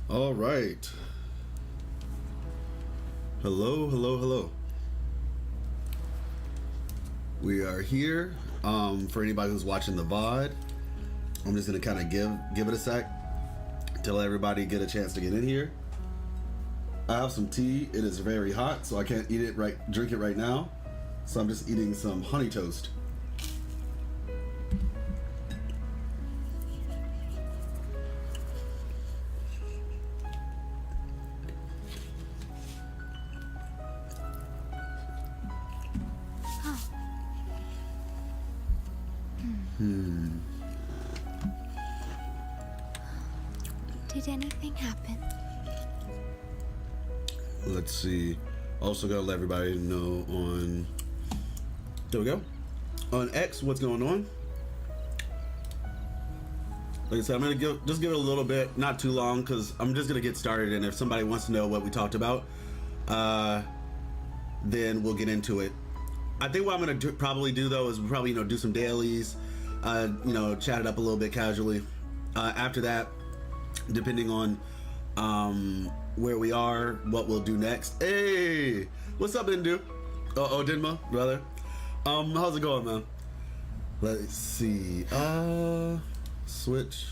All right. Hello, hello, hello. We are here. For anybody who's watching the VOD, I'm just gonna kind of give it a sec to let everybody get a chance to get in here. I have some tea. It is very hot, so I can't drink it right now. So I'm just eating some honey toast. Did anything happen? Let's see. Also gotta let everybody know on, there we go, on X what's going on. Like I said, I'm gonna just give it a little bit, not too long, because I'm just gonna get started, and if somebody wants to know what we talked about, then we'll get into it. I think what I'm gonna probably do though is probably do some dailies, chat it up a little bit casually. After that, depending on where we are, what we'll do next. Hey, what's up, Indu? Dinma, brother. How's it going, man? Let's see. Switch.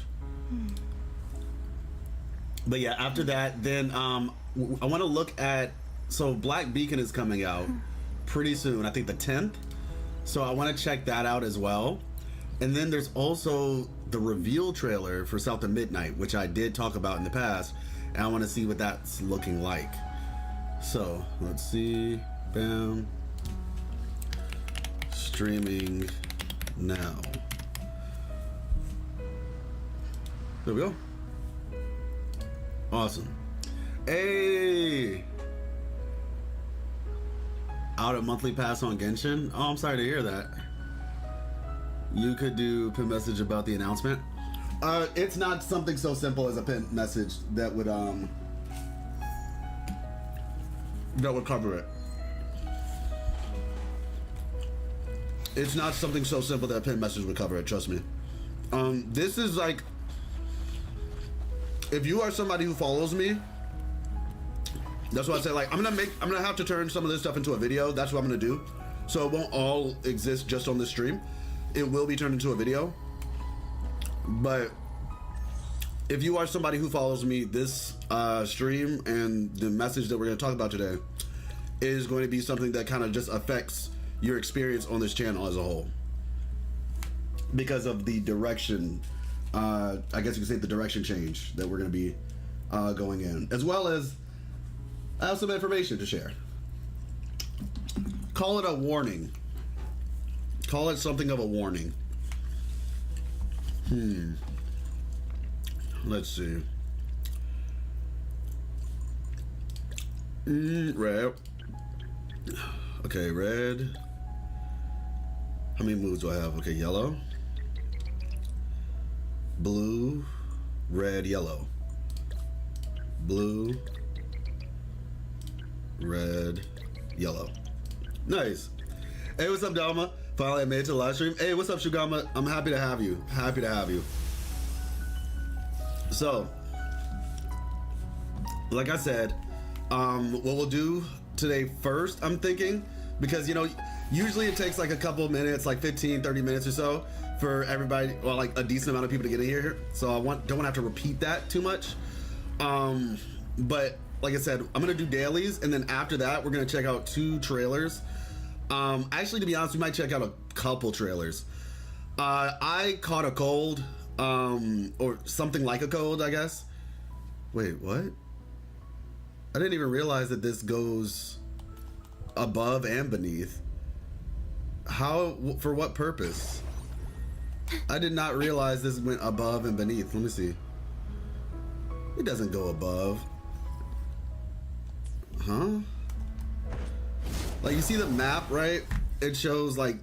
But yeah, after that, then I want to look at. So Black Beacon is coming out pretty soon. I think the 10th. So I want to check that out as well. And then there's also the reveal trailer for South of Midnight, which I did talk about in the past, and I want to see what that's looking like. So let's see. Bam. Streaming now. There we go. Awesome. Hey! Out at monthly pass on Genshin? Oh, I'm sorry to hear that. You could do a pin message about the announcement. It's not something so simple as a pin message that would cover it. It's not something so simple that a pin message would cover it, trust me. This is like, if you are somebody who follows me, that's what I say, like, I'm gonna have to turn some of this stuff into a video. That's what I'm gonna do. So it won't all exist just on the stream. It will be turned into a video. But if you are somebody who follows me, this stream and the message that we're going to talk about today is going to be something that kind of just affects your experience on this channel as a whole, because of the direction, I guess you could say the direction change that we're going to be going in, as well as I have some information to share. Call it a warning. Call it something of a warning. Let's see. Red. Okay, red. How many moves do I have? Okay, yellow. Blue. Red, yellow. Blue. Red, yellow. Nice. Hey, what's up, Dalma? Finally, I made it to the live stream. Hey, what's up, Shugama? I'm happy to have you. Happy to have you. So, like I said, what we'll do today first, I'm thinking, because, usually it takes like a couple of minutes, like 15, 30 minutes or so for everybody, well, like a decent amount of people to get in here. So don't want to have to repeat that too much. But like I said, I'm going to do dailies, and then after that, we're going to check out 2 trailers. Actually, to be honest, we might check out a couple trailers. I caught a cold, or something like a cold, I guess. Wait, what? I didn't even realize that this goes above and beneath. How, for what purpose? I did not realize this went above and beneath. Let me see. It doesn't go above. Huh? Like, you see the map, right? It shows like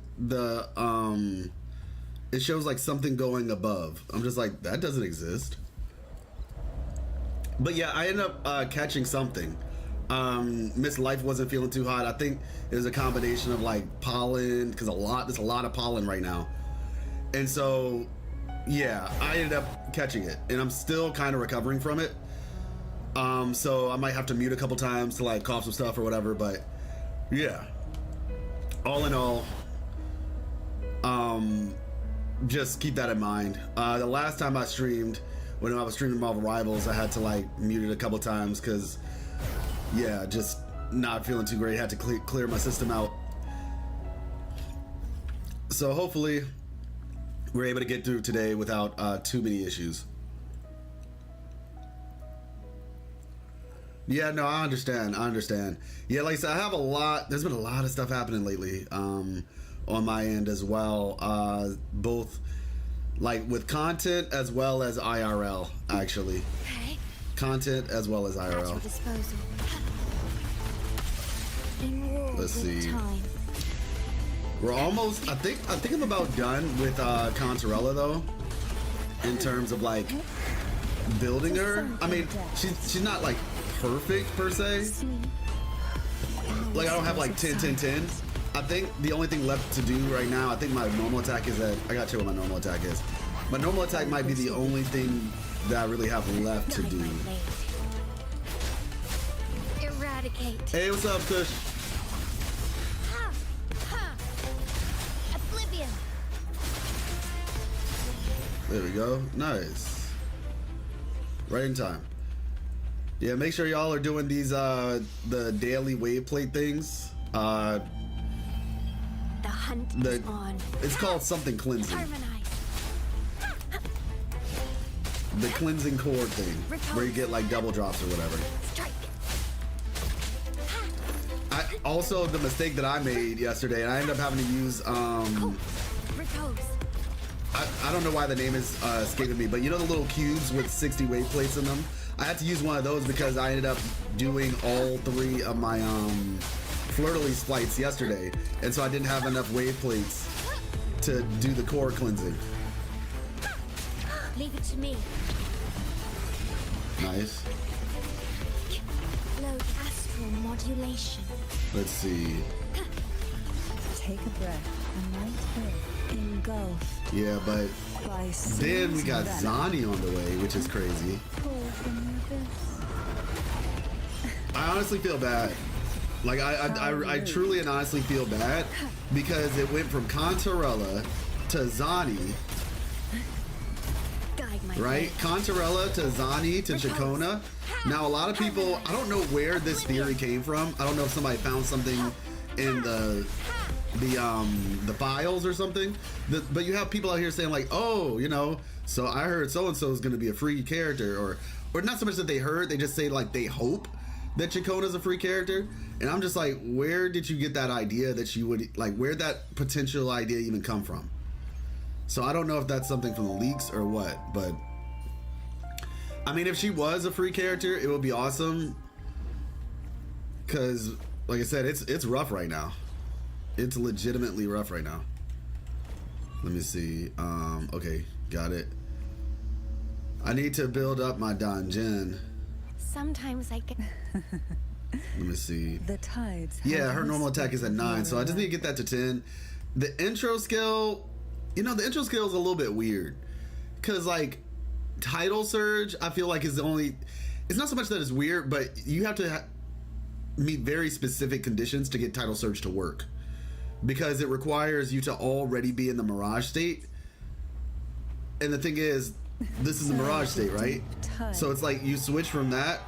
it shows like something going above. I'm just like, that doesn't exist. But yeah, I ended up catching something. Miss Life wasn't feeling too hot. I think it was a combination of like pollen, because there's a lot of pollen right now. And so yeah, I ended up catching it, and I'm still kind of recovering from it. So I might have to mute a couple times to like cough some stuff or whatever, but yeah. All in all, just keep that in mind. The last time I streamed, when I was streaming Marvel Rivals, I had to like mute it a couple times because, yeah, just not feeling too great. Had to clear my system out. So hopefully we're able to get through today without too many issues. Yeah, no, I understand. Yeah, like I said, I have a lot. There's been a lot of stuff happening lately on my end as well. Both like with content as well as IRL, actually. Okay. Content as well as At your IRL. disposal. In war Let's with see. time. We're almost. I think I'm about done with Contarella though, in terms of like building her. I mean, she's not like perfect per se. Like I don't have like 10. I think the only thing left to do right now, I think my normal attack is at, I gotta check what my normal attack is. My normal attack might be the only thing that I really have left to do. Eradicate. Hey, what's up, Kush? Ha! Ha! Oblivion. There we go. Nice. Right in time. Yeah, make sure y'all are doing these the daily wave plate things. The hunt is on. It's called something cleansing. Harmonize. The cleansing core thing, where you get like double drops or whatever. Strike. Also, the mistake that I made yesterday, and I ended up having to use Repose. I don't know why the name is escaping me, but you know the little cubes with 60 wave plates in them? I had to use one of those because I ended up doing all 3 of my Fleur-de-Lis flights yesterday, and so I didn't have enough wave plates to do the core cleansing. Leave it to me. Nice. Low astral modulation. Let's see. Take a breath and light hill engulf Yeah, but by then we seas got venom. Zani on the way, which is crazy. Pull from the abyss. I honestly feel bad. Like I truly and honestly feel bad because it went from Contarella to Zani, Guide my right? way. Contarella to Zani to Chacona. Now a lot of people, I don't know where this theory came from. I don't know if somebody found something in the files or something. But you have people out here saying like, oh, you know, so I heard so and so is going to be a free character, or not so much that they heard, they just say like they hope that Chacona's a free character. And I'm just like, where did you get that idea that you would, like, where'd that potential idea even come from? So I don't know if that's something from the leaks or what, but I mean, if she was a free character, it would be awesome. Cause like I said, it's rough right now. It's legitimately rough right now. Let me see. Okay, got it. I need to build up my Donjin. Sometimes I get. Let me see. The tides. Yeah, have her normal attack is at 9, so I just need to get that to 10. The intro skill, you know, the intro skill is a little bit weird. Because, like, Tidal Surge, I feel like is the only... It's not so much that it's weird, but you have to meet very specific conditions to get Tidal Surge to work. Because it requires you to already be in the Mirage state. And the thing is, this is the Mirage state, right? So it's like you switch from that,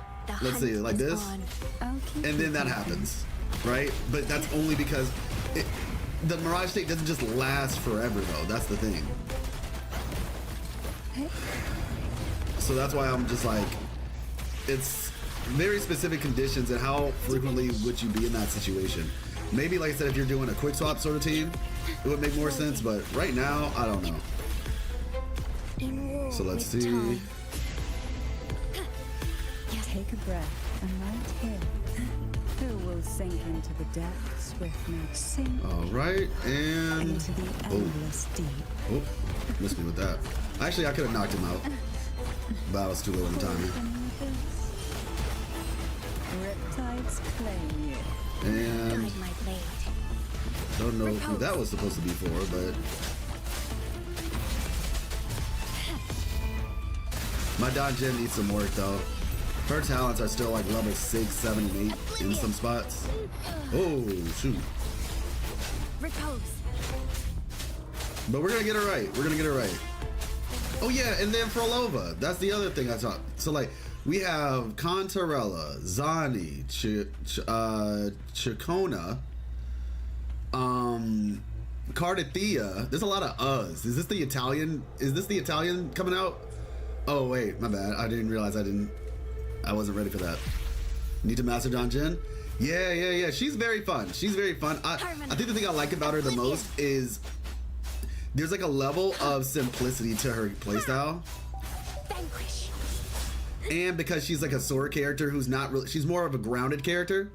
let's see, like this, and then that happens, right? But that's only because the Mirage state doesn't just last forever, though. That's the thing. So that's why I'm just like, it's very specific conditions, and how frequently would you be in that situation? Maybe, like I said, if you're doing a quick swap sort of team, it would make more sense, but right now, I don't know. So let's see. Take a breath and light hill. Who will sink into the depths with me? Sink All right, and into the endless deep. oh, missed me with that. Actually, I could have knocked him out, but I was too low in timing. Riptides claim you. And Guide my blade. don't know who that was supposed to be for, but my Donjin needs some work though. Her talents are still like level 6, 7, and 8 in some spots. Oh, shoot. Repose. But we're gonna get her right. We're gonna get her right. Oh yeah, and then Frolova. That's the other thing I thought. So like, we have Contarella, Zani, Chicona, Cardithea. There's a lot of us. Is this the Italian? Is this the Italian coming out? Oh wait, my bad. I didn't realize I wasn't ready for that. Need to master Donjin? Yeah. She's very fun. She's very fun. I think the thing I like about her the most is there's like a level of simplicity to her playstyle. Vanquish. And because she's like a sword character who's not really, she's more of a grounded character.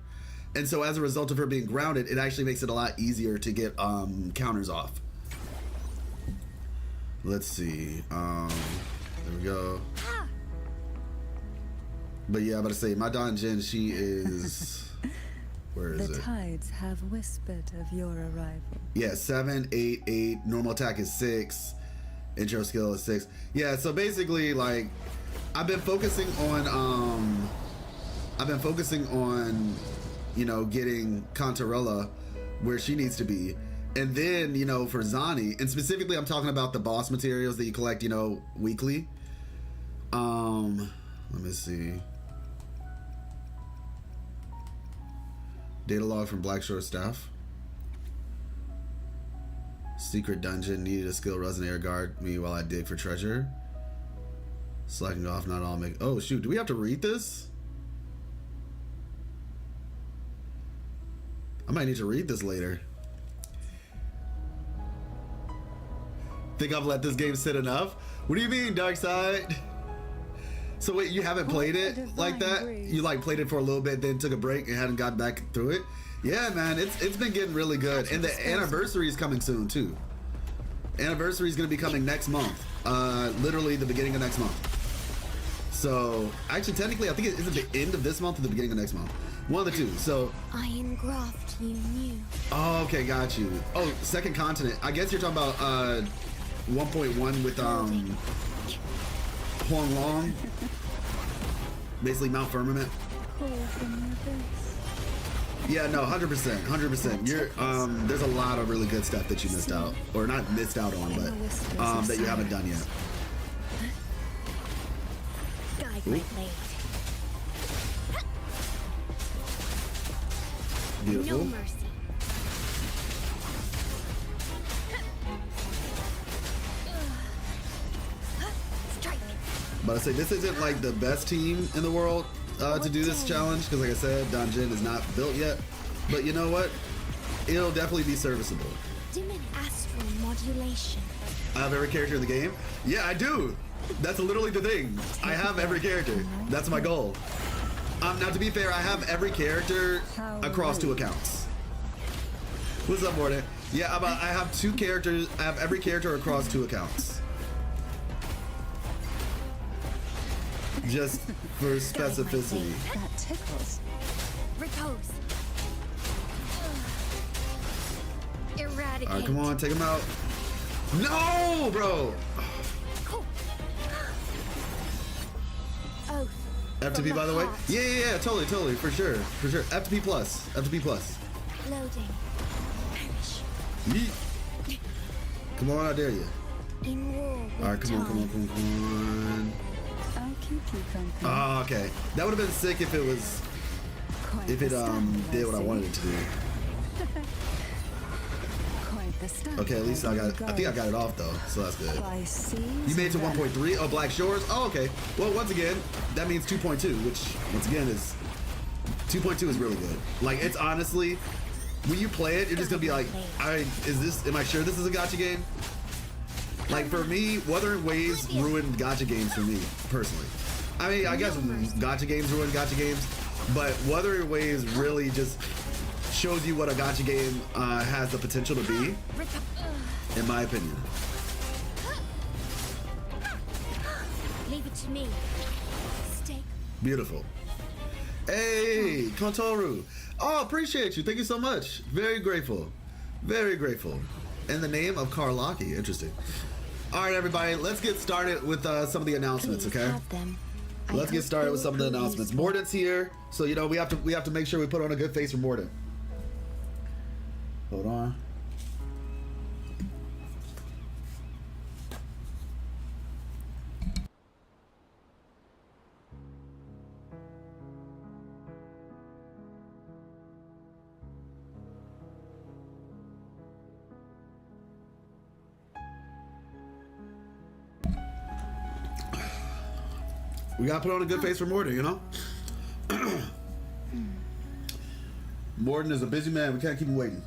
And so as a result of her being grounded, it actually makes it a lot easier to get counters off. Let's see. There we go. But yeah, I'm about to say, my Donjin, she is... Where is it? The tides have whispered of your arrival. Yeah, 7, 8, 8. Normal attack is 6. Intro skill is 6. Yeah, so basically, like, I've been focusing on, you know, getting Contarella where she needs to be. And then, you know, for Zani, and specifically I'm talking about the boss materials that you collect, you know, weekly. Let me see. Data log from Blackshore staff. Secret dungeon, needed a skill resonator guard me while I dig for treasure. Slacking off, not all make. Oh shoot, do we have to read this? I might need to read this later. Think I've let this game sit enough? What do you mean, Darkside? So wait, you haven't played it like that? You like played it for a little bit, then took a break and hadn't got back through it? Yeah, man, it's been getting really good. And the anniversary is coming soon too. Anniversary is going to be coming next month. Literally the beginning of next month. So actually, technically, I think is it the end of this month or the beginning of next month? One of the two. So I engraft you new. oh, okay, got you. Oh, second continent. I guess you're talking about 1.1 with Huang Long. Basically Mount Firmament. Yeah, no, 100%. You're there's a lot of really good stuff that you missed out, or not missed out on, but that you haven't done yet. Guide my blade. Beautiful. No mercy. Strike. But I say this isn't like the best team in the world to do this challenge, because like I said, Donjin is not built yet. But you know what? It'll definitely be serviceable. Dimmin astral modulation. I have every character in the game. Yeah, I do. That's literally the thing. I have every character. That's my goal. Now, to be fair, I have every character across 2 accounts. What's up, Morgan? Yeah, I have 2 characters. I have every character across 2 accounts. Just for specificity. That tickles. Repose. Eradicate. All right, come on, take him out. No, bro. Cool. Oath. FTP, by the way. Yeah, totally, for sure. FTP plus. Loading. Perish. Yeet. Come on, I dare you. In war with All right, come on. I'll keep you company. Oh, okay. That would have been sick if it was, Quite if it the stunt, did what I see. wanted it to do. Quite the stunt, Okay, at least I you think I got it off though, so that's good. By seas You made it to and 1.3. Oh, Black Shores. Oh, okay. Well, once again, that means 2.2, which once again is 2.2 is really good. Like, it's honestly, when you play it, you're just gonna be like, am I sure this is a gacha game? Like for me, Wuthering Waves ruined gacha games for me personally. I mean, I guess gacha games ruin gacha games, but Wuthering Waves really just shows you what a gacha game has the potential to be, in my opinion. Leave it to me. Stay. Beautiful. Hey, Kontoru. Oh, appreciate you. Thank you so much. Very grateful. Very grateful. In the name of Karlaki. Interesting. All right, everybody. Let's get started with some of the announcements, Please okay? have them. Let's get started with some of the announcements. Mordant's here, so you know we have to make sure we put on a good face for Mordant. Hold on. We gotta put on a good face for Morden, you know? Morden is a busy man. We can't keep him waiting.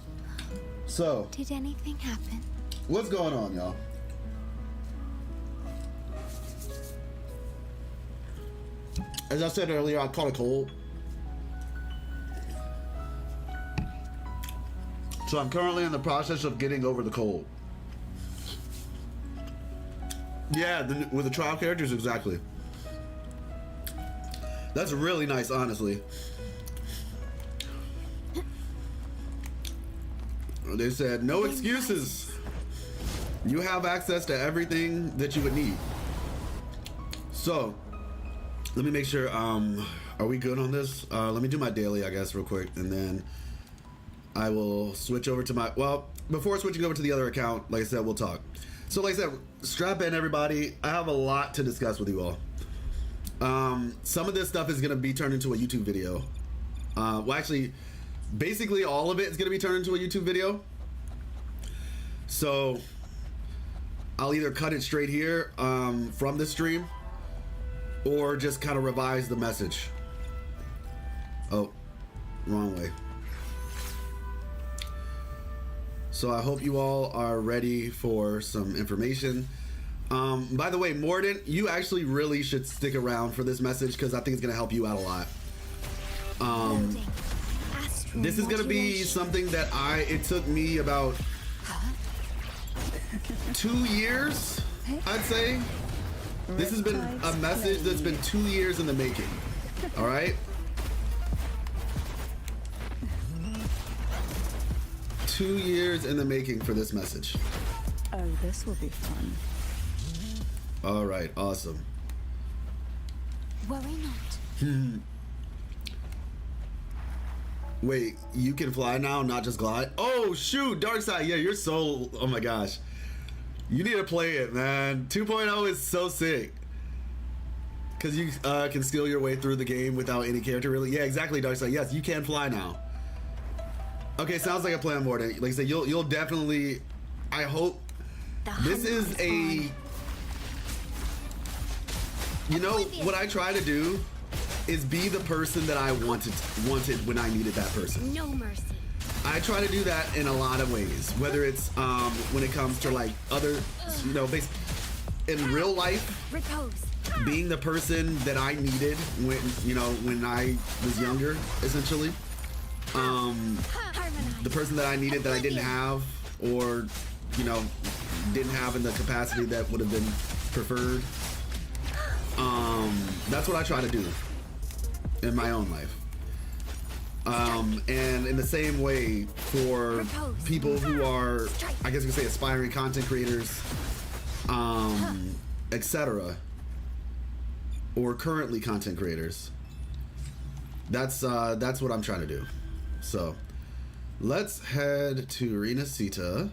So, Did anything happen? what's going on, y'all? As I said earlier, I caught a cold. So I'm currently in the process of getting over the cold. Yeah, with the trial characters, exactly. That's really nice, honestly. They said, no excuses. You have access to everything that you would need. So, let me make sure, are we good on this? Let me do my daily, I guess, real quick, and then I will switch over to my, well, before switching over to the other account, like I said, we'll talk. So, like I said, strap in, everybody. I have a lot to discuss with you all. Some of this stuff is going to be turned into a YouTube video. Well, actually, basically all of it is going to be turned into a YouTube video. So I'll either cut it straight here from the stream or just kind of revise the message. Oh, wrong way. So I hope you all are ready for some information. By the way, Mordant, you actually really should stick around for this message because I think it's going to help you out a lot. This is going to be something that it took me about 2 years, I'd say. This has been a message that's been 2 years in the making. All right? 2 years in the making for this message. Oh, this will be fun. All right, awesome. Worry not. Wait, you can fly now, not just glide? Oh, shoot, Darkseid, yeah, you're so, oh my gosh. You need to play it, man. 2.0 is so sick. Because you can steal your way through the game without any character, really. Yeah, exactly, Darkseid. Yes, you can fly now. Okay, sounds like a plan, Morden. Like I said, you'll definitely, I hope, this is a, you know, what I try to do is be the person that I wanted when I needed that person. No mercy. I try to do that in a lot of ways, whether it's when it comes to like other, you know, in real life, Repose. being the person that I needed when, you know, when I was younger, essentially. The person that I needed that I didn't have, or, you know, didn't have in the capacity that would have been preferred. That's what I try to do in my own life. And in the same way for people who are, I guess you could say, aspiring content creators, etc., or currently content creators. That's what I'm trying to do. So let's head to Arena Sita.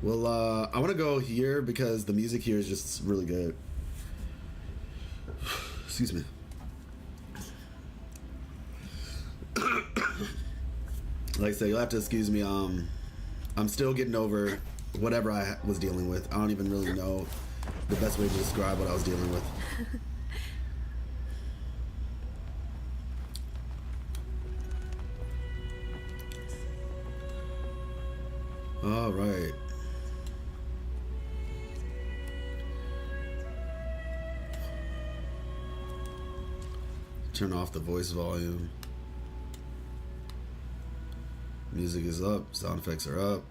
Well, I want to go here because the music here is just really good. Excuse me. Like I said, you'll have to excuse me. I'm still getting over whatever I was dealing with. I don't even really know the best way to describe what I was dealing with. All right. Turn off the voice volume. Music is up, sound effects are up.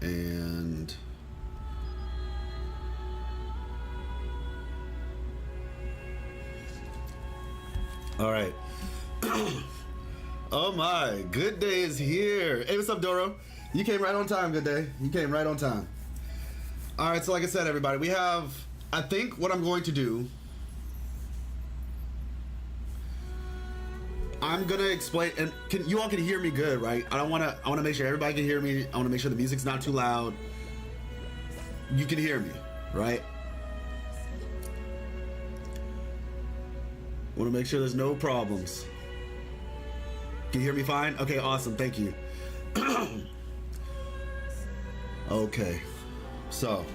And all right. Oh my, good day is here. Hey, what's up, Doro? You came right on time, good day. You came right on time. All right, so like I said, everybody, we have, I think what I'm going to do, I'm gonna explain, and you all can hear me good, right? I want to make sure everybody can hear me. I want to make sure the music's not too loud. You can hear me, right? Want to make sure there's no problems. Can you hear me fine? Okay, awesome. Thank you. Okay, so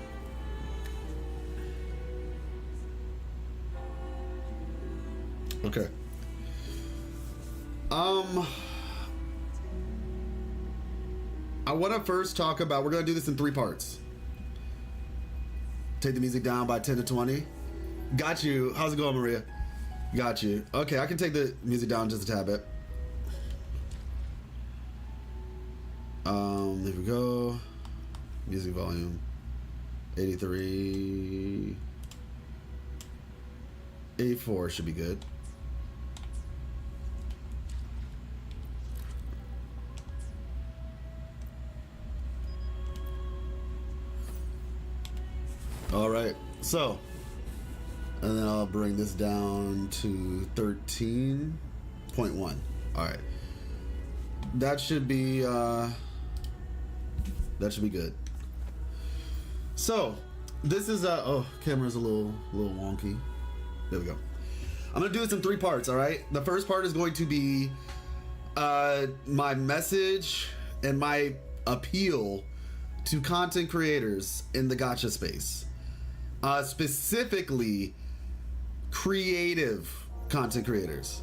okay. I want to first talk about, we're going to do this in 3 parts. Take the music down by 10 to 20. Got you. How's it going, Maria? Got you. Okay, I can take the music down just a tad bit. There we go. Music volume 83. 84 should be good. All right, so, and then I'll bring this down to 13.1. All right, that should be good. So, this is oh, camera's a little wonky. There we go. I'm gonna do this in 3 parts. All right, the first part is going to be my message and my appeal to content creators in the gacha space. Specifically creative content creators.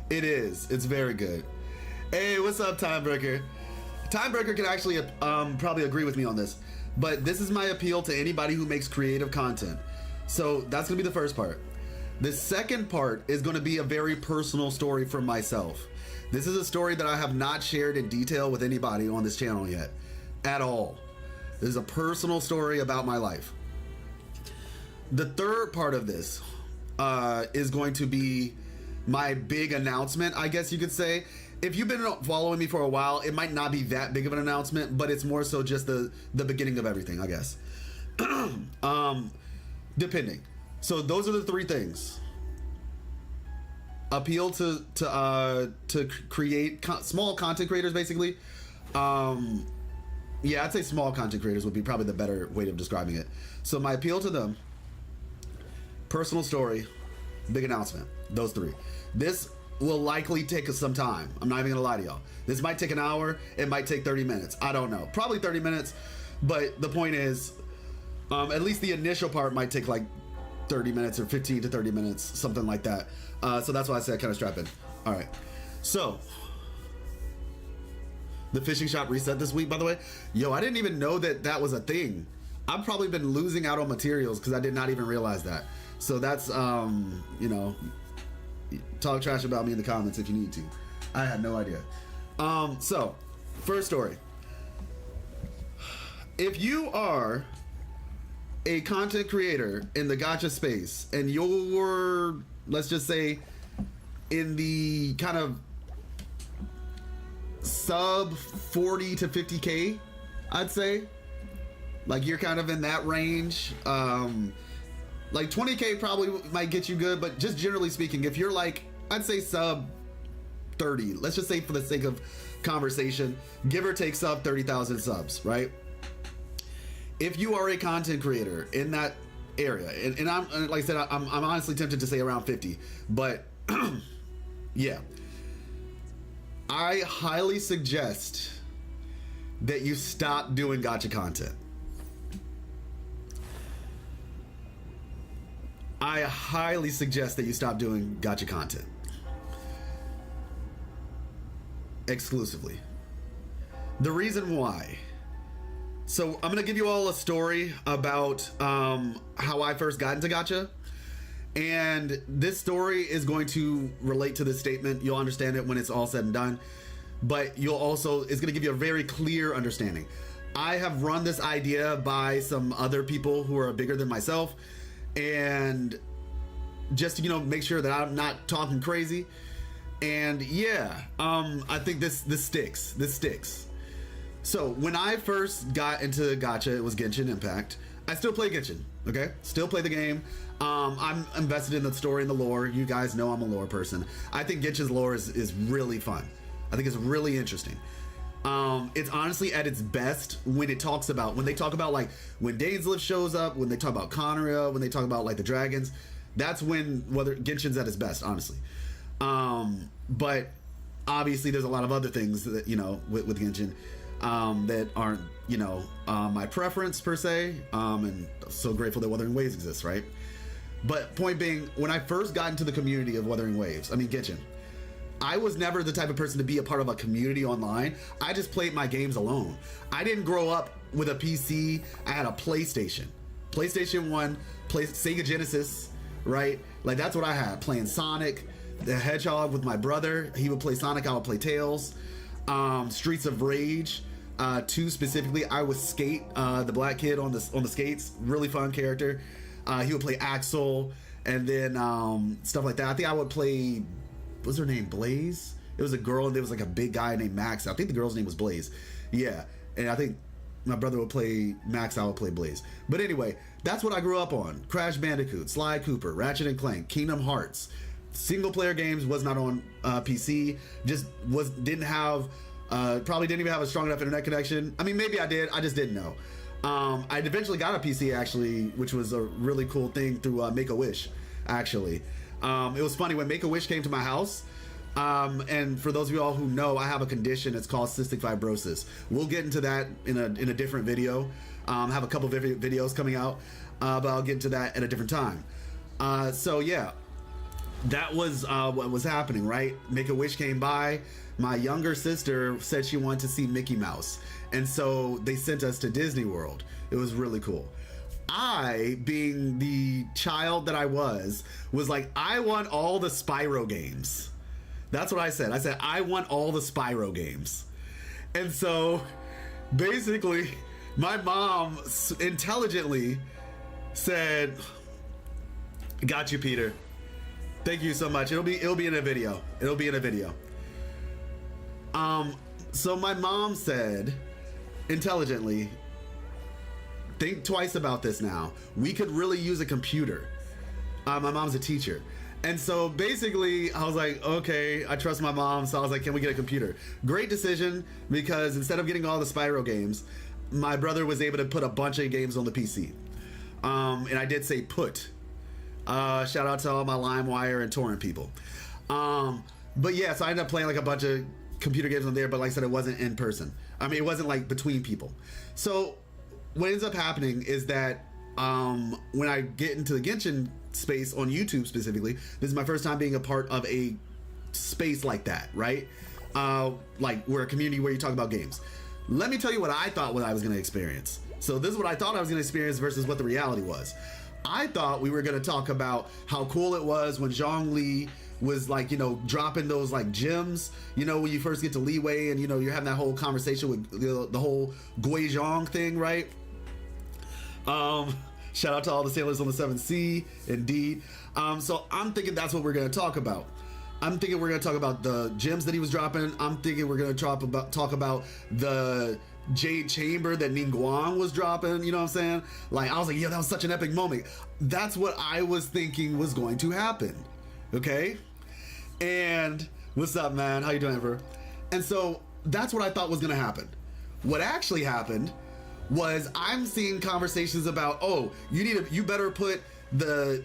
It's very good. Hey, what's up, Timebreaker? Timebreaker can actually probably agree with me on this, but this is my appeal to anybody who makes creative content. So that's gonna be the first part. The second part is gonna be a very personal story from myself. This is a story that I have not shared in detail with anybody on this channel yet, at all. This is a personal story about my life. The third part of this is going to be my big announcement, I guess you could say. If you've been following me for a while, it might not be that big of an announcement, but it's more so just the beginning of everything, I guess. Depending. So those are the 3 things. Appeal to create small content creators, basically. Yeah, I'd say small content creators would be probably the better way of describing it. So my appeal to them, personal story, big announcement, those 3. This will likely take us some time. I'm not even gonna lie to y'all. This might take an hour, it might take 30 minutes. I don't know, probably 30 minutes, but the point is, at least the initial part might take like 30 minutes or 15 to 30 minutes, something like that. So that's why I said kind of strap in. All right, so the fishing shop reset this week, by the way. Yo, I didn't even know that was a thing. I've probably been losing out on materials because I did not even realize that. So that's, you know, talk trash about me in the comments if you need to. I had no idea. So, first story. If you are a content creator in the gacha space and you're, let's just say, in the kind of sub 40 to 50K, I'd say. Like you're kind of in that range. Like 20K probably might get you good, but just generally speaking, if you're like, I'd say sub 30, let's just say for the sake of conversation, give or take sub 30,000 subs, right? If you are a content creator in that area, and I'm, like I said, I'm honestly tempted to say around 50, but yeah, I highly suggest that you stop doing gacha content. I highly suggest that you stop doing gacha content. Exclusively. The reason why. So I'm gonna give you all a story about how I first got into gacha. And this story is going to relate to this statement. You'll understand it when it's all said and done. But you'll also, it's gonna give you a very clear understanding. I have run this idea by some other people who are bigger than myself. And just to, you know, make sure that I'm not talking crazy, And yeah, I think this sticks. This sticks. So when I first got into gacha, it was Genshin Impact. I still play Genshin, okay? Still play the game. I'm invested in the story and the lore. You guys know I'm a lore person. I think Genshin's lore is really fun. I think it's really interesting. It's honestly at its best when they talk about like when Dainsleif shows up, when they talk about Khaenri'ah, when they talk about like the dragons. That's when Genshin's at its best, honestly. But obviously there's a lot of other things that, you know, with Genshin that aren't, you know, my preference per se. And so grateful that Wuthering Waves exists, right? But point being, when I first got into the community of Wuthering Waves, I mean Genshin, I was never the type of person to be a part of a community online. I just played my games alone. I didn't grow up with a PC. I had a PlayStation 1, Sega Genesis, right? Like that's what I had, playing Sonic the Hedgehog with my brother. He would play Sonic, I would play Tails. Streets of Rage 2 specifically. I was Skate, the black kid on the skates, really fun character. He would play Axel, and then stuff like that. I think I would play, what's her name, Blaze? It was a girl, and there was like a big guy named Max. I think the girl's name was Blaze. Yeah, and I think my brother would play Max, I would play Blaze. But anyway, that's what I grew up on. Crash Bandicoot, Sly Cooper, Ratchet and Clank, Kingdom Hearts. Single player games was not on PC. Didn't have, probably didn't even have a strong enough internet connection. I mean, maybe I did, I just didn't know. I eventually got a PC actually, which was a really cool thing through Make-A-Wish actually. It was funny when Make-A-Wish came to my house. And for those of you all who know, I have a condition. It's called cystic fibrosis. We'll get into that in a different video. I have a couple of videos coming out, but I'll get into that at a different time. So yeah, that was what was happening, right? Make-A-Wish came by. My younger sister said she wanted to see Mickey Mouse, and so they sent us to Disney World. It was really cool. I, being the child that I was like, I want all the Spyro games. That's what I said. I said, I want all the Spyro games. And so basically my mom intelligently said, got you, Peter. Thank you so much. It'll be in a video. It'll be in a video. So my mom said intelligently, think twice about this now. We could really use a computer. My mom's a teacher. And so basically I was like, okay, I trust my mom. So I was like, can we get a computer? Great decision, because instead of getting all the Spyro games, my brother was able to put a bunch of games on the PC. And I did say put. Shout out to all my LimeWire and torrent people. But yeah, so I ended up playing like a bunch of computer games on there, but like I said, it wasn't in person. I mean, it wasn't like between people. So what ends up happening is that when I get into the Genshin space on YouTube specifically, this is my first time being a part of a space like that, right? Like we're a community where you talk about games. Let me tell you what I thought I was going to experience. So this is what I thought I was going to experience versus what the reality was. I thought we were going to talk about how cool it was when Zhongli was like, you know, dropping those like gems, you know, when you first get to Liwei and, you know, you're having that whole conversation with the whole Guizhong thing, right? Shout out to all the sailors on the 7th Sea, indeed. So I'm thinking that's what we're going to talk about. I'm thinking we're going to talk about the gems that he was dropping. I'm thinking we're going to talk about the Jade Chamber that Ningguang was dropping, you know what I'm saying? Like, I was like, yeah, that was such an epic moment. That's what I was thinking was going to happen, okay? And what's up, man? How you doing, Amber? And so that's what I thought was going to happen. What actually happened was I'm seeing conversations about, oh, you better put the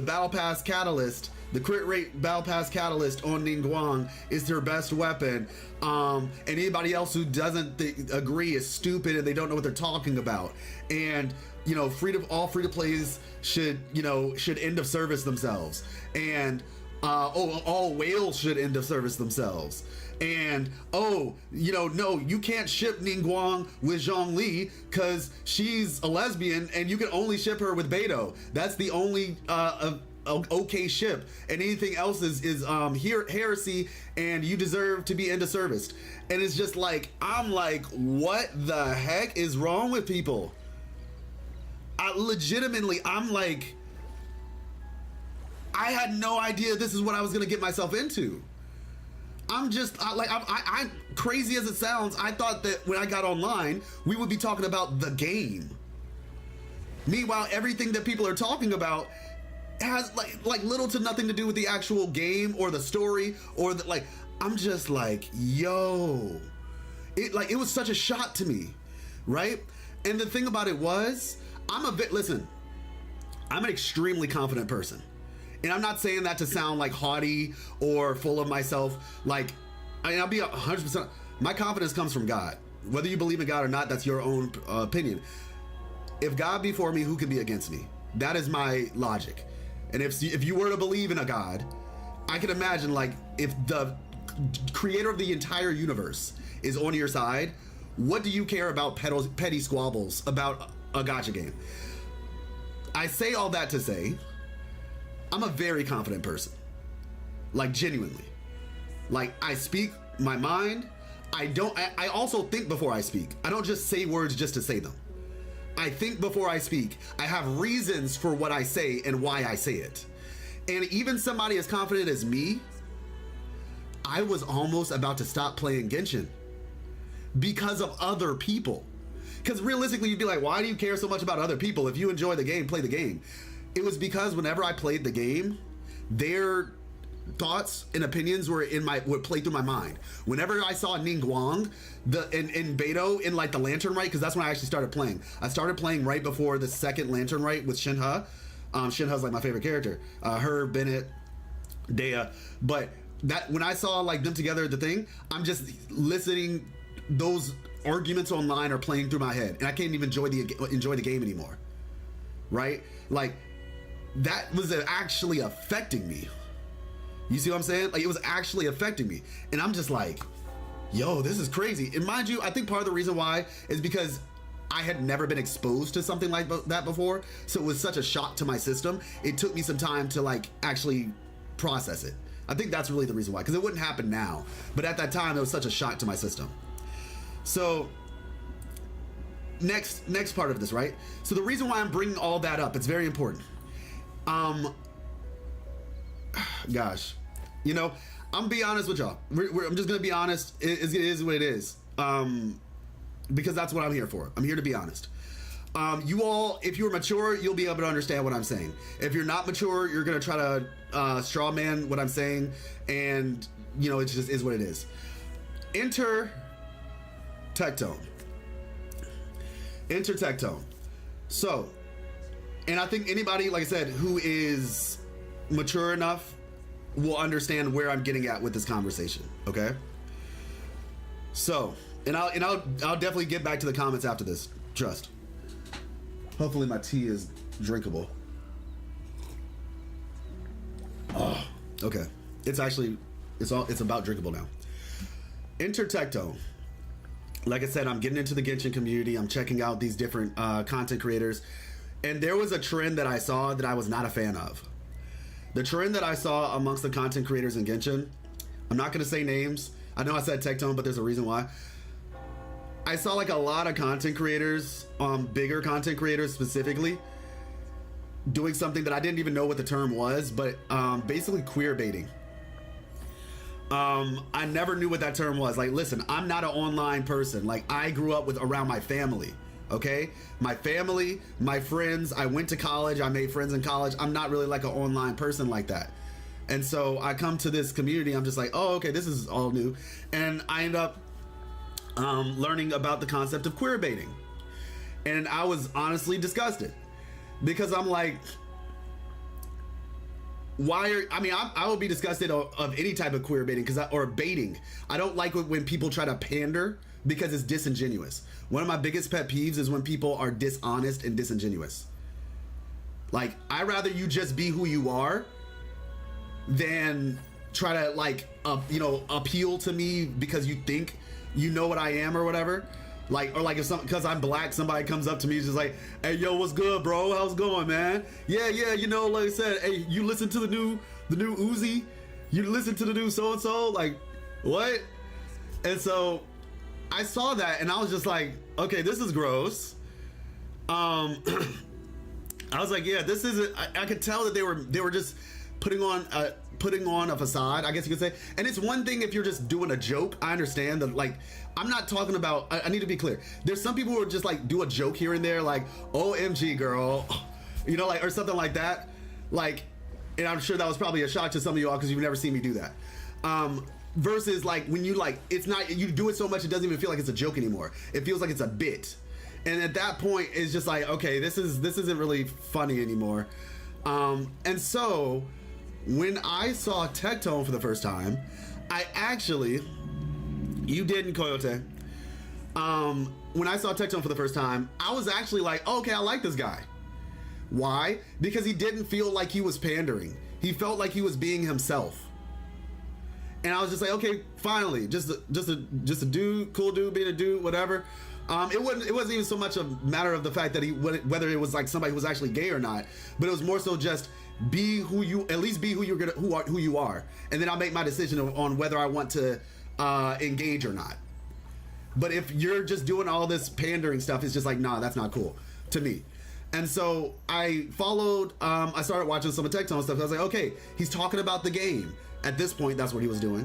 Battle Pass Catalyst, the crit rate Battle Pass Catalyst on Ningguang is their best weapon. And anybody else who doesn't agree is stupid and they don't know what they're talking about. And, you know, all free to plays should end of service themselves. And all whales should end of service themselves. And no, you can't ship Ningguang with Zhongli because she's a lesbian and you can only ship her with Beidou. That's the only okay ship, and anything else is heresy, and you deserve to be end of service. And it's just like, I'm like, what the heck is wrong with people? I'm like, I had no idea this is what I was gonna get myself into. I'm just I'm crazy as it sounds. I thought that when I got online, we would be talking about the game. Meanwhile, everything that people are talking about has like little to nothing to do with the actual game or the story or the, like. I'm just like, yo, it was such a shock to me, right? And the thing about it was, listen, I'm an extremely confident person. And I'm not saying that to sound like haughty or full of myself. Like, I'll be 100%. My confidence comes from God. Whether you believe in God or not, that's your own opinion. If God be for me, who can be against me? That is my logic. And if you were to believe in a God, I can imagine, like, if the creator of the entire universe is on your side, what do you care about petty squabbles about a gacha game? I say all that to say, I'm a very confident person. Like, genuinely. Like, I speak my mind. I also think before I speak. I don't just say words just to say them. I think before I speak. I have reasons for what I say and why I say it. And even somebody as confident as me, I was almost about to stop playing Genshin because of other people. Because realistically, you'd be like, why do you care so much about other people? If you enjoy the game, play the game. It was because whenever I played the game, their thoughts and opinions would play through my mind. Whenever I saw Ningguang in Beidou in like the Lantern Rite, because that's when I actually started playing. I started playing right before the second Lantern Rite with Shinha. Shinha's like my favorite character. Her, Bennett, Dea. But that when I saw like them together at the thing, I'm just listening. Those arguments online are playing through my head, and I can't even enjoy the game anymore. Right? Like, that was actually affecting me. You see what I'm saying? Like, it was actually affecting me, and I'm just like, yo, this is crazy. And mind you, I think part of the reason why is because I had never been exposed to something like that before, so it was such a shock to my system. It took me some time to like actually process it. I think that's really the reason why, because it wouldn't happen now, but at that time it was such a shock to my system. So next part of this, right? So the reason why I'm bringing all that up, it's very important. Gosh, you know, I'm gonna be honest with y'all. I'm just gonna be honest. It is what it is. Because that's what I'm here for. I'm here to be honest. You all, if you're mature, you'll be able to understand what I'm saying. If you're not mature, you're gonna try to straw man what I'm saying, and you know, it just is what it is. Enter Tectone. Enter Tectone. So, and I think anybody, like I said, who is mature enough will understand where I'm getting at with this conversation. Okay. So, and I'll definitely get back to the comments after this. Trust. Hopefully my tea is drinkable. Oh, okay. It's about drinkable now. Enter Tectone. Like I said, I'm getting into the Genshin community. I'm checking out these different content creators. And there was a trend that I saw that I was not a fan of. The trend that I saw amongst the content creators in Genshin, I'm not going to say names. I know I said Tectone, but there's a reason why. I saw like a lot of content creators, bigger content creators specifically, doing something that I didn't even know what the term was, but basically queer baiting. I never knew what that term was. Like, listen, I'm not an online person. Like, I grew up around my family. Okay, my family, my friends. I went to college. I made friends in college. I'm not really like an online person like that. And so I come to this community. I'm just like, oh, okay, this is all new. And I end up learning about the concept of queer baiting. And I was honestly disgusted because I'm like, I would be disgusted of any type of queer baiting or baiting. I don't like when people try to pander because it's disingenuous. One of my biggest pet peeves is when people are dishonest and disingenuous. Like, I'd rather you just be who you are than try to like, appeal to me because you think you know what I am or whatever. Like, or like if because I'm black, somebody comes up to me, just like, hey, yo, what's good, bro? How's it going, man? Yeah, you know, like I said, hey, you listen to the new Uzi? You listen to the new so-and-so? Like, what? And so I saw that and I was just like, okay, this is gross. I was like, yeah, this isn't, I could tell that they were just putting putting on a facade, I guess you could say. And it's one thing if you're just doing a joke. I understand that, like, I'm not talking about, I need to be clear. There's some people who are just like do a joke here and there, like, OMG girl, you know, like, or something like that. Like, and I'm sure that was probably a shock to some of y'all because you've never seen me do that. Versus like when you like, it's not, you do it so much it doesn't even feel like it's a joke anymore. It feels like it's a bit. And at that point, it's just like, okay, this isn't really funny anymore. And so when I saw Tectone for the first time, I actually, you didn't, Coyote. When I saw Tectone for the first time, I was actually like, oh, okay, I like this guy. Why? Because he didn't feel like he was pandering. He felt like he was being himself. And I was just like, okay, finally, just a dude, cool dude, being a dude, whatever. It wasn't even so much a matter of the fact that whether it was like somebody who was actually gay or not, but it was more so just be who you are, and then I'll make my decision on whether I want to engage or not. But if you're just doing all this pandering stuff, it's just like, nah, that's not cool to me. And so I followed. I started watching some of Tectone stuff. I was like, okay, he's talking about the game. At this point, that's what he was doing.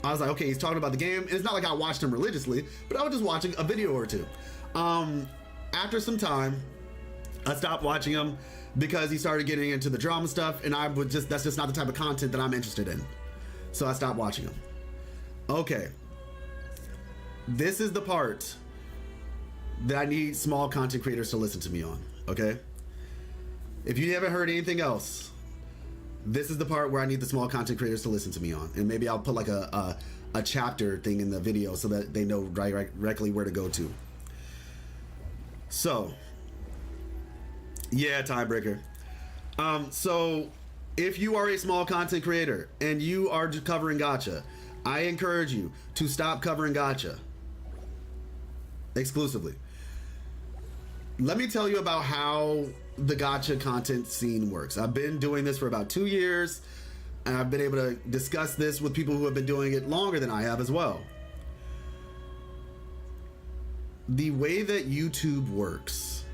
I was like, okay, he's talking about the game. And it's not like I watched him religiously, but I was just watching a video or two. After some time, I stopped watching him because he started getting into the drama stuff, and that's just not the type of content that I'm interested in. So I stopped watching him. Okay. This is the part that I need small content creators to listen to me on, okay? If you haven't heard anything else, this is the part where I need the small content creators to listen to me on. And maybe I'll put like a chapter thing in the video so that they know directly where to go to. So, yeah, tiebreaker. So, if you are a small content creator and you are covering gacha, I encourage you to stop covering gacha exclusively. Let me tell you about how the gacha content scene works. I've been doing this for about 2 years, and I've been able to discuss this with people who have been doing it longer than I have as well. The way that YouTube works,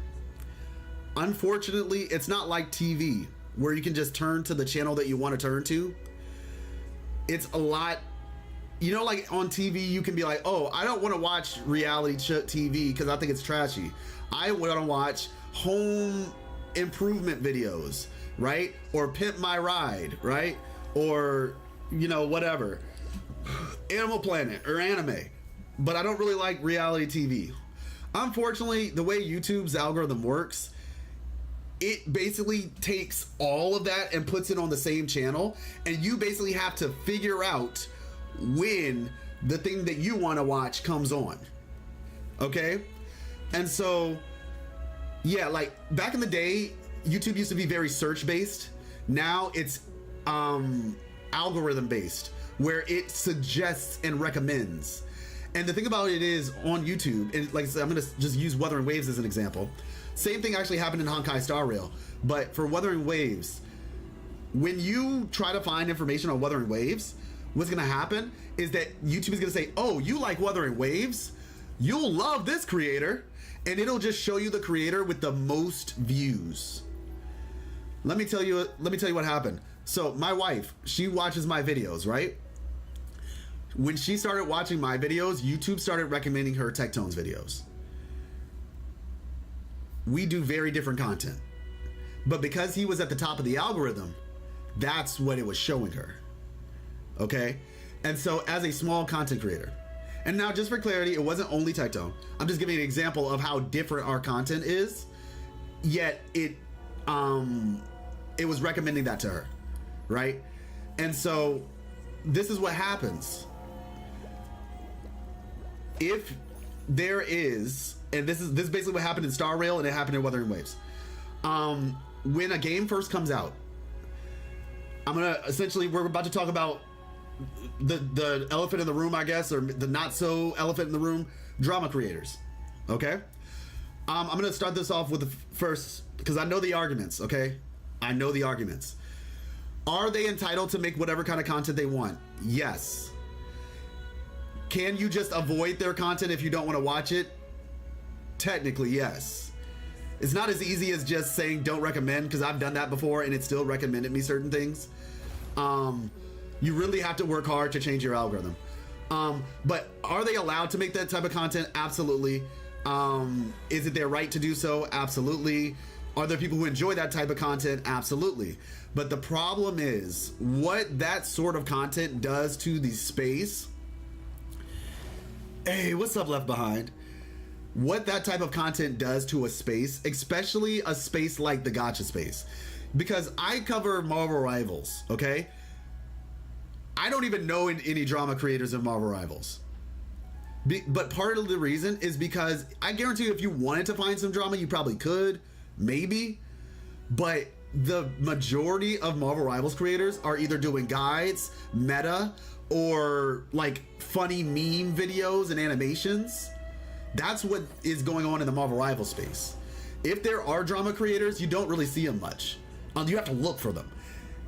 unfortunately, it's not like TV where you can just turn to the channel that you want to turn to. It's a lot, you know, like on TV, you can be like, oh, I don't want to watch reality TV because I think it's trashy. I want to watch home improvement videos, right? Or Pimp My Ride, right? Or, you know, whatever. Animal Planet or anime. But I don't really like reality TV. Unfortunately, the way YouTube's algorithm works, it basically takes all of that and puts it on the same channel, and you basically have to figure out when the thing that you want to watch comes on. Okay? And so, yeah, like back in the day, YouTube used to be very search based. Now it's algorithm based, where it suggests and recommends. And the thing about it is, on YouTube, and like I said, I'm gonna just use Wuthering Waves as an example. Same thing actually happened in Honkai Star Rail, but for Wuthering Waves, when you try to find information on Wuthering Waves, what's gonna happen is that YouTube is gonna say, oh, you like Wuthering Waves? You'll love this creator. And it'll just show you the creator with the most views. Let me tell you what happened. So my wife, she watches my videos, right? When she started watching my videos, YouTube started recommending her Tectone's videos. We do very different content. But because he was at the top of the algorithm, that's what it was showing her. Okay? And so as a small content creator, and now just for clarity, it wasn't only Tectone. I'm just giving an example of how different our content is, yet it was recommending that to her, right? And so this is what happens. If there is, and this is basically what happened in Star Rail and it happened in Wuthering Waves. When a game first comes out, we're about to talk about the elephant in the room, I guess, or the not so elephant in the room, drama creators. Okay? I'm gonna start this off with the first, because I know the arguments, okay? I know the arguments. Are they entitled to make whatever kind of content they want? Yes. Can you just avoid their content if you don't want to watch it? Technically, yes. It's not as easy as just saying don't recommend, because I've done that before and it still recommended me certain things. You really have to work hard to change your algorithm. But are they allowed to make that type of content? Absolutely. Is it their right to do so? Absolutely. Are there people who enjoy that type of content? Absolutely. But the problem is what that sort of content does to the space. Hey, what's up, Left Behind? What that type of content does to a space, especially a space like the gacha space. Because I cover Marvel Rivals, okay? I don't even know any drama creators of Marvel Rivals. But part of the reason is because I guarantee you if you wanted to find some drama, you probably could, maybe. But the majority of Marvel Rivals creators are either doing guides, meta, or like funny meme videos and animations. That's what is going on in the Marvel Rivals space. If there are drama creators, you don't really see them much. You have to look for them.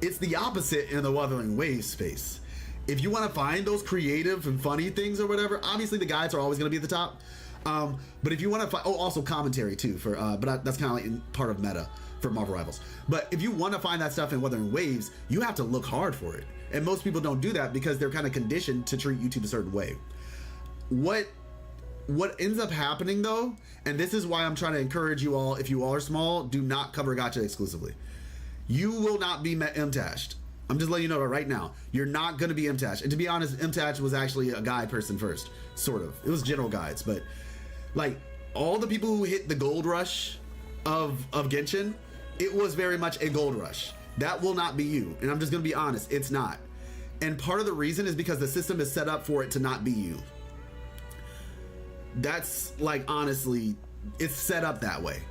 It's the opposite in the Wuthering Waves space. If you want to find those creative and funny things or whatever, obviously the guides are always going to be at the top. But if you want to find, also commentary too for, that's kind of like part of meta for Marvel Rivals. But if you want to find that stuff in Wuthering Waves, you have to look hard for it. And most people don't do that because they're kind of conditioned to treat YouTube a certain way. What ends up happening though, and this is why I'm trying to encourage you all, if you all are small, do not cover gacha exclusively. You will not be MTAShed. I'm just letting you know that right now. You're not going to be MTAShed. And to be honest, MTAShed was actually a guide person first, sort of. It was general guides, but like all the people who hit the gold rush of Genshin, it was very much a gold rush. That will not be you. And I'm just going to be honest, it's not. And part of the reason is because the system is set up for it to not be you. That's like, honestly, it's set up that way.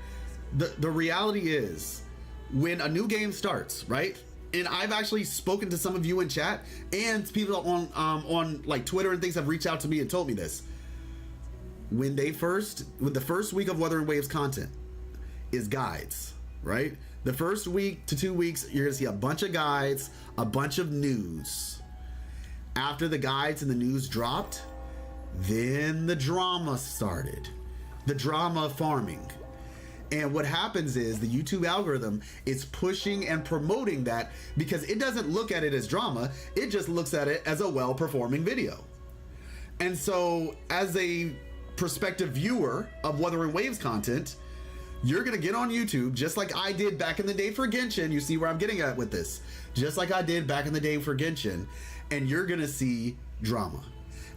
The reality is, when a new game starts, right? And I've actually spoken to some of you in chat, and people on like Twitter and things have reached out to me and told me this. With the first week of Wuthering Waves content is guides, right? The first week to 2 weeks, you're gonna see a bunch of guides, a bunch of news. After the guides and the news dropped, then the drama started. The drama farming. And what happens is the YouTube algorithm is pushing and promoting that because it doesn't look at it as drama, it just looks at it as a well-performing video. And so as a prospective viewer of Wuthering Waves content, you're gonna get on YouTube just like I did back in the day for Genshin. You see where I'm getting at with this. Just like I did back in the day for Genshin, and you're gonna see drama.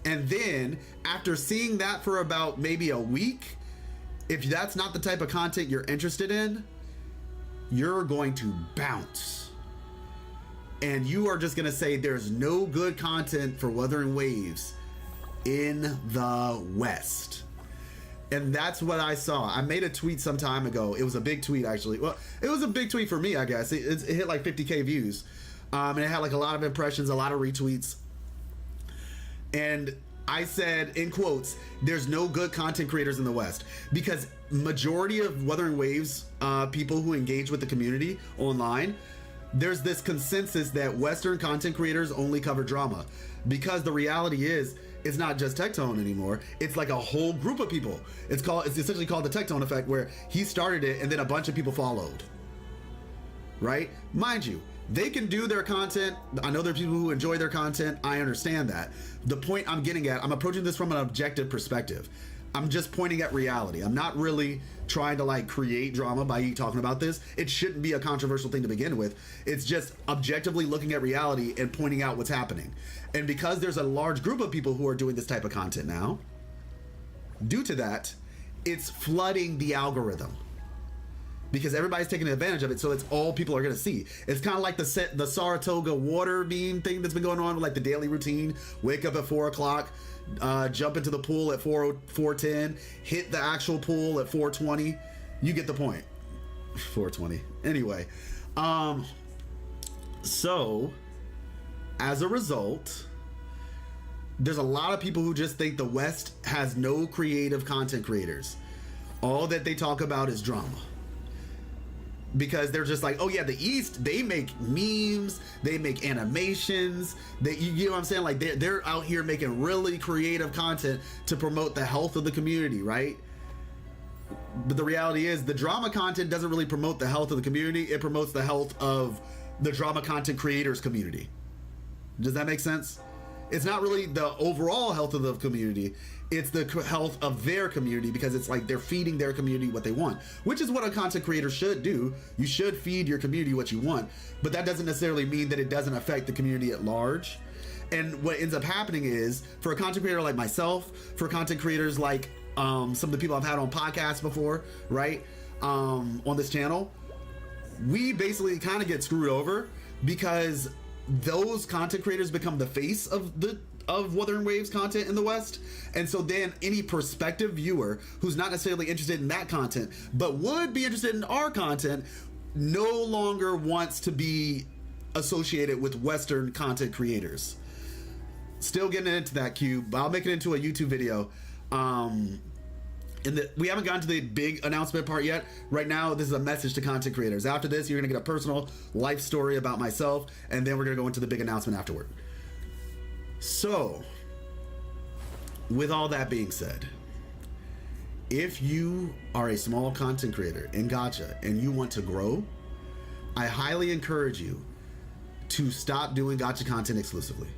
And then after seeing that for about maybe a week, if that's not the type of content you're interested in, you're going to bounce. And you are just gonna say there's no good content for Wuthering Waves in the West. And that's what I saw. I made a tweet some time ago. It was a big tweet, actually. Well, it was a big tweet for me, I guess. It hit like 50K views. And it had like a lot of impressions, a lot of retweets. And I said, in quotes, there's no good content creators in the West, because majority of Wuthering Waves people who engage with the community online, there's this consensus that Western content creators only cover drama, because the reality is it's not just Tectone anymore. It's like a whole group of people. It's essentially called the Tectone effect, where he started it and then a bunch of people followed. Right? Mind you, they can do their content. I know there are people who enjoy their content. I understand that. The point I'm getting at, I'm approaching this from an objective perspective. I'm just pointing at reality. I'm not really trying to like create drama by talking about this. It shouldn't be a controversial thing to begin with. It's just objectively looking at reality and pointing out what's happening. And because there's a large group of people who are doing this type of content now, due to that, it's flooding the algorithm. Because everybody's taking advantage of it, so it's all people are gonna see. It's kind of like the Saratoga water beam thing that's been going on with like the daily routine. Wake up at 4 o'clock, jump into the pool at 4:10, hit the actual pool at 4:20. You get the point. 4:20. Anyway, so as a result, there's a lot of people who just think the West has no creative content creators. All that they talk about is drama. Because they're just like, oh yeah, the East, they make memes, they make animations, you know what I'm saying? Like they're out here making really creative content to promote the health of the community, right? But the reality is the drama content doesn't really promote the health of the community. It promotes the health of the drama content creators community. Does that make sense? It's not really the overall health of the community. It's the health of their community, because it's like they're feeding their community what they want, which is what a content creator should do. You should feed your community what you want, but that doesn't necessarily mean that it doesn't affect the community at large. And what ends up happening is, for a content creator like myself, for content creators like some of the people I've had on podcasts before, right, on this channel, we basically kind of get screwed over, because those content creators become the face of Wuthering Waves content in the West. And so then any prospective viewer who's not necessarily interested in that content but would be interested in our content no longer wants to be associated with Western content creators. Still getting into that, Q, but I'll make it into a YouTube video. We haven't gotten to the big announcement part yet. Right now, this is a message to content creators. After this, you're gonna get a personal life story about myself, and then we're gonna go into the big announcement afterward. So, with all that being said, if you are a small content creator in Gacha and you want to grow, I highly encourage you to stop doing Gacha content exclusively.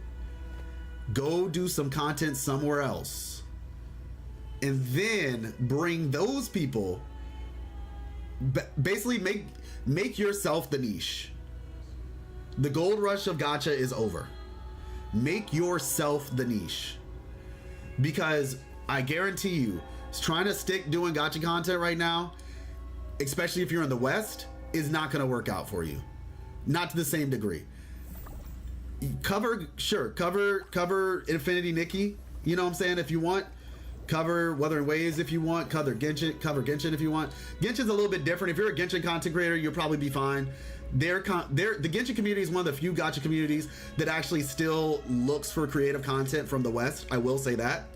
Go do some content somewhere else, and then bring those people, basically make yourself the niche. The gold rush of Gacha is over. Make yourself the niche, because I guarantee you, trying to stick doing Gacha content right now, especially if you're in the West, is not going to work out for you. Not to the same degree. Cover Infinity Nikki, you know what I'm saying, if you want. Cover Wuthering Waves if you want. Cover Genshin if you want. Genshin's a little bit different. If you're a Genshin content creator, you'll probably be fine. The Genshin community is one of the few Gacha communities that actually still looks for creative content from the West. I will say that.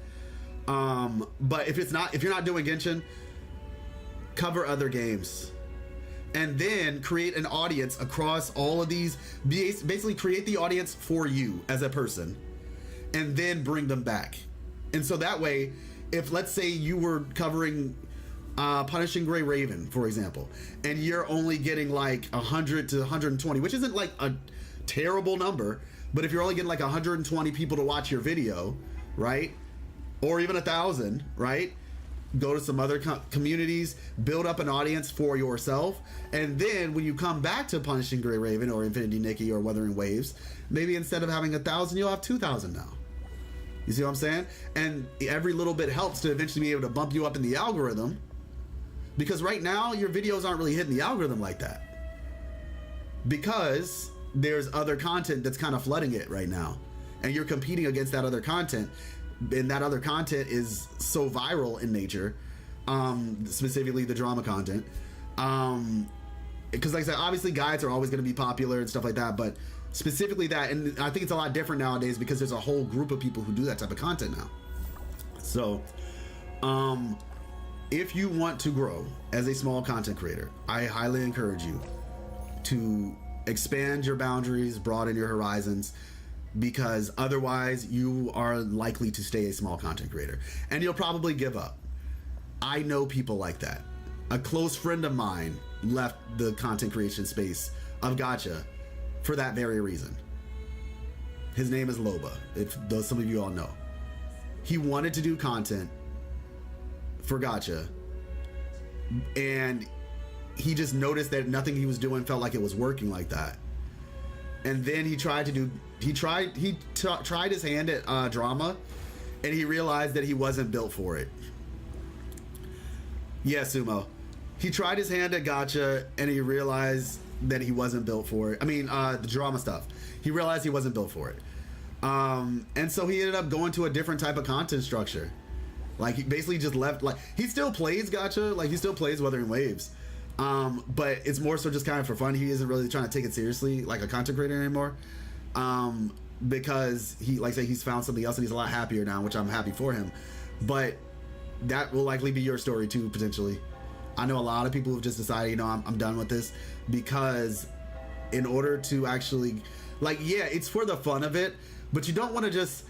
But if you're not doing Genshin, cover other games, and then create an audience across all of these. Basically, create the audience for you as a person, and then bring them back. And so that way, if let's say you were covering Punishing Gray Raven, for example, and you're only getting like 100 to 120, which isn't like a terrible number, but if you're only getting like 120 people to watch your video, right, or even 1,000, right, go to some other communities, build up an audience for yourself, and then when you come back to Punishing Gray Raven or Infinity Nikki or Wuthering Waves, maybe instead of having 1,000, you'll have 2,000 now. You see what I'm saying? And every little bit helps to eventually be able to bump you up in the algorithm, because right now your videos aren't really hitting the algorithm like that, because there's other content that's kind of flooding it right now, and you're competing against that other content, and that other content is so viral in nature, specifically the drama content, because like I said, obviously guides are always going to be popular and stuff like that, but specifically that, and I think it's a lot different nowadays because there's a whole group of people who do that type of content now. So if you want to grow as a small content creator, I highly encourage you to expand your boundaries, broaden your horizons, because otherwise you are likely to stay a small content creator and you'll probably give up. I know people like that. A close friend of mine left the content creation space of Gacha for that very reason. His name is Loba, if some of you all know. He wanted to do content for Gacha, and he just noticed that nothing he was doing felt like it was working like that. And then he tried his hand at drama, and he realized that he wasn't built for it. Yeah, Sumo. He tried his hand at Gacha, and he realized that he wasn't built for it. I mean, the drama stuff. He realized he wasn't built for it. And so he ended up going to a different type of content structure. Like, he basically just left. Like, he still plays Gacha. Like, he still plays Wuthering Waves. But it's more so just kind of for fun. He isn't really trying to take it seriously like a content creator anymore. Because he, like I say, he's found something else and he's a lot happier now, which I'm happy for him. But that will likely be your story too, potentially. I know a lot of people who've just decided, you know, I'm done with this, because in order to actually, like, yeah, it's for the fun of it, but you don't want to just,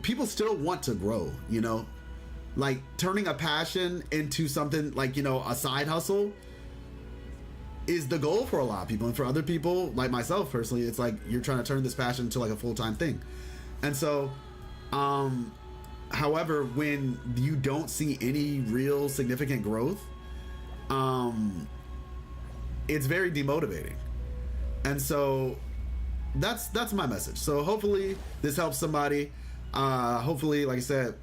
people still want to grow, you know, like turning a passion into something like, you know, a side hustle is the goal for a lot of people. And for other people, like myself personally, it's like you're trying to turn this passion into like a full-time thing. And so, however, when you don't see any real significant growth, it's very demotivating. And so that's my message. So hopefully this helps somebody. Hopefully, like I said,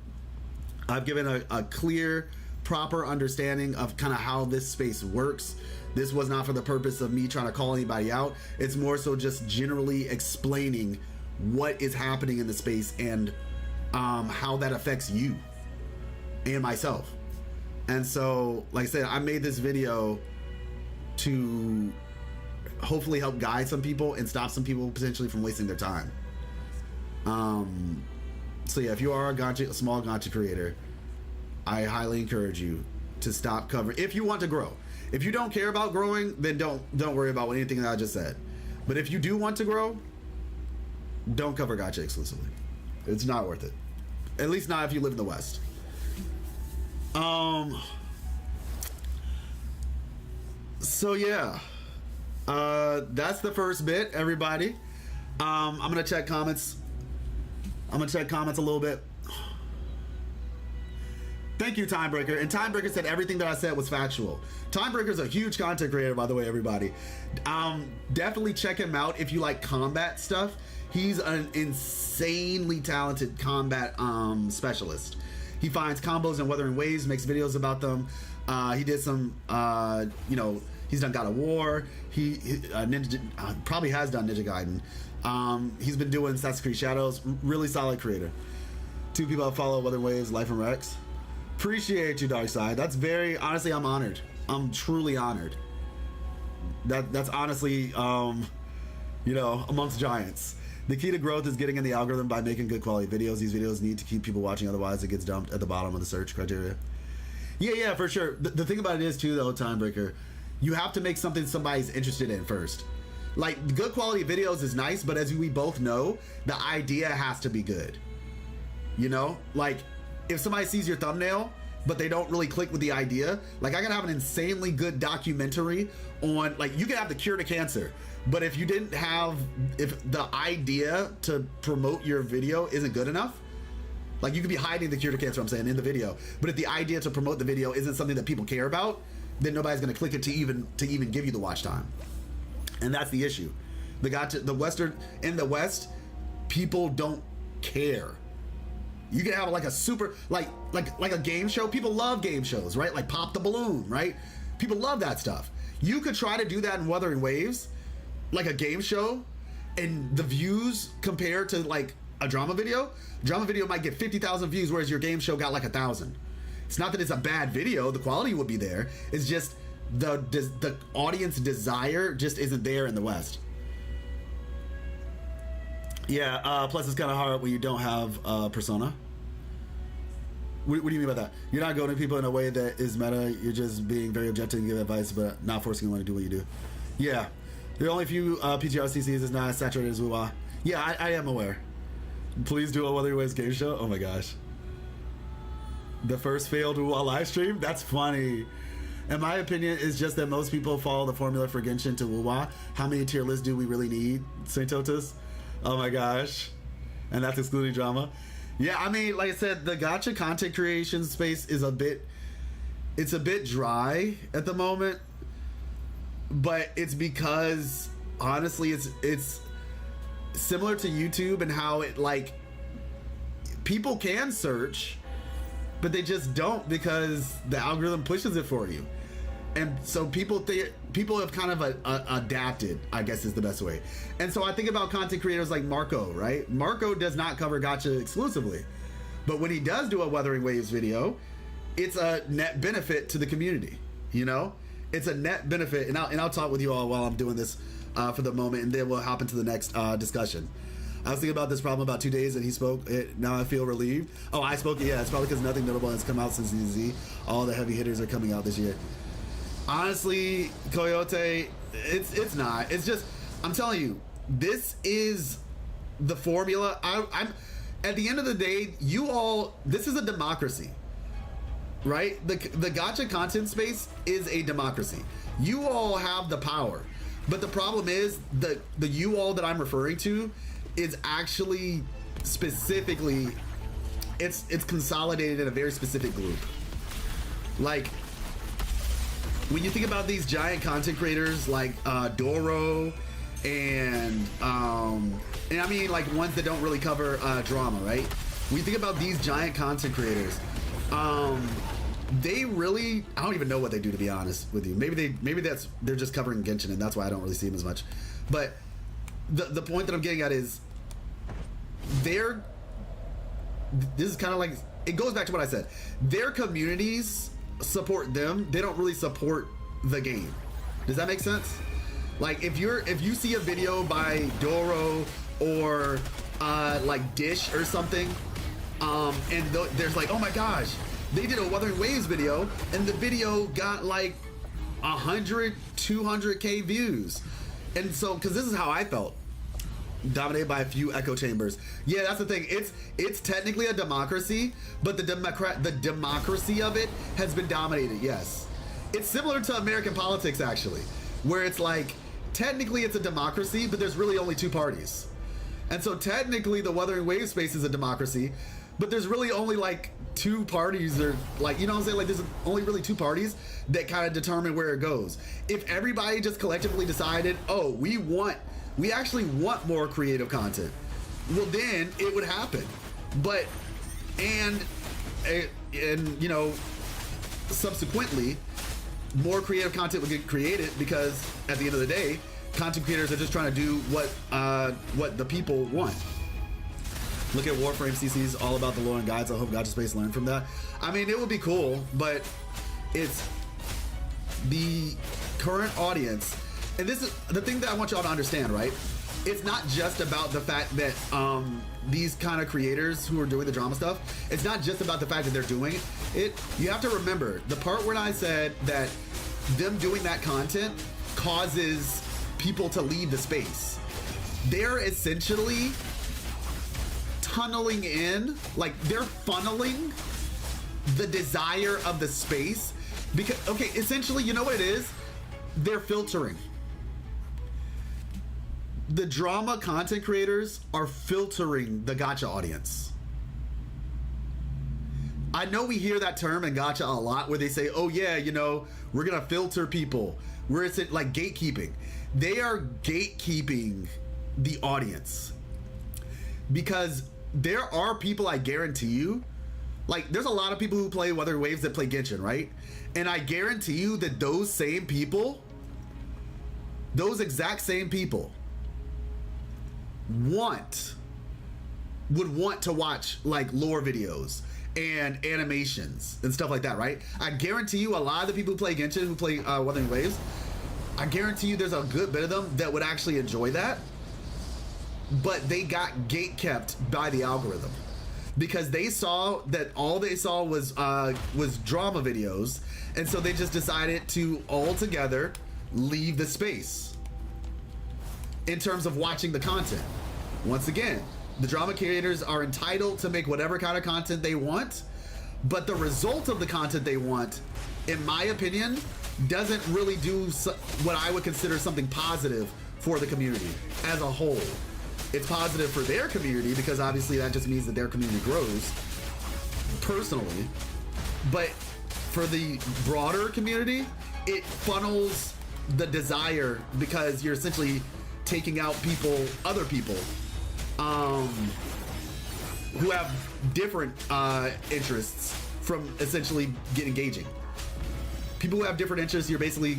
I've given a clear, proper understanding of kind of how this space works. This was not for the purpose of me trying to call anybody out. It's more so just generally explaining what is happening in the space and how that affects you and myself. And so, like I said, I made this video to hopefully help guide some people and stop some people potentially from wasting their time. So yeah, if you are a small gacha creator, I highly encourage you to stop covering. If you want to grow, if you don't care about growing, then don't worry about anything that I just said. But if you do want to grow, don't cover gacha exclusively. It's not worth it. At least not if you live in the West. So yeah, that's the first bit, everybody. I'm gonna check comments. I'm gonna check comments a little bit. Thank you, Timebreaker. And Timebreaker said everything that I said was factual. Timebreaker's a huge content creator, by the way, everybody. Definitely check him out if you like combat stuff. He's an insanely talented combat specialist. He finds combos in Wuthering Waves, makes videos about them. He did some, he's done God of War. He probably has done Ninja Gaiden. He's been doing Assassin's Creed Shadows. Really solid creator. 2 people I follow: Wuthering Waves, Life and Rex. Appreciate you, Dark Side. That's very, honestly, I'm honored. I'm truly honored. That's honestly, amongst giants. The key to growth is getting in the algorithm by making good quality videos. These videos need to keep people watching, otherwise it gets dumped at the bottom of the search criteria. Yeah, for sure. The thing about it is too, though, Timebreaker, you have to make something somebody's interested in first. Like, good quality videos is nice, but as we both know, the idea has to be good. You know, like, if somebody sees your thumbnail but they don't really click with the idea, like, I gotta have an insanely good documentary on, like, you can have the cure to cancer, but if the idea to promote your video isn't good enough, like, you could be hiding the cure to cancer, I'm saying, in the video, but if the idea to promote the video isn't something that people care about, then nobody's gonna click it to even give you the watch time. And that's the issue. In the West, people don't care. You can have like a super, like a game show. People love game shows, right? Like Pop the Balloon, right? People love that stuff. You could try to do that in Wuthering Waves, like a game show, and the views compared to like a drama video. Drama video might get 50,000 views, whereas your game show got like 1,000. It's not that it's a bad video. The quality would be there. It's just the audience desire just isn't there in the West. Yeah, plus it's kind of hard when you don't have persona. What do you mean by that? You're not going to people in a way that is meta. You're just being very objective and give advice, but not forcing anyone to do what you do. Yeah, there are only a few PTRCCs is not as saturated as WUWA. Yeah, I am aware. Please do a Wuthering Waves game show. Oh my gosh. The first failed WUWA live stream? That's funny. In my opinion, it's just that most people follow the formula for Genshin to WUWA. How many tier lists do we really need, Saint Totus? Oh my gosh. And that's excluding drama. Yeah, I mean, like I said, the gacha content creation space is a bit dry at the moment. But it's because, honestly, it's similar to YouTube and how it, like, people can search, but they just don't because the algorithm pushes it for you. And so people have kind of adapted, I guess is the best way. And so I think about content creators like Marco, right? Marco does not cover gacha exclusively, but when he does do a Wuthering Waves video, it's a net benefit to the community. You know, it's a net benefit. And I'll talk with you all while I'm doing this for the moment, and then we'll hop into the next discussion. I was thinking about this problem about 2 days, and he spoke. Now I feel relieved. Oh, I spoke. Yeah, it's probably because nothing notable has come out since DZ. All the heavy hitters are coming out this year. Honestly, Coyote, it's not. It's just, I'm telling you, this is the formula. I'm at the end of the day, this is a democracy. right? The gacha content space is a democracy. You all have the power, but the problem is the you all that I'm referring to is actually specifically it's consolidated in a very specific group. Like when you think about these giant content creators like Doro and I mean like ones that don't really cover drama, right? When you think about these giant content creators, they really, I don't even know what they do, to be honest with you. Maybe they're just covering Genshin and that's why I don't really see them as much. But the point that I'm getting at is this is kind of like, it goes back to what I said. Their communities support them. They don't really support the game. Does that make sense? Like if you see a video by Doro or like Dish or something, and there's like, oh my gosh, they did a Wuthering Waves video and the video got like 100, 200K views. And so, because this is how I felt, dominated by a few echo chambers. Yeah, that's the thing. It's technically a democracy, but the democracy of it has been dominated. Yes, it's similar to American politics actually, where it's like technically it's a democracy, but there's really only two parties. And so technically the Wuthering Waves space is a democracy, but there's really only like two parties, or like, you know what I'm saying? Like there's only really two parties that kind of determine where it goes. If everybody just collectively decided, oh, we actually want more creative content, well then it would happen. But and you know, subsequently more creative content would get created, because at the end of the day content creators are just trying to do what the people want. Look at Warframe CC's all about the lore and guides. I hope Gacha Space learned from that. I mean, it would be cool, but it's the current audience. And this is the thing that I want y'all to understand, right? It's not just about the fact that these kind of creators who are doing the drama stuff, it's not just about the fact that they're doing it. You have to remember the part when I said that them doing that content causes people to leave the space. They're essentially tunneling in, like they're funneling the desire of the space, because, okay, essentially, you know what it is? They're filtering. The drama content creators are filtering the gacha audience. I know we hear that term in gacha a lot where they say, oh yeah, you know, we're gonna filter people. Where it's like gatekeeping. They are gatekeeping the audience, because there are people, I guarantee you, like there's a lot of people who play Wuthering Waves that play Genshin, right? And I guarantee you that those same people, those exact same people would want to watch like lore videos and animations and stuff like that, right? I guarantee you a lot of the people who play Genshin, who play Wuthering Waves, I guarantee you there's a good bit of them that would actually enjoy that, but they got gatekept by the algorithm, because they saw that all they saw was drama videos, and so they just decided to altogether leave the space in terms of watching the content. Once again, the drama creators are entitled to make whatever kind of content they want, but the result of the content they want, in my opinion, doesn't really do what I would consider something positive for the community as a whole. It's positive for their community, because obviously that just means that their community grows personally, but for the broader community, it funnels the desire, because you're essentially taking out other people who have different interests from essentially engaging. People who have different interests, you're basically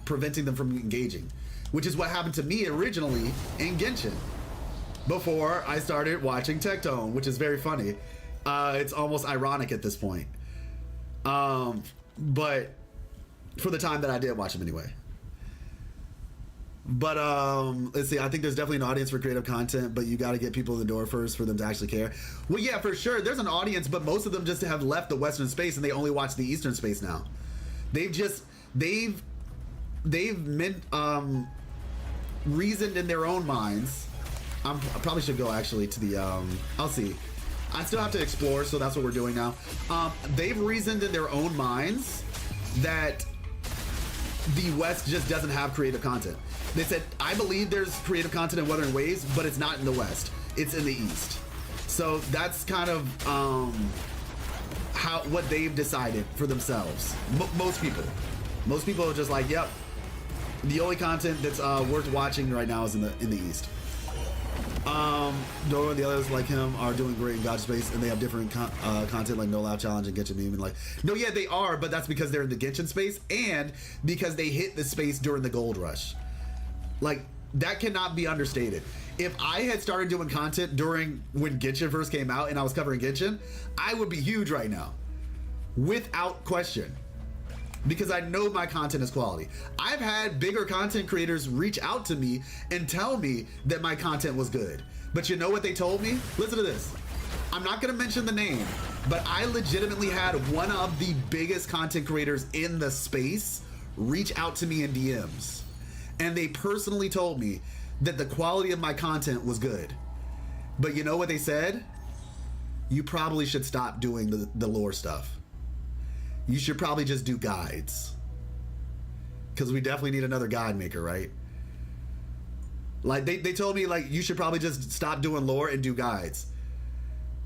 preventing them from engaging, which is what happened to me originally in Genshin before I started watching Tectone, which is very funny. It's almost ironic at this point. But for the time that I did watch them anyway. But let's see, I think there's definitely an audience for creative content, but you got to get people in the door first for them to actually care. Well, yeah, for sure, there's an audience, but most of them just have left the Western space and they only watch the Eastern space now. They've reasoned in their own minds. I probably should go actually to the I'll see. I still have to explore, so that's what we're doing now. They've reasoned in their own minds that the West just doesn't have creative content. They said, I believe there's creative content in Wuthering Waves, but it's not in the West. It's in the East. So that's kind of what they've decided for themselves. Most people are just like, yep, the only content that's worth watching right now is in the East. Doro and the others like him are doing great in God Space, and they have different content like No Loud Challenge and Genshin Meme, and like, no, yeah, they are, but that's because they're in the Genshin space and because they hit the space during the gold rush. Like, that cannot be understated. If I had started doing content during when Genshin first came out and I was covering Genshin, I would be huge right now, without question, because I know my content is quality. I've had bigger content creators reach out to me and tell me that my content was good. But you know what they told me? Listen to this. I'm not gonna mention the name, but I legitimately had one of the biggest content creators in the space reach out to me in DMs. And they personally told me that the quality of my content was good. But you know what they said? You probably should stop doing the lore stuff. You should probably just do guides. Because we definitely need another guide maker, right? Like, they told me, like, you should probably just stop doing lore and do guides.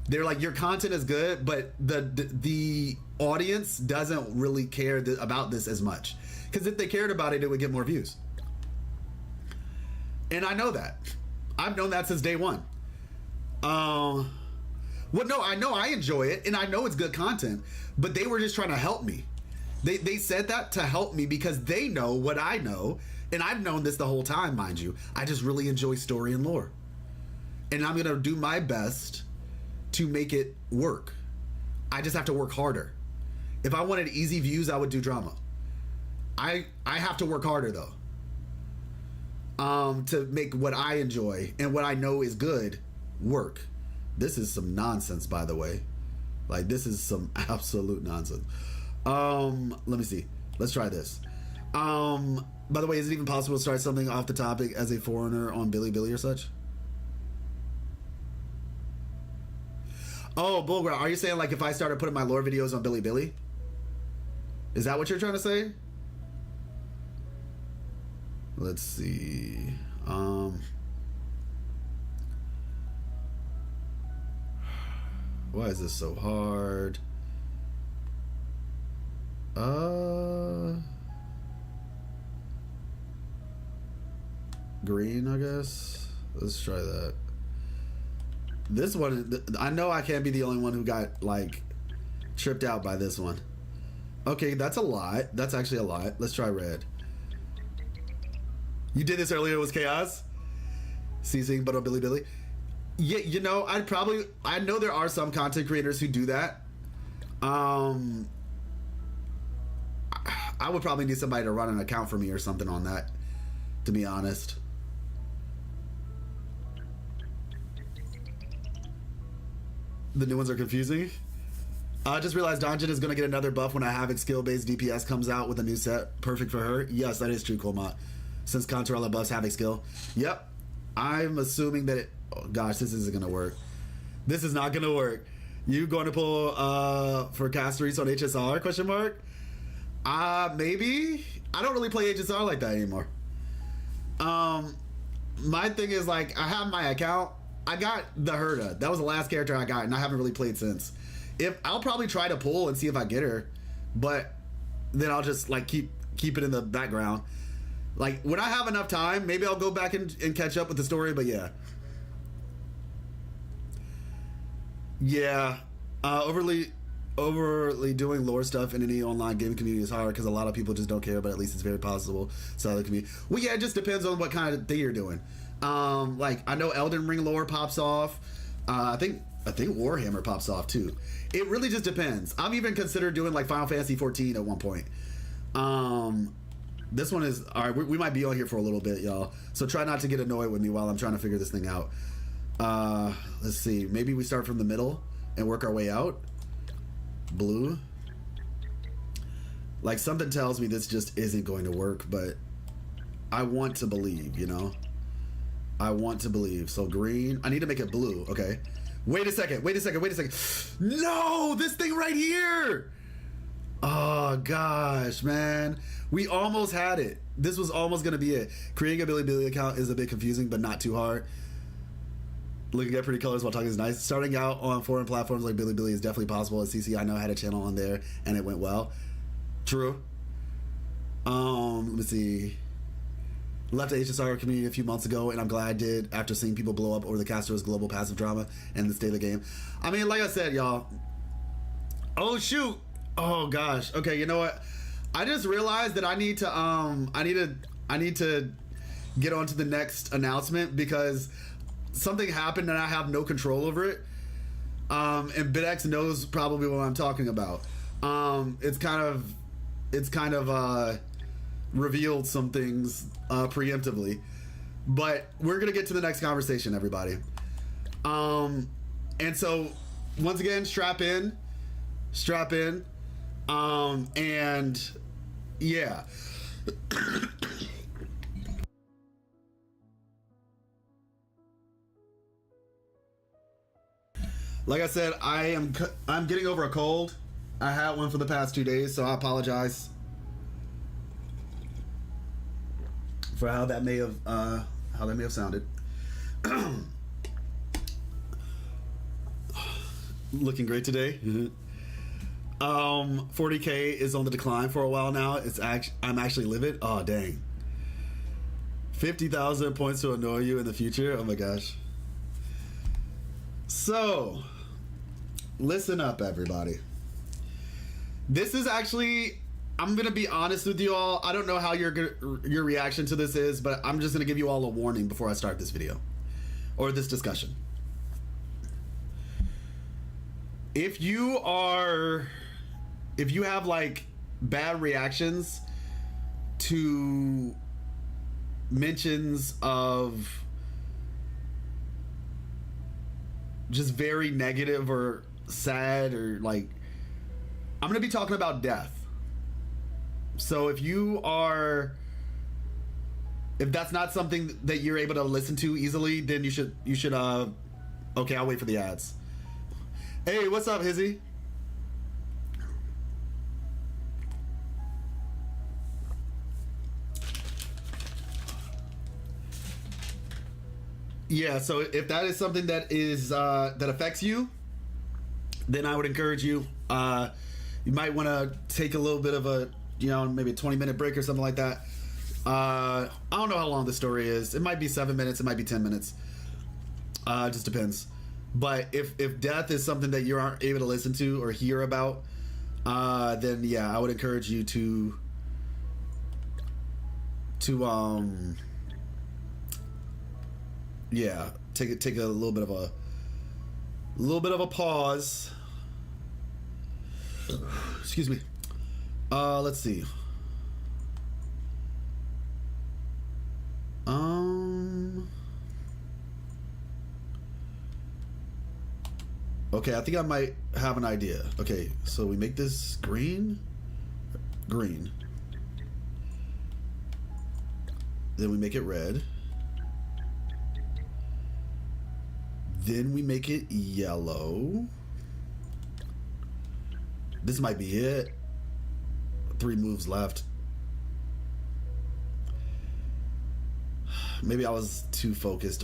They're like, your content is good, but the audience doesn't really care about this as much. Because if they cared about it, it would get more views. And I know that. I've known that since day one. Well, no, I know I enjoy it, and I know it's good content, but they were just trying to help me. They said that to help me because they know what I know, and I've known this the whole time, mind you. I just really enjoy story and lore. And I'm going to do my best to make it work. I just have to work harder. If I wanted easy views, I would do drama. I have to work harder, though. To make what I enjoy and what I know is good work. This is some nonsense, by the way. Like, this is some absolute nonsense. Let me see. Let's try this. By the way, is it even possible to start something off the topic as a foreigner on Bilibili or such? Oh, Bulgar, are you saying like if I started putting my lore videos on Bilibili? Is that what you're trying to say? Let's see. Why is this so hard? Green, I guess. Let's try that. This one, I know I can't be the only one who got like tripped out by this one. Okay, that's a lot. That's actually a lot. Let's try red. You did this earlier, it was chaos? Ceasing, but on Bilibili. Yeah, you know, I know there are some content creators who do that. I would probably need somebody to run an account for me or something on that, to be honest. The new ones are confusing. I just realized Donjin is going to get another buff when a Havoc skill-based DPS comes out with a new set. Perfect for her. Yes, that is true, Colmont. Since Contorella buffs Havoc skill. Yep. I'm assuming that oh gosh, this isn't going to work. This is not going to work. You going to pull for Casteries on HSR, question mark? Maybe. I don't really play HSR like that anymore. My thing is, like, I have my account. I got the Herda. That was the last character I got, and I haven't really played since. I'll probably try to pull and see if I get her, but then I'll just like keep it in the background. Like, when I have enough time, maybe I'll go back and catch up with the story, but yeah. Yeah. Overly doing lore stuff in any online gaming community is hard because a lot of people just don't care, but at least it's very possible. So the community. Well, yeah, it just depends on what kind of thing you're doing. Like, I know Elden Ring lore pops off. I think Warhammer pops off too. It really just depends. I've even considered doing like Final Fantasy 14 at one point. This one is all right. We might be on here for a little bit, y'all. So try not to get annoyed with me while I'm trying to figure this thing out. Let's see. Maybe we start from the middle and work our way out. Blue. Like, something tells me this just isn't going to work, but I want to believe, you know? I want to believe. So green. I need to make it blue. Okay. Wait a second. No, this thing right here. Oh gosh, man. We almost had it. This was almost gonna be it. Creating a Bilibili account is a bit confusing, but not too hard. Looking at pretty colors while talking is nice. Starting out on foreign platforms like Bilibili is definitely possible. As CC, I know, had a channel on there and it went well. True. Let me see. Left the HSR community a few months ago, and I'm glad I did after seeing people blow up over the Castro's global passive drama and the state of the game. I mean, like I said, y'all. Oh shoot. Oh gosh. Okay, you know what? I just realized that I need to I need to get on to the next announcement because something happened and I have no control over it. And BitX knows probably what I'm talking about. It's kind of revealed some things preemptively, but we're gonna get to the next conversation, everybody. And so once again, strap in, and yeah. Like I said, I'm getting over a cold. I had one for the past 2 days, so I apologize for how that may have sounded. Looking great today. 40K is on the decline for a while now. I'm actually livid. Oh dang. 50,000 points to annoy you in the future. Oh my gosh. So, listen up, everybody. This is actually, I'm gonna be honest with you all. I don't know how your reaction to this is, but I'm just gonna give you all a warning before I start this video or this discussion. If you have like bad reactions to mentions of just very negative or sad, or like, I'm gonna be talking about death. So if that's not something that you're able to listen to easily, then you should okay, I'll wait for the ads. Hey, what's up, Hizzy? Yeah, so if that is something that is that affects you, then I would encourage you. You might want to take a little bit of a, maybe a 20-minute break or something like that. I don't know how long the story is. It might be 7 minutes. It might be 10 minutes. It just depends. But if death is something that you aren't able to listen to or hear about, then yeah, I would encourage you to yeah, take a little bit of a pause. Excuse me. Let's see. Okay, I think I might have an idea. Okay, so we make this green. Then we make it red. Then we make it yellow. This might be it. 3 moves left. Maybe I was too focused.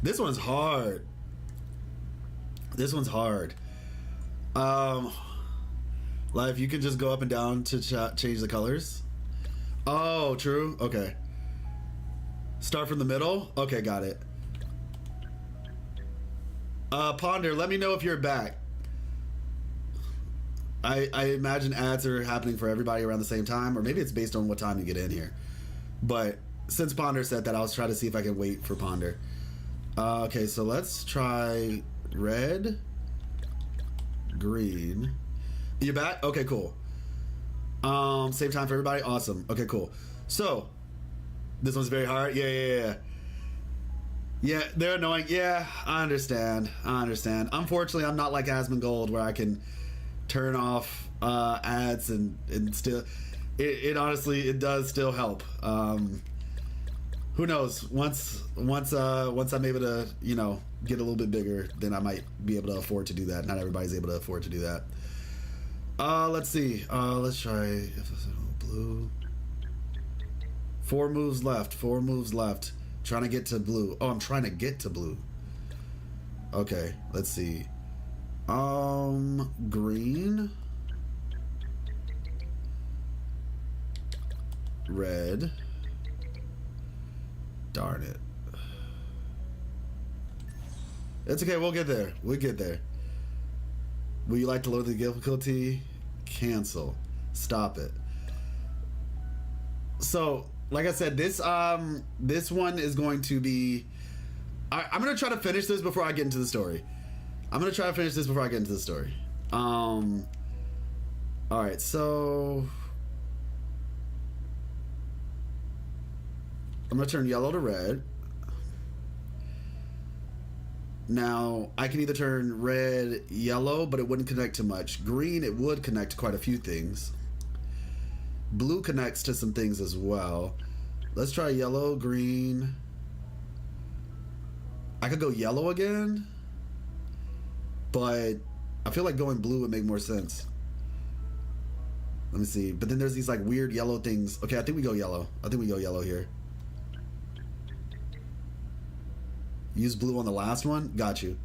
This one's hard. Like, you can just go up and down to change the colors. Oh, true. Okay. Start from the middle. Okay, got it. Ponder, let me know if you're back. I imagine ads are happening for everybody around the same time, or maybe it's based on what time you get in here. But since Ponder said that, I was trying to see if I can wait for Ponder. Okay, so let's try red, green. You back? Okay, cool. Same time for everybody? Awesome. Okay, cool. So, this one's very hard. Yeah. Yeah, they're annoying. Yeah, I understand. Unfortunately, I'm not like Asmongold where I can turn off ads and still it honestly, it does still help. Who knows? Once I'm able to, you know, get a little bit bigger, then I might be able to afford to do that. Not everybody's able to afford to do that. Let's see. Let's try blue. 4 moves left. 4 moves left. Trying to get to blue. Oh, I'm trying to get to blue. Okay, let's see. Green. Red. Darn it. It's okay, we'll get there. We'll get there. Would you like to lower the difficulty? Cancel. Stop it. So, like I said, this one is going to be... I'm going to try to finish this before I get into the story. Alright, so... I'm going to turn yellow to red. Now, I can either turn red, yellow, but it wouldn't connect to much. Green, it would connect to quite a few things. Blue connects to some things as well. Let's try yellow, green. I could go yellow again, but I feel like going blue would make more sense. Let me see. But then there's these like weird yellow things. Okay, I think we go yellow. Here. Use blue on the last one. Got you.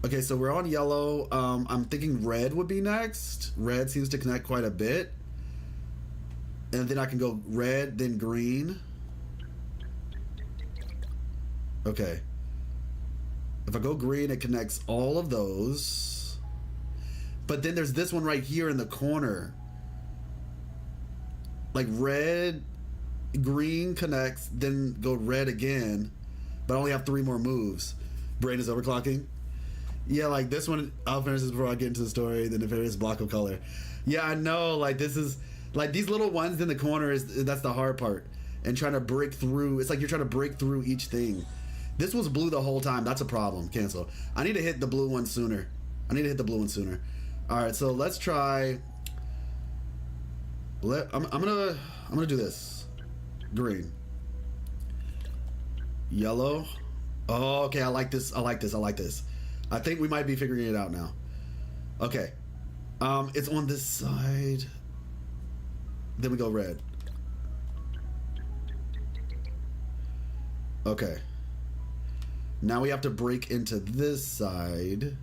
Okay, so we're on yellow. I'm thinking red would be next. Red seems to connect quite a bit. And then I can go red, then green. Okay. If I go green, it connects all of those. But then there's this one right here in the corner. Like red, green connects, then go red again. But I only have 3 more moves. Brain is overclocking. Yeah, like this one, I'll finish this before I get into the story. Then the various block of color. Yeah, I know. Like this is, like these little ones in the corner that's the hard part. And trying to break through. It's like you're trying to break through each thing. This was blue the whole time. That's a problem. Cancel. I need to hit the blue one sooner. All right, so let's try. I'm gonna do this. Green. Yellow. Oh, okay. I like this. I think we might be figuring it out now. Okay. It's on this side. Then we go red. Okay. Now we have to break into this side.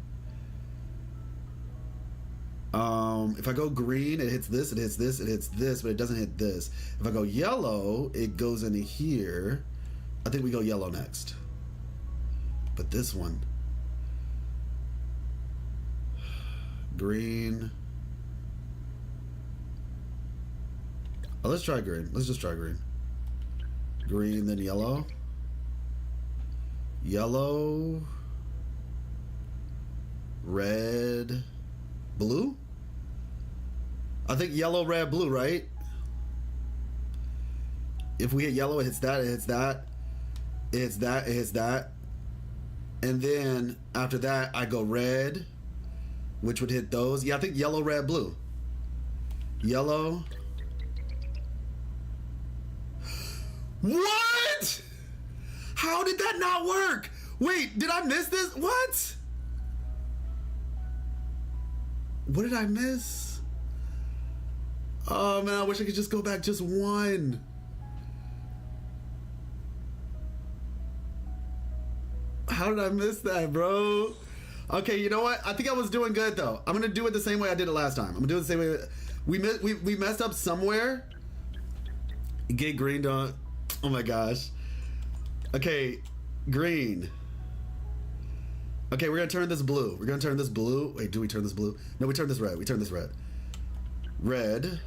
If I go green, it hits this, but it doesn't hit this. If I go yellow, it goes into here. I think we go yellow next. But this one. Green. Oh, let's try green. Let's just try green. Green, then yellow. Yellow. Red. Blue? I think yellow, red, blue, right? If we hit yellow, it hits that, it hits that. It hits that, it hits that. And then after that, I go red, which would hit those. Yeah, I think yellow, red, blue. Yellow. What? How did that not work? Wait, did I miss this? What? What did I miss? Oh man, I wish I could just go back just one. How did I miss that, bro? Okay, you know what? I think I was doing good though. I'm gonna do it the same way I did it last time. I'm gonna do it the same way. We messed up somewhere. Get green done. Oh my gosh. Okay, green. Okay, we're gonna turn this blue. Wait, do we turn this blue? No, we turn this red. Red.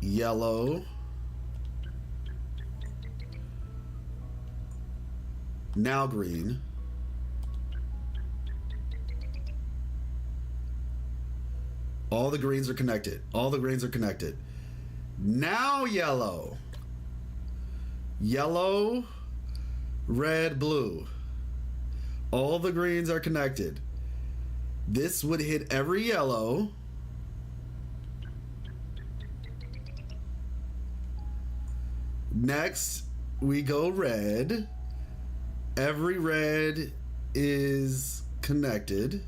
Yellow. Now green. All the greens are connected. Now yellow. Yellow, red, blue. All the greens are connected. This would hit every yellow. Next, we go red. Every red is connected.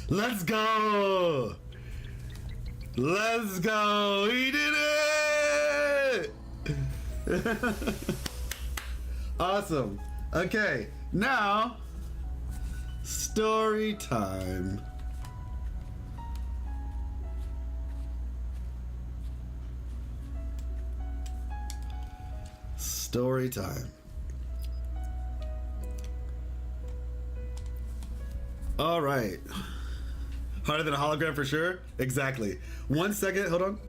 Let's go! Let's go! We did it! Awesome. Okay, now story time. Story time. All right. Harder than a hologram for sure? Exactly. 1 second, hold on.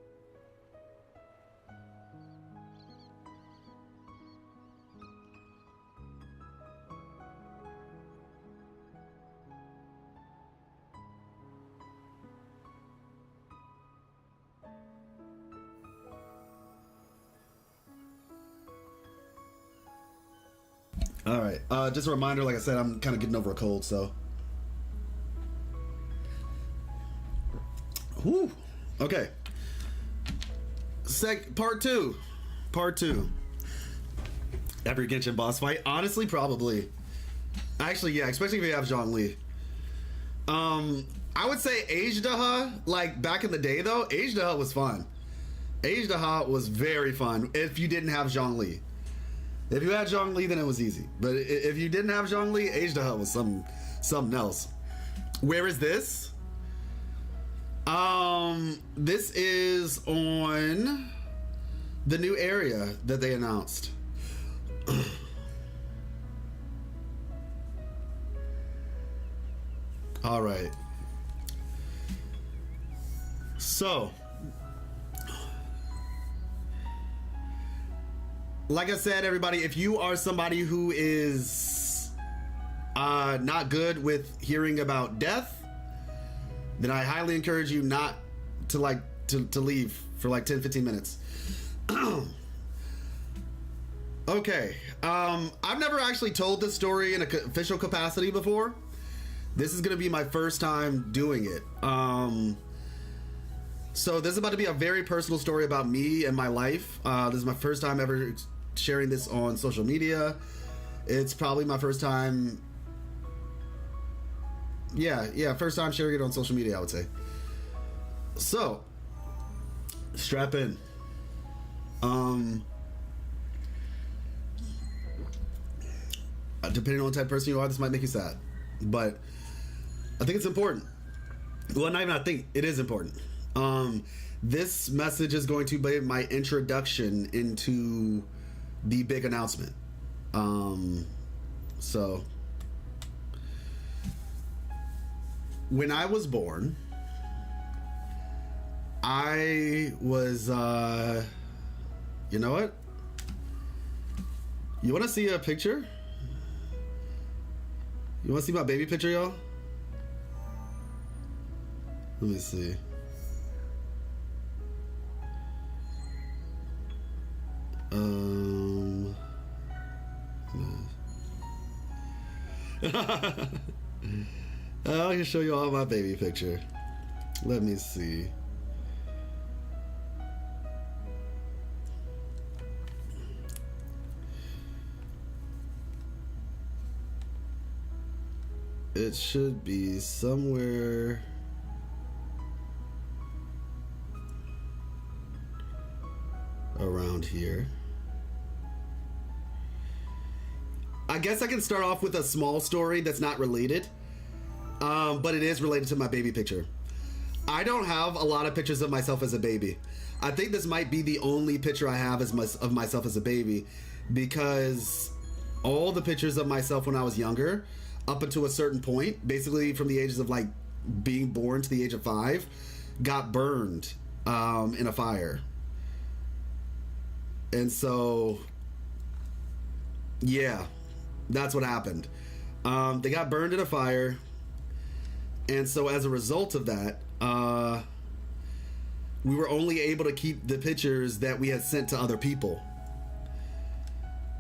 All right. Just a reminder, like I said, I'm kind of getting over a cold, so. Whew. Okay. Part two. Part two. Every Genshin boss fight? Honestly, probably. Actually, yeah, especially if you have Zhongli. I would say Ajdaha, like back in the day though, Ajdaha was fun. Ajdaha was very fun if you didn't have Zhongli. If you had Zhongli, then it was easy. But if you didn't have Zhongli, Ajdaha was something else. Where is this? This is on the new area that they announced. All right. So, like I said, everybody, if you are somebody who is not good with hearing about death, then I highly encourage you not to to leave for like 10-15 minutes. Okay. I've never actually told this story in an official capacity before. This is gonna be my first time doing it. So this is about to be a very personal story about me and my life. This is my first time ever sharing this on social media. It's probably my first time. Yeah, first time sharing it on social media, I would say. So, strap in. Depending on the type of person you are, this might make you sad. But I think it's important. Well, not even I think, it is important. This message is going to be my introduction into the big announcement. So, when I was born, I was, you know what? You want to see a picture? You want to see my baby picture, y'all? Let me see. I can show you all my baby picture. Let me see. It should be somewhere around here. I guess I can start off with a small story that's not related, but it is related to my baby picture. I don't have a lot of pictures of myself as a baby. I think this might be the only picture I have of myself as a baby, because all the pictures of myself when I was younger, up until a certain point, basically from the ages of like being born to the age of 5, got burned in a fire. And so, yeah, that's what happened. They got burned in a fire. And so as a result of that, we were only able to keep the pictures that we had sent to other people.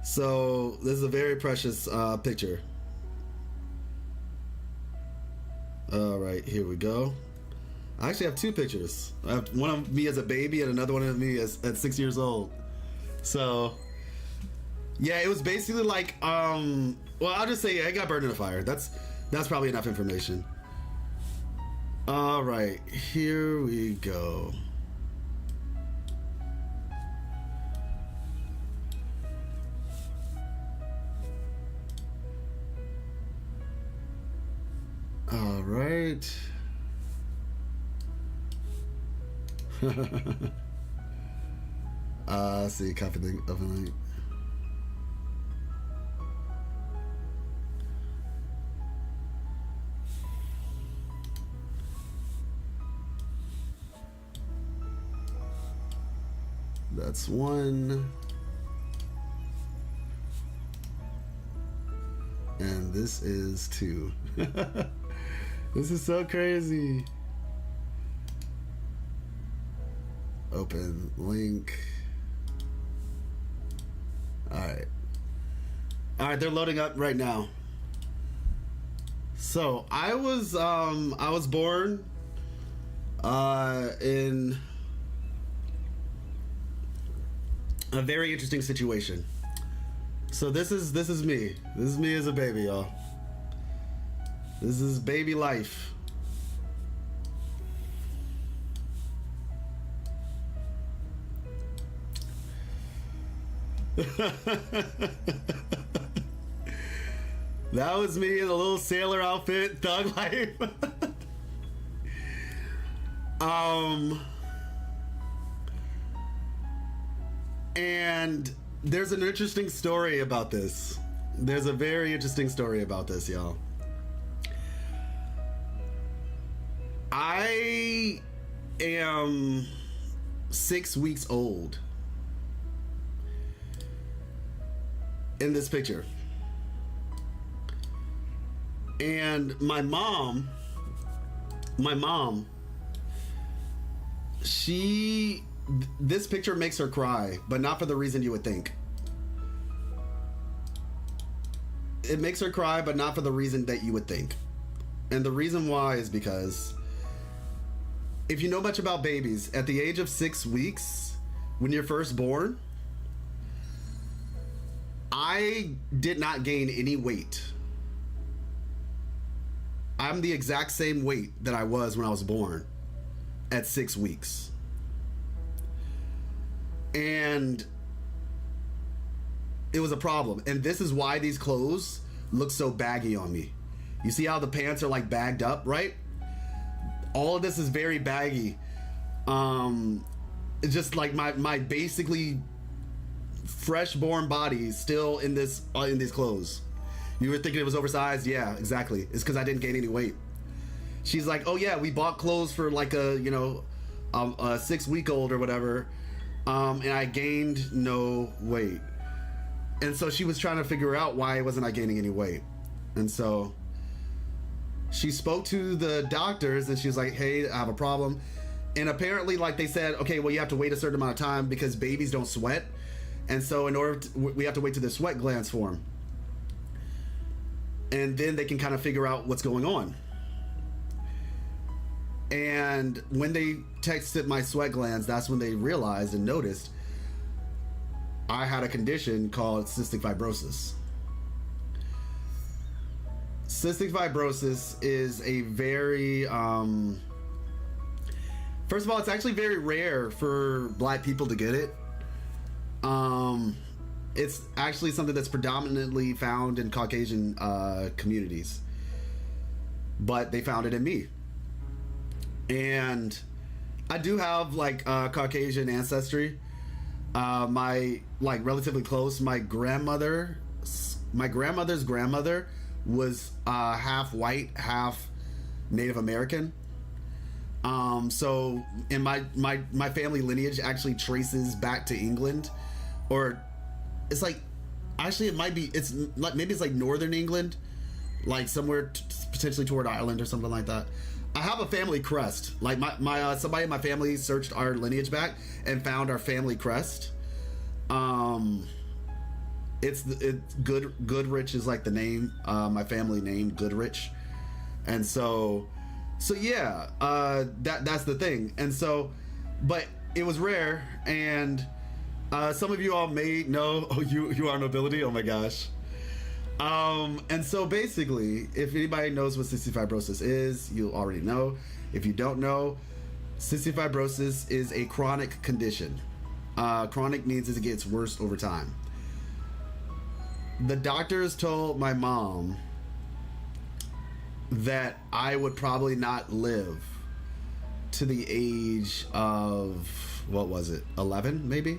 So this is a very precious picture. All right, here we go. I actually have two pictures. I have one of me as a baby and another one of me at 6 years old. So, yeah, it was basically like, well, I'll just say I got burned in a fire. That's probably enough information. All right, here we go. All right. See, copy link of a link. That's one. And this is two. This is so crazy. Open link. Alright. Alright, they're loading up right now. So I was born in a very interesting situation. So this is me. This is me as a baby, y'all. This is baby life. That was me in a little sailor outfit, thug life. And there's an interesting story about this. There's a very interesting story about this, y'all. I am 6 weeks old in this picture. And my mom, this picture makes her cry, but not for the reason you would think. It makes her cry, but not for the reason that you would think. And the reason why is because if you know much about babies, at the age of 6 weeks, when you're first born, I did not gain any weight. I'm the exact same weight that I was when I was born at 6 weeks. And it was a problem. And this is why these clothes look so baggy on me. You see how the pants are like bagged up, right? All of this is very baggy. It's just like my basically fresh born body is still in these clothes. You were thinking it was oversized? Yeah, exactly. It's because I didn't gain any weight. She's like, oh yeah, we bought clothes for like a 6 week old or whatever. And I gained no weight. And so she was trying to figure out why wasn't I gaining any weight. And so she spoke to the doctors and she was like, hey, I have a problem. And apparently, like they said, okay, well, you have to wait a certain amount of time because babies don't sweat. And so we have to wait till the sweat glands form. And then they can kind of figure out what's going on. And when they tested my sweat glands, that's when they realized and noticed I had a condition called cystic fibrosis. Cystic fibrosis is a very, first of all, it's actually very rare for Black people to get it. It's actually something that's predominantly found in Caucasian communities. But they found it in me. And I do have like Caucasian ancestry. My like relatively close. My grandmother's grandmother was half white, half Native American. So in my family lineage actually traces back to England, or it's like actually it might be it's like maybe it's like northern England, like somewhere potentially toward Ireland or something like that. I have a family crest. Like my somebody in my family searched our lineage back and found our family crest. It's Goodrich is like the name, my family name, Goodrich. And so So yeah, that's the thing. And so, but it was rare, and some of you all may know. Oh, you are nobility. Oh my gosh. And so basically, if anybody knows what cystic fibrosis is, you'll already know. If you don't know, cystic fibrosis is a chronic condition. Chronic means it gets worse over time. The doctors told my mom that I would probably not live to the age of, what was it, 11 maybe?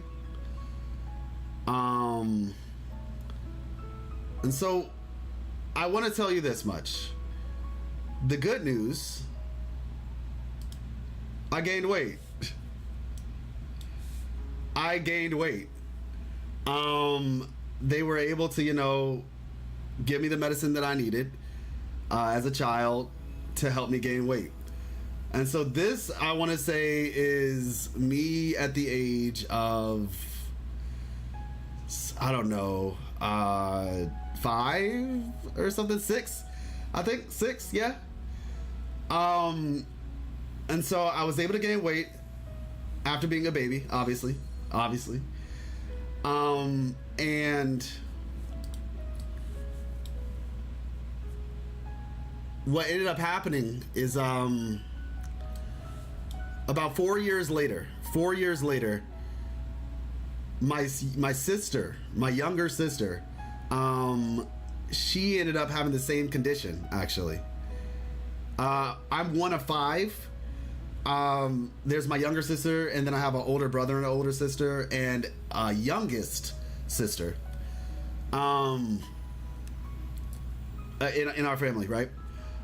And so I want to tell you this much. The good news, I gained weight. I gained weight. They were able to, you know, give me the medicine that I needed as a child to help me gain weight. And so this, I want to say, is me at the age of, I don't know, 5 or something, 6, I think 6, yeah. And so I was able to gain weight after being a baby, obviously. And what ended up happening is about 4 years later, my sister, my younger sister, she ended up having the same condition, actually. I'm one of 5. There's my younger sister, and then I have an older brother and an older sister, and a youngest sister in our family, right?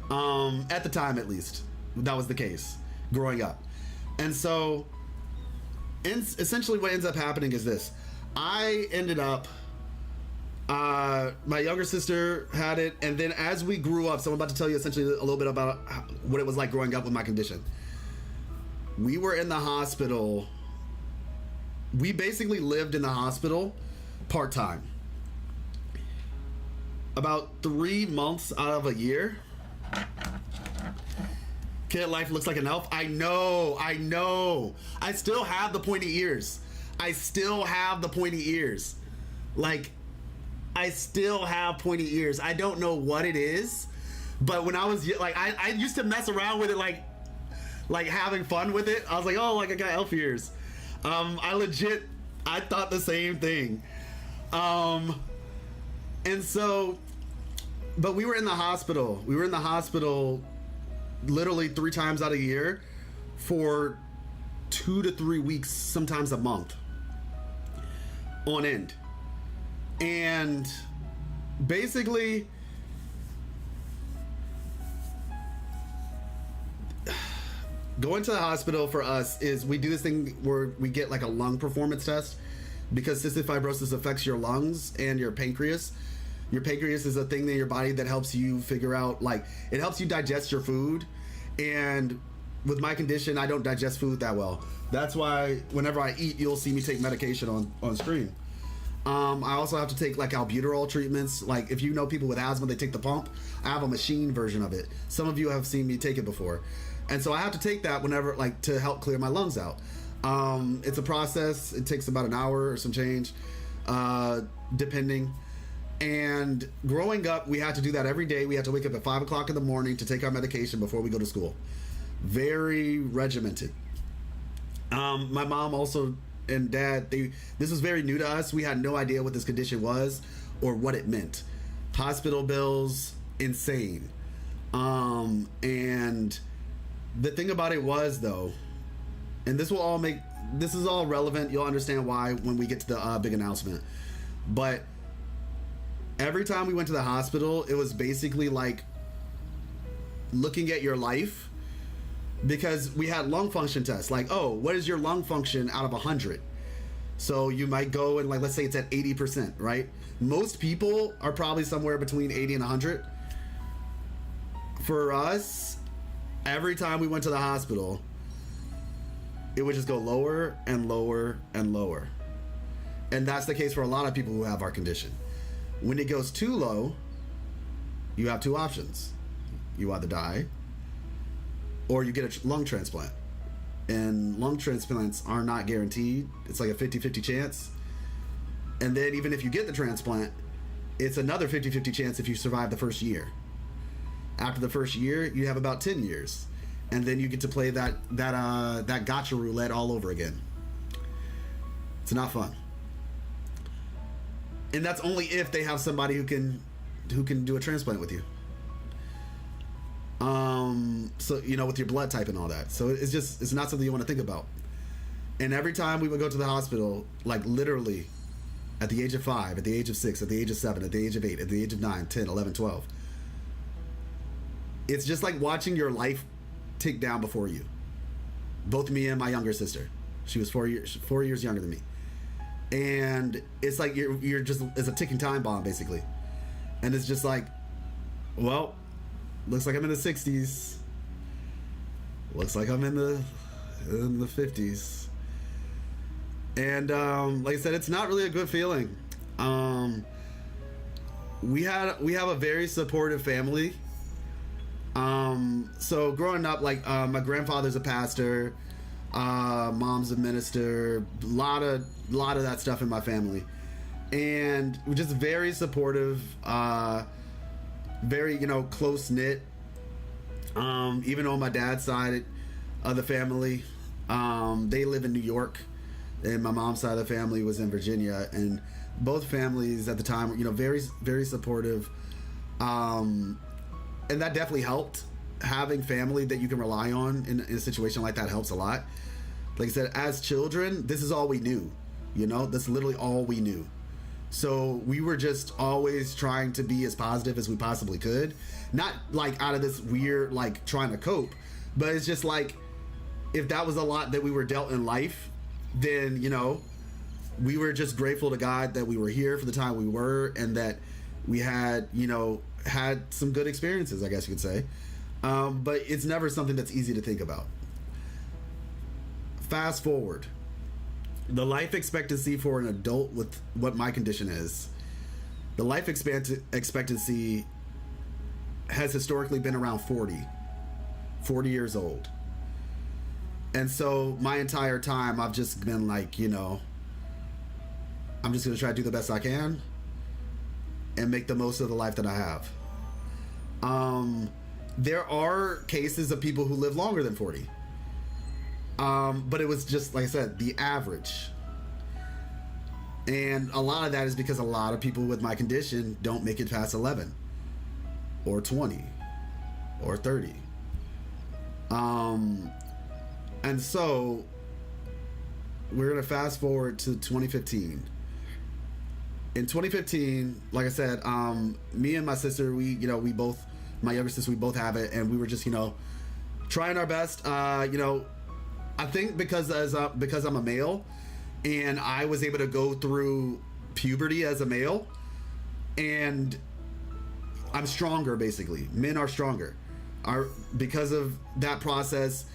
At the time, at least, that was the case growing up. And so essentially what ends up happening is this. I ended up, my younger sister had it, and then as we grew up, so I'm about to tell you essentially a little bit about what it was like growing up with my condition. We were in the hospital. We basically lived in the hospital part-time. About 3 months out of a year. Kid life looks like an elf. I know. I still have the pointy ears. Like, I still have pointy ears. I don't know what it is, but when I was like, I used to mess around with it, like having fun with it. I was like, oh, like I got elf ears. I thought the same thing. And so, but we were in the hospital. Literally 3 times out of a year for 2 to 3 weeks, sometimes a month on end. And basically, going to the hospital for us is, we do this thing where we get like a lung performance test, because cystic fibrosis affects your lungs and your pancreas. Your pancreas is a thing in your body that helps you figure out, like, it helps you digest your food. And with my condition, I don't digest food that well. That's why whenever I eat, you'll see me take medication on screen. I also have to take like albuterol treatments. Like, if you know people with asthma, they take the pump. I have a machine version of it. Some of you have seen me take it before. And so I have to take that whenever, like, to help clear my lungs out. It's a process. It takes about an hour or some change, depending. And growing up, we had to do that every day. We had to wake up at 5 o'clock in the morning to take our medication before we go to school. Very regimented. My mom also and dad, this was very new to us. We had no idea what this condition was or what it meant. Hospital bills, insane. And the thing about it was, though, and this is all relevant. You'll understand why when we get to the big announcement. But every time we went to the hospital, it was basically like looking at your life, because we had lung function tests. Like, oh, what is your lung function out of 100? So you might go and, like, let's say it's at 80%, right? Most people are probably somewhere between 80 and 100. For us, every time we went to the hospital, it would just go lower and lower and lower. And that's the case for a lot of people who have our condition. When it goes too low, you have 2 options. You either die or you get a lung transplant. And lung transplants are not guaranteed. It's like a 50-50 chance. And then even if you get the transplant, it's another 50-50 chance if you survive the first year. After the first year, you have about 10 years. And then you get to play that gotcha roulette all over again. It's not fun. And that's only if they have somebody who can do a transplant with you. So, you know, with your blood type and all that. So it's not something you want to think about. And every time we would go to the hospital, like literally at the age of 5, at the age of 6, at the age of 7, at the age of 8, at the age of 9, 10, 11, 12, it's just like watching your life tick down before you. Both me and my younger sister. She was 4 years younger than me. And it's like you're just, it's a ticking time bomb basically. And it's just like, well, looks like I'm in the 60s. Looks like I'm in the 50s. And like I said, it's not really a good feeling. We have a very supportive family. So growing up, like my grandfather's a pastor, mom's a minister, a lot of that stuff in my family, and we're just very supportive, very, you know, close knit. Even on my dad's side of the family, they live in New York, and my mom's side of the family was in Virginia, and both families at the time were, you know, very, very supportive. And that definitely helped. Having family that you can rely on in a situation like that helps a lot. Like I said, as children, this is all we knew. You know, that's literally all we knew. So we were just always trying to be as positive as we possibly could. Not like out of this weird, like trying to cope, but it's just like, if that was a lot that we were dealt in life, then, you know, we were just grateful to God that we were here for the time we were, and that we had, you know, had some good experiences, I guess you could say. But it's never something that's easy to think about. Fast forward. The life expectancy for an adult with what my condition is, the life expectancy has historically been around 40 years old. And so my entire time I've just been like, you know, I'm just going to try to do the best I can and make the most of the life that I have. There are cases of people who live longer than 40. But it was just, like I said, the average. And a lot of that is because a lot of people with my condition don't make it past 11 or 20 or 30. And so we're going to fast forward to 2015. In 2015, like I said, me and my sister, we both, my younger sister, we both have it, and we were just, you know, trying our best. You know, I think because I'm a male, and I was able to go through puberty as a male, and I'm stronger, basically. Men are stronger. Because of that process,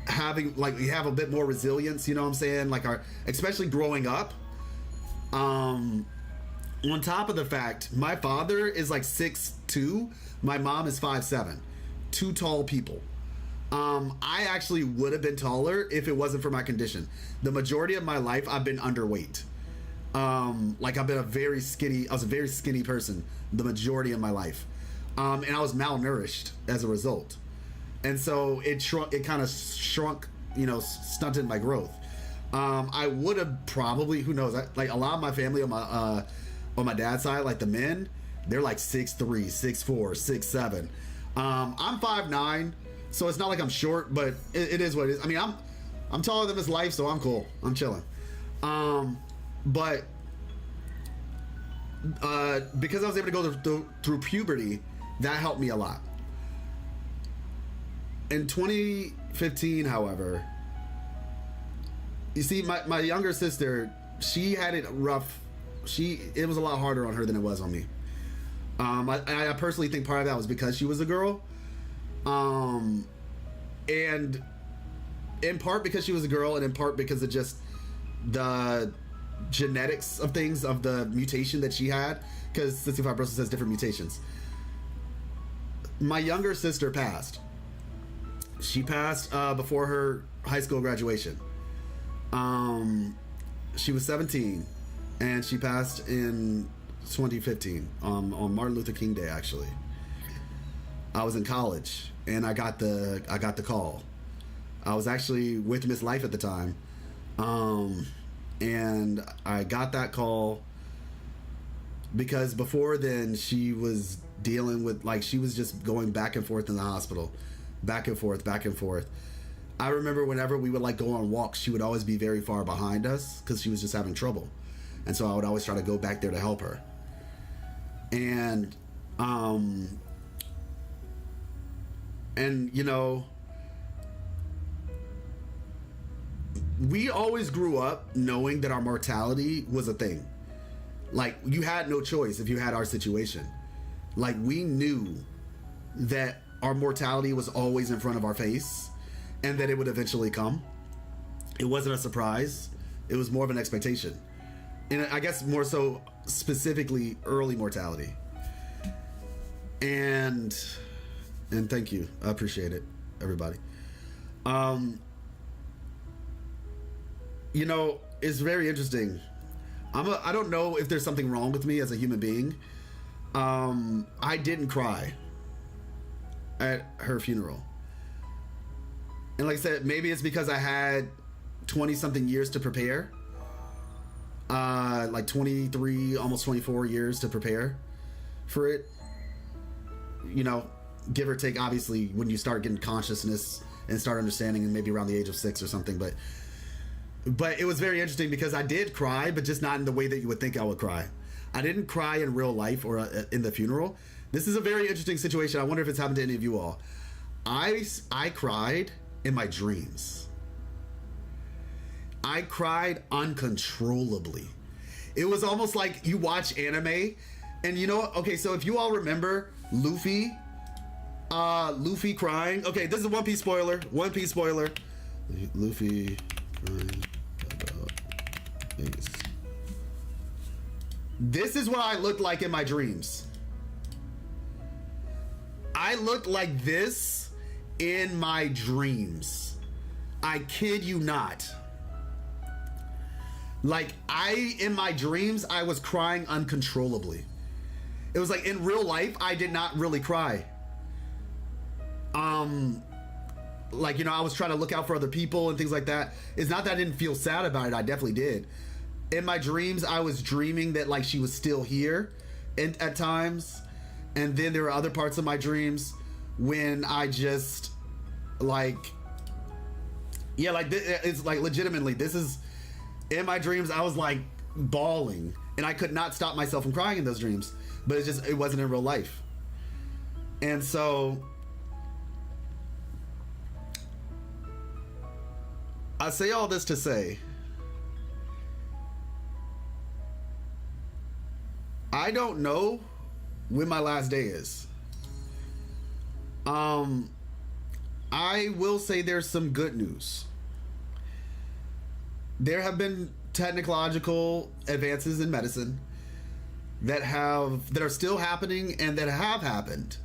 we have a bit more resilience, you know what I'm saying? Like especially growing up. On top of the fact, my father is like 6'2", my mom is 5'7", two tall people. I actually would have been taller if it wasn't for my condition. The majority of my life, I've been underweight. Like I was a very skinny person the majority of my life. And I was malnourished as a result. And so it kind of shrunk, you know, stunted my growth. I would have probably, who knows, like a lot of my family on my dad's side, like the men, they're like 6'3", 6'4", 6'7". I'm 5'9", so it's not like I'm short, but it is what it is. I mean, I'm taller than this life, so I'm cool. I'm chilling. But because I was able to go through puberty, that helped me a lot. In 2015, however, you see, my younger sister, she had it rough. It was a lot harder on her than it was on me. I personally think part of that was because she was a girl. And in part because she was a girl, and in part because of just the genetics of things, of the mutation that she had, because cystic fibrosis has different mutations. My younger sister passed. She passed before her high school graduation. She was 17, and she passed in 2015 on Martin Luther King Day. Actually, I was in college, and I got the call. I was actually with Miss Life at the time, and I got that call because before then she was dealing with, like, she was just going back and forth in the hospital, back and forth, back and forth. I remember whenever we would like go on walks, she would always be very far behind us because she was just having trouble, and so I would always try to go back there to help her. And you know, we always grew up knowing that our mortality was a thing. Like, you had no choice if you had our situation. Like, we knew that our mortality was always in front of our face and that it would eventually come. It wasn't a surprise. It was more of an expectation. And I guess more so specifically early mortality. And thank you. I appreciate it, everybody. You know, it's very interesting. I don't know if there's something wrong with me as a human being. I didn't cry at her funeral. And like I said, maybe it's because I had 20 something years to prepare. Like 23, almost 24 years to prepare for it. You know, give or take, obviously, when you start getting consciousness and start understanding, and maybe around the age of 6 or something. But it was very interesting because I did cry, but just not in the way that you would think I would cry. I didn't cry in real life or in the funeral. This is a very interesting situation. I wonder if it's happened to any of you all. I cried in my dreams. I cried uncontrollably. It was almost like you watch anime, and you know, okay, so if you all remember Luffy crying. Okay, this is a One Piece spoiler. One Piece spoiler. Luffy crying about Ace. This is what I looked like in my dreams. I looked like this in my dreams. I kid you not. Like, in my dreams, I was crying uncontrollably. It was like, in real life, I did not really cry. Like, you know, I was trying to look out for other people and things like that. It's not that I didn't feel sad about it. I definitely did. In my dreams, I was dreaming that, like, she was still here at times. And then there were other parts of my dreams when I just, like, yeah, like, it's like, legitimately, this is, in my dreams, I was like bawling, and I could not stop myself from crying in those dreams, but it wasn't in real life. And so I say all this to say, I don't know when my last day is. I will say there's some good news. There have been technological advances in medicine that are still happening and that have happened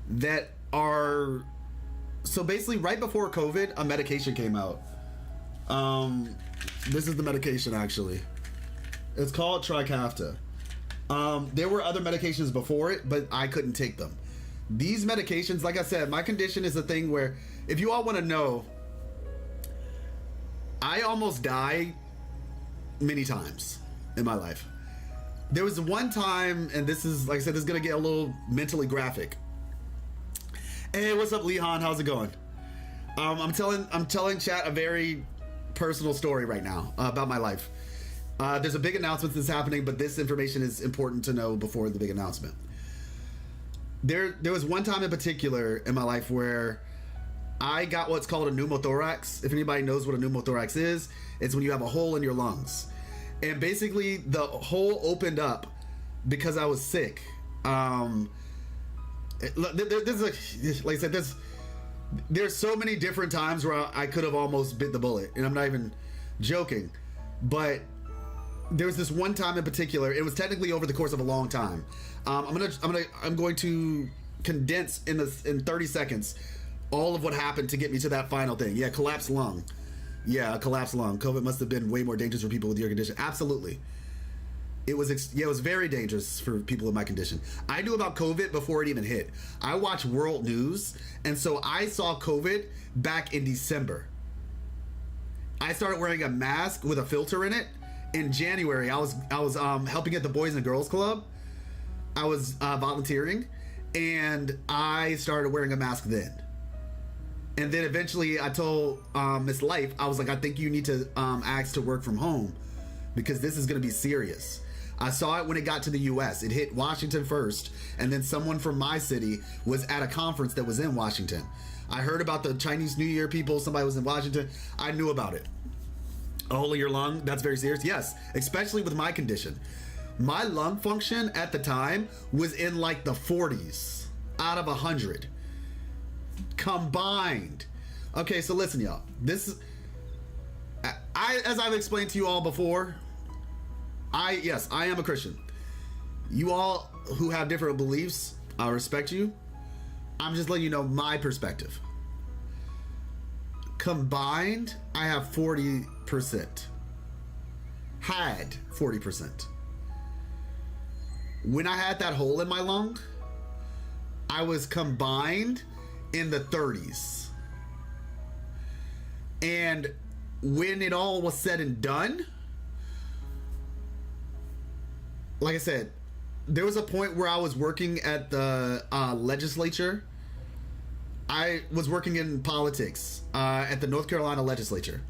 that are, so basically right before COVID, a medication came out. This is the medication, actually. It's called Trikafta. There were other medications before it, but I couldn't take them. These medications, like I said, my condition is a thing where, if you all want to know, I almost died many times in my life. There was one time, and this is, like I said, this is going to get a little mentally graphic. Hey, what's up, Lehan? How's it going? I'm telling chat a very personal story right now about my life. There's a big announcement that's happening, but this information is important to know before the big announcement. There was one time in particular in my life where I got what's called a pneumothorax. If anybody knows what a pneumothorax is, it's when you have a hole in your lungs. And basically the hole opened up because I was sick. Like I said, there's so many different times where I could have almost bit the bullet, and I'm not even joking. But there was this one time in particular. It was technically over the course of a long time. I'm going to condense in 30 seconds all of what happened to get me to that final thing. Yeah, collapsed lung. Yeah, a collapsed lung. COVID must have been way more dangerous for people with your condition. Absolutely. It was very dangerous for people with my condition. I knew about COVID before it even hit. I watch world news, and so I saw COVID back in December. I started wearing a mask with a filter in it in January. I was helping at the Boys and Girls Club. I was volunteering, and I started wearing a mask then. And then eventually I told Miss Life, I was like, I think you need to ask to work from home because this is going to be serious. I saw it when it got to the US. It hit Washington first, and then someone from my city was at a conference that was in Washington. I heard about the Chinese New Year people. Somebody was in Washington. I knew about it. A hole in your lung, that's very serious. Yes, especially with my condition. My lung function at the time was in like the 40s out of 100 combined. Okay, so listen, y'all. This is, as I've explained to you all before, I am a Christian. You all who have different beliefs, I respect you. I'm just letting you know my perspective. Combined, I have 40%. Had 40%. When I had that hole in my lung, I was combined in the 30s. And when it all was said and done, like I said, there was a point where I was working at the legislature. I was working in politics at the North Carolina legislature.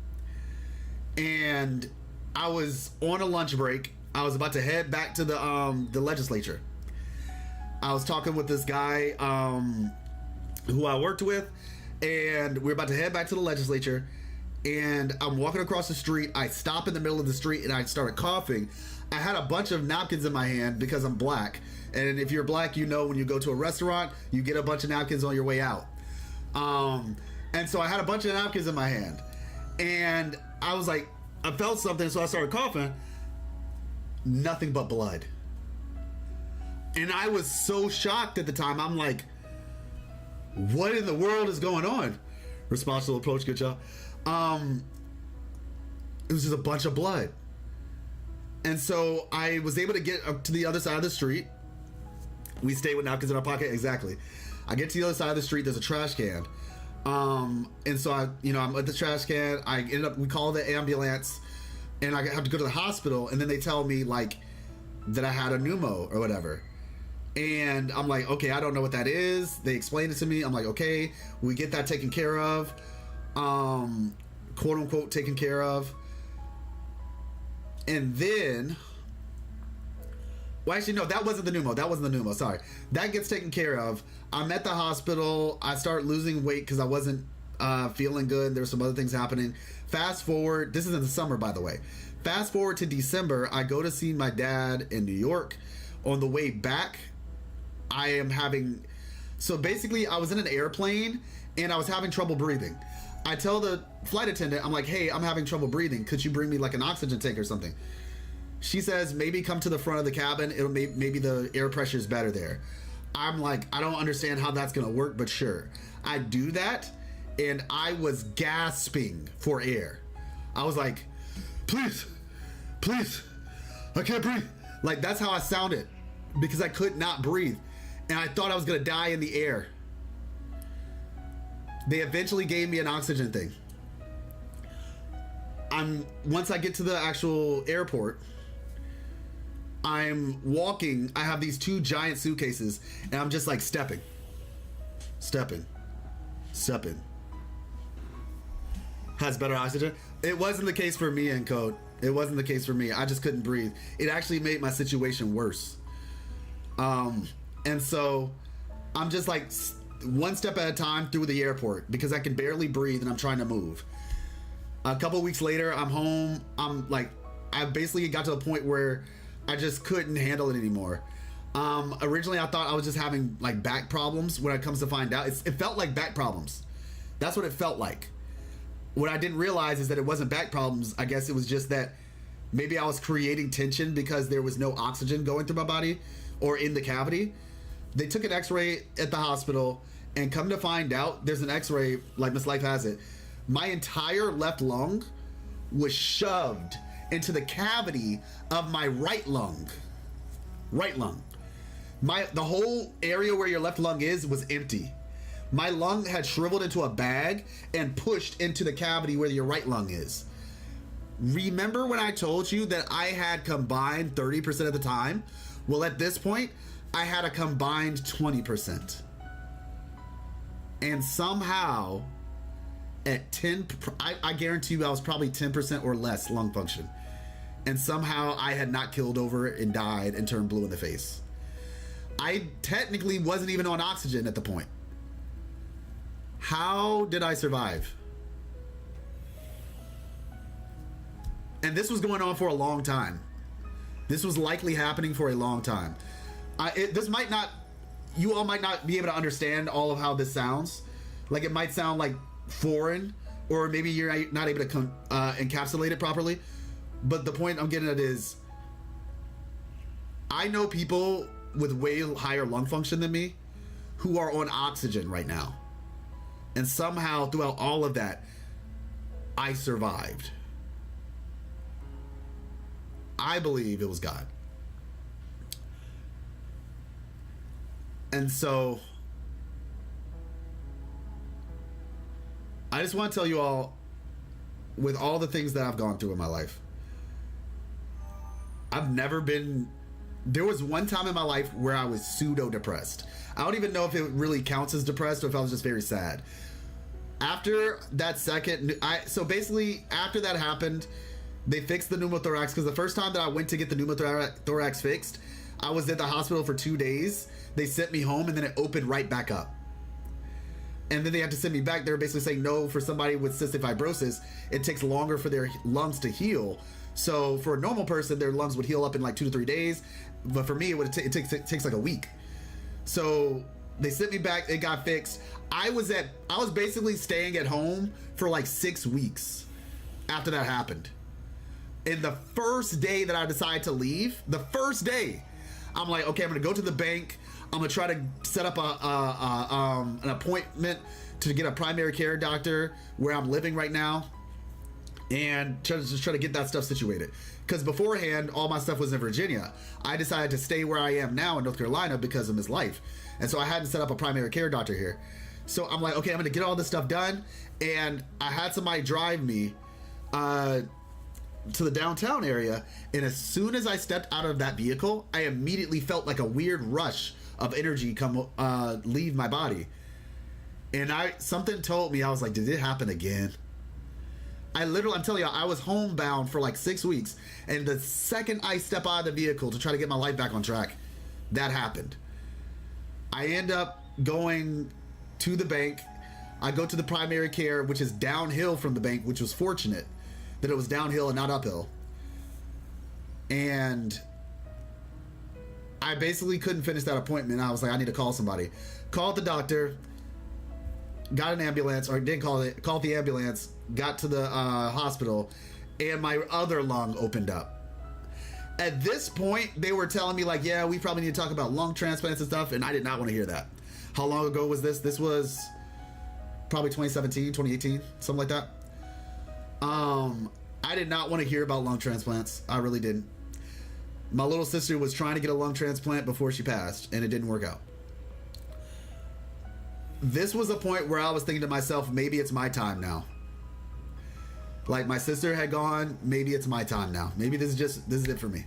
And I was on a lunch break. I was about to head back to the legislature. I was talking with this guy who I worked with, and we're about to head back to the legislature. And I'm walking across the street. I stop in the middle of the street and I started coughing. I had a bunch of napkins in my hand because I'm black. And if you're black, you know when you go to a restaurant, you get a bunch of napkins on your way out. And so I had a bunch of napkins in my hand. And I was like, I felt something, so I started coughing. Nothing but blood. And I was so shocked at the time. I'm like, what in the world is going on? Responsible approach, good job. It was just a bunch of blood. And so I was able to get up to the other side of the street. We stay with napkins in our pocket. Exactly. I get to the other side of the street. There's a trash can. And so I'm at the trash can. We call the ambulance and I have to go to the hospital. And then they tell me like that I had a pneumo or whatever. And I'm like, okay, I don't know what that is. They explained it to me. I'm like, okay, we get that taken care of. Quote unquote taken care of. And then, well, actually, no, that wasn't the pneumo. Sorry. That gets taken care of. I'm at the hospital. I start losing weight because I wasn't feeling good. There were some other things happening. Fast forward. This is in the summer, by the way. Fast forward to December. I go to see my dad in New York. On the way back, so basically, I was in an airplane and I was having trouble breathing. I tell the flight attendant, I'm like, hey, I'm having trouble breathing. Could you bring me like an oxygen tank or something? She says, maybe come to the front of the cabin. Maybe the air pressure is better there. I'm like, I don't understand how that's going to work, but sure. I do that, and I was gasping for air. I was like, please, I can't breathe. Like, that's how I sounded because I could not breathe. And I thought I was going to die in the air. They eventually gave me an oxygen thing. Once I get to the actual airport, I'm walking. I have these 2 giant suitcases, and I'm just like stepping. Has better oxygen. It wasn't the case for me in code. It wasn't the case for me. I just couldn't breathe. It actually made my situation worse. And so I'm just like one step at a time through the airport because I can barely breathe and I'm trying to move. A couple weeks later, I'm home. I basically got to a point where I just couldn't handle it anymore. Originally, I thought I was just having like back problems. When it comes to find out, it felt like back problems. That's what it felt like. What I didn't realize is that it wasn't back problems. I guess it was just that maybe I was creating tension because there was no oxygen going through my body or in the cavity. They took an x-ray at the hospital And come to find out, there's an x-ray, like Miss Life has it. My entire left lung was shoved into the cavity of my right lung. Right lung. The whole area where your left lung is was empty. My lung had shriveled into a bag and pushed into the cavity where your right lung is. Remember when I told you that I had combined 30% of the time? Well, at this point, I had a combined 20%. And somehow, at 10, I guarantee you I was probably 10% or less lung function. And somehow I had not killed over and died and turned blue in the face. I technically wasn't even on oxygen at the point. How did I survive? And this was going on for a long time. This was likely happening for a long time. This might not, you all might not be able to understand all of how this sounds. Like it might sound like foreign, or maybe you're not able to encapsulate it properly. But the point I'm getting at is, I know people with way higher lung function than me who are on oxygen right now. And somehow throughout all of that, I survived. I believe it was God. And so I just want to tell you all, with all the things that I've gone through in my life, I've never been, there was one time in my life where I was pseudo depressed. I don't even know if it really counts as depressed or if I was just very sad. After that second, so basically after that happened, they fixed the pneumothorax, because the first time that I went to get the pneumothorax fixed, I was at the hospital for 2 days. They sent me home and then it opened right back up. And then they had to send me back. They were basically saying, no, for somebody with cystic fibrosis, it takes longer for their lungs to heal. So for a normal person, their lungs would heal up in like 2 to 3 days. But for me, it takes like a week. So they sent me back. It got fixed. I was basically staying at home for like 6 weeks after that happened. And the first day that I decided to leave, the first day, I'm like, okay, I'm gonna go to the bank. I'm gonna try to set up an appointment to get a primary care doctor where I'm living right now, and just try to get that stuff situated. Because beforehand, all my stuff was in Virginia. I decided to stay where I am now in North Carolina because of Miss Life, and so I hadn't set up a primary care doctor here. So I'm like, okay, I'm gonna get all this stuff done, and I had somebody drive me to the downtown area, and as soon as I stepped out of that vehicle, I immediately felt like a weird rush of energy leave my body. And something told me, I was like, did it happen again? I'm telling you, I was homebound for like 6 weeks, and the second I step out of the vehicle to try to get my life back on track, that happened. I end up going to the bank. I go to the primary care, which is downhill from the bank, which was fortunate that it was downhill and not uphill. And I basically couldn't finish that appointment. I was like, I need to call somebody. Called the doctor, got an ambulance, or didn't call it, called the ambulance, got to the hospital, and my other lung opened up. At this point, they were telling me like, yeah, we probably need to talk about lung transplants and stuff, and I did not want to hear that. How long ago was this? This was probably 2017, 2018, something like that. I did not want to hear about lung transplants. I really didn't. My little sister was trying to get a lung transplant before she passed, and it didn't work out. This was a point where I was thinking to myself, maybe it's my time now. Like, my sister had gone, maybe it's my time now. Maybe this is it for me.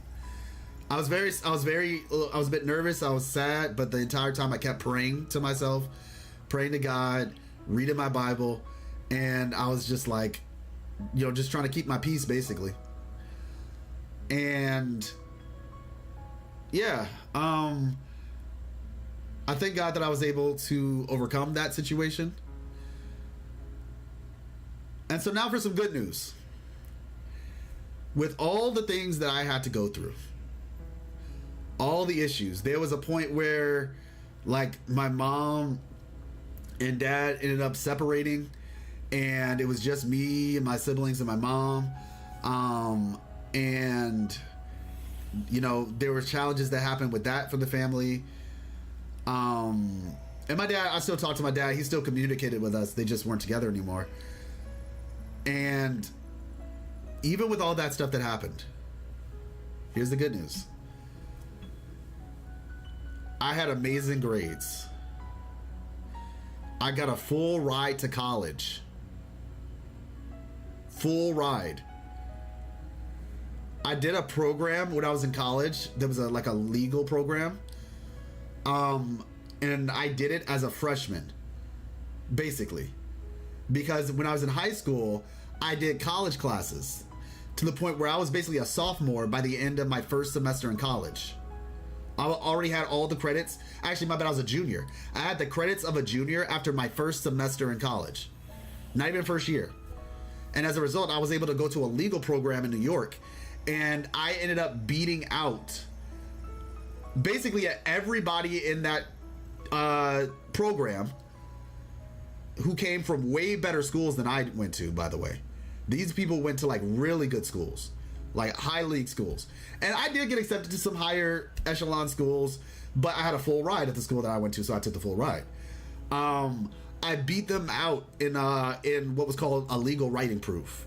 I was a bit nervous. I was sad, but the entire time I kept praying to myself, praying to God, reading my Bible, and I was just like, just trying to keep my peace, basically. And yeah, I thank God that I was able to overcome that situation. And so now for some good news. With all the things that I had to go through, all the issues, there was a point where, like, my mom and dad ended up separating, and it was just me and my siblings and my mom. And there were challenges that happened with that for the family. And my dad, I still talk to my dad. He still communicated with us. They just weren't together anymore. And even with all that stuff that happened, here's the good news. I had amazing grades. I got a full ride to college. Full ride. I did a program when I was in college. There was like a legal program. And I did it as a freshman, basically. Because when I was in high school, I did college classes to the point where I was basically a sophomore by the end of my first semester in college. I already had all the credits. Actually, my bad, I was a junior. I had the credits of a junior after my first semester in college. Not even first year. And as a result, I was able to go to a legal program in New York. And I ended up beating out basically everybody in that program who came from way better schools than I went to, by the way. These people went to like really good schools, like high league schools. And I did get accepted to some higher echelon schools, but I had a full ride at the school that I went to, so I took the full ride. I beat them out in what was called a legal writing proof.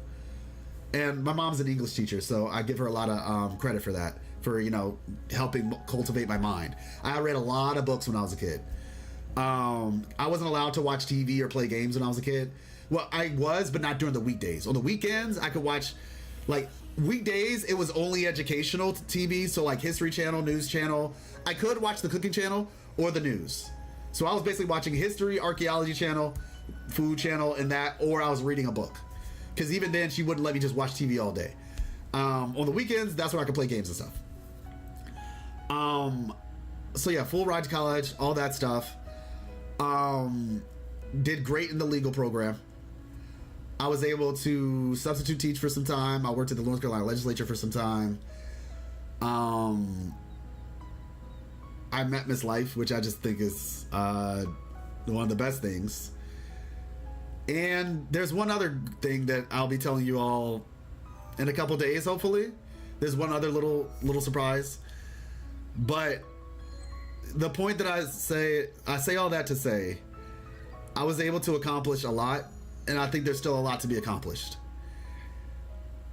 And my mom's an English teacher, so I give her a lot of credit for that, for, you know, helping cultivate my mind. I read a lot of books when I was a kid. I wasn't allowed to watch TV or play games when I was a kid. Well, I was, but not during the weekdays. On the weekends, I could watch, like, weekdays, it was only educational TV, so like History Channel, News Channel. I could watch the Cooking Channel or the news. So I was basically watching History, Archaeology Channel, Food Channel, and that, or I was reading a book. Because even then, she wouldn't let me just watch TV all day. On the weekends, that's where I could play games and stuff. So yeah, full ride to college, all that stuff. Did great in the legal program. I was able to substitute teach for some time. I worked at the North Carolina legislature for some time. I met Miss Life, which I just think is one of the best things. And there's one other thing that I'll be telling you all in a couple days, hopefully. There's one other little surprise. But the point that I say all that to say, I was able to accomplish a lot, and I think there's still a lot to be accomplished.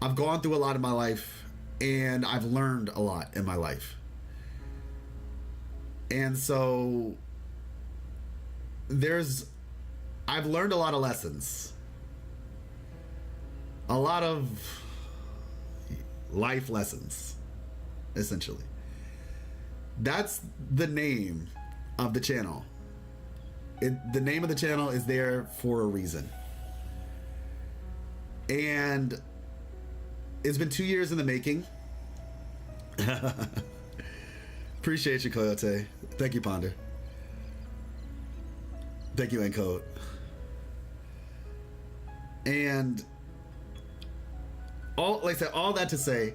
I've gone through a lot in my life, and I've learned a lot in my life. And so I've learned a lot of lessons. A lot of life lessons, essentially. That's the name of the channel. The name of the channel is there for a reason. And it's been 2 years in the making. Appreciate you, Coyote. Thank you, Ponder. Thank you, Encode. And like I said, all that to say,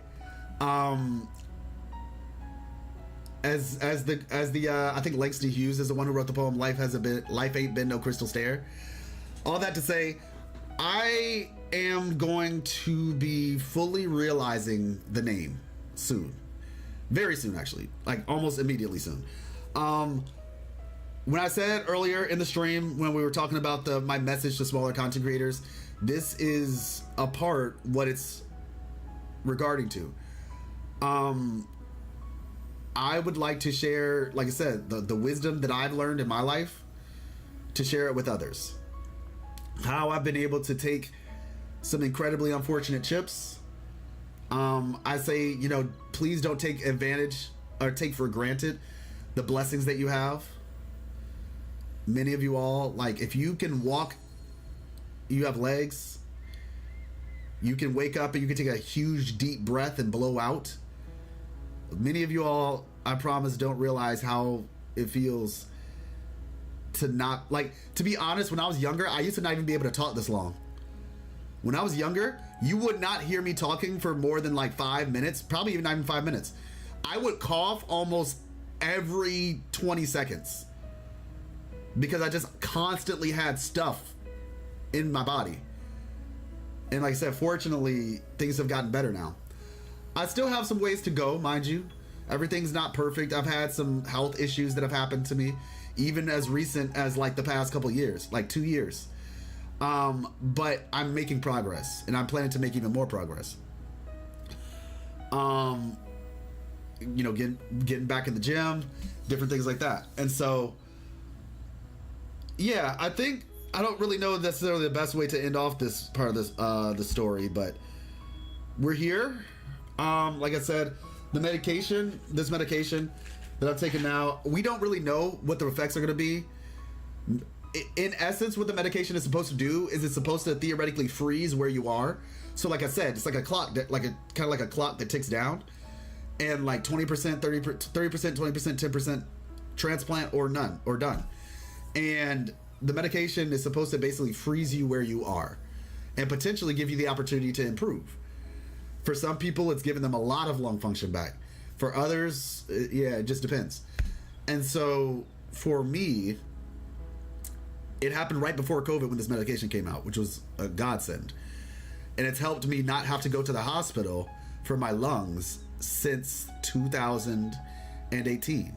as the I think Langston Hughes is the one who wrote the poem Life Ain't Been No Crystal Stair. All that to say, I am going to be fully realizing the name soon. Very soon, actually. Like almost immediately soon. When I said earlier in the stream, when we were talking about my message to smaller content creators, this is a part what it's regarding to. I would like to share, like I said, the wisdom that I've learned in my life, to share it with others. How I've been able to take some incredibly unfortunate chips. I say, you know, please don't take advantage or take for granted the blessings that you have. Many of you all, like, if you can walk, you have legs, you can wake up and you can take a huge deep breath and blow out. Many of you all, I promise, don't realize how it feels to not, like, to be honest, when I was younger, I used to not even be able to talk this long. When I was younger, you would not hear me talking for more than like 5 minutes, probably even not even 5 minutes. I would cough almost every 20 seconds because I just constantly had stuff in my body. And like I said, fortunately, things have gotten better now. I still have some ways to go, mind you. Everything's not perfect. I've had some health issues that have happened to me, even as recent as like the past couple years, like 2 years. But I'm making progress, and I'm planning to make even more progress. You know, getting back in the gym, different things like that. And so, yeah, I think I don't really know necessarily the best way to end off this part of this the story, but we're here. Like I said, this medication that I'm taking now, we don't really know what the effects are going to be. In essence, what the medication is supposed to do is it's supposed to theoretically freeze where you are. So like I said, it's like a clock, kind of like a clock that ticks down, and like 20%, 30%, 20%, 10% transplant or none or done. And the medication is supposed to basically freeze you where you are and potentially give you the opportunity to improve. For some people, it's given them a lot of lung function back. For others, yeah, it just depends. And so for me, it happened right before COVID when this medication came out, which was a godsend. And it's helped me not have to go to the hospital for my lungs since 2018,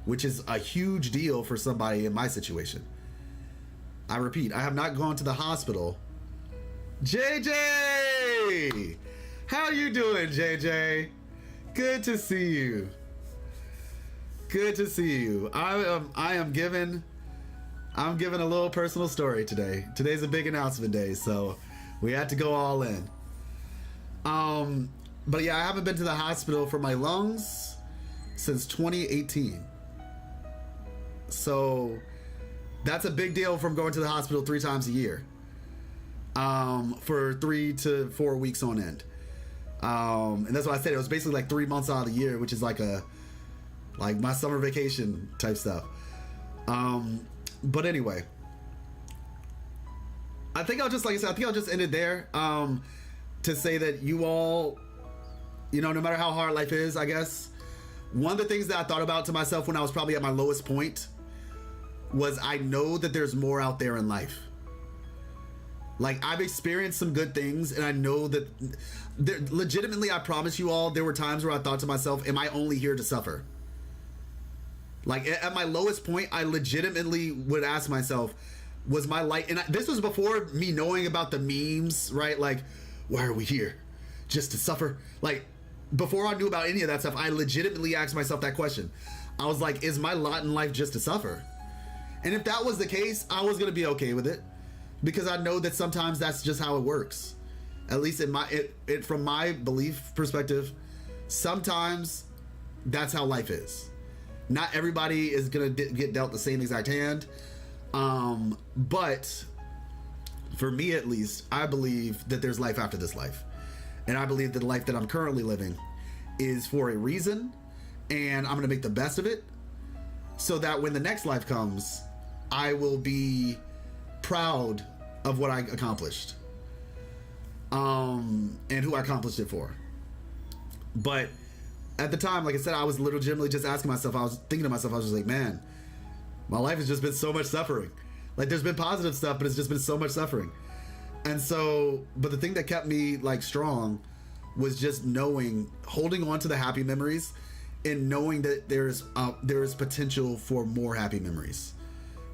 which is a huge deal for somebody in my situation. I repeat, I have not gone to the hospital. JJ! How you doing, JJ? Good to see you. Good to see you. I'm giving a little personal story today. Today's a big announcement day, so we had to go all in. But yeah, I haven't been to the hospital for my lungs since 2018. So that's a big deal from going to the hospital 3 times a year, for 3 to 4 weeks on end. And that's why I said it was basically like 3 months out of the year, which is like my summer vacation type stuff. But anyway, I think I'll just end it there, to say that you all, you know, no matter how hard life is, I guess, one of the things that I thought about to myself when I was probably at my lowest point was I know that there's more out there in life. Like, I've experienced some good things, and I know that legitimately, I promise you all, there were times where I thought to myself, am I only here to suffer? Like, at my lowest point, I legitimately would ask myself, was my life, and this was before me knowing about the memes, right? Like, why are we here? Just to suffer? Like, before I knew about any of that stuff, I legitimately asked myself that question. I was like, is my lot in life just to suffer? And if that was the case, I was going to be okay with it, because I know that sometimes that's just how it works. At least from my belief perspective, sometimes that's how life is. Not everybody is going to get dealt the same exact hand. But for me, at least, I believe that there's life after this life. And I believe that the life that I'm currently living is for a reason, and I'm going to make the best of it, so that when the next life comes, I will be proud of what I accomplished, and who I accomplished it for. But at the time, like I said, I was legitimately just asking myself, I was thinking to myself, I was just like, man, my life has just been so much suffering. Like, there's been positive stuff, but it's just been so much suffering. And so, but the thing that kept me like strong was just knowing, holding on to the happy memories, and knowing that there is potential for more happy memories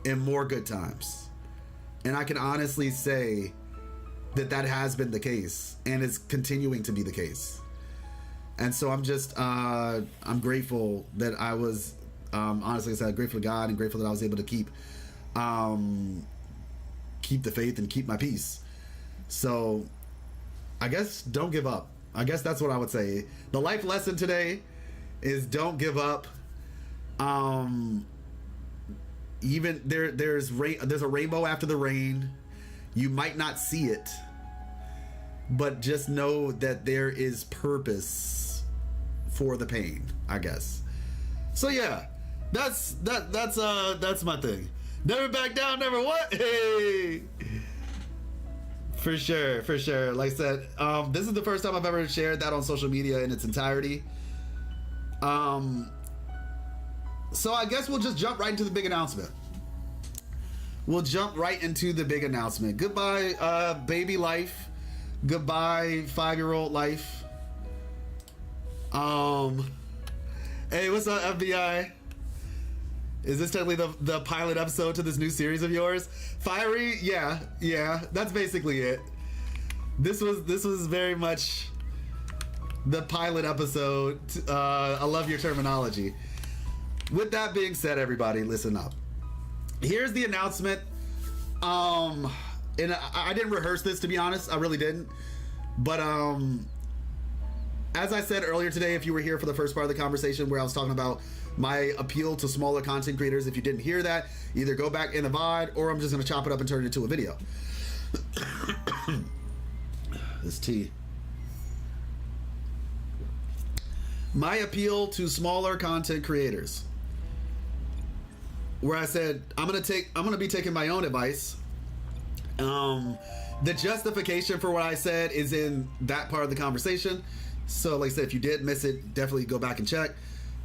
and more good times. And I can honestly say that has been the case, and is continuing to be the case. And so I'm just, I'm grateful that I was, honestly, I said, grateful to God, and grateful that I was able to keep the faith and keep my peace. So I guess don't give up. I guess that's what I would say. The life lesson today is don't give up. Even there's a rainbow after the rain. You might not see it, but just know that there is purpose for the pain, I guess. So yeah, that's my thing. Never back down, never what? Hey, for sure. Like I said, this is the first time I've ever shared that on social media in its entirety. So I guess we'll just jump right into the big announcement. Goodbye, baby life. Goodbye, 5-year-old life. Hey, what's up, FBI? Is this technically the pilot episode to this new series of yours? Fiery? Yeah, that's basically it. This was very much the pilot episode. I love your terminology. With that being said, everybody, listen up. Here's the announcement. And I didn't rehearse this, to be honest. I really didn't. But as I said earlier today, if you were here for the first part of the conversation where I was talking about my appeal to smaller content creators, if you didn't hear that, either go back in the VOD or I'm just going to chop it up and turn it into a video. This tea. My appeal to smaller content creators, where I said I'm gonna be taking my own advice. The justification for what I said is in that part of the conversation. So like I said, if you did miss it, definitely go back and check.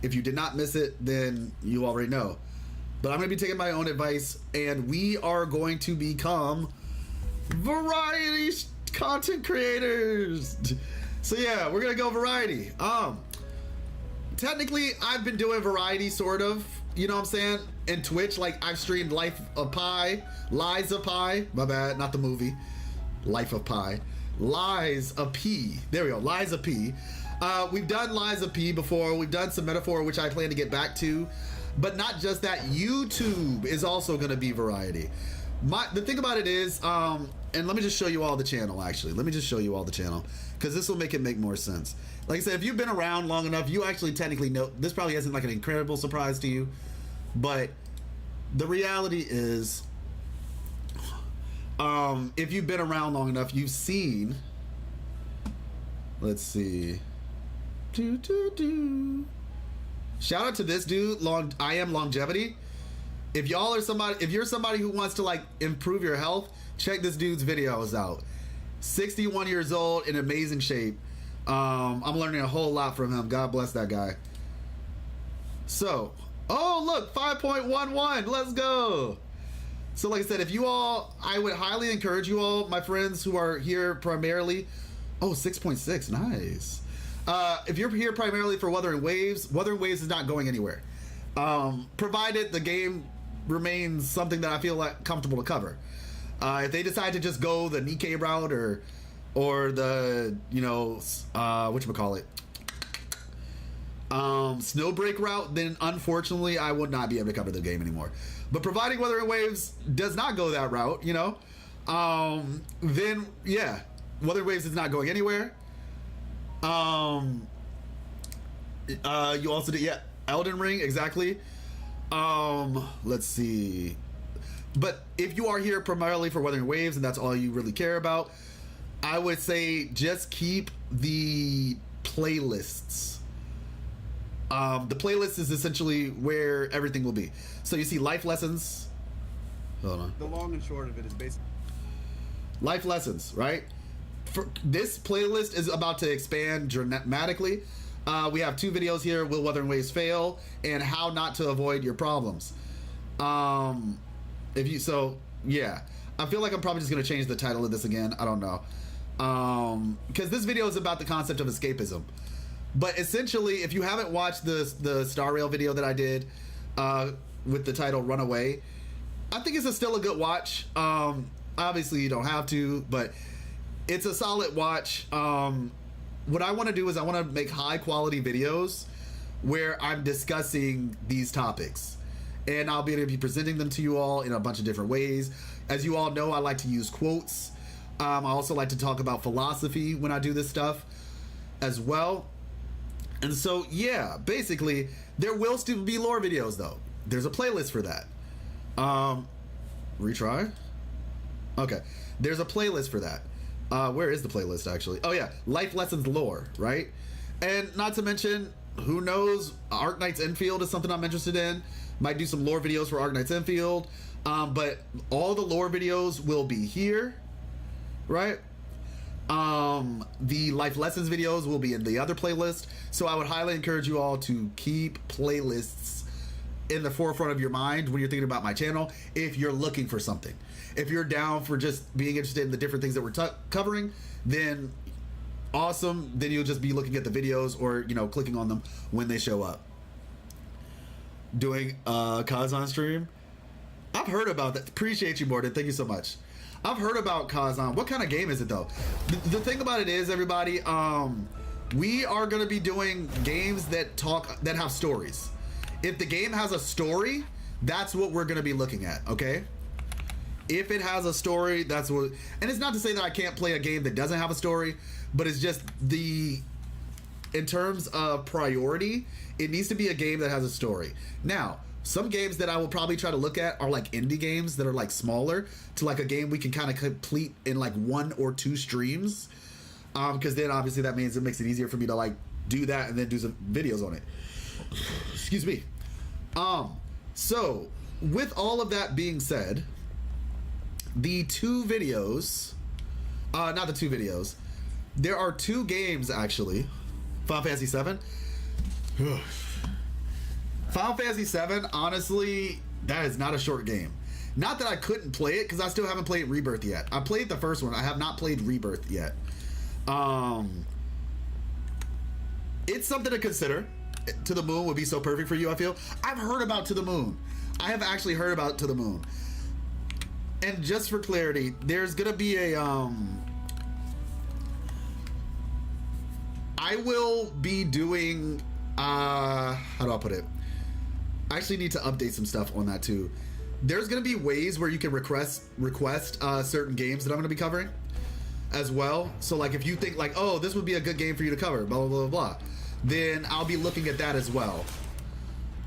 If you did not miss it, then you already know. But I'm gonna be taking my own advice, and we are going to become variety content creators. So yeah, we're gonna go variety. Technically, I've been doing variety, sort of. You know what I'm saying? In Twitch, like I've streamed Lies of Pi. My bad, not the movie. Life of Pi. Lies of P. There we go. Lies of P. We've done Lies of P before. We've done some metaphor, which I plan to get back to. But not just that. YouTube is also going to be variety. The thing about it is, and let me just show you all the channel. Actually, let me just show you all the channel, because this will make it make more sense. Like I said, if you've been around long enough, you actually technically know. This probably isn't like an incredible surprise to you, but the reality is, if you've been around long enough, you've seen. Let's see. Shout out to this dude, I Am Longevity. If you're somebody who wants to like improve your health, check this dude's videos out. 61 years old, in amazing shape. I'm learning a whole lot from him. God bless that guy. So, oh look, 5.11. Let's go. So like I said, I would highly encourage you all, my friends who are here primarily. Oh, 6.6, nice. If you're here primarily for Wuthering Waves is not going anywhere. Provided the game remains something that I feel like comfortable to cover. If they decide to just go the Nikkei route or the, whatchamacallit, Snowbreak route, then unfortunately I would not be able to cover the game anymore. But providing Wuthering Waves does not go that route, then yeah, Wuthering Waves is not going anywhere. You also did, yeah, Elden Ring, exactly. Let's see. But if you are here primarily for Wuthering Waves and that's all you really care about, I would say just keep the playlists. The playlist is essentially where everything will be. So you see life lessons. Hold on. The long and short of it is basically life lessons, right? This playlist is about to expand dramatically. We have 2 videos here: Will Wuthering Waves Fail and How Not to Avoid Your Problems. Yeah, I feel like I'm probably just gonna change the title of this again. I don't know, because this video is about the concept of escapism. But essentially, if you haven't watched the Star Rail video that I did with the title Runaway, I think it's still a good watch. Obviously, you don't have to, but it's a solid watch. What I want to do is I want to make high quality videos where I'm discussing these topics. And I'll be able to be presenting them to you all in a bunch of different ways. As you all know, I like to use quotes. I also like to talk about philosophy when I do this stuff as well. And so, yeah, basically, there will still be lore videos, though. There's a playlist for that. Retry? Okay. There's a playlist for that. Where is the playlist, actually? Oh, yeah. Life Lessons Lore, right? And not to mention, who knows, Arknight's Enfield is something I'm interested in. Might do some lore videos for Arknight's Enfield. But all the lore videos will be here, right? The Life Lessons videos will be in the other playlist. So I would highly encourage you all to keep playlists in the forefront of your mind when you're thinking about my channel, if you're looking for something. If you're down for just being interested in the different things that we're covering, then awesome. Then you'll just be looking at the videos or, clicking on them when they show up. doing a Kazan stream. I've heard about that. Appreciate you, Morden. Thank you so much. I've heard about Kazan. What kind of game is it though? The thing about it is, everybody, we are gonna be doing games that have stories. If the game has a story, that's what we're gonna be looking at, okay? If it has a story, that's what, and it's not to say that I can't play a game that doesn't have a story, but it's just in terms of priority, it needs to be a game that has a story. Now, some games that I will probably try to look at are like indie games that are like smaller to like a game we can kind of complete in like 1 or 2 streams. Because then obviously that means it makes it easier for me to like do that and then do some videos on it. Excuse me. So with all of that being said, the 2 videos, not the 2 videos, there are 2 games actually. Final Fantasy 7. Final Fantasy 7, honestly, that is not a short game. Not that I couldn't play it, because I still haven't played Rebirth yet. I played the first one. I have not played Rebirth yet. It's something to consider. To the Moon would be so perfect for you, I feel. I've heard about To the Moon. I have actually heard about To the Moon. And just for clarity, there's gonna be a I will be doing how do I put it? I actually need to update some stuff on that too. There's gonna be ways where you can request certain games that I'm gonna be covering as well. So like if you think like, oh, this would be a good game for you to cover, blah blah blah blah, then I'll be looking at that as well.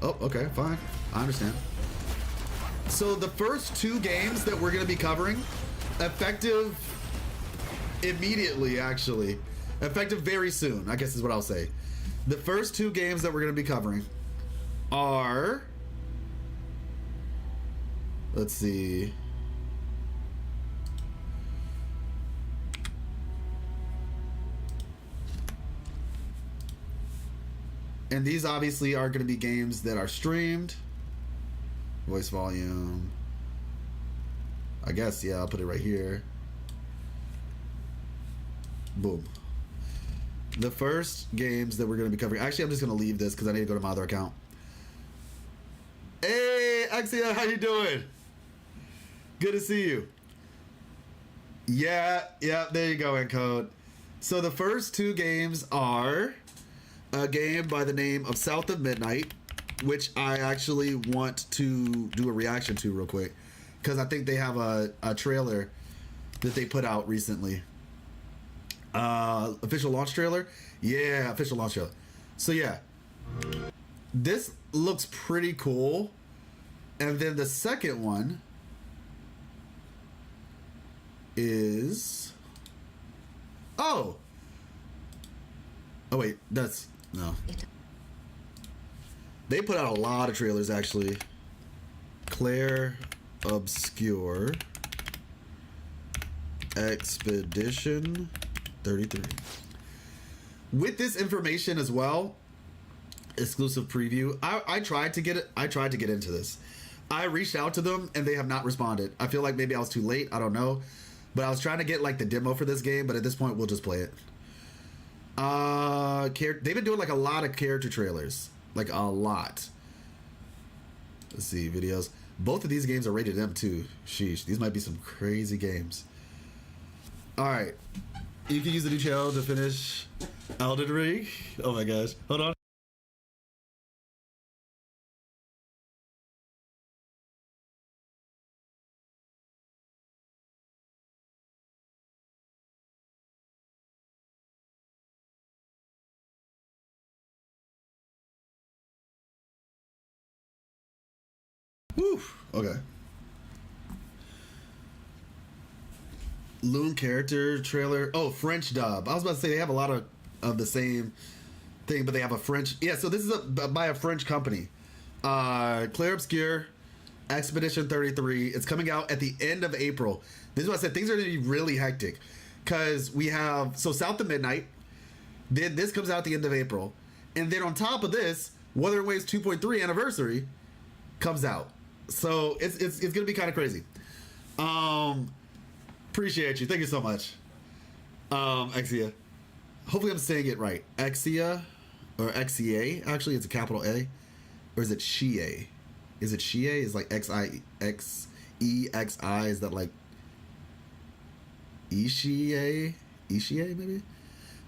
Oh, okay, fine, I understand. So the first 2 games that we're gonna be covering, effective immediately, actually, effective very soon, I guess is what I'll say. The first 2 games that we're gonna be covering are, let's see, and these obviously are going to be games that are streamed. Voice volume, I guess, yeah, I'll put it right here. Boom. The first games that we're going to be covering, actually I'm just going to leave this because I need to go to my other account. Hey, Axia, how you doing? Good to see you. Yeah, there you go, Encode. So the first 2 games are a game by the name of South of Midnight, which I actually want to do a reaction to real quick, because I think they have a trailer that they put out recently. Official launch trailer? Yeah, official launch trailer. So yeah, this looks pretty cool. And then the second one is, oh wait, that's, no, they put out a lot of trailers actually. Claire Obscure Expedition 33. With this information as well, exclusive preview, I tried to get into this. I reached out to them and they have not responded. I feel like maybe I was too late, I don't know, but I was trying to get like the demo for this game, but at this point we'll just play it. They've been doing like a lot of character trailers, like a lot. Let's see, videos. Both of these games are rated M too. Sheesh, these might be some crazy games. All right, you can use the new channel to finish Elden Ring. Oh my gosh, hold on. Whew, okay. Loon character trailer. Oh, French dub. I was about to say they have a lot of the same thing, but they have a French. Yeah, so this is by a French company. Claire Obscure Expedition 33. It's coming out at the end of April. This is what I said. Things are going to be really hectic because we have, so South of Midnight. Then this comes out at the end of April. And then on top of this, Wuthering Waves 2.3 anniversary comes out. So it's going to be kind of crazy. Appreciate you. Thank you so much. Exia. Hopefully I'm saying it right. Exia, or Xea. Actually, it's a capital A. or is it Xie? Is it Xie? Is like XIXEXI? Is that like Ishie? Ishie maybe?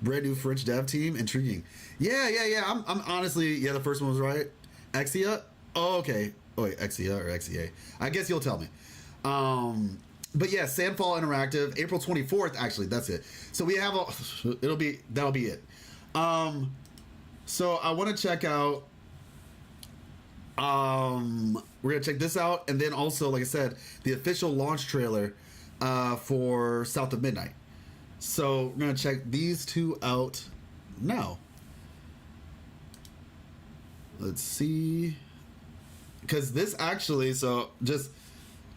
Brand new French dev team, intriguing. Yeah. I'm honestly, yeah, the first one was right. Exia? Oh, okay. Oh wait, Exia or Xea. I guess you'll tell me. But yeah, Sandfall Interactive, April 24th. Actually, that's it. So we have that'll be it. So I want to check out. We're gonna check this out, and then also, like I said, the official launch trailer for South of Midnight. So we're gonna check these two out now. Let's see, because this actually, so just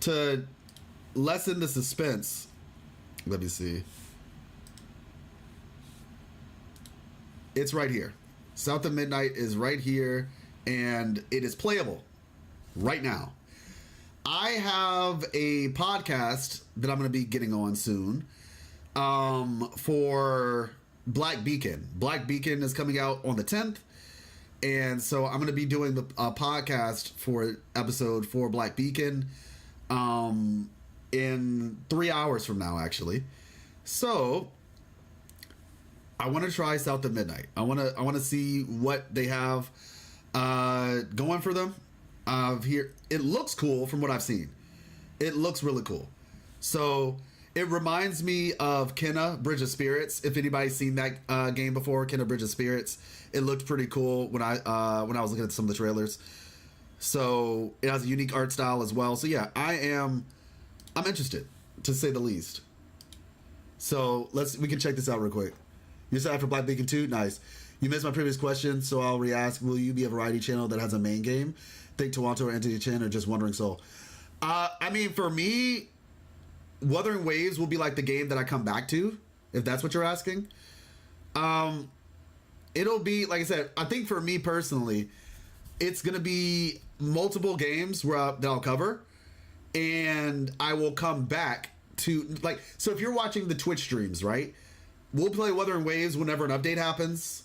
to lessen the suspense, let me see. It's right here. South of Midnight is right here, and it is playable right now. I have a podcast that I'm going to be getting on soon for Black Beacon. Black Beacon is coming out on the 10th, and so I'm going to be doing the podcast for episode 4 Black Beacon in 3 hours from now, actually. So I want to try South of Midnight. I want to see what they have going for them. Here, it looks cool from what I've seen. It looks really cool. So it reminds me of Kenna Bridge of Spirits. If anybody's seen that game before, Kenna Bridge of Spirits, it looked pretty cool when I was looking at some of the trailers. So it has a unique art style as well. So yeah, I'm interested, to say the least. So we can check this out real quick. You said after Black Beacon 2? Nice. You missed my previous question, so I'll re-ask. Will you be a variety channel that has a main game? Think Toronto or Entity Chin or just Wandering Soul? I mean, for me, Wuthering Waves will be like the game that I come back to, if that's what you're asking. It'll be, like I said, I think for me personally, it's going to be multiple games that I'll cover, and I will come back to, like, so if you're watching the Twitch streams, right? We'll play Wuthering Waves whenever an update happens.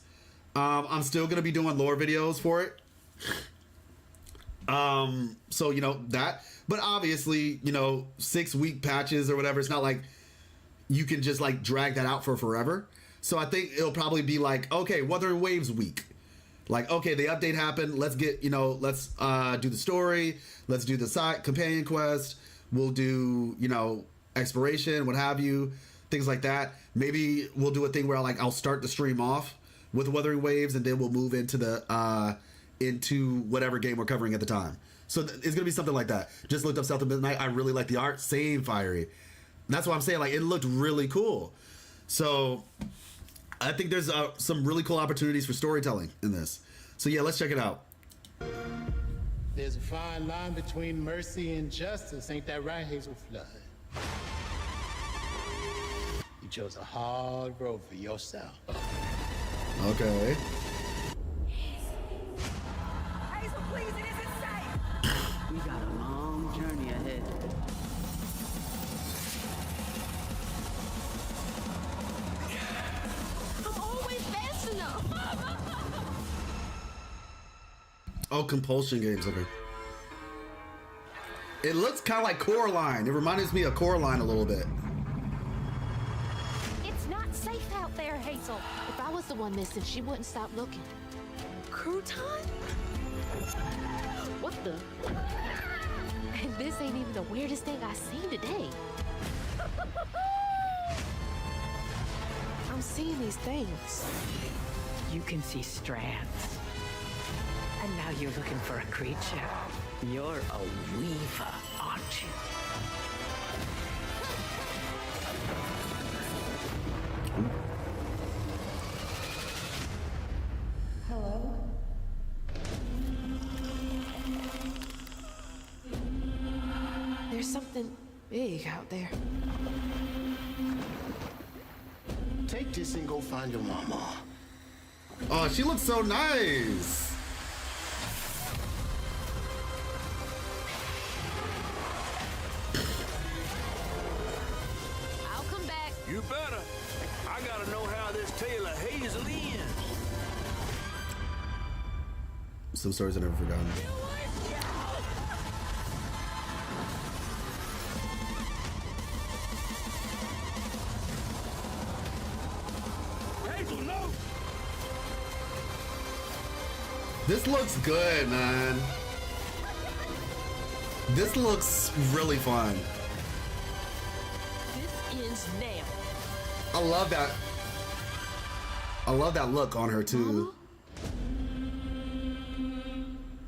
I'm still going to be doing lore videos for it. So, you know, that. But obviously, you know, 6-week patches or whatever, it's not like you can just, like, drag that out for forever. So I think it'll probably be like, okay, Wuthering Waves week. Like, okay, the update happened. Let's get, you know, let's do the story. Let's do the side companion quest. We'll do, you know, exploration, what have you. Things like that. Maybe we'll do a thing where I'll start the stream off with Wuthering Waves, and then we'll move into into whatever game we're covering at the time. So it's gonna be something like that. Just looked up South of Midnight. I really like the art. Same Fiery. That's what I'm saying. Like, it looked really cool. So I think there's some really cool opportunities for storytelling in this. So yeah, let's check it out. There's a fine line between mercy and justice. Ain't that right, Hazel Flood? You chose a hard road for yourself. Okay. Hazel, please, it isn't safe. We got a long journey ahead. I'm always fast enough. Oh, compulsion games. Okay. It looks kind of like Coraline. It reminds me of Coraline a little bit. It's not safe out there, Hazel. If I was the one missing, she wouldn't stop looking. Crouton? What the? And this ain't even the weirdest thing I've seen today. I'm seeing these things. You can see strands. And now you're looking for a creature. You're a weaver, aren't you? Hello? There's something big out there. Take this and go find your mama. Oh, she looks so nice. I'll come back. You better. I gotta know how this tale of Hazel ends. Some stories I never forgotten. Hazel, no! This looks good, man. This looks really fun. This ends now. I love that. I love that look on her too.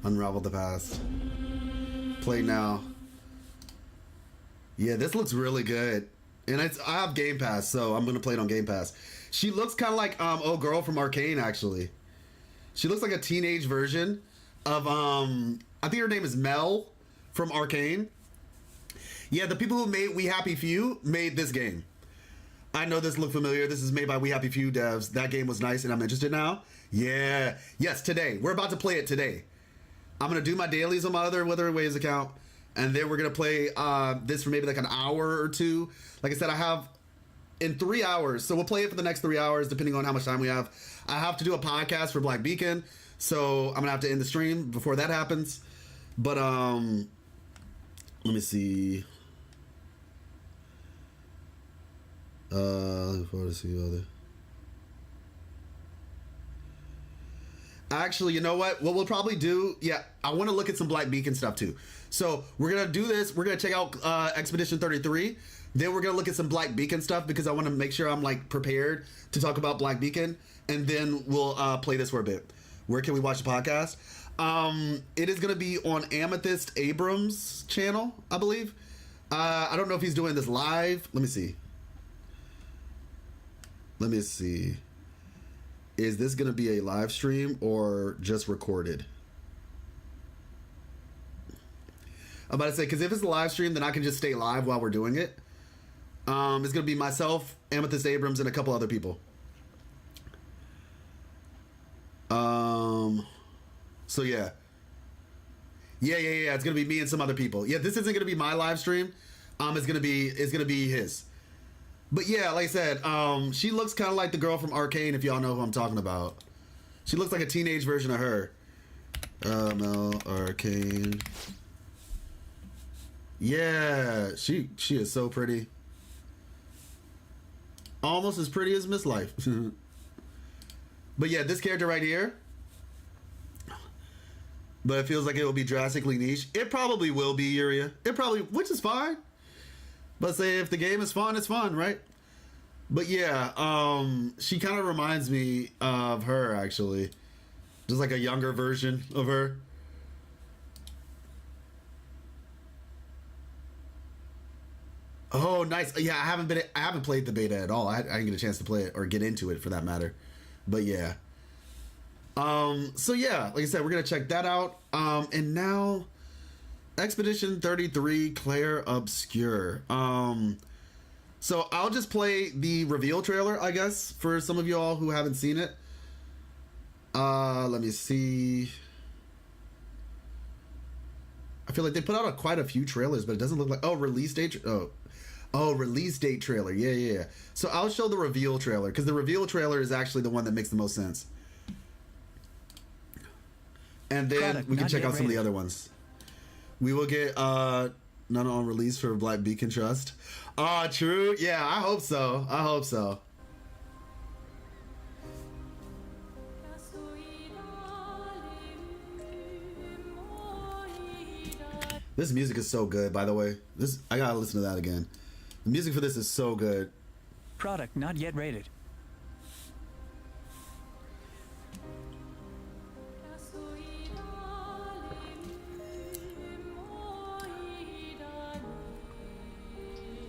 Unravel the past. Play now. Yeah, this looks really good. And I have Game Pass, so I'm gonna play it on Game Pass. She looks kind of like oh girl from Arcane, actually. She looks like a teenage version of I think her name is Mel from Arcane. Yeah, the people who made We Happy Few made this game. I know this looked familiar. This is made by We Happy Few devs. That game was nice and I'm interested now. Yeah. Yes, today. We're about to play it today. I'm going to do my dailies on my other Wuthering Waves account. And then we're going to play this for maybe like an hour or two. Like I said, I have in 3 hours. So we'll play it for the next 3 hours, depending on how much time we have. I have to do a podcast for Black Beacon. So I'm going to have to end the stream before that happens. But let me see. Looking forward to see other. Actually, you know what? What we'll probably do, yeah, I want to look at some Black Beacon stuff too. So we're gonna do this. We're gonna check out Expedition 33. Then we're gonna look at some Black Beacon stuff because I want to make sure I'm like prepared to talk about Black Beacon. And then we'll play this for a bit. Where can we watch the podcast? It is gonna be on Amethyst Abrams' channel, I believe. I don't know if he's doing this live. Let me see. Let me see. Is this going to be a live stream or just recorded? I'm about to say, because if it's a live stream, then I can just stay live while we're doing it. It's going to be myself, Amethyst Abrams, and a couple other people. So yeah. Yeah. It's going to be me and some other people. Yeah, this isn't going to be my live stream. It's going to be his. But yeah, like I said, she looks kind of like the girl from Arcane, if y'all know who I'm talking about. She looks like a teenage version of her. Mel Arcane. Yeah, she is so pretty. Almost as pretty as Miss Life. But yeah, this character right here. But it feels like it will be drastically niche. It probably will be, Yuria. It probably, which is fine. But say if the game is fun, it's fun, right? But yeah, she kind of reminds me of her, actually. Just like a younger version of her. Oh, nice. Yeah, I haven't played the beta at all. I didn't get a chance to play it or get into it for that matter. But yeah. So yeah, like I said, we're gonna check that out. And now Expedition 33 Claire Obscure. So I'll just play the reveal trailer, I guess, for some of you all who haven't seen it. Let me see. I feel like they put out quite a few trailers, but it doesn't look like... Oh, release date... Oh, release date trailer. Yeah. So I'll show the reveal trailer, because the reveal trailer is actually the one that makes the most sense. And then we can check out some of the other ones. We will get none on release for Black Beacon Trust. True. Yeah, I hope so. This music is so good, by the way. I gotta listen to that again. The music for this is so good. Product not yet rated.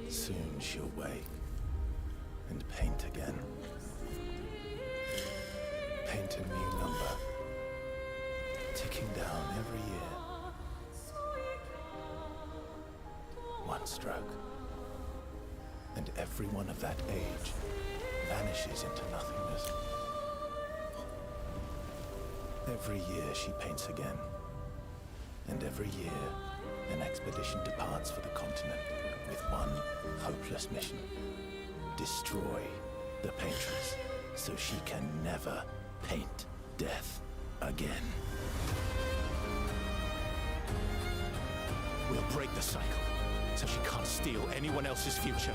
Soon she'll wake and paint again. Paint a new number, ticking down every year. One stroke, and everyone of that age vanishes into nothingness. Every year she paints again, and every year an expedition departs for the continent with one hopeless mission: destroy the paintress so she can never paint death again. We'll break the cycle, so she can't steal anyone else's future.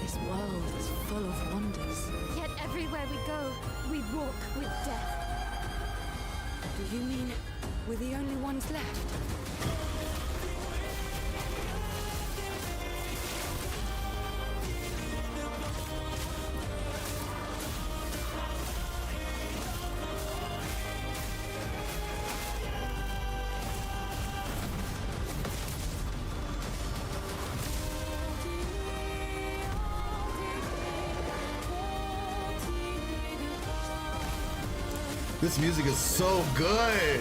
This world is full of wonders. Yet everywhere we go, we walk with death. Do you mean we're the only ones left? This music is so good.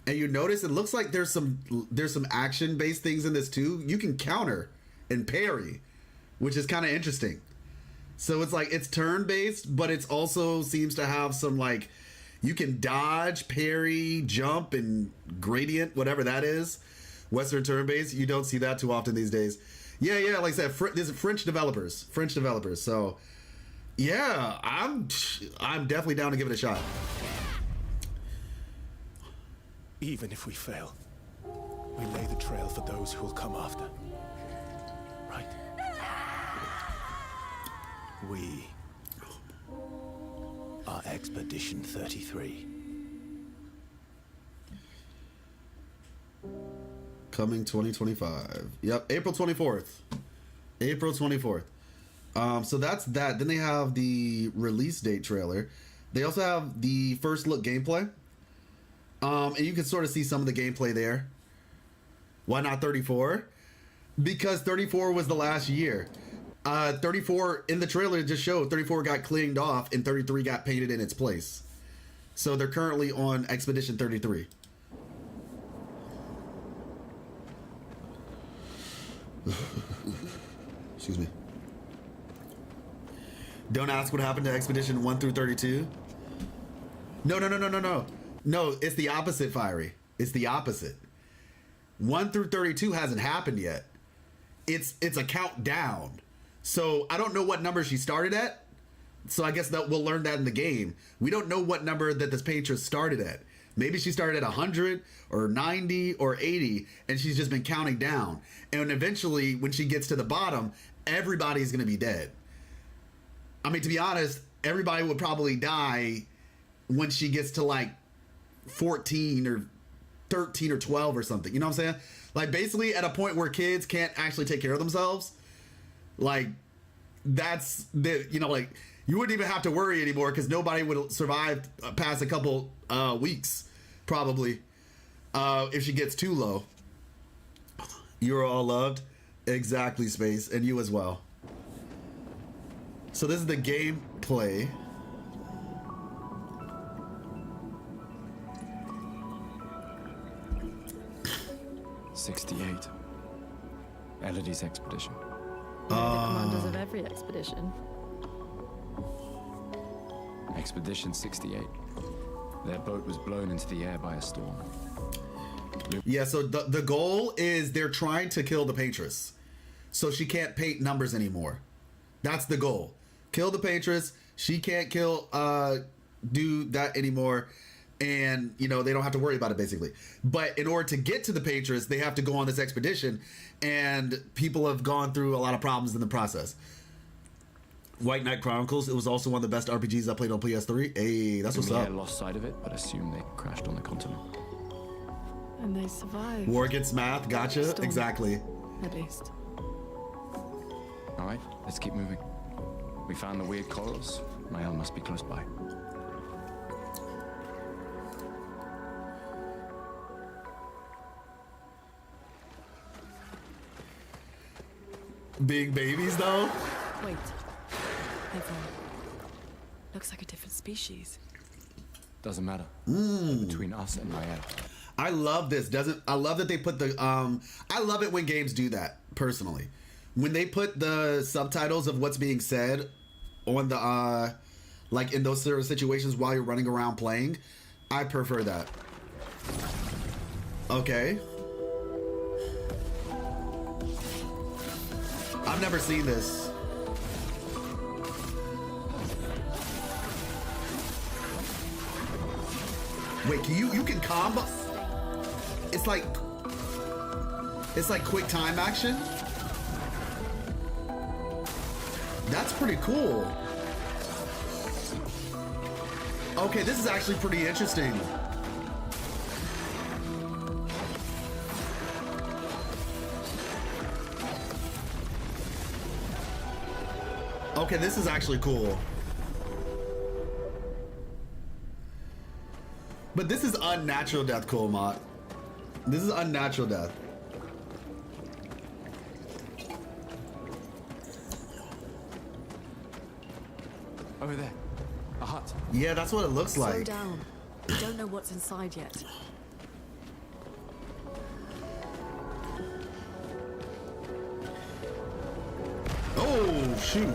And you notice it looks like there's some action-based things in this too. You can counter and parry, which is kind of interesting. So it's like it's turn-based, but it's also seems to have some like you can dodge, parry, jump, and gradient, whatever that is. Western turn-based. You don't see that too often these days. Yeah, like I said, this is French developers. So, yeah, I'm definitely down to give it a shot. Even if we fail, we lay the trail for those who will come after. Right? We are Expedition 33. Coming 2025. Yep, April 24th. So that's that. Then they have the release date trailer. They also have the first look gameplay. And you can sort of see some of the gameplay there. Why not 34? Because 34 was the last year. 34 in the trailer just showed 34 got cleaned off and 33 got painted in its place. So they're currently on Expedition 33. Excuse me. Don't ask what happened to Expedition 1 through 32. No. No, it's the opposite, Fiery. It's the opposite. 1 through 32 hasn't happened yet. It's a countdown. So I don't know what number she started at. So I guess that we'll learn that in the game. We don't know what number that this paintress started at. Maybe she started at 100 or 90 or 80, and she's just been counting down. And eventually, when she gets to the bottom, everybody's going to be dead. I mean, to be honest, everybody would probably die when she gets to like 14 or 13 or 12 or something. You know what I'm saying? Like basically at a point where kids can't actually take care of themselves. Like that's the, you know, like you wouldn't even have to worry anymore because nobody would survive past a couple weeks probably if she gets too low. You're all loved. Exactly, Space, and you as well. So this is the gameplay. '68. Elodie's expedition. The commanders of every expedition. Expedition 68. Their boat was blown into the air by a storm. Yeah, so the goal is they're trying to kill the paintress. So she can't paint numbers anymore. That's the goal. Kill the paintress. She can't do that anymore. And, you know, they don't have to worry about it, basically. But in order to get to the paintress, they have to go on this expedition. And people have gone through a lot of problems in the process. White Knight Chronicles, it was also one of the best RPGs I played on PS3. Hey, that's what's up. Lost sight of it, but assume they crashed on the continent. And they survived. War Against Math, gotcha. Storm. Exactly. At least. All right, let's keep moving. We found the weird corals. Mael must be close by. Being babies, though. Wait. Everyone. Looks like a different species. Doesn't matter. Between us and Mael. I love this. I love that they put the I love it when games do that, personally. When they put the subtitles of what's being said on the like in those sort of situations while you're running around playing, I prefer that. Okay. I've never seen this. Wait, can you can combo? It's like quick time action. That's pretty cool. Okay, this is actually pretty interesting. Okay, this is actually cool. But this is unnatural death, cool, Mott. This is unnatural death. Over there. A hut. Yeah, that's what it looks like. Slow down. We don't know what's inside yet. Oh, shoot.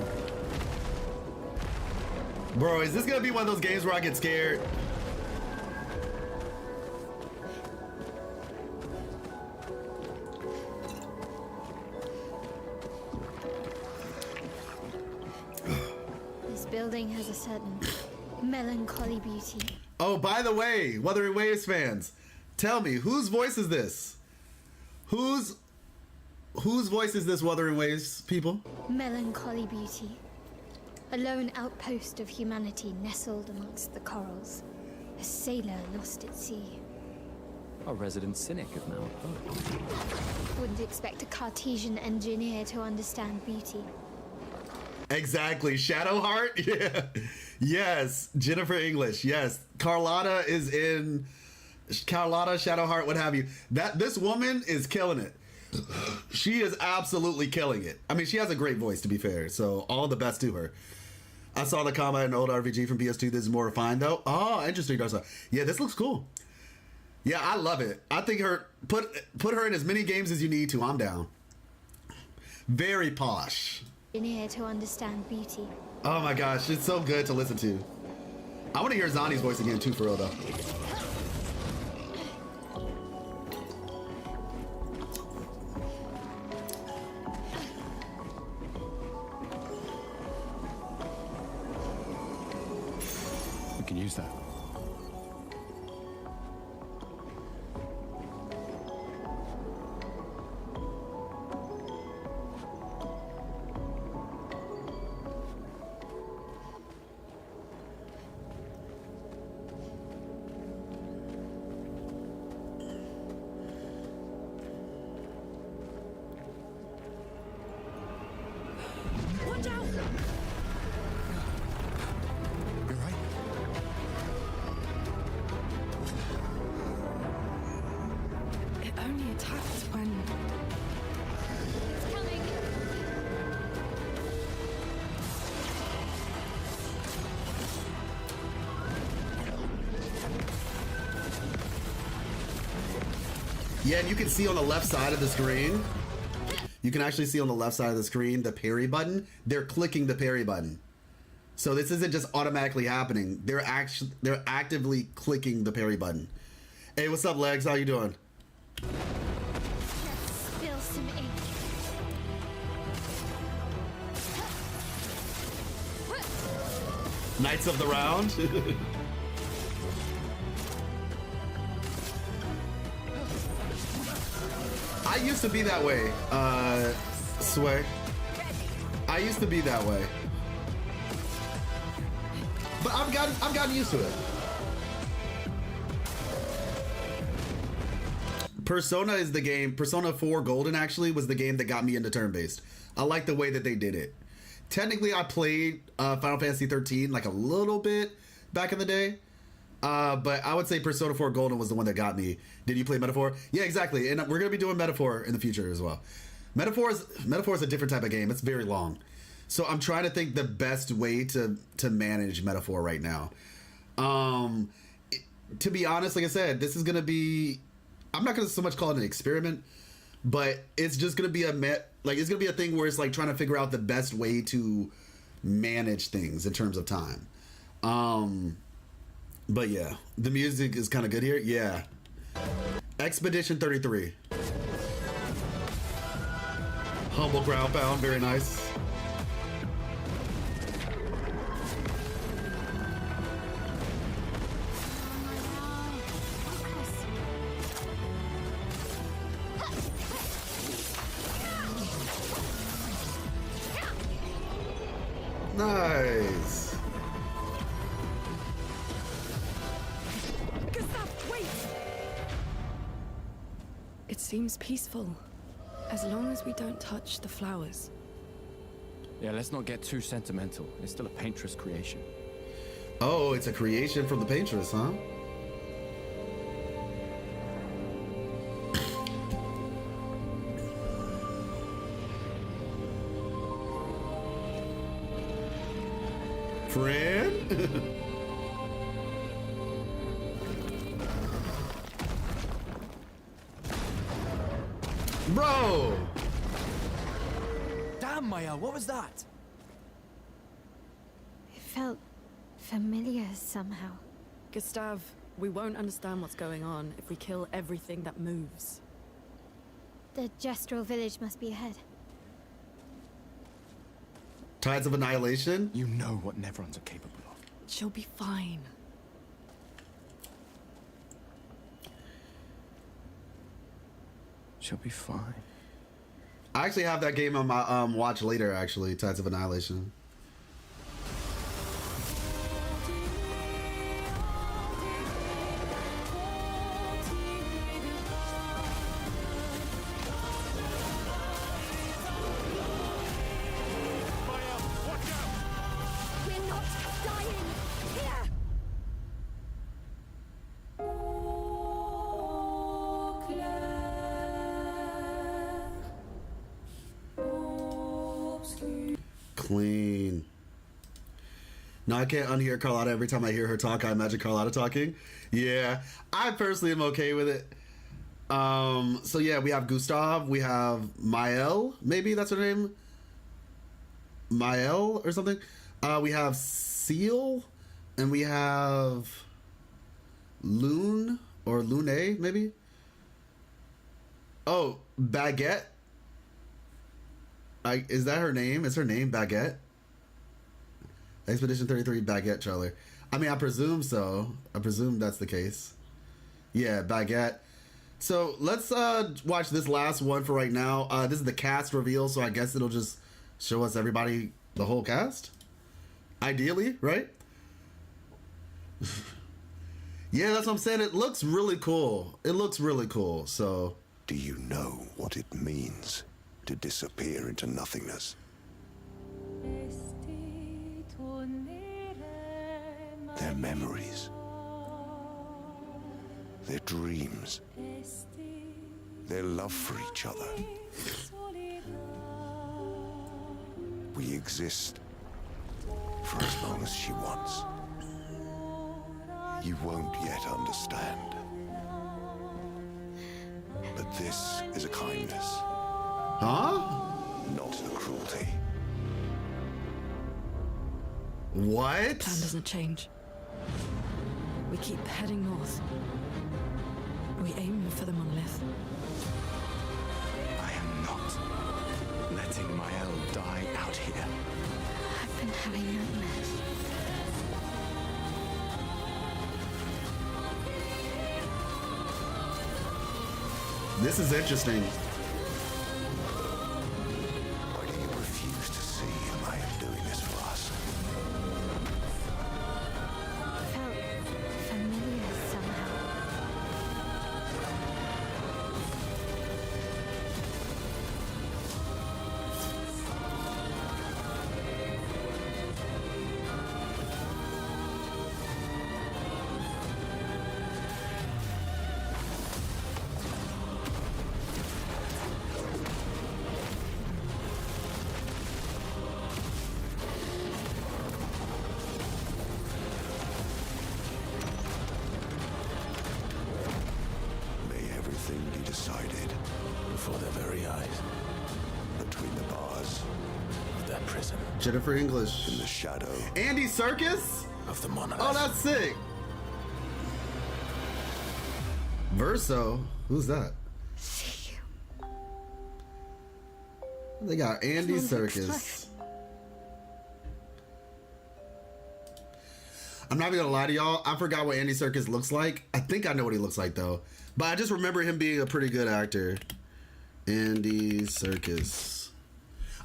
Bro, is this gonna be one of those games where I get scared? This building has a certain melancholy beauty. Oh, by the way, Wuthering Waves fans, tell me, whose voice is this? Whose voice is this, Wuthering Waves people? Melancholy beauty. A lone outpost of humanity nestled amongst the corals. A sailor lost at sea. A resident cynic is now a poet. Wouldn't expect a Cartesian engineer to understand beauty. Exactly, Shadowheart. Yeah, yes, Jennifer English. Yes, Carlotta is in Carlotta, Shadowheart, what have you. This woman is killing it. She is absolutely killing it. I mean, she has a great voice, to be fair. So all the best to her. I saw the combat in old RPG from PS2. This is more refined though. Oh, interesting. Yeah, this looks cool. Yeah, I love it. I think put her in as many games as you need to. I'm down. Very posh. Engineer to understand beauty. Oh my gosh, it's so good to listen to. I want to hear Zani's voice again too, for real though. We can use that. Yeah, and you can see on the left side of the screen, you can actually see on the left side of the screen the parry button. They're clicking the parry button. So this isn't just automatically happening. They're actively clicking the parry button. Hey, what's up, Legs? How you doing? Let's spill some ink. Knights of the Round. I used to be that way, Sway. I used to be that way. But I've gotten used to it. Persona is the game. Persona 4 Golden actually was the game that got me into turn-based. I like the way that they did it. Technically, I played Final Fantasy 13 like a little bit back in the day. But I would say Persona 4 Golden was the one that got me. Did you play Metaphor? Yeah, exactly. And we're going to be doing Metaphor in the future as well. Metaphor is a different type of game. It's very long. So I'm trying to think the best way to manage Metaphor right now. To be honest, like I said, this is going to be... I'm not going to so much call it an experiment, but it's just going to be it's going to be a thing where it's like trying to figure out the best way to manage things in terms of time. But yeah, the music is kind of good here. Yeah. Expedition 33. Humble ground pound, very nice. Nice. Gustav, wait! It seems peaceful. As long as we don't touch the flowers. Yeah, let's not get too sentimental. It's still a painter's creation. Oh, it's a creation from the paintress, huh? Friend? Bro! Damn, Maya, what was that? It felt familiar somehow. Gustav, we won't understand what's going on if we kill everything that moves. The Gestural village must be ahead. Tides of Annihilation? You know what Nevrons are capable of. She'll be fine. She'll be fine. I actually have that game on my watch later, actually, Tides of Annihilation. We're not dying here! Clean. Now I can't unhear Carlotta every time I hear her talk. I imagine Carlotta talking. Yeah, I personally am okay with it. So yeah, we have Gustav, we have Mael, maybe that's her name. Mael or something. We have Seal, and we have Lune or Lune, maybe. Oh, Baguette. Is that her name? Is her name Baguette? Expedition 33 Baguette trailer. I mean, I presume so. I presume that's the case. Yeah, Baguette. So let's watch this last one for right now. This is the cast reveal, so I guess it'll just show us everybody, the whole cast. Ideally, right? Yeah, that's what I'm saying. It looks really cool. It looks really cool. So, do you know what it means to disappear into nothingness? Their memories, their dreams, their love for each other. We exist for as long as she wants. You won't yet understand. But this is a kindness. huh? Not a cruelty. What? Plan doesn't change. We keep heading north. We aim for the monolith. I am not letting Mael die out here. I've been having nightmares. This is interesting. Why do you refuse to see I am doing this for us? Felt familiar somehow. May everything be decided before their very eyes, between the bars of their prison, Jennifer English. in the shadow Andy Serkis? of the monolith. Oh, that's sick. Verso? Who's that? See you. They got Andy Serkis. I'm not even gonna lie to y'all. I forgot what Andy Serkis looks like. I think I know what he looks like though. But I just remember him being a pretty good actor. Andy Serkis.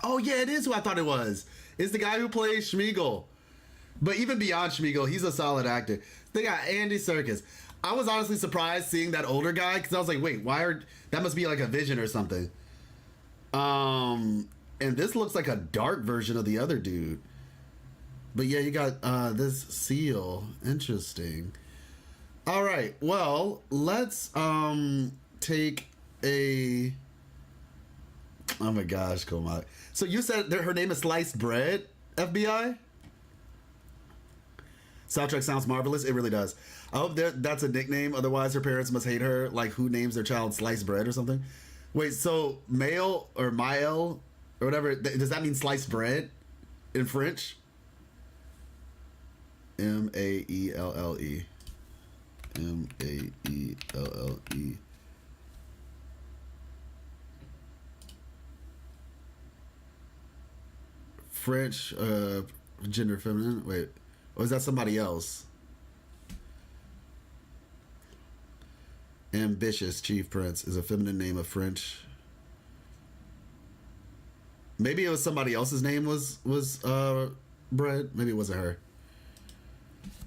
Oh yeah, it is who I thought it was. It's the guy who plays Schmeagol. But even beyond Schmeagol, he's a solid actor. They got Andy Serkis. I was honestly surprised seeing that older guy because I was like, wait, that must be like a vision or something. And this looks like a dark version of the other dude. But yeah, you got this seal. Interesting. All right. Well, let's take a. Oh my gosh, Komai. So you said that her name is Sliced Bread, FBI? Soundtrack sounds marvelous. It really does. I hope that's a nickname. Otherwise, her parents must hate her. Like, who names their child Sliced Bread or something? Wait, so Mael or Mael or whatever, does that mean sliced bread in French? M-A-E-L-L-E. M-A-E-L-L-E. French, gender feminine. Wait, or is that somebody else? Ambitious Chief Prince is a feminine name of French. Maybe it was somebody else's name was Bread. Maybe it wasn't her.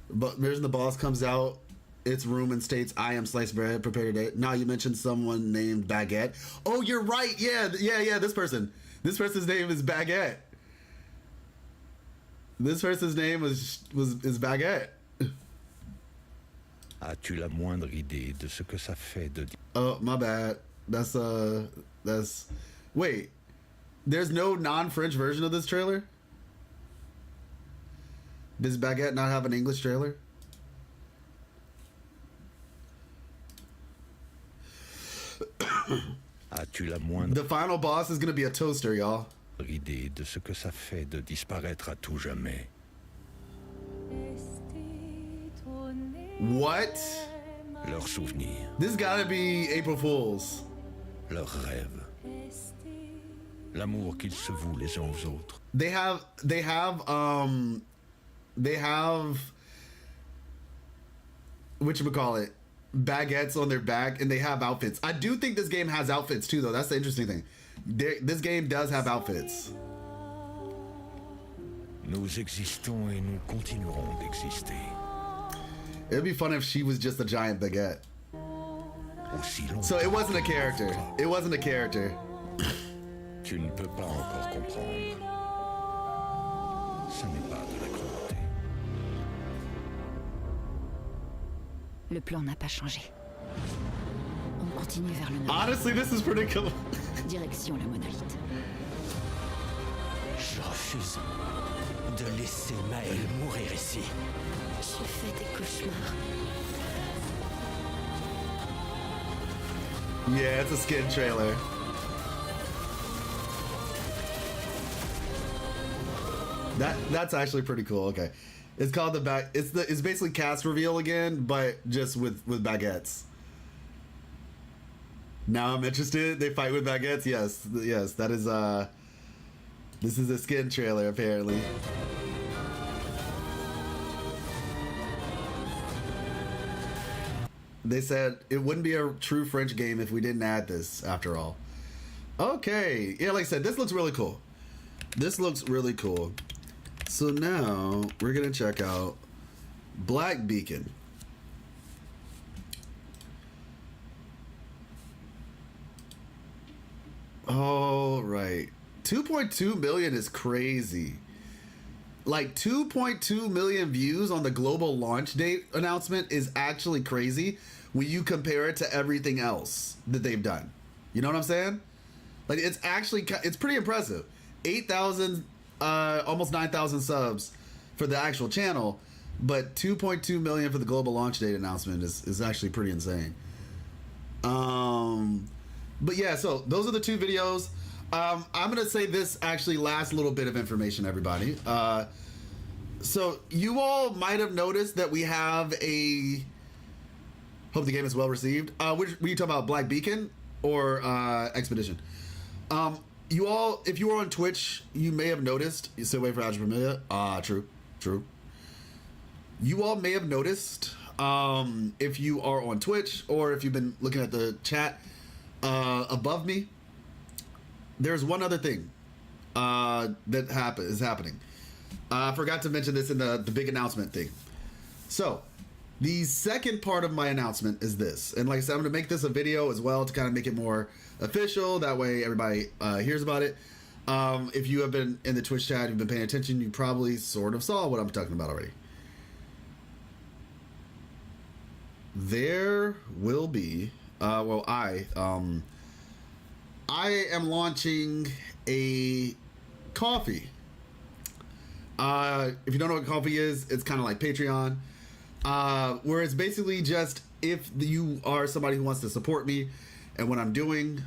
But Vision the Boss comes out its room and states, "I am Sliced Bread. Prepare today." Now you mentioned someone named Baguette. Oh, you're right. Yeah. This person's name is Baguette. This person's name is Baguette. As-tu la moindre idée de ce que ça fait de... Oh, my bad. That's wait. There's no non-French version of this trailer? Does Baguette not have an English trailer? As-tu la moindre The final boss is gonna be a toaster, y'all. idée de ce que ça fait de disparaître à tout jamais? What? Leurs souvenirs, This gotta be April Fool's. leurs rêves, l'amour qu'ils se vouent les uns aux autres. They have whatchamacallit, baguettes on their back, and they have outfits. I do think this game has outfits too, though. That's the interesting thing. This game does have outfits. Nous existons et nous continuerons d'exister. It'd be fun if she was just a giant baguette. Aussi longtemps. So it wasn't a character. It wasn't a character. Tu ne peux pas encore comprendre. Ce n'est pas de la cruauté. Le plan n'a pas changé. On continue vers le nord. Honestly, this is pretty cool. Direction le monolithe. Je refuse de laisser Maël mourir ici. Je fais des cauchemars. Yeah, it's a skin trailer. That's actually pretty cool. Okay, it's called the back. It's basically cast reveal again, but just with baguettes. Now I'm interested. They fight with baguettes. Yes. That is This is a skin trailer apparently. They said it wouldn't be a true French game if we didn't add this, after all. Okay. Yeah, like I said, this looks really cool. This looks really cool. So now we're going to check out Black Beacon. All right. 2.2 million is crazy. Like 2.2 million views on the global launch date announcement is actually crazy when you compare it to everything else that they've done. You know what I'm saying? Like it's pretty impressive. 8,000, almost 9,000 subs for the actual channel, but 2.2 million for the global launch date announcement is actually pretty insane. But yeah, so those are the two videos. I'm gonna say this actually last little bit of information, everybody. So you all might have noticed that we have a. Hope the game is well received. Were you talking about Black Beacon or Expedition? You all, if you were on Twitch, you may have noticed. You still wait for Algebra Familia? True. You all may have noticed, if you are on Twitch or if you've been looking at the chat above me, there's one other thing. that is happening. I forgot to mention this in the big announcement thing. So the second part of my announcement is this, and like I said, I'm going to make this a video as well to kind of make it more official. That way everybody hears about it. If you have been in the Twitch chat, you've been paying attention, you probably sort of saw what I'm talking about already. There will be, I am launching a coffee. If you don't know what coffee is, it's kind of like Patreon, where it's basically just if you are somebody who wants to support me and what I'm doing,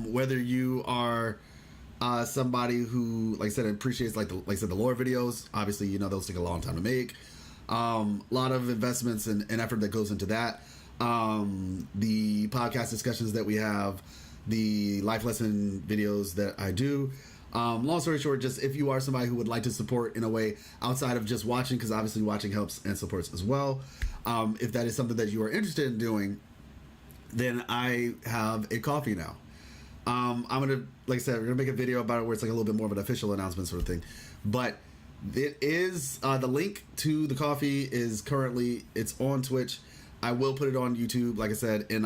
whether you are somebody who, like I said, appreciates the lore videos. Obviously, you know those take a long time to make. A lot of investments and effort that goes into that. The podcast discussions that we have, the life lesson videos that I do. Long story short, just if you are somebody who would like to support in a way outside of just watching, because obviously watching helps and supports as well. If that is something that you are interested in doing, then I have a coffee now. I'm gonna, like I said, we're gonna make a video about it where it's like a little bit more of an official announcement sort of thing. But it is the link to the coffee is currently, it's on Twitch. I will put it on YouTube, like I said, in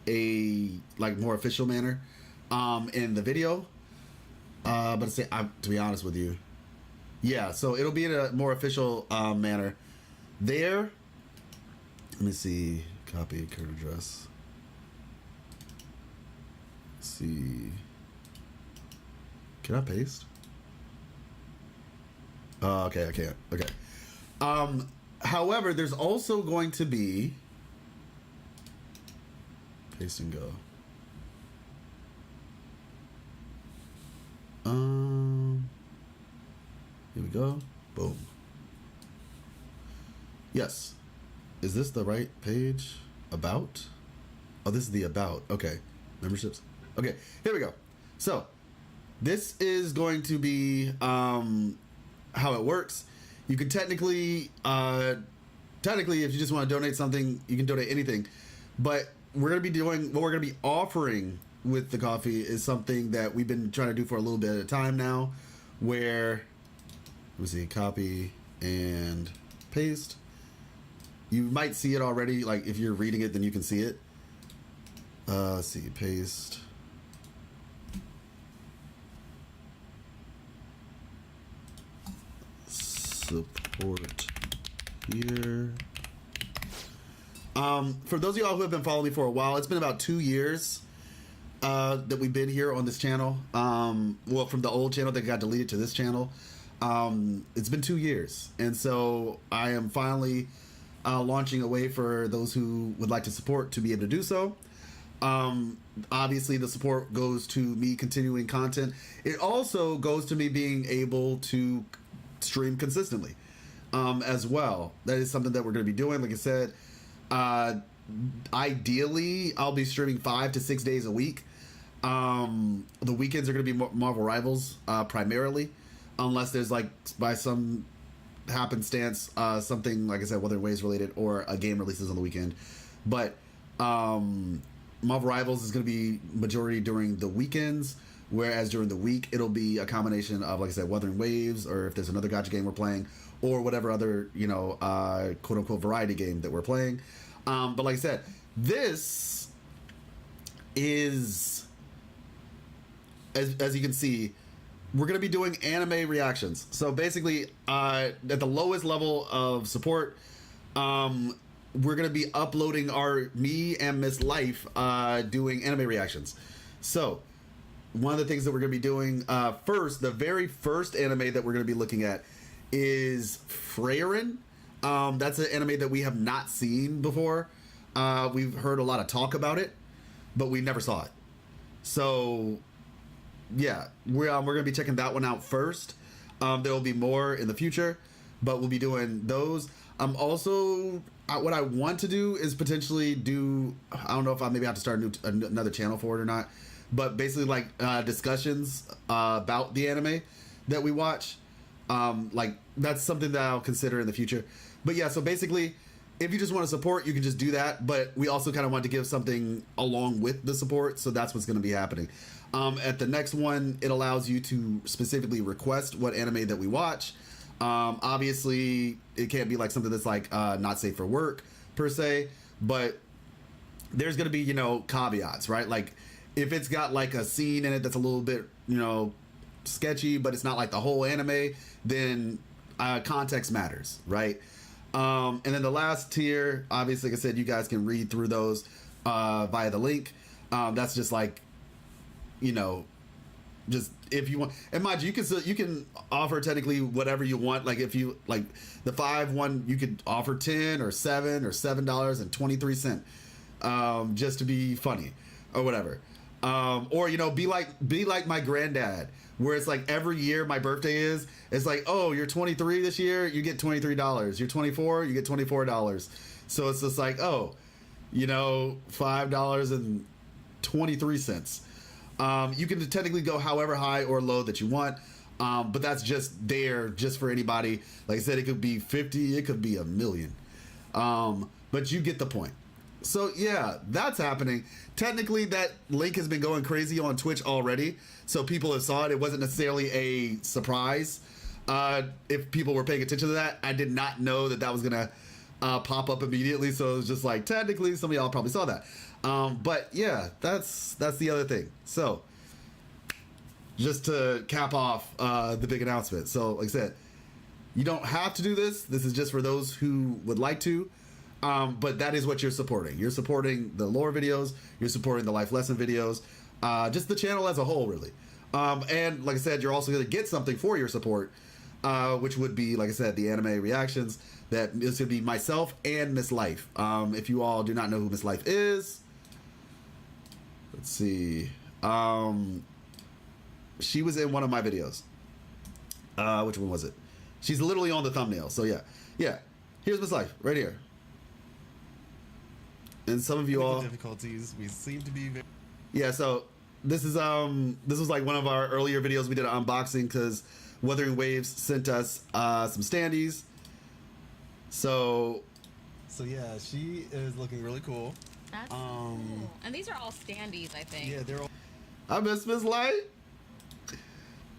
a like more official manner in the video. But to be honest with you, yeah, so it'll be in a more official manner there. Let me see, copy current address. Let's see, can I paste? Okay, I can't. Okay. However, there's also going to be paste and go. Here we go. Boom. Yes. Is this the right page? About? Oh, this is the about. Okay. Memberships. Okay. Here we go. So this is going to be how it works. You can technically, if you just want to donate something, you can donate anything. But we're going to be doing, what we're going to be offering with the coffee is something that we've been trying to do for a little bit at a time now, where, let me see, copy and paste. You might see it already, like if you're reading it, then you can see it. Let's see, paste. Support here. For those of y'all who have been following me for a while, it's been about 2 years that we've been here on this channel. Well, from the old channel that got deleted to this channel. It's been 2 years. And so I am finally launching a way for those who would like to support to be able to do so. Obviously, the support goes to me continuing content. It also goes to me being able to stream consistently as well. That is something that we're going to be doing. Like I said, ideally, I'll be streaming 5 to 6 days a week. The weekends are going to be Marvel Rivals primarily, unless there's like by some happenstance something, like I said, Wuthering Waves related or a game releases on the weekend. But Marvel Rivals is going to be majority during the weekends, whereas during the week it'll be a combination of, like I said, Wuthering Waves, or if there's another gacha game we're playing, or whatever other, you know, quote unquote variety game that we're playing. But like I said, this is, as you can see, we're going to be doing anime reactions. So basically, at the lowest level of support, we're going to be uploading me and Miss Life doing anime reactions. So one of the things that we're going to be doing first, the very first anime that we're going to be looking at is Freyrin. That's an anime that we have not seen before. We've heard a lot of talk about it, but we never saw it. So yeah, we're going to be checking that one out first. There will be more in the future, but we'll be doing those. Also, what I want to do is potentially do, I don't know if I maybe have to start another channel for it or not, but basically like discussions about the anime that we watch. Like that's something that I'll consider in the future. But yeah, so basically if you just want to support, you can just do that. But we also kind of want to give something along with the support, so that's what's going to be happening. At the next one, it allows you to specifically request what anime that we watch. Obviously, it can't be like something that's like not safe for work per se, but there's going to be, you know, caveats, right? Like if it's got like a scene in it that's a little bit, you know, sketchy, but it's not like the whole anime, then context matters, right? And then the last tier, obviously, like I said, you guys can read through those via the link. That's just like, you know, just if you want. And mind you, you can offer technically whatever you want. Like if you like the 5 one, you could offer 10 or 7 or $7.23, just to be funny or whatever. Or, you know, be like my granddad, where it's like every year my birthday is, it's like, oh, you're 23 this year, you get $23. You're 24, you get $24. So it's just like, oh, you know, $5.23. You can technically go however high or low that you want, but that's just there just for anybody. Like I said, it could be 50, it could be a million, but you get the point. So yeah, that's happening. Technically, that link has been going crazy on Twitch already, so people have saw it. It wasn't necessarily a surprise if people were paying attention to that. I did not know that was gonna pop up immediately, so it was just like, technically some of y'all probably saw that. But yeah, that's the other thing. So just to cap off the big announcement. So like I said, you don't have to do this. This is just for those who would like to. But that is what you're supporting. You're supporting the lore videos. You're supporting the life lesson videos. Just the channel as a whole, really. And like I said, you're also going to get something for your support, which would be, like I said, the anime reactions. That is going to be myself and Miss Life. If you all do not know who Miss Life is, let's see. She was in one of my videos. Which one was it? She's literally on the thumbnail. So yeah. Here's Miss Life right here. And some of you all difficulties. We seem to be. Yeah. So this is this was like one of our earlier videos we did an unboxing because Wuthering Waves sent us some standees. So yeah, she is looking really cool. That's cool. And these are all standees, I think. Yeah, they're all. I miss Miss Light.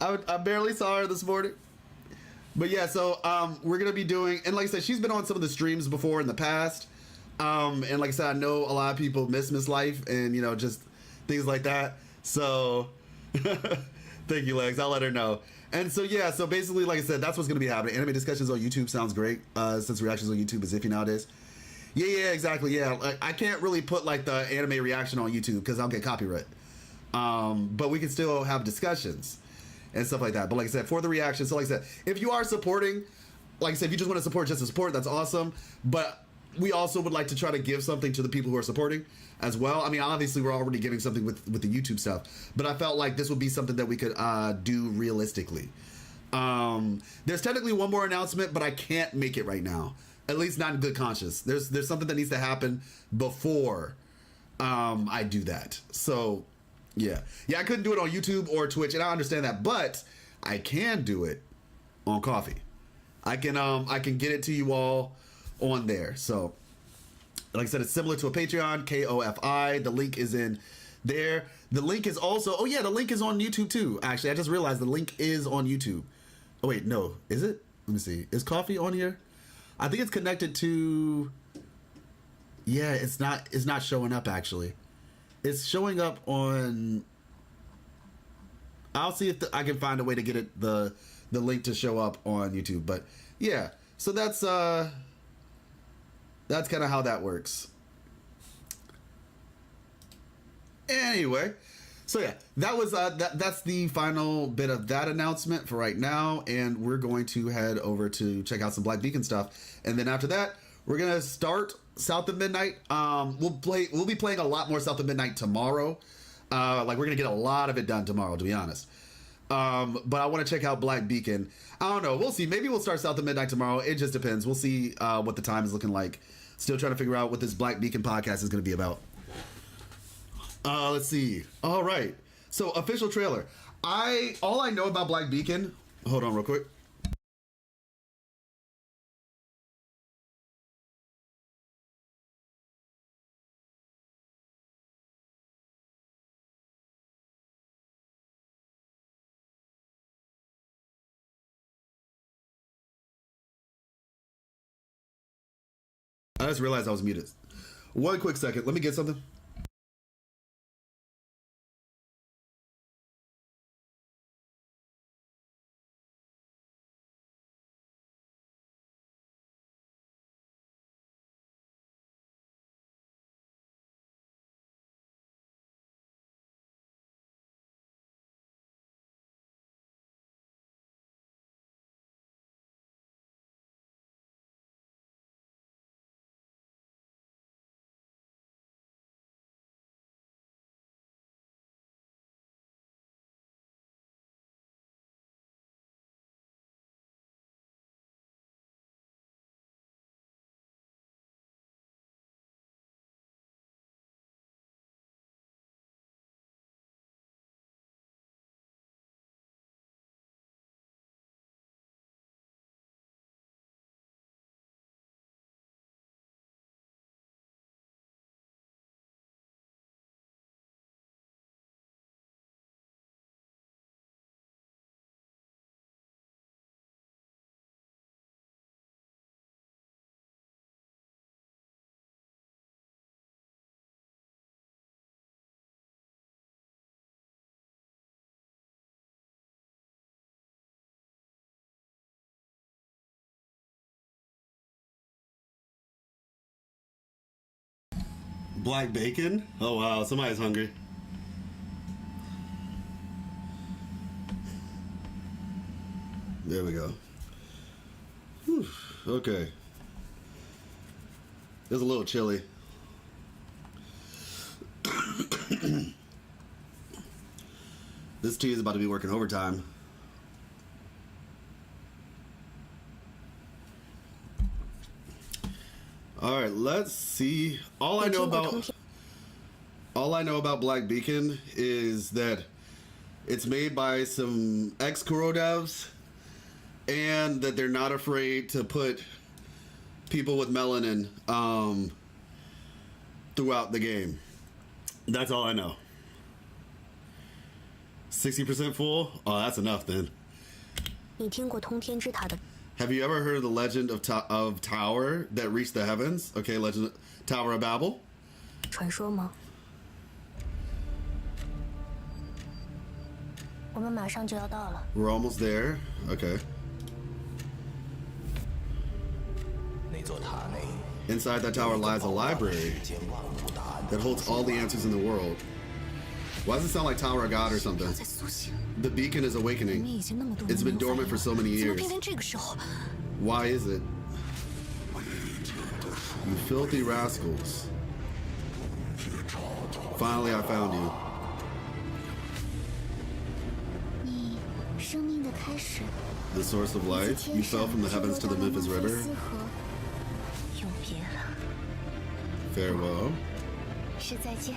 I barely saw her this morning. But yeah, so we're gonna be doing, and like I said, she's been on some of the streams before in the past. And like I said, I know a lot of people miss Miss Life and, you know, just things like that. So thank you, Lex. I'll let her know. And so yeah, so basically, like I said, that's what's gonna be happening. Anime discussions on YouTube sounds great, since reactions on YouTube is iffy nowadays. Yeah, exactly. Yeah, like, I can't really put like the anime reaction on YouTube because I'll get copyright. But we can still have discussions and stuff like that. But like I said, for the reaction, so like I said, if you are supporting, like I said, if you just want to support just to support, that's awesome. But we also would like to try to give something to the people who are supporting as well. I mean, obviously we're already giving something with the YouTube stuff, but I felt like this would be something that we could do realistically. There's technically one more announcement, but I can't make it right now. At least not in good conscience. There's something that needs to happen before I do that. So yeah, I couldn't do it on YouTube or Twitch, and I understand that, but I can do it on Coffee. I can get it to you all on there. So like I said, it's similar to a Patreon, KOFI. The link is in there. The link is also, oh yeah, the link is on YouTube too. Actually, I just realized the link is on YouTube. Oh wait, no, is it? Let me see. Is Coffee on here? I think it's connected to, yeah, it's not showing up actually. It's showing up on, I'll see if I can find a way to get it, the link to show up on YouTube. But yeah, so that's kind of how that works. Anyway, so yeah, that was that's the final bit of that announcement for right now, and we're going to head over to check out some Black Beacon stuff, and then after that, we're gonna start South of Midnight. We'll be playing a lot more South of Midnight tomorrow. Like we're gonna get a lot of it done tomorrow, to be honest. But I want to check out Black Beacon. I don't know. We'll see. Maybe we'll start South of Midnight tomorrow. It just depends. We'll see what the time is looking like. Still trying to figure out what this Black Beacon podcast is going to be about. Let's see. All right. So official trailer. All I know about Black Beacon. Hold on real quick. I just realized I was muted. One quick second. Let me get something. Black bacon? Oh wow, somebody's hungry. There we go. Whew. Okay. It's a little chilly. This tea is about to be working overtime. All right, let's see. All I know about Black Beacon is that it's made by some ex-Kuro devs, and that they're not afraid to put people with melanin throughout the game. That's all I know. 60% full? Oh, that's enough then. Have you ever heard of the legend of Tower that reached the heavens? Okay, legend Tower of Babel. 传说吗？我们马上就要到了。 We're almost there. Okay. Inside that tower lies a library that holds all the answers in the world. Why does it sound like Tower of God or something? The beacon is awakening. It's been dormant for so many years. Why is it? You filthy rascals. Finally, I found you. 你生命的开始。 The source of life. You fell from the heavens to the Memphis River. 永别了。 Farewell. 是再见。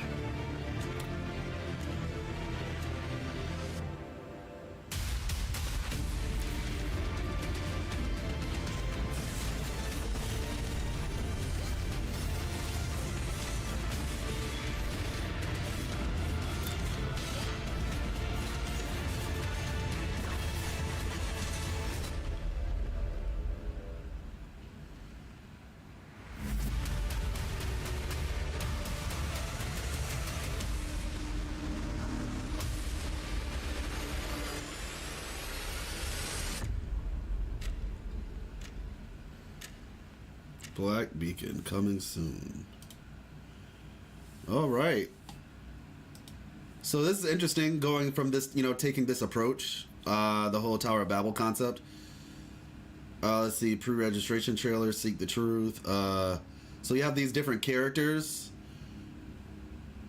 Black Beacon coming soon. All right. So this is interesting, going from this, taking this approach, the whole Tower of Babel concept. Let's see, pre-registration trailer, Seek the Truth. So you have these different characters.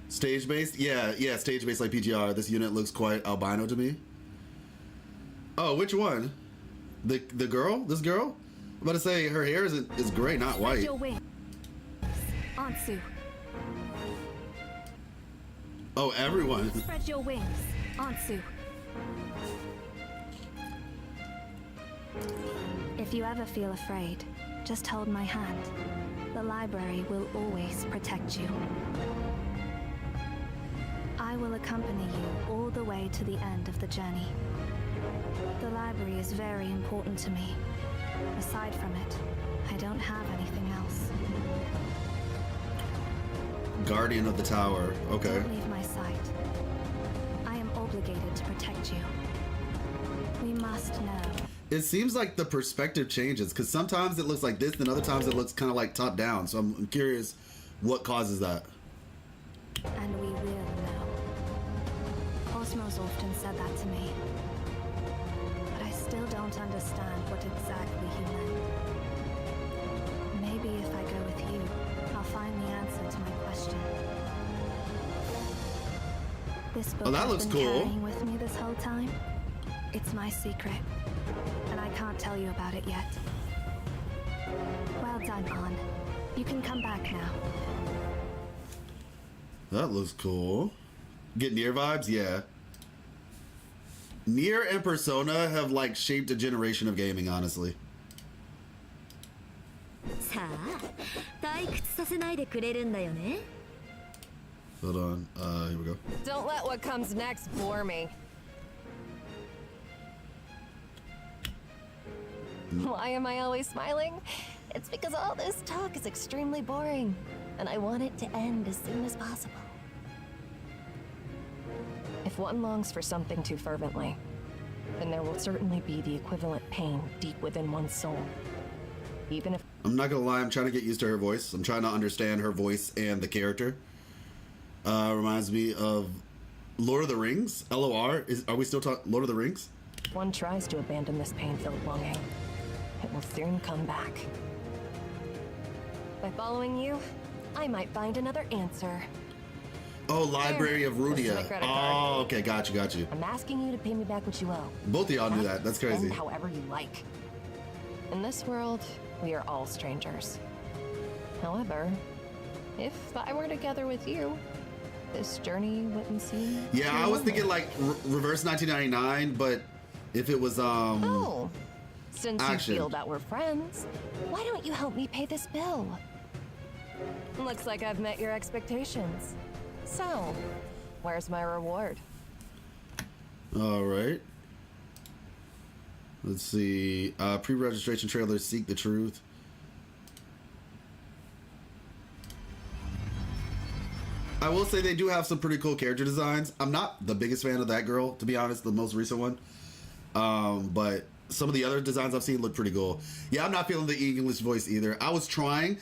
Stage-based? Yeah, stage-based like PGR. This unit looks quite albino to me. Oh, which one? The girl? This girl? I'm about to say her hair is gray, not white. Your wings. Ansu. Oh, everyone. Spread your wings. Ansu. If you ever feel afraid, just hold my hand. The library will always protect you. I will accompany you all the way to the end of the journey. The library is very important to me. Aside from it, I don't have anything else. Guardian of the tower. Okay. Don't leave my sight. I am obligated to protect you. We must know. It seems like the perspective changes because sometimes it looks like this, and other times it looks kind of like top down. So I'm curious what causes that. And we will know. Osmos often said that to me. But I still don't understand what exactly he meant. Maybe if I go with you, I'll find the answer to my question. This book Oh, that has looks been cool. carrying with me this whole time. It's my secret, and I can't tell you about it yet. Well done, Han. You can come back now. That looks cool. Get Nier vibes? Yeah. Nier and Persona have like shaped a generation of gaming, honestly. さあ、退屈させないでくれるんだよね。 Hold on. Here we go. Don't let what comes next bore me. Why am I always smiling? It's because all this talk is extremely boring, and I want it to end as soon as possible. If one longs for something too fervently, then there will certainly be the equivalent pain deep within one's soul. Even if I'm not gonna lie, I'm trying to get used to her voice. I'm trying to understand her voice and the character. Reminds me of Lord of the Rings. LOR. Are we still talking Lord of the Rings? one tries to abandon this pain-filled longing, it will soon come back. By following you, I might find another answer. Oh, Library of This is my Rudia. credit card. Oh, okay, got you. I'm asking you to pay me back what you owe. Both of y'all knew that. That's crazy. Spend however you like. In this world, we are all strangers. However, if I were together with you, this journey wouldn't seem. Yeah, too I was lonely. thinking like reverse 1999, but if it was Oh, since action. you feel that we're friends, why don't you help me pay this bill? Looks like I've met your expectations. So, where's my reward? All right. Let's see. Pre-registration trailer, Seek the Truth. I will say they do have some pretty cool character designs. I'm not the biggest fan of that girl, to be honest, the most recent one. But some of the other designs I've seen look pretty cool. Yeah, I'm not feeling the English voice either. I was trying.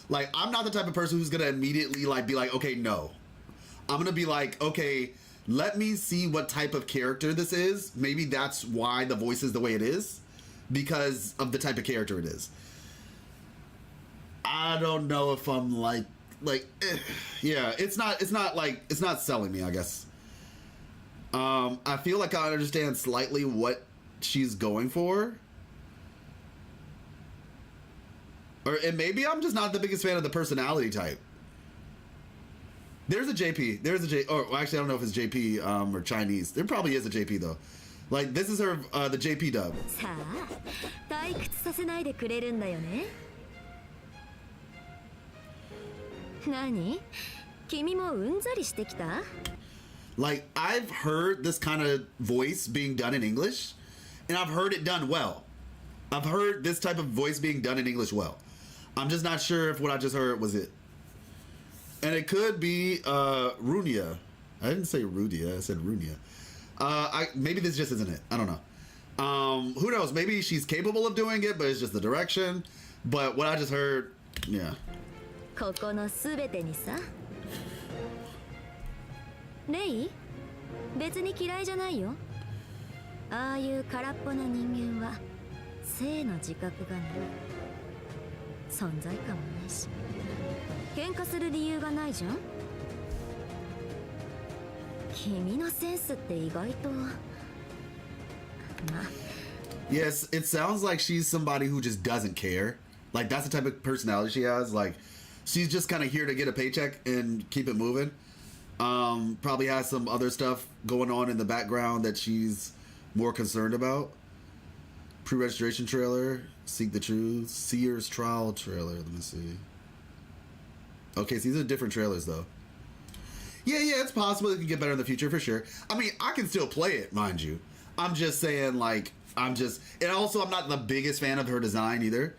Like, I'm not the type of person who's going to immediately, like, be like, okay, no. I'm going to be like, okay, let me see what type of character this is. Maybe that's why the voice is the way it is. Because of the type of character it is. I don't know if I'm yeah, it's not selling me, I guess. I feel like I understand slightly what she's going for. And maybe I'm just not the biggest fan of the personality type. There's a JP. Or actually, I don't know if it's JP or Chinese. There probably is a JP though. Like, this is her, the JP dub. さあ、退屈させないでくれるんだよね。何？君もうんざりしてきた？ Like, I've heard this kind of voice being done in English, and I've heard it done well. I've heard this type of voice being done in English well. I'm just not sure if what I just heard was it. And it could be Runia. I didn't say Rudia, I said Runia. Maybe this just isn't it. I don't know. Who knows? Maybe she's capable of doing it, but it's just the direction. But what I just heard, yeah. ここのすべてにさ。レイ？別に嫌いじゃないよ。ああいう空っぽな人間は性の自覚がない。存在感もないし。喧嘩する理由がないじゃん。君のセンスって意外と。まあ。 Yes, it sounds like she's somebody who just doesn't care. Like, that's the type of personality she has. Like, she's just kind of here to get a paycheck and keep it moving. Probably has some other stuff going on in the background that she's more concerned about. Pre-registration trailer, Seek the Truth, Seer's Trial trailer. Let me see. Okay, so these are different trailers, though. Yeah, it's possible it can get better in the future, for sure. I mean, I can still play it, mind you. I'm just saying, like, and also I'm not the biggest fan of her design, either.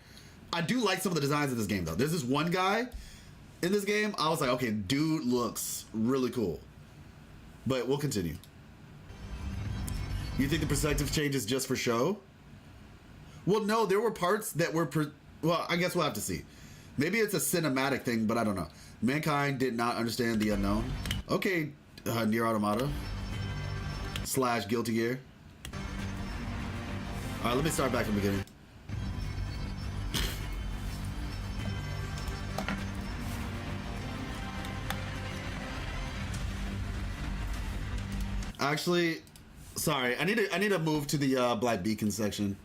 I do like some of the designs of this game, though. There's this one guy, in this game, I was like, okay, dude looks really cool. But we'll continue. You think the perspective change is just for show? Well, no, there were parts that were... well, I guess we'll have to see. Maybe it's a cinematic thing, but I don't know. Mankind did not understand the unknown. Okay, Nier Automata. / Guilty Gear. Alright, let me start back from the beginning. Actually, sorry, I need to move to the Black Beacon section,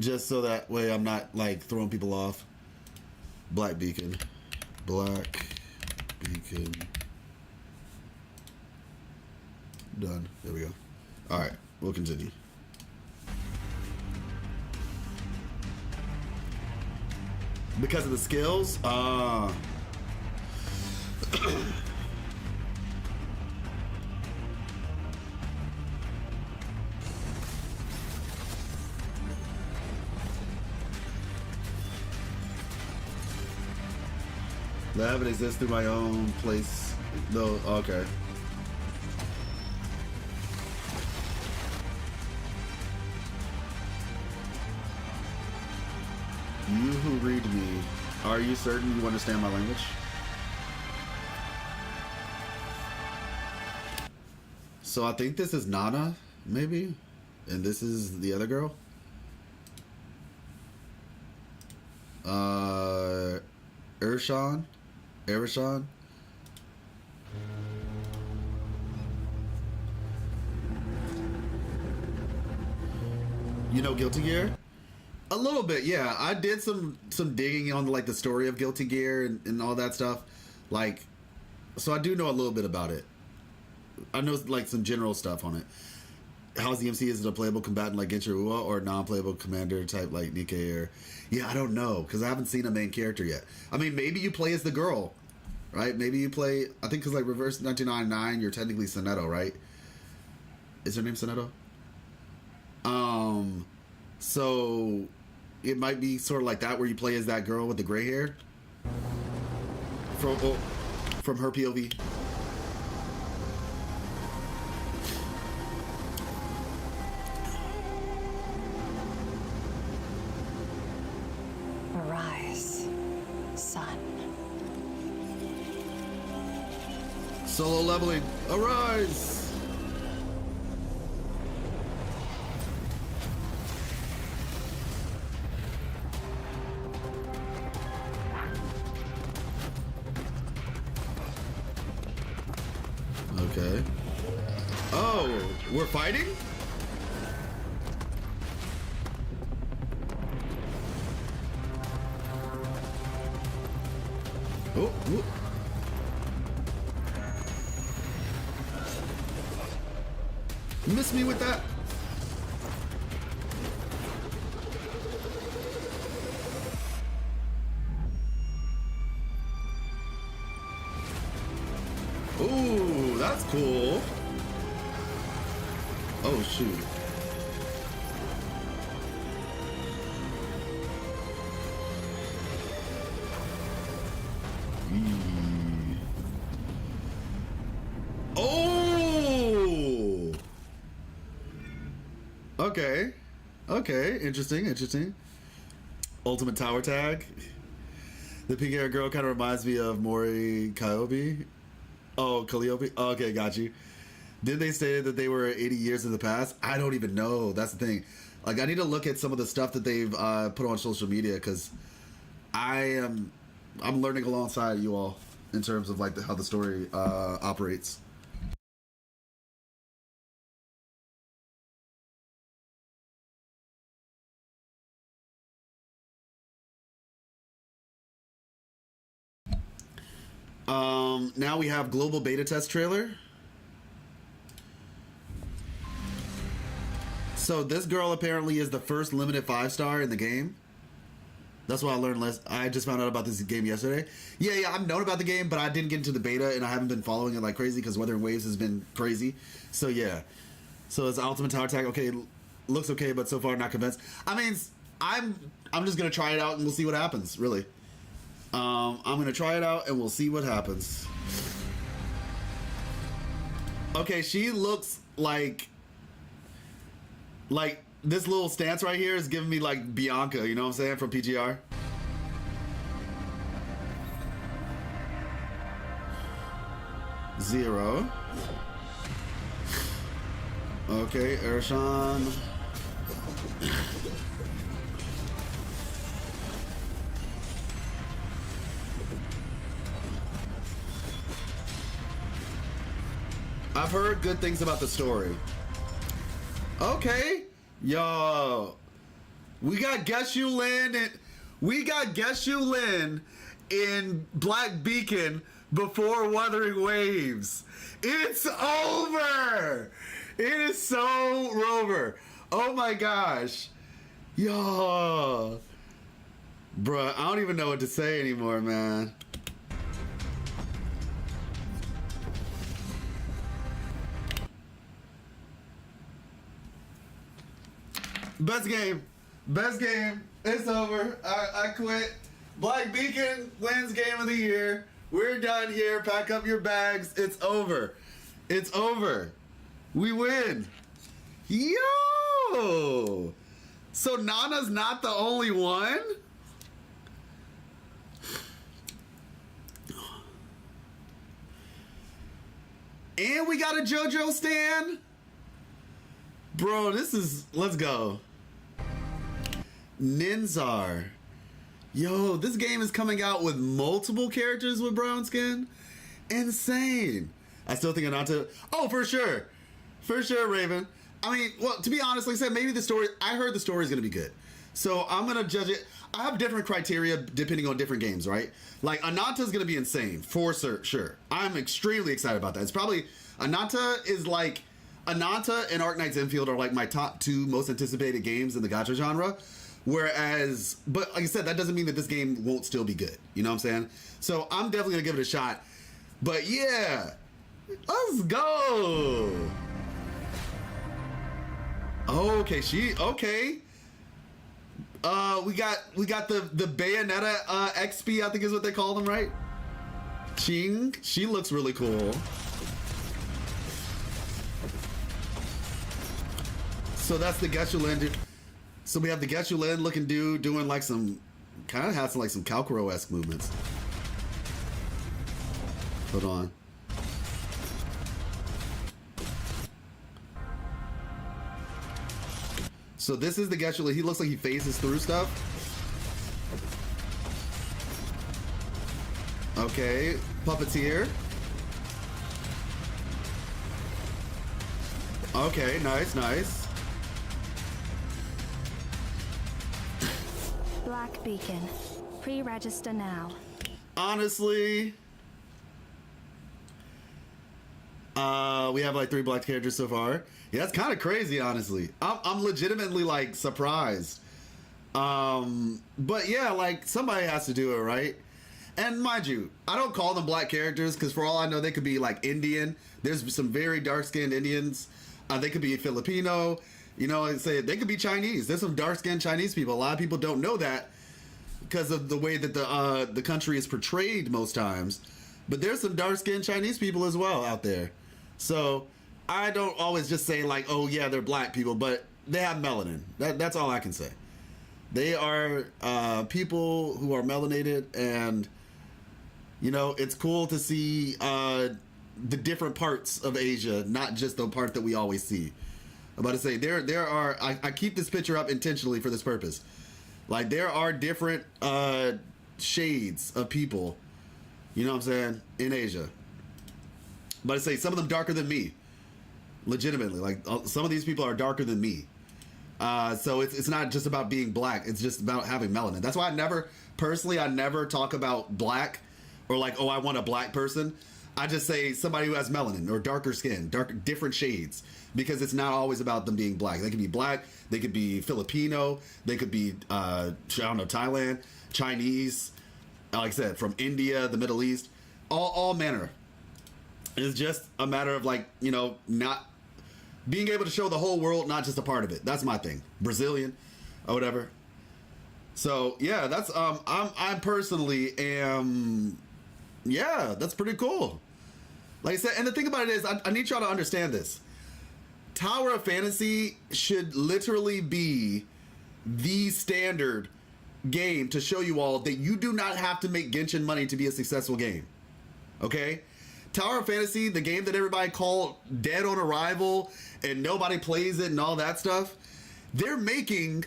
just so that way I'm not like throwing people off. Black Beacon. Done. There we go. All right, we'll continue. Because of the skills? That haven't existed through my own place, though. Okay. You who read me, are you certain you understand my language? So I think this is Nana, maybe? And this is the other girl? Erishon? You know Guilty Gear? A little bit, yeah. I did some digging on like the story of Guilty Gear and all that stuff. Like, so I do know a little bit about it. I know like some general stuff on it. How's the MC? Is it a playable combatant like Genshin WUWA or non-playable commander type like Nikkei? Or yeah, I don't know because I haven't seen a main character yet. I mean, maybe you play as the girl, right? Maybe you play. I think because like Reverse 1999, you're technically Soneto, right? Is her name Soneto? So it might be sort of like that where you play as that girl with the gray hair from her POV. Arise, sun. Solo leveling, arise! Okay. Oh, we're fighting? Oh, whoop. Miss me with that? Ooh, that's cool. Oh, shoot. Oh! Okay. Okay, interesting. Ultimate Tower Tag. The pink hair girl kind of reminds me of Mori Kyobi. Oh, Calliope? Oh, okay, got you. Did they say that they were 80 years in the past? I don't even know. That's the thing. Like, I need to look at some of the stuff that they've put on social media because I'm learning alongside you all in terms of like how the story operates. Now we have global beta test trailer. So this girl apparently is the first limited 5-star in the game. That's what I learned I just found out about this game yesterday. Yeah, I've known about the game, but I didn't get into the beta and I haven't been following it like crazy because Wuthering Waves has been crazy. So yeah. So it's Ultimate Tower Tag. Okay, looks okay, but so far not convinced. I mean, I'm just gonna try it out and we'll see what happens, really. I'm gonna try it out and we'll see what happens. Okay, she looks like this little stance right here is giving me like Bianca, you know what I'm saying, from PGR. Zero. Okay, Urshan. I've heard good things about the story. Okay. Yo. We got Geshu Lin in Black Beacon before Wuthering Waves. It's over. It is so over. Oh my gosh. Yo. Bruh, I don't even know what to say anymore, man. Best game. Best game. It's over. I quit. Black Beacon wins game of the year. We're done here. Pack up your bags. It's over. It's over. We win. Yo! So Nana's not the only one? And we got a JoJo stand? Bro, this is... Let's go. Ninzar. Yo, this game is coming out with multiple characters with brown skin. Insane. I still think Ananta... Oh, for sure. For sure, Raven. I mean, well, to be honest, like I said, maybe the story... I heard the story is going to be good. So I'm going to judge it. I have different criteria depending on different games, right? Like, Ananta's going to be insane, for sure. I'm extremely excited about that. It's probably... Ananta is like... Ananta and Arc Knight's Enfield are like my top two most anticipated games in the gacha genre. Whereas, but like I said, that doesn't mean that this game won't still be good. You know what I'm saying? So I'm definitely gonna give it a shot. But yeah, let's go. Okay, okay. We got the Bayonetta XP, I think is what they call them, right? Ching, she looks really cool. So that's the Geshu Lin. So we have the Geshu Lin looking dude doing like some, kind of has some like some Kalkuro-esque movements. Hold on. So this is the Geshu Lin. He looks like he phases through stuff. Okay, Puppeteer. Okay, nice. Black Beacon. Pre-register now. Honestly, we have like 3 black characters so far. Yeah, that's kind of crazy, honestly. I'm legitimately like surprised. But yeah, like somebody has to do it, right? And mind you, I don't call them black characters because for all I know, they could be like Indian. There's some very dark-skinned Indians. They could be Filipino. You know, they could be Chinese. There's some dark-skinned Chinese people. A lot of people don't know that because of the way that the country is portrayed most times. But there's some dark-skinned Chinese people as well out there. So I don't always just say like, oh yeah, they're black people, but they have melanin. That's all I can say. They are people who are melanated, and you know, it's cool to see the different parts of Asia, not just the part that we always see. I'm about to say there are. I keep this picture up intentionally for this purpose. Like there are different shades of people. You know what I'm saying, in Asia. I'm about to say some of them darker than me. Legitimately, like some of these people are darker than me. So it's not just about being black. It's just about having melanin. That's why I never talk about black or like, oh, I want a black person. I just say somebody who has melanin or darker skin, different shades, because it's not always about them being black. They could be black, they could be Filipino, they could be, I don't know, Thailand, Chinese, like I said, from India, the Middle East, all manner. It's just a matter of like, you know, not being able to show the whole world, not just a part of it. That's my thing. Brazilian or whatever. So yeah, that's I personally am, yeah, that's pretty cool. Like I said, and the thing about it is, I need y'all to understand this. Tower of Fantasy should literally be the standard game to show you all that you do not have to make Genshin money to be a successful game. Okay? Tower of Fantasy, the game that everybody called dead on arrival and nobody plays it and all that stuff, they're making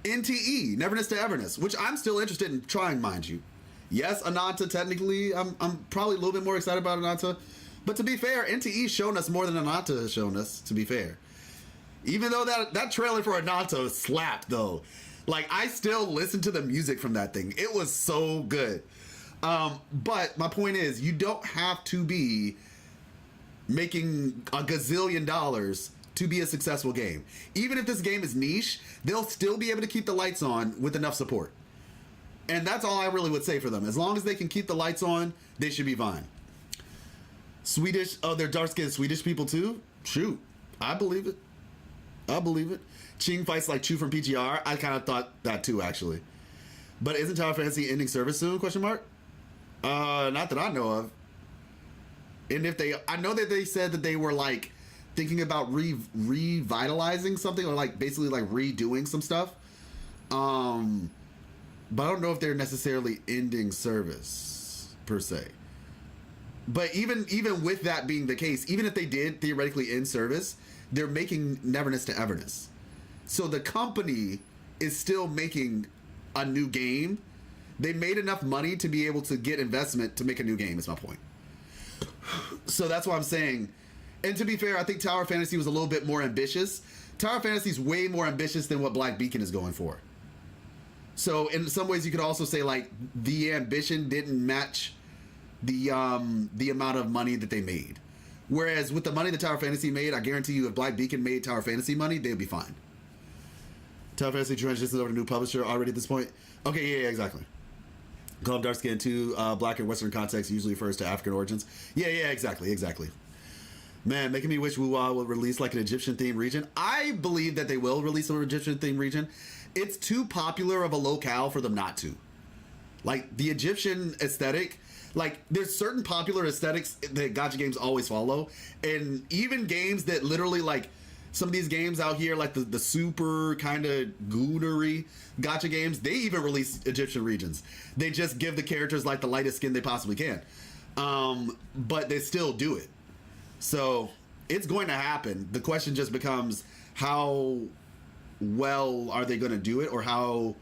NTE, Neverness to Everness, which I'm still interested in trying, mind you. Yes, Ananta, technically, I'm probably a little bit more excited about Ananta. But to be fair, NTE's shown us more than Ananta has shown us, to be fair. Even though that trailer for Ananta slapped, though. Like, I still listen to the music from that thing. It was so good. But my point is, you don't have to be making a gazillion dollars to be a successful game. Even if this game is niche, they'll still be able to keep the lights on with enough support. And that's all I really would say for them. As long as they can keep the lights on, they should be fine. Swedish, oh, they're dark-skinned Swedish people too? Shoot, I believe it. I believe it. Ching fights like Chu from PGR. I kind of thought that too, actually. But isn't Tower Fantasy ending service soon, question mark? Not that I know of. And if they, I know that they said that they were like thinking about revitalizing something, or like basically like redoing some stuff. But I don't know if they're necessarily ending service per se. But even with that being the case, even if they did theoretically end service, they're making Neverness to Everness. So the company is still making a new game. They made enough money to be able to get investment to make a new game, is my point. So that's why I'm saying, and to be fair, I think Tower Fantasy was a little bit more ambitious. Tower Fantasy is way more ambitious than what Black Beacon is going for. So in some ways you could also say like the ambition didn't match the amount of money that they made. Whereas with the money that Tower Fantasy made, I guarantee you if Black Beacon made Tower Fantasy money, they'd be fine. Tower Fantasy transitions over to new publisher already at this point. Okay, yeah, exactly. Call of Dark Skin 2, Black and Western context usually refers to African origins. Yeah, exactly. Man, making me wish WUWA will release like an Egyptian-themed region. I believe that they will release an Egyptian-themed region. It's too popular of a locale for them not to. Like, the Egyptian aesthetic, like, there's certain popular aesthetics that gacha games always follow. And even games that literally, like, some of these games out here, like the super kind of goonery gacha games, they even release Egyptian regions. They just give the characters, like, the lightest skin they possibly can. But they still do it. So, it's going to happen. The question just becomes, how well are they going to do it? Or how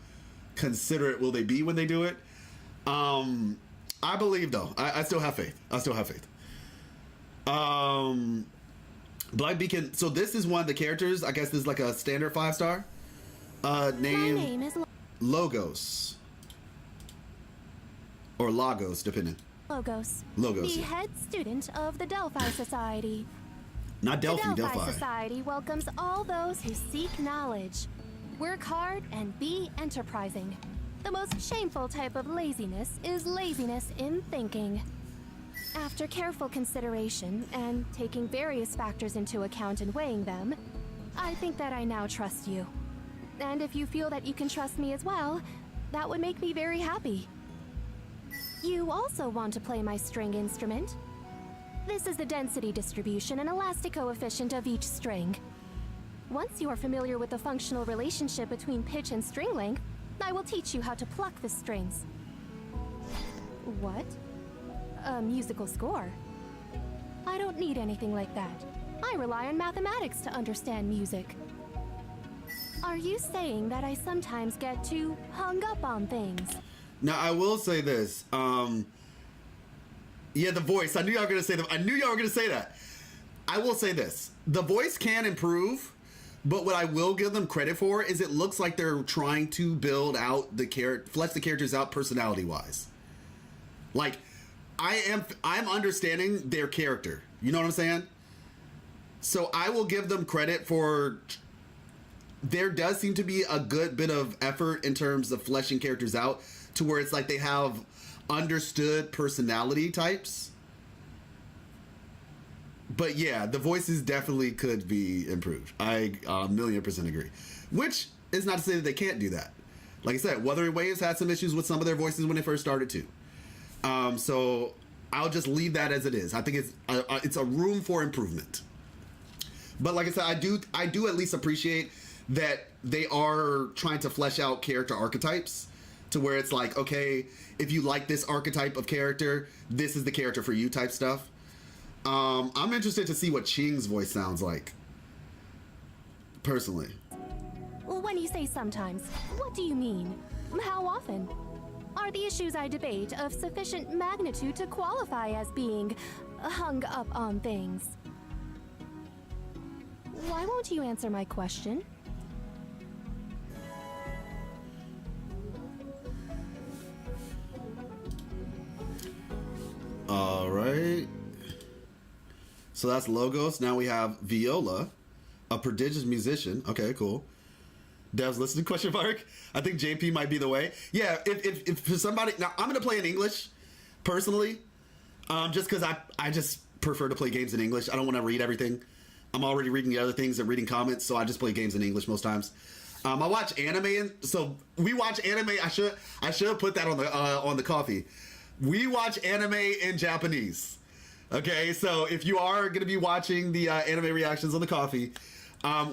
considerate will they be when they do it? I believe, though. I still have faith. Black Beacon. So this is one of the characters. I guess this is like a standard 5-star. Name. My name is Logos. Or Lagos, depending. Logos. Logos. The Yeah. head student of the Delphi Society. Not Delphi, The Delphi Delphi. Society welcomes all those who seek knowledge. Work hard and be enterprising. The most shameful type of laziness is laziness in thinking. After careful consideration and taking various factors into account and weighing them, I think that I now trust you. And if you feel that you can trust me as well, that would make me very happy. You also want to play my string instrument. This is the density distribution and elastic coefficient of each string. Once you are familiar with the functional relationship between pitch and string length, I will teach you how to pluck the strings. What? A musical score? I don't need anything like that. I rely on mathematics to understand music. Are you saying that I sometimes get too hung up on things? Now, I will say this. Yeah, the voice. I knew y'all were gonna say that. I will say this. The voice can improve, but what I will give them credit for is it looks like they're trying to build out flesh the characters out personality-wise. Like, I'm understanding their character. You know what I'm saying? So I will give them credit for. There does seem to be a good bit of effort in terms of fleshing characters out to where it's like they have understood personality types. But yeah, the voices definitely could be improved. I 1,000,000% agree. Which is not to say that they can't do that. Like I said, Wuthering Waves had some issues with some of their voices when they first started too. So I'll just leave that as it is. I think it's a room for improvement. But like I said, I do at least appreciate that they are trying to flesh out character archetypes to where it's like, okay, if you like this archetype of character, this is the character for you type stuff. I'm interested to see what Ching's voice sounds like, personally. When you say sometimes, what do you mean? How often? Are the issues I debate of sufficient magnitude to qualify as being hung up on things? Why won't you answer my question? All right. So that's Logos. Now we have Viola, a prodigious musician. Okay, cool. Devs listening, question mark. I think JP might be the way. Yeah, if for somebody, now I'm going to play in English, personally, just because I just prefer to play games in English. I don't want to read everything. I'm already reading the other things and reading comments, so I just play games in English most times. I watch anime, and so we watch anime. I should have put that on the coffee. We watch anime in Japanese. Okay, so if you are going to be watching the anime reactions on the coffee,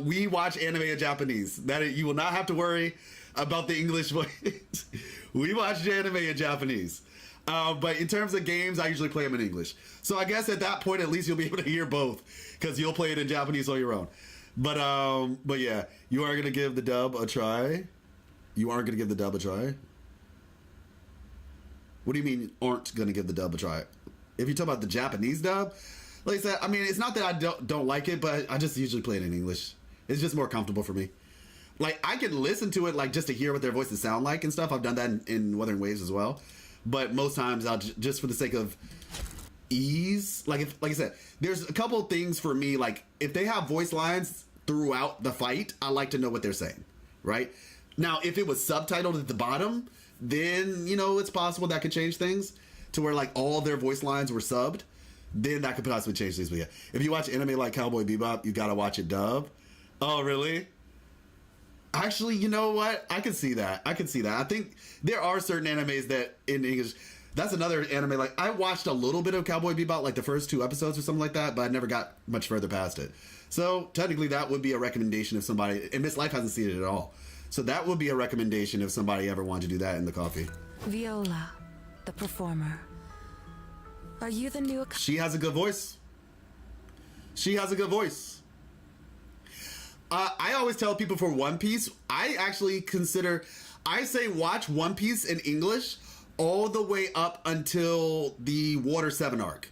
we watch anime in Japanese. That you will not have to worry about the English voice. We watch anime in Japanese. But in terms of games, I usually play them in English. So I guess at that point, at least you'll be able to hear both, because you'll play it in Japanese on your own. But yeah, you are gonna give the dub a try. You aren't gonna give the dub a try. What do you mean aren't gonna give the dub a try? If you talk about the Japanese dub, like I said, I mean, it's not that I don't like it, but I just usually play it in English. It's just more comfortable for me. Like, I can listen to it, like, just to hear what their voices sound like and stuff. I've done that in Wuthering Waves as well. But most times, I'll just for the sake of ease, like I said, there's a couple of things for me. Like, if they have voice lines throughout the fight, I like to know what they're saying, right? Now, if it was subtitled at the bottom, then, you know, it's possible that could change things to where, like, all their voice lines were subbed. Then that could possibly change things. But yeah, if you watch anime like Cowboy Bebop, you gotta watch it dub. Oh, really? Actually, you know what? I can see that. I think there are certain animes that in English. That's another anime. Like, I watched a little bit of Cowboy Bebop, like the first 2 episodes or something like that, but I never got much further past it. So technically, that would be a recommendation if somebody. And Miss Life hasn't seen it at all, so that would be a recommendation if somebody ever wanted to do that in the coffee. Viola, the performer. Are you the new? She has a good voice. She has a good voice. I always tell people for One Piece, I say watch One Piece in English all the way up until the Water 7 arc.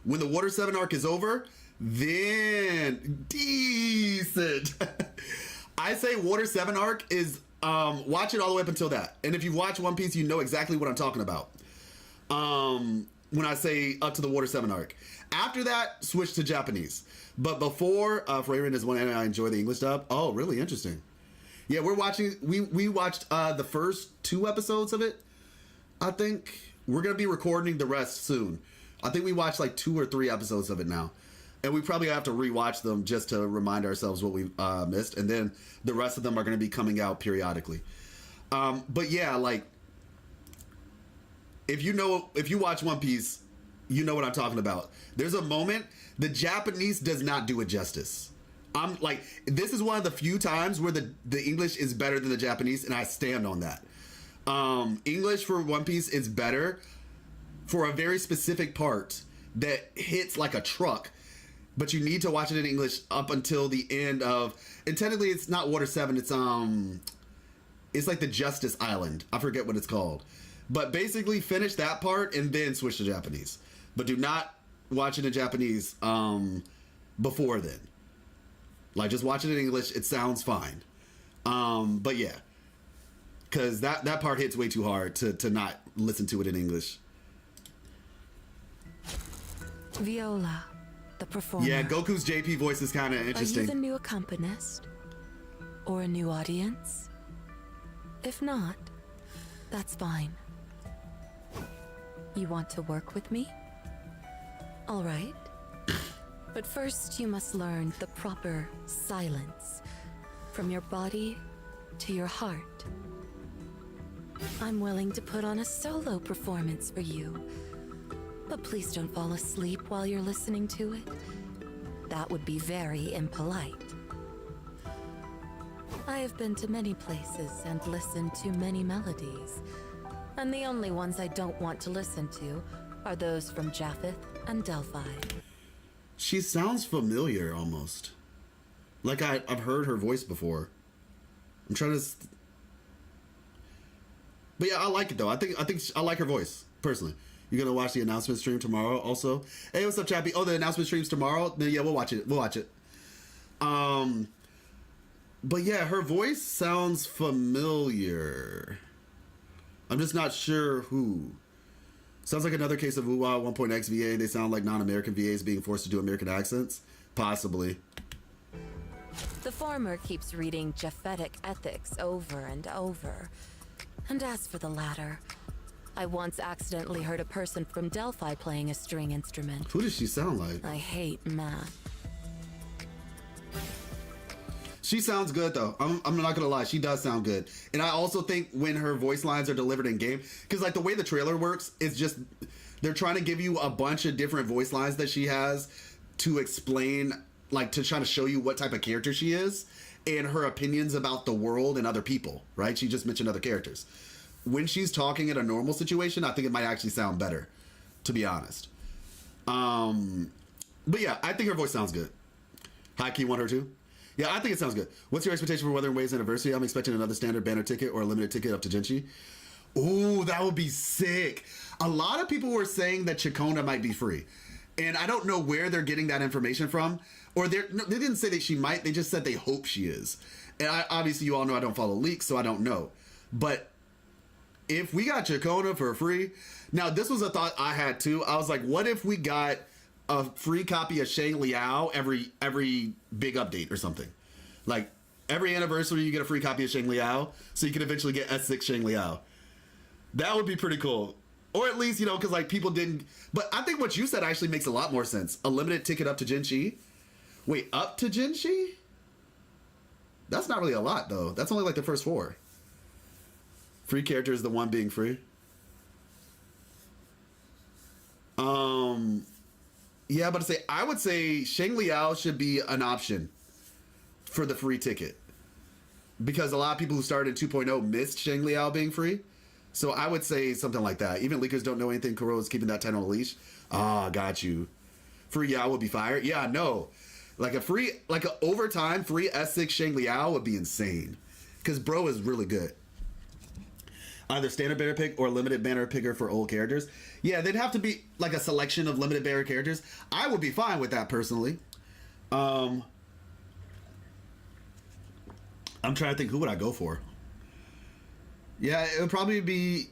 When the Water 7 arc is over, then decent. I say Water 7 arc is, watch it all the way up until that. And if you watch One Piece, you know exactly what I'm talking about. When I say up to the Water 7 arc. After that, switch to Japanese. But before, Freyrin is one and I enjoy the English dub. Oh, really interesting. Yeah, we watched the first 2 episodes of it, I think. We're going to be recording the rest soon. I think we watched like 2 or 3 episodes of it now. And we probably have to rewatch them just to remind ourselves what we missed. And then the rest of them are going to be coming out periodically. But yeah, like, if you watch One Piece, you know what I'm talking about. There's a moment, the Japanese does not do it justice. I'm like, this is one of the few times where the English is better than the Japanese, and I stand on that. English for One Piece is better for a very specific part that hits like a truck, but you need to watch it in English up until the end of, and technically it's not Water 7, it's like the Justice Island. I forget what it's called. But basically finish that part and then switch to Japanese. But do not watch it in Japanese before then. Like, just watch it in English. It sounds fine. But yeah. Because that part hits way too hard to not listen to it in English. Viola, the performer. Yeah, Goku's JP voice is kind of interesting. Are you the new accompanist? Or a new audience? If not, that's fine. You want to work with me? All right. But first you must learn the proper silence from your body to your heart. I'm willing to put on a solo performance for you. But please don't fall asleep while you're listening to it. That would be very impolite. I have been to many places and listened to many melodies. And the only ones I don't want to listen to are those from Japheth and Delphi. She sounds familiar almost. Like I've heard her voice before. I'm trying to... But yeah, I like it though. I think I like her voice, personally. You're gonna watch the announcement stream tomorrow also? Hey, what's up, Chappie? Oh, the announcement stream's tomorrow? Then yeah, we'll watch it. But yeah, her voice sounds familiar. I'm just not sure who. Sounds like another case of WUWA 1.x VA. They sound like non-American VAs being forced to do American accents. Possibly. The former keeps reading Japhetic ethics over and over. And as for the latter, I once accidentally heard a person from Delphi playing a string instrument. Who does she sound like? I hate math. She sounds good though. I'm not gonna lie, she does sound good. And I also think when her voice lines are delivered in game, because like the way the trailer works, it's just they're trying to give you a bunch of different voice lines that she has to explain, like to try to show you what type of character she is and her opinions about the world and other people, right? She just mentioned other characters. When she's talking in a normal situation, I think it might actually sound better, to be honest. But yeah, I think her voice sounds good. High key want her too? Yeah, I think it sounds good. What's your expectation for Wuthering Waves anniversary? I'm expecting another standard banner ticket or a limited ticket up to Genchi. Ooh, that would be sick. A lot of people were saying that Chakona might be free. And I don't know where they're getting that information from. Or they didn't say that she might, they just said they hope she is. And obviously you all know I don't follow leaks, so I don't know. But if we got Chakona for free, now this was a thought I had too. I was like, what if we got a free copy of Shang Liao every big update or something? Like every anniversary you get a free copy of Shang Liao, so you can eventually get S6 Shang Liao. That would be pretty cool. Or at least, you know, because like people didn't, but I think what you said actually makes a lot more sense. A limited ticket up to Genchi. Wait, up to Genchi? That's not really a lot though. That's only like the first 4. Free character is the one being free. Yeah, but I would say Shang Liao should be an option for the free ticket. Because a lot of people who started 2.0 missed Shang Liao being free. So I would say something like that. Even leakers don't know anything. Kuro is keeping that 10 on a leash. Ah, got you. Free Yao would be fire. Yeah, no. Like an overtime free S6 Shang Liao would be insane. Because bro is really good. Either standard banner pick or limited banner picker for old characters. Yeah, they'd have to be like a selection of limited banner characters. I would be fine with that personally. I'm trying to think, who would I go for? Yeah, it would probably be,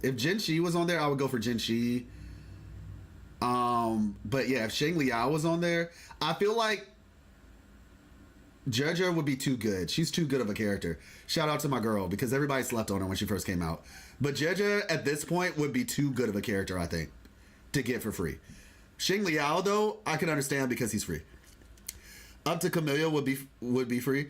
if Genchi was on there, I would go for Genchi. But yeah, if Shang Liao was on there, I feel like Jeja would be too good. She's too good of a character. Shout out to my girl, because everybody slept on her when she first came out. But Jeja at this point would be too good of a character, I think, to get for free. Shang Liao though, I can understand because he's free. Up to Camellia would be free.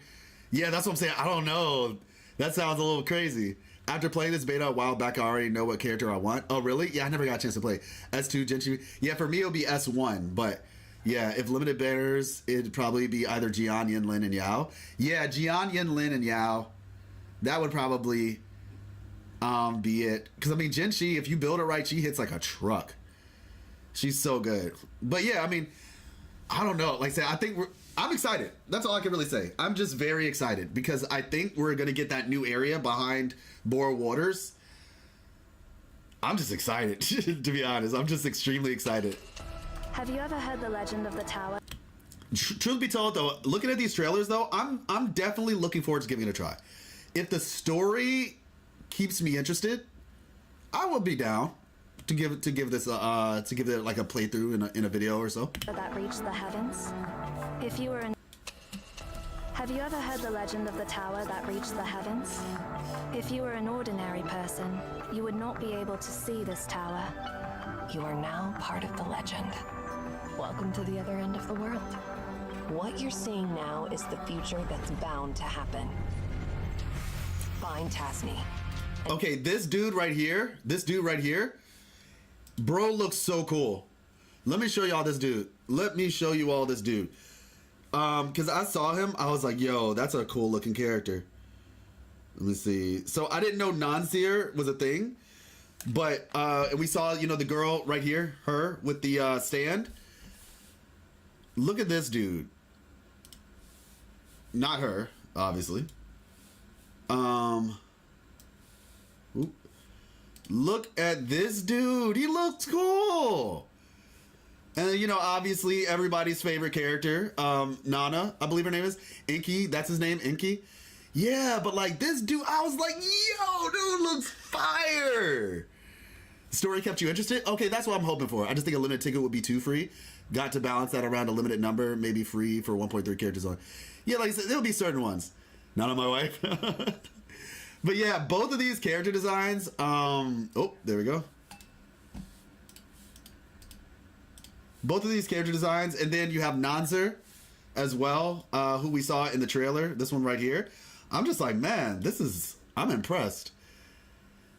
Yeah, that's what I'm saying. I don't know. That sounds a little crazy. After playing this beta a while back, I already know what character I want. Oh, really? Yeah, I never got a chance to play. S2, Genchi. Yeah, for me, it'll be S1. But, yeah, if limited banners, it'd probably be either Jian, Yin, Lin, and Yao. Yeah, Jian, Yin, Lin, and Yao. That would probably be it. Because, I mean, Genchi, if you build her right, she hits like a truck. She's so good. But, yeah, I mean, I don't know. Like I said, I'm excited. That's all I can really say. I'm just very excited because I think we're going to get that new area behind Bora Waters. I'm just excited, to be honest. I'm just extremely excited. Have you ever heard the legend of the tower? Truth be told, though, looking at these trailers, though, I'm definitely looking forward to giving it a try. If the story keeps me interested, I will be down to give it like a playthrough in a video or so. That reached the heavens. If you were in... Have you ever heard the legend of the tower that reached the heavens? If you were an ordinary person, you would not be able to see this tower. You are now part of the legend. Welcome to the other end of the world. What you're seeing now is the future that's bound to happen. Find Tasni. Okay, this dude right here, bro looks so cool. Let me show y'all this dude. Let me show you all this dude. Because I saw him, I was like, yo, that's a cool looking character. Let me see. So I didn't know non-seer was a thing, but and we saw, you know, the girl right here, her with the stand. Look at this dude. Not her, obviously. Look at this dude. He looks cool. And, you know, obviously everybody's favorite character, Nana, I believe her name is. Inky, that's his name, Inky. Yeah, but like this dude, I was like, yo, dude looks fire. Story kept you interested? Okay, that's what I'm hoping for. I just think a limited ticket would be too free. Got to balance that around a limited number, maybe free for 1.3 characters on. Yeah, like I said, there'll be certain ones. Not on my wife. But yeah, both of these character designs, oh, there we go. Both of these character designs, and then you have Nanzer as well, who we saw in the trailer, this one right here. I'm just like, man, I'm impressed.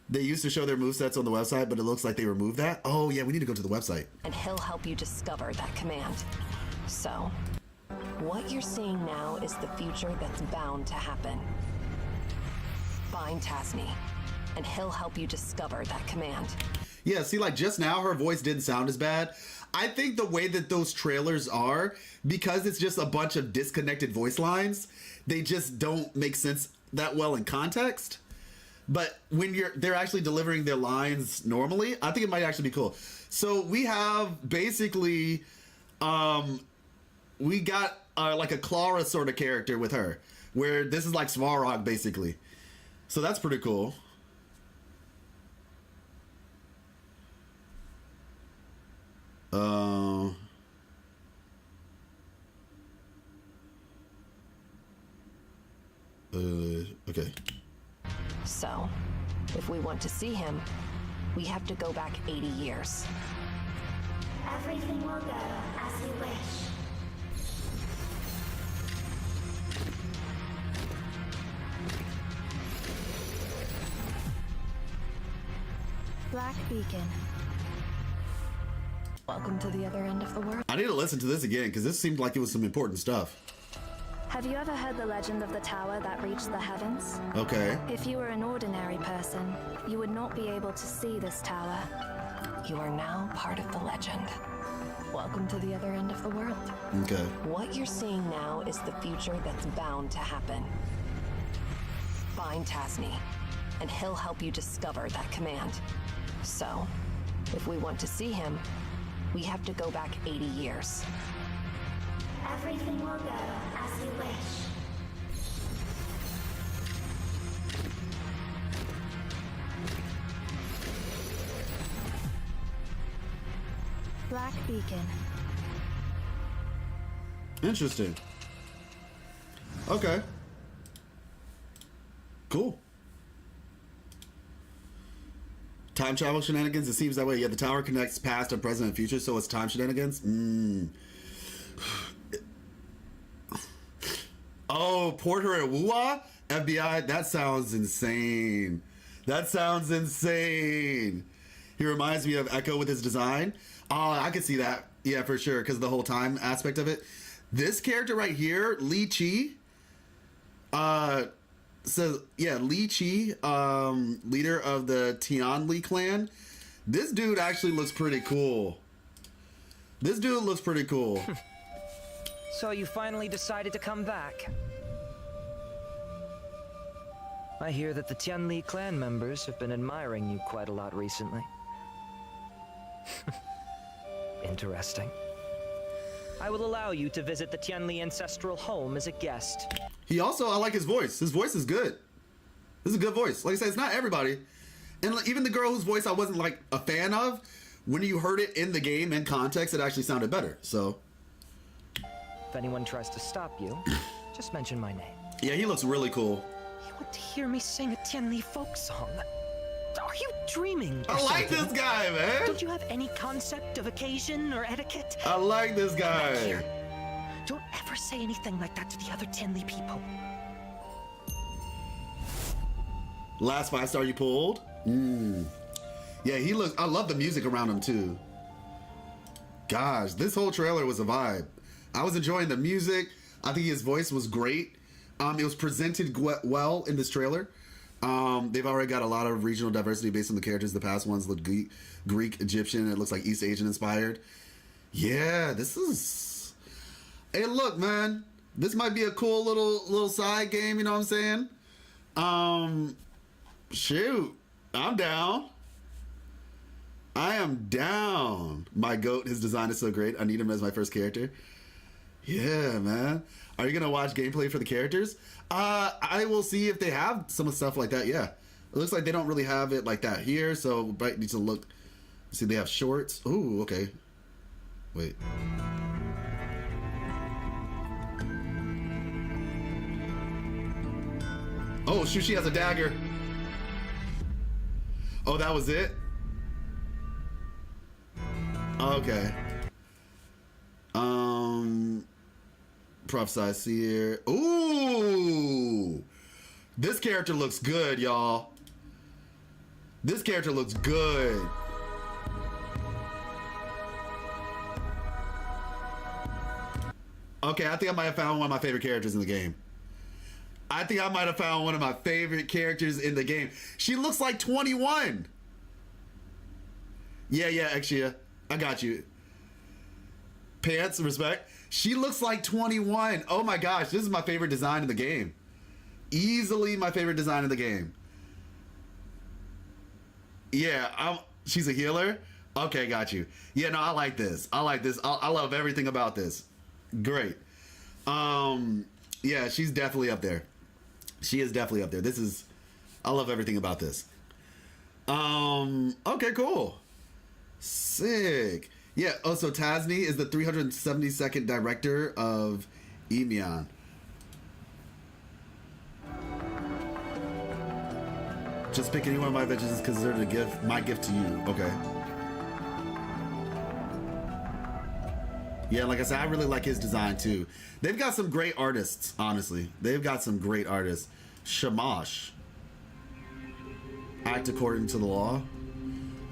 They used to show their movesets on the website, but it looks like they removed that. Oh yeah, we need to go to the website. And he'll help you discover that command. So, what you're seeing now is the future that's bound to happen. Find Tasni, and he'll help you discover that command. Yeah, see, like just now, her voice didn't sound as bad. I think the way that those trailers are, because it's just a bunch of disconnected voice lines, they just don't make sense that well in context. But when they're actually delivering their lines normally, I think it might actually be cool. So we have basically, we got like a Clara sort of character with her, where this is like Svarog basically. So that's pretty cool. Okay. So, if we want to see him, we have to go back 80 years. Everything will go as you wish. Black Beacon. Welcome to the other end of the world. I need to listen to this again because this seemed like it was some important stuff. Have you ever heard the legend of the tower that reached the heavens? Okay. If you were an ordinary person, you would not be able to see this tower. You are now part of the legend. Welcome to the other end of the world. Okay. What you're seeing now is the future that's bound to happen. Find Tasni, and he'll help you discover that command. So, if we want to see him, we have to go back 80 years. Everything will go as you wish. Black Beacon. Interesting. Okay. Cool. Time travel shenanigans? It seems that way. Yeah, the tower connects past and present and future, so it's time shenanigans? Oh, port her at WUWA? FBI? That sounds insane. That sounds insane. He reminds me of Echo with his design. Oh, I could see that. Yeah, for sure, because of the whole time aspect of it. This character right here, Li Chi, says, yeah, Li Chi, leader of the Tianli clan. This dude actually looks pretty cool. This dude looks pretty cool. So you finally decided to come back. I hear that the Tianli clan members have been admiring you quite a lot recently. Interesting. I will allow you to visit the Tianli ancestral home as a guest. He also, I like his voice. His voice is good. This is a good voice. Like I said, it's not everybody. And even the girl whose voice I wasn't like a fan of, when you heard it in the game in context, it actually sounded better. So if anyone tries to stop you, just mention my name. Yeah, he looks really cool. You want to hear me sing a Tianli folk song? Are you dreaming? I like this guy, man. Don't you have any concept of occasion or etiquette? I like this guy. Don't ever say anything like that to the other Tianli people. Last 5-star you pulled? Yeah, he looks, I love the music around him too. Gosh, this whole trailer was a vibe. I was enjoying the music. I think his voice was great. It was presented well in this trailer. They've already got a lot of regional diversity based on the characters. The past ones look Greek, Egyptian. It looks like East Asian inspired. Yeah, this is... Hey, look, man. This might be a cool little side game, you know what I'm saying? Shoot. I'm down. I am down. My goat, his design is so great. I need him as my first character. Yeah, man. Are you gonna watch gameplay for the characters? I will see if they have some stuff like that. Yeah, it looks like they don't really have it like that here, so might need to look. See, they have shorts. Ooh, okay. Wait. Oh shoot, she has a dagger. Oh, that was it? Okay. Prophesy Seer. Ooh! This character looks good, y'all. This character looks good. Okay, I think I might have found one of my favorite characters in the game. I think I might have found one of my favorite characters in the game. She looks like 21. Yeah, Exia. I got you. Pants, respect. She looks like 21. Oh my gosh, this is my favorite design in the game. Easily my favorite design in the game. Yeah, she's a healer? Okay, got you. Yeah, no, I like this. I like this. I love everything about this. Great. Yeah, she's definitely up there. She is definitely up there. I love everything about this. Okay, cool. Sick. Yeah, so Tasni is the 372nd director of Emion. Just pick any one of my bitches is considered a gift, my gift to you. Okay. Yeah, like I said, I really like his design too. They've got some great artists, honestly. They've got some great artists. Shamash. Act according to the law.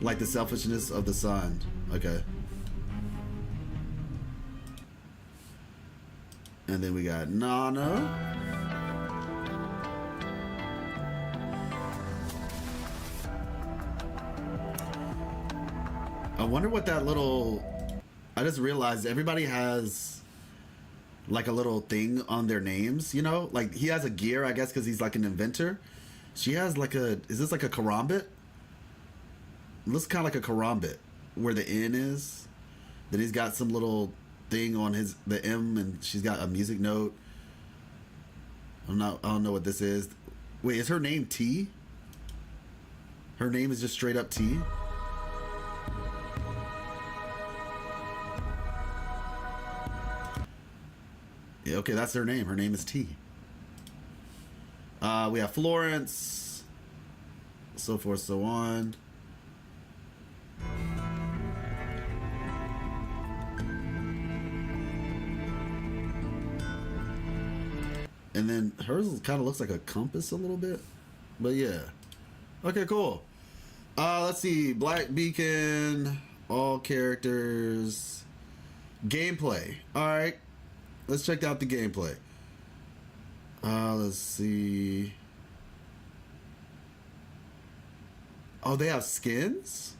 Like the selfishness of the sun. Okay. And then we got Nana. I wonder what that little... I just realized everybody has like a little thing on their names, you know? Like he has a gear, I guess, because he's like an inventor. She has like a... Is this like a karambit? It looks kind of like a karambit where the N is. Then he's got some little thing on the M, and she's got a music note. I don't know what this is. Wait, is her name T? Her name is just straight up T? Yeah, okay, that's her name. Her name is T. We have Florence, so forth, so on. And then hers kind of looks like a compass a little bit. But yeah. Okay, cool. Let's see. Black Beacon. All characters. Gameplay. Alright. Let's check out the gameplay. Let's see. Oh, they have skins?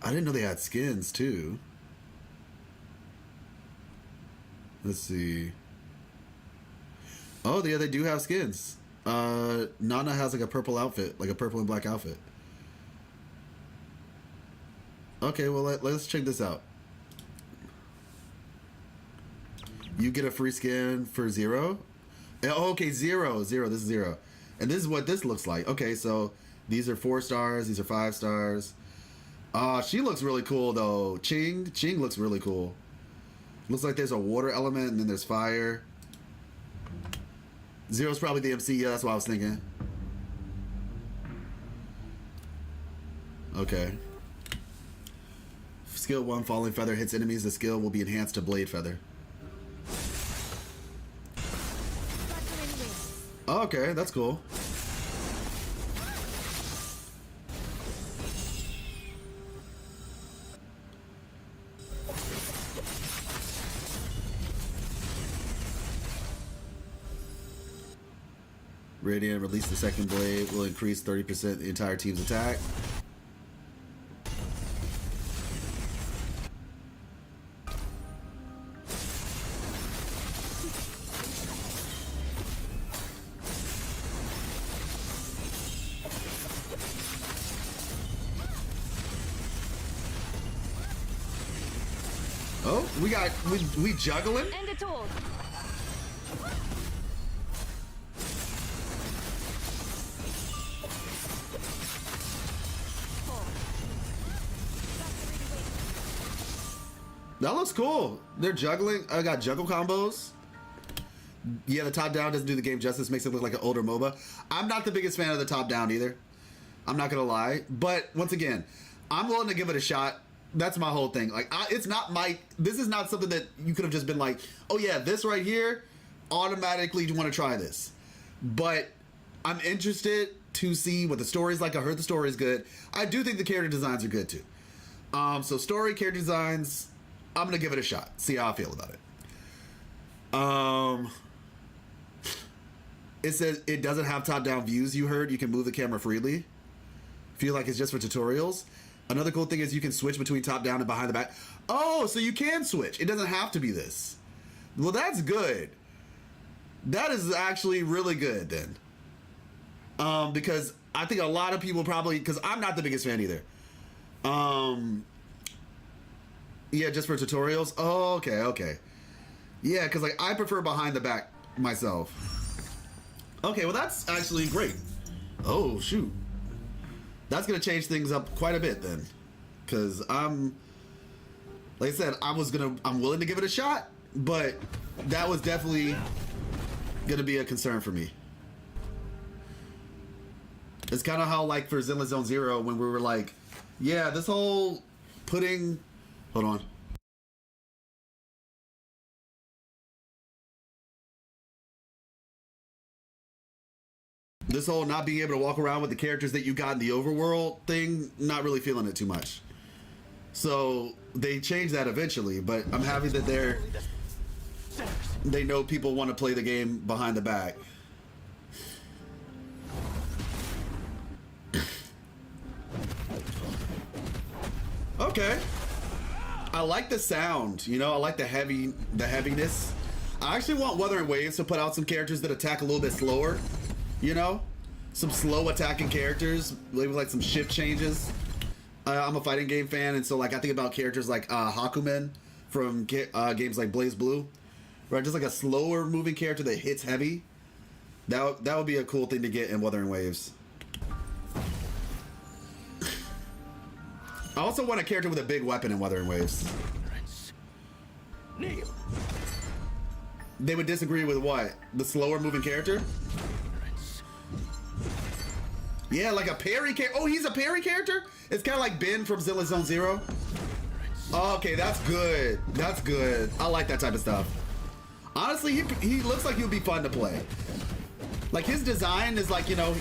I didn't know they had skins too. Let's see. Oh, yeah, they do have skins. Nana has like a purple outfit, like a purple and black outfit. Okay, well, let's check this out. You get a free skin for 0. Oh, okay, 0. This is 0. And this is what this looks like. Okay, so these are 4 stars. These are 5 stars. She looks really cool, though. Ching looks really cool. Looks like there's a water element, and then there's fire. 0's probably the MC. Yeah, that's what I was thinking. Okay. Skill 1, Falling Feather hits enemies. The skill will be enhanced to Blade Feather. Okay, that's cool. Radiant, release the second blade, will increase 30% the entire team's attack. Oh, we juggling? And it's old. That looks cool. They're juggling. I got juggle combos. Yeah, the top down doesn't do the game justice. Makes it look like an older MOBA. I'm not the biggest fan of the top down either. I'm not gonna lie. But once again, I'm willing to give it a shot. That's my whole thing. Like, it's not my. This is not something that you could have just been like, oh yeah, this right here, automatically you want to try this. But I'm interested to see what the story's like. I heard the story is good. I do think the character designs are good too. So story, character designs. I'm gonna give it a shot. See how I feel about it. It says it doesn't have top-down views. You heard you can move the camera freely. Feel like it's just for tutorials. Another cool thing is you can switch between top-down and behind the back. Oh, so you can switch. It doesn't have to be this. Well, that's good. That is actually really good then. Because I think a lot of people probably, because I'm not the biggest fan either. Yeah, just for tutorials. Oh, okay. Yeah, because like I prefer behind the back myself. Okay, well that's actually great. Oh shoot, that's gonna change things up quite a bit then, because like I said, I'm willing to give it a shot, but that was definitely gonna be a concern for me. It's kind of how like for Zenless Zone Zero when we were like, yeah, this whole putting. Hold on. This whole not being able to walk around with the characters that you got in the overworld thing, not really feeling it too much. So they changed that eventually, but I'm happy that they know people want to play the game behind the back. Okay. I like the sound, you know, I like the heaviness. I actually want Wuthering Waves to put out some characters that attack a little bit slower, you know? Some slow attacking characters, maybe like some shift changes. I'm a fighting game fan, and so like I think about characters like Hakumen from games like Blaze Blue, right? Just like a slower moving character that hits heavy. That would be a cool thing to get in Wuthering Waves. I also want a character with a big weapon in Wuthering Waves. They would disagree with what? The slower moving character? Yeah, like a parry character. Oh, he's a parry character? It's kind of like Ben from Zenless Zone Zero. Oh, okay, that's good. That's good. I like that type of stuff. Honestly, he looks like he would be fun to play. Like his design is like, you know,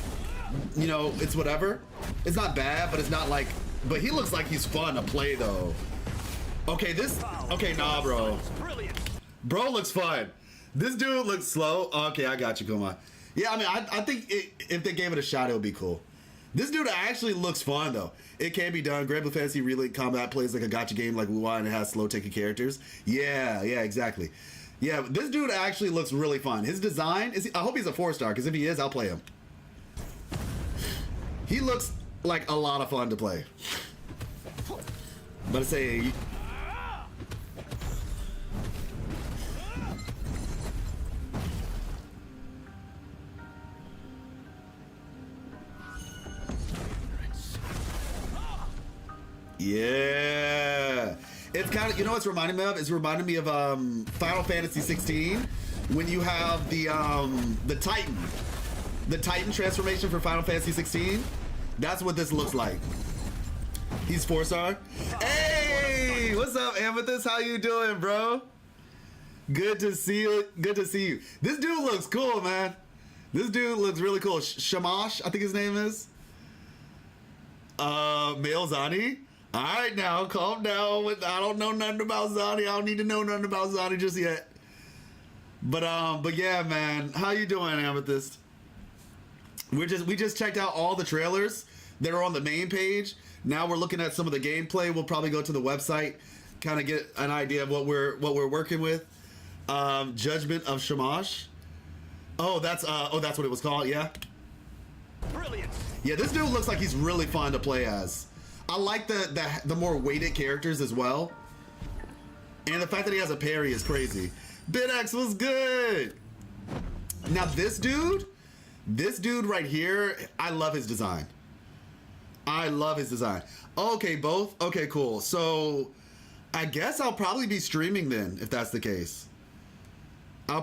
it's whatever. It's not bad, but it's not like. But he looks like he's fun to play though. Okay, nah, bro. Bro looks fun. This dude looks slow. Okay, I got you, Kuma. Yeah, I mean, I think if they gave it a shot, it would be cool. This dude actually looks fun though. It can be done. Grand Blue Fantasy Relink Combat plays like a gacha game like WUWA, and it has slow taking characters. Yeah, exactly. Yeah, this dude actually looks really fun. His design is. I hope he's a 4-star, because if he is, I'll play him. He looks like a lot of fun to play. But I say. Yeah, it's kind of, you know what's reminding me of? It's reminding me of Final Fantasy 16 when you have the Titan transformation for Final Fantasy 16. That's what this looks like. He's 4-star. Hey, what's up, Amethyst? How you doing, bro? Good to see you. Good to see you. This dude looks cool, man. This dude looks really cool. Shamash, I think his name is. Male Zani. All right, now calm down. I don't know nothing about Zani. I don't need to know nothing about Zani just yet. But yeah, man. How you doing, Amethyst? we just checked out all the trailers that are on the main page. Now we're looking at some of the gameplay. We'll probably go to the website, kind of get an idea of what we're working with. Judgment of Shamash. Oh, that's what it was called. Yeah. Brilliant. Yeah, this dude looks like he's really fun to play as. I like the more weighted characters as well. And the fact that he has a parry is crazy. BitX was good. Now this dude right here, I love his design. I love his design. Okay, both? Okay, cool. So I guess I'll probably be streaming then, if that's the case. I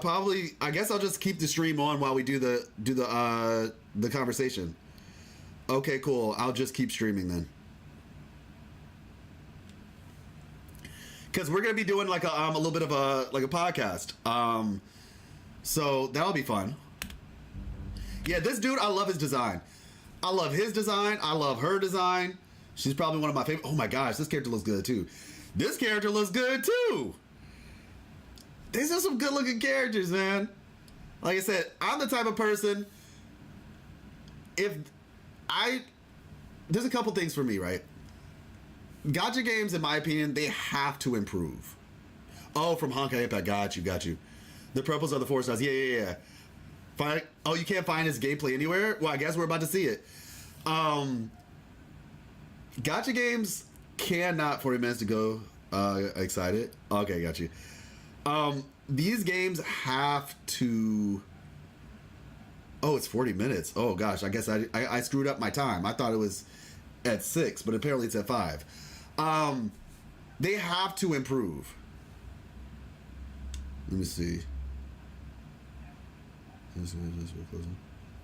guess I'll just keep the stream on while we do the conversation. Okay, cool. I'll just keep streaming then. Because we're gonna be doing like a little bit of a podcast. So that'll be fun. Yeah, this dude, I love his design. I love his design. I love her design. She's probably one of my favorite. Oh my gosh, this character looks good too. This character looks good too. These are some good looking characters, man. Like I said, I'm the type of person, there's a couple things for me, right? Gacha games, in my opinion, they have to improve. Oh, from Honkai Impact, got you. The purples are the 4 stars. Yeah. Oh, you can't find his gameplay anywhere? Well, I guess we're about to see it. Gacha games cannot, 40 minutes to go, excited. Okay, got you. These games have to... Oh, it's 40 minutes. Oh gosh, I guess I screwed up my time. I thought it was at 6, but apparently it's at 5. They have to improve. Let me see.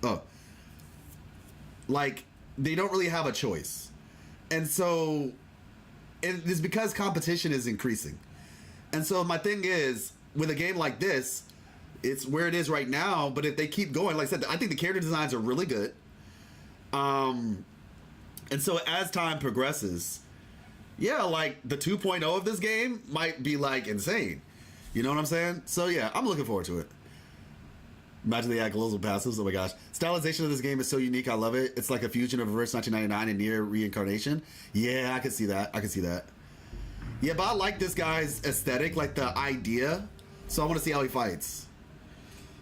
Oh. Like, they don't really have a choice. And so, it's because competition is increasing. And so my thing is, with a game like this, it's where it is right now, but if they keep going, like I said, I think the character designs are really good. And so as time progresses, yeah, like the 2.0 of this game might be like insane. You know what I'm saying? So yeah, I'm looking forward to it. Imagine they add global passives. Oh my gosh. Stylization of this game is so unique. I love it. It's like a fusion of Reverse 1999 and Near Reincarnation. Yeah, I can see that. Yeah, but I like this guy's aesthetic, like the idea. So I want to see how he fights.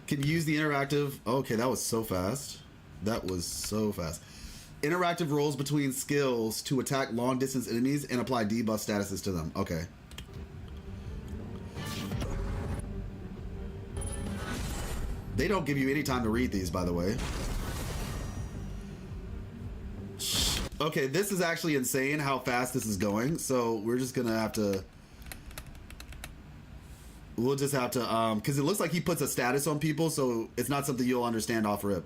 Can use the interactive... Okay, that was so fast. Interactive rolls between skills to attack long-distance enemies and apply debuff statuses to them. Okay. They don't give you any time to read these, by the way. Okay, this is actually insane how fast this is going. So we're just gonna have to... We'll just have to... because it looks like he puts a status on people, so it's not something you'll understand off rip.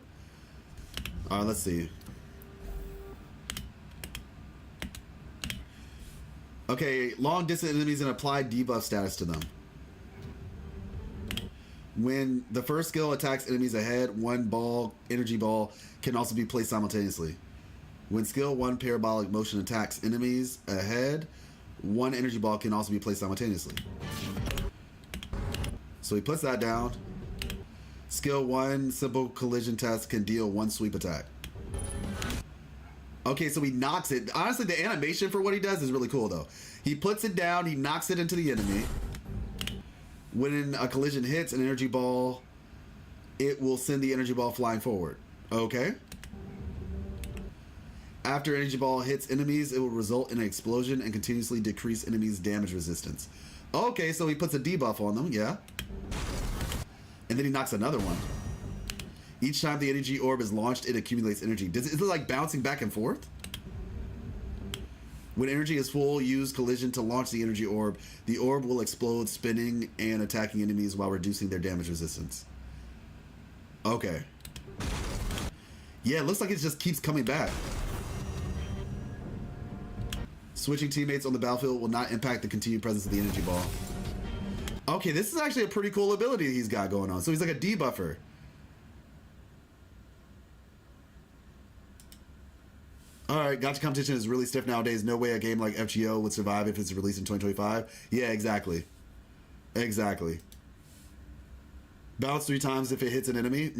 Let's see. Okay, long distance enemies and apply debuff status to them. When the first skill attacks enemies ahead, one energy ball can also be placed simultaneously. When skill 1 parabolic motion attacks enemies ahead, one energy ball can also be placed simultaneously. So he puts that down. Skill 1 simple collision test can deal 1 sweep attack. Okay, so he knocks it. Honestly, the animation for what he does is really cool though. He puts it down, he knocks it into the enemy. When a collision hits an energy ball, it will send the energy ball flying forward. Okay. After energy ball hits enemies, it will result in an explosion and continuously decrease enemies' damage resistance. Okay, so he puts a debuff on them, yeah. And then he knocks another one. Each time the energy orb is launched, it accumulates energy. Is it like bouncing back and forth? When energy is full, use collision to launch the energy orb. The orb will explode, spinning and attacking enemies while reducing their damage resistance. Okay. Yeah, it looks like it just keeps coming back. Switching teammates on the battlefield will not impact the continued presence of the energy ball. Okay, this is actually a pretty cool ability he's got going on. So he's like a debuffer. Alright, gacha competition is really stiff nowadays. No way a game like FGO would survive if it's released in 2025. Yeah, exactly. Exactly. Bounce 3 times if it hits an enemy.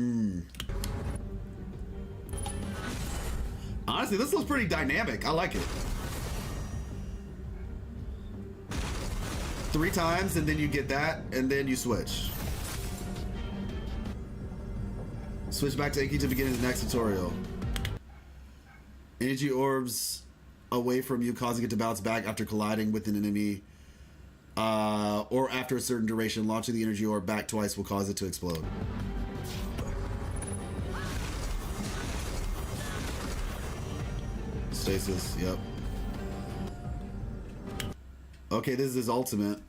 Honestly, this looks pretty dynamic. I like it. 3 times, and then you get that, and then you switch. Switch back to Inky to begin the next tutorial. Energy orbs away from you, causing it to bounce back after colliding with an enemy, or after a certain duration. Launching the energy orb back twice will cause it to explode. Stasis, yep. Okay, this is his ultimate.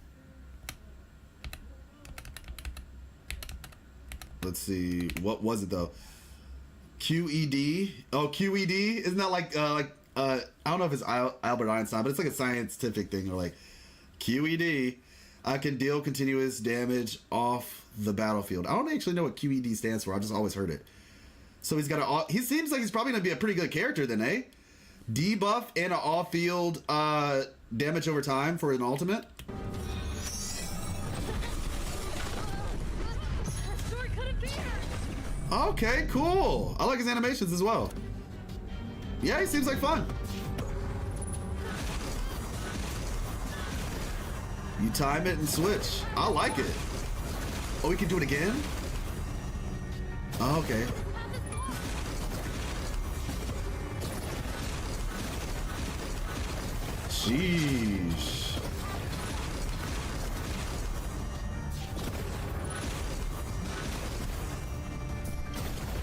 Let's see, what was it though? QED? Oh, QED? Isn't that like I don't know if it's Albert Einstein, but it's like a scientific thing, or like QED. I can deal continuous damage off the battlefield. I don't actually know what QED stands for. I've just always heard it. So he's got he seems like he's probably gonna be a pretty good character then, eh? Debuff and an off-field damage over time for an ultimate. Okay, cool. I like his animations as well. Yeah, he seems like fun. You time it and switch. I like it. Oh, we can do it again? Oh, okay. Sheesh.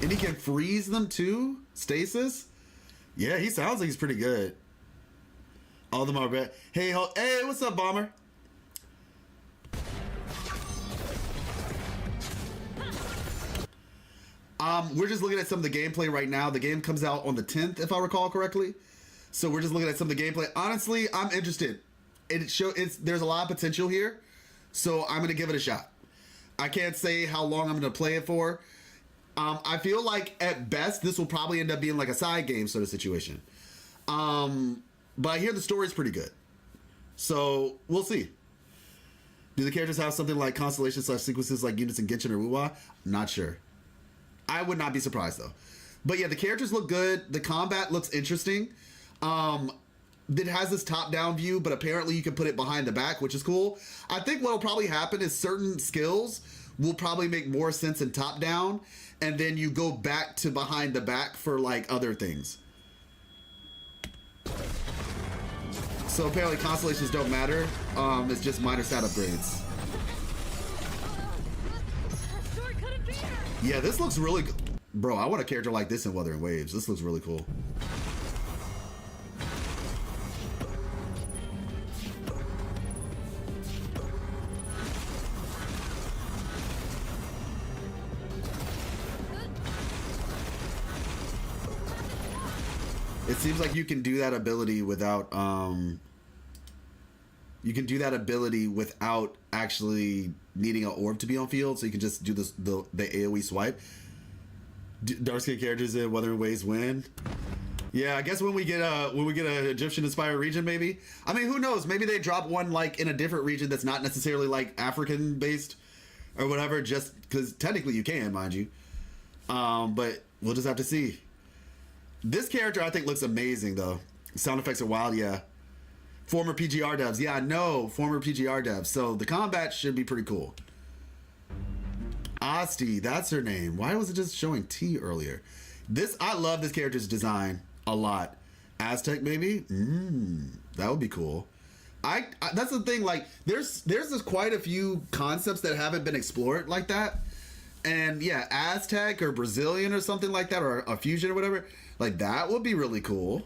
And he can freeze them too? Stasis? Yeah, he sounds like he's pretty good. All of them are bad. Hey, hey, what's up, Bomber? We're just looking at some of the gameplay right now. The game comes out on the 10th, if I recall correctly. So we're just looking at some of the gameplay. Honestly, I'm interested. There's a lot of potential here, so I'm gonna give it a shot. I can't say how long I'm gonna play it for. I feel like at best this will probably end up being like a side game sort of situation. But I hear the story's pretty good, so we'll see. Do the characters have something like constellation/sequences like units in Genshin or WUWA? Not sure. I would not be surprised though. But yeah, the characters look good. The combat looks interesting. It has this top-down view, but apparently you can put it behind the back, which is cool. I think what'll probably happen is certain skills will probably make more sense in top-down, and then you go back to behind the back for like other things. So apparently constellations don't matter. It's just minor stat upgrades. Yeah, this looks really good. Bro, I want a character like this in Wuthering Waves. This looks really cool. It seems like you can do that ability without actually needing an orb to be on field, so you can just do this the AoE swipe. Dark skin characters in Wuthering Waves win. Yeah, I guess when we get an Egyptian inspired region, maybe. I mean, who knows? Maybe they drop one like in a different region that's not necessarily like African based or whatever, just because technically you can, mind you. But we'll just have to see. This character I think looks amazing though. Sound effects are wild, yeah. Former PGR devs. Yeah, I know, former PGR devs. So the combat should be pretty cool. Asti, that's her name. Why was it just showing T earlier? I love this character's design a lot. Aztec maybe? That would be cool. That's the thing, like there's quite a few concepts that haven't been explored like that. And yeah, Aztec or Brazilian or something like that, or a fusion or whatever. Like that would be really cool.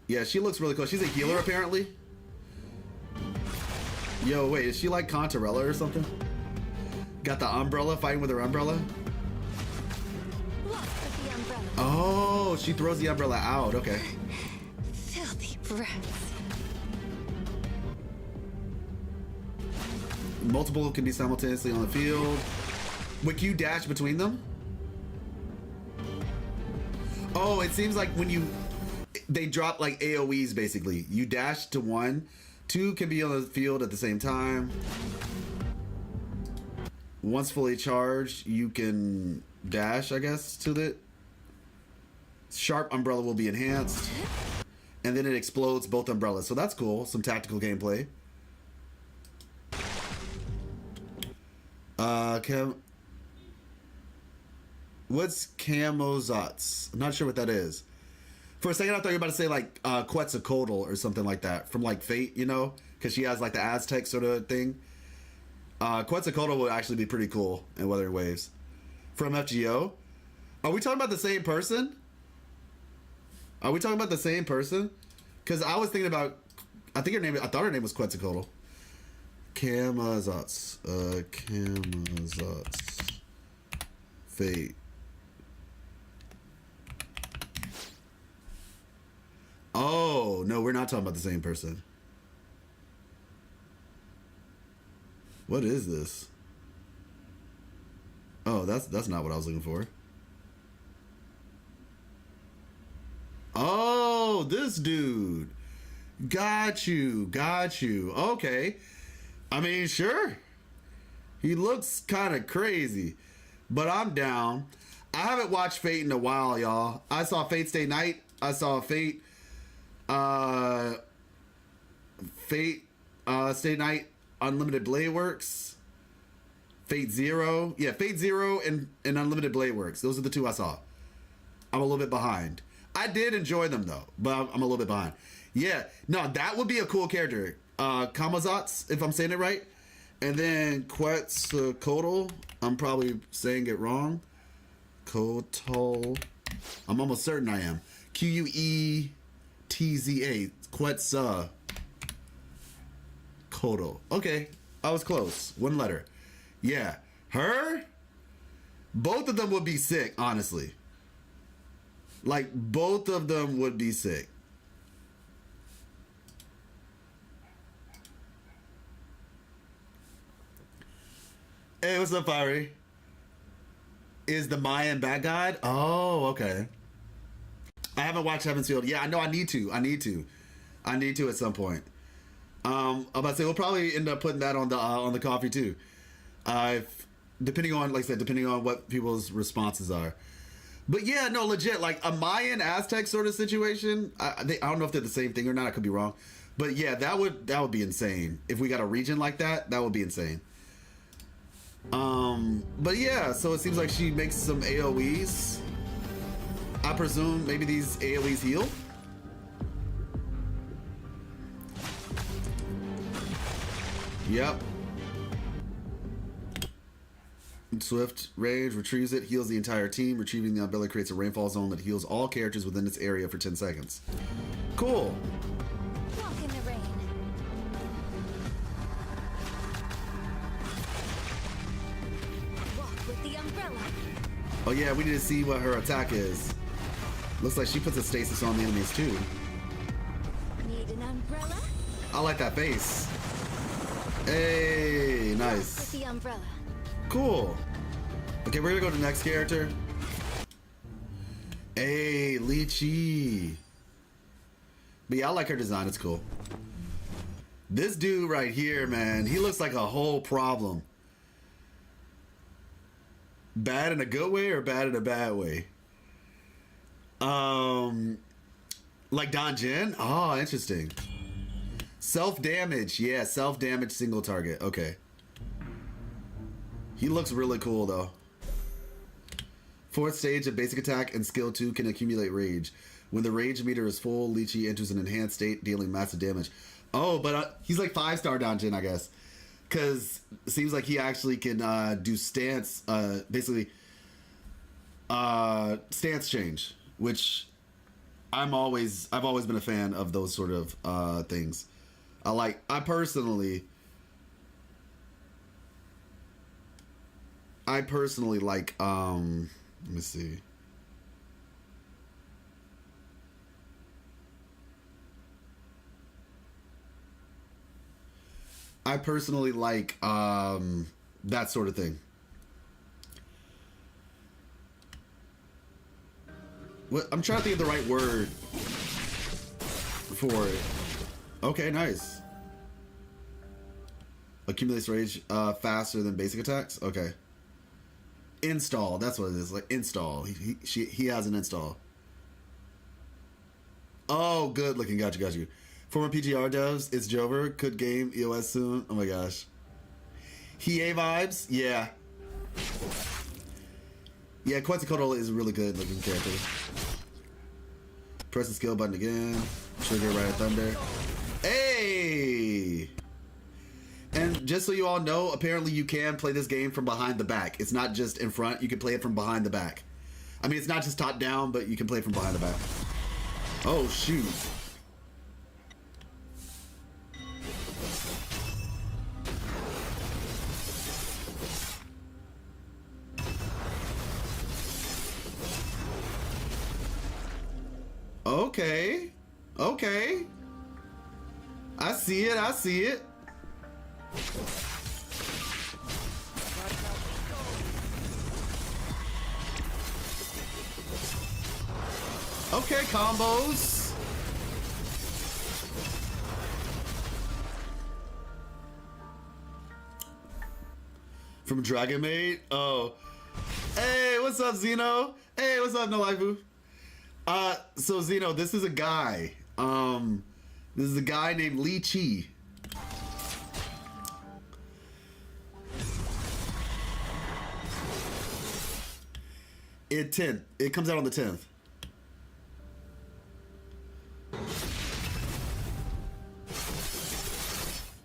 Yeah, she looks really cool. She's a healer apparently. Yo, wait, is she like Contarella or something? Got the umbrella, fighting with her umbrella? Oh, she throws the umbrella out, okay. Filthy breath. Multiple can be simultaneously on the field. Wait, can you dash between them? Oh, it seems like when they drop like AoEs basically. You dash to one, two can be on the field at the same time. Once fully charged, you can dash, I guess, to the sharp umbrella will be enhanced, and then it explodes both umbrellas. So that's cool. Some tactical gameplay. What's Camozotz? I'm not sure what that is. For a second, I thought you were about to say like Quetzalcoatl or something like that from like Fate, you know, because she has like the Aztec sort of thing. Quetzalcoatl would actually be pretty cool in Wuthering Waves. From FGO. Are we talking about the same person? Are we talking about the same person? Because I was thinking about, I thought her name was Quetzalcoatl. Camazotz. Camazotz. Fate. Oh, no, we're not talking about the same person. What is this? Oh, that's not what I was looking for. Oh, this dude. Got you. Okay. I mean, sure. He looks kind of crazy, but I'm down. I haven't watched Fate in a while, y'all. I saw Fate Stay Night. I saw Fate Stay Night Unlimited Blade Works. Fate Zero. Yeah, Fate Zero and Unlimited Blade Works. Those are the two I saw. I'm a little bit behind. I did enjoy them though, but I'm a little bit behind. Yeah, no, that would be a cool character. Kamazotz, if I'm saying it right. And then Quetzalcoatl. I'm probably saying it wrong. Kotal. I'm almost certain I am. Quetza. Quetzalcoatl. Okay, I was close. One letter. Yeah, her. Both of them would be sick, honestly. Like, both of them would be sick. Hey, what's up, Fiery? Is the Mayan bad guy? Oh, okay. I haven't watched Heaven's Field. Yeah, I know I need to. I need to at some point. I'm about to say we'll probably end up putting that on the coffee too. Depending on, like I said, depending on what people's responses are. But yeah, no, legit, like a Mayan Aztec sort of situation. I don't know if they're the same thing or not. I could be wrong. But yeah, that would be insane. If we got a region like that, that would be insane. But yeah, so it seems like she makes some AoEs. I presume maybe these AoEs heal. Yep. Swift Rage retrieves it, heals the entire team. Retrieving the umbrella creates a rainfall zone that heals all characters within its area for 10 seconds. Cool. Walk in the rain. Walk with the umbrella. Oh yeah, we need to see what her attack is. Looks like she puts a stasis on the enemies too. Need an umbrella? I like that face. Hey, nice. Walk with the umbrella. Cool. Okay, we're gonna go to the next character. Hey, Lychee. But yeah, I like her design. It's cool. This dude right here, man, he looks like a whole problem. Bad in a good way or bad in a bad way? Like Don Jin? Oh, interesting. Self-damage. Yeah, self-damage single target. Okay. He looks really cool, though. 4th stage of basic attack and skill 2 can accumulate rage. When the rage meter is full, Lychee enters an enhanced state, dealing massive damage. Oh, but he's like 5-star dungeon, I guess. Because it seems like he actually can do stance, basically, stance change. Which I've always been a fan of those sort of things. I personally like, let me see. I personally like that sort of thing. What, I'm trying to think of the right word for it. Okay, nice. Accumulates rage faster than basic attacks? Okay. Install. That's what it is. Like install. He has an install. Oh, good looking. Got you. Former PGR devs. It's Jover. Could game EOS soon. Oh my gosh. Hiei vibes. Yeah. Yeah, Quetzalcoatl is a really good looking character. Press the skill button again. Trigger right at thunder. Hey! And just so you all know, apparently you can play this game from behind the back. It's not just in front. You can play it from behind the back. I mean, it's not just top down, but you can play it from behind the back. Oh, shoot. Okay. Okay. I see it. Okay, combos. From Dragon Maid? Oh. Hey, what's up, Zeno? Hey, what's up, No Life? So Zeno, this is a guy. This is a guy named Li Chi. It comes out on the 10th.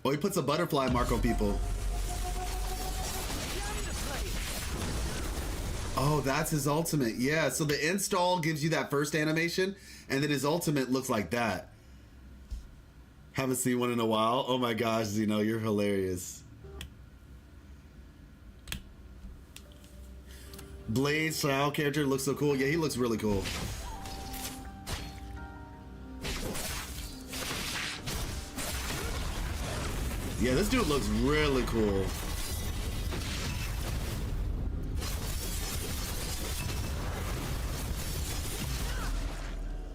Oh, he puts a butterfly mark on people. Oh, that's his ultimate. Yeah, so the install gives you that first animation, and then his ultimate looks like that. Haven't seen one in a while. Oh my gosh, Zeno, you're hilarious. Blaze style character looks so cool. Yeah, he looks really cool. Yeah, this dude looks really cool.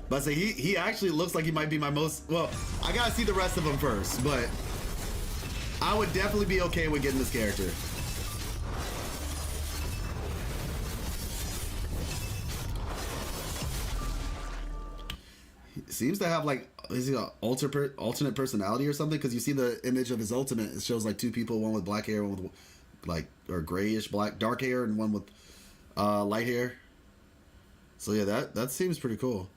But I say he actually looks like he might be my most, well, I gotta see the rest of them first, but I would definitely be okay with getting this character. He seems to have like, is he an alternate personality or something? Because you see the image of his ultimate, it shows like two people, one with black hair, one with like, or grayish black, dark hair, and one with light hair. So yeah, that seems pretty cool.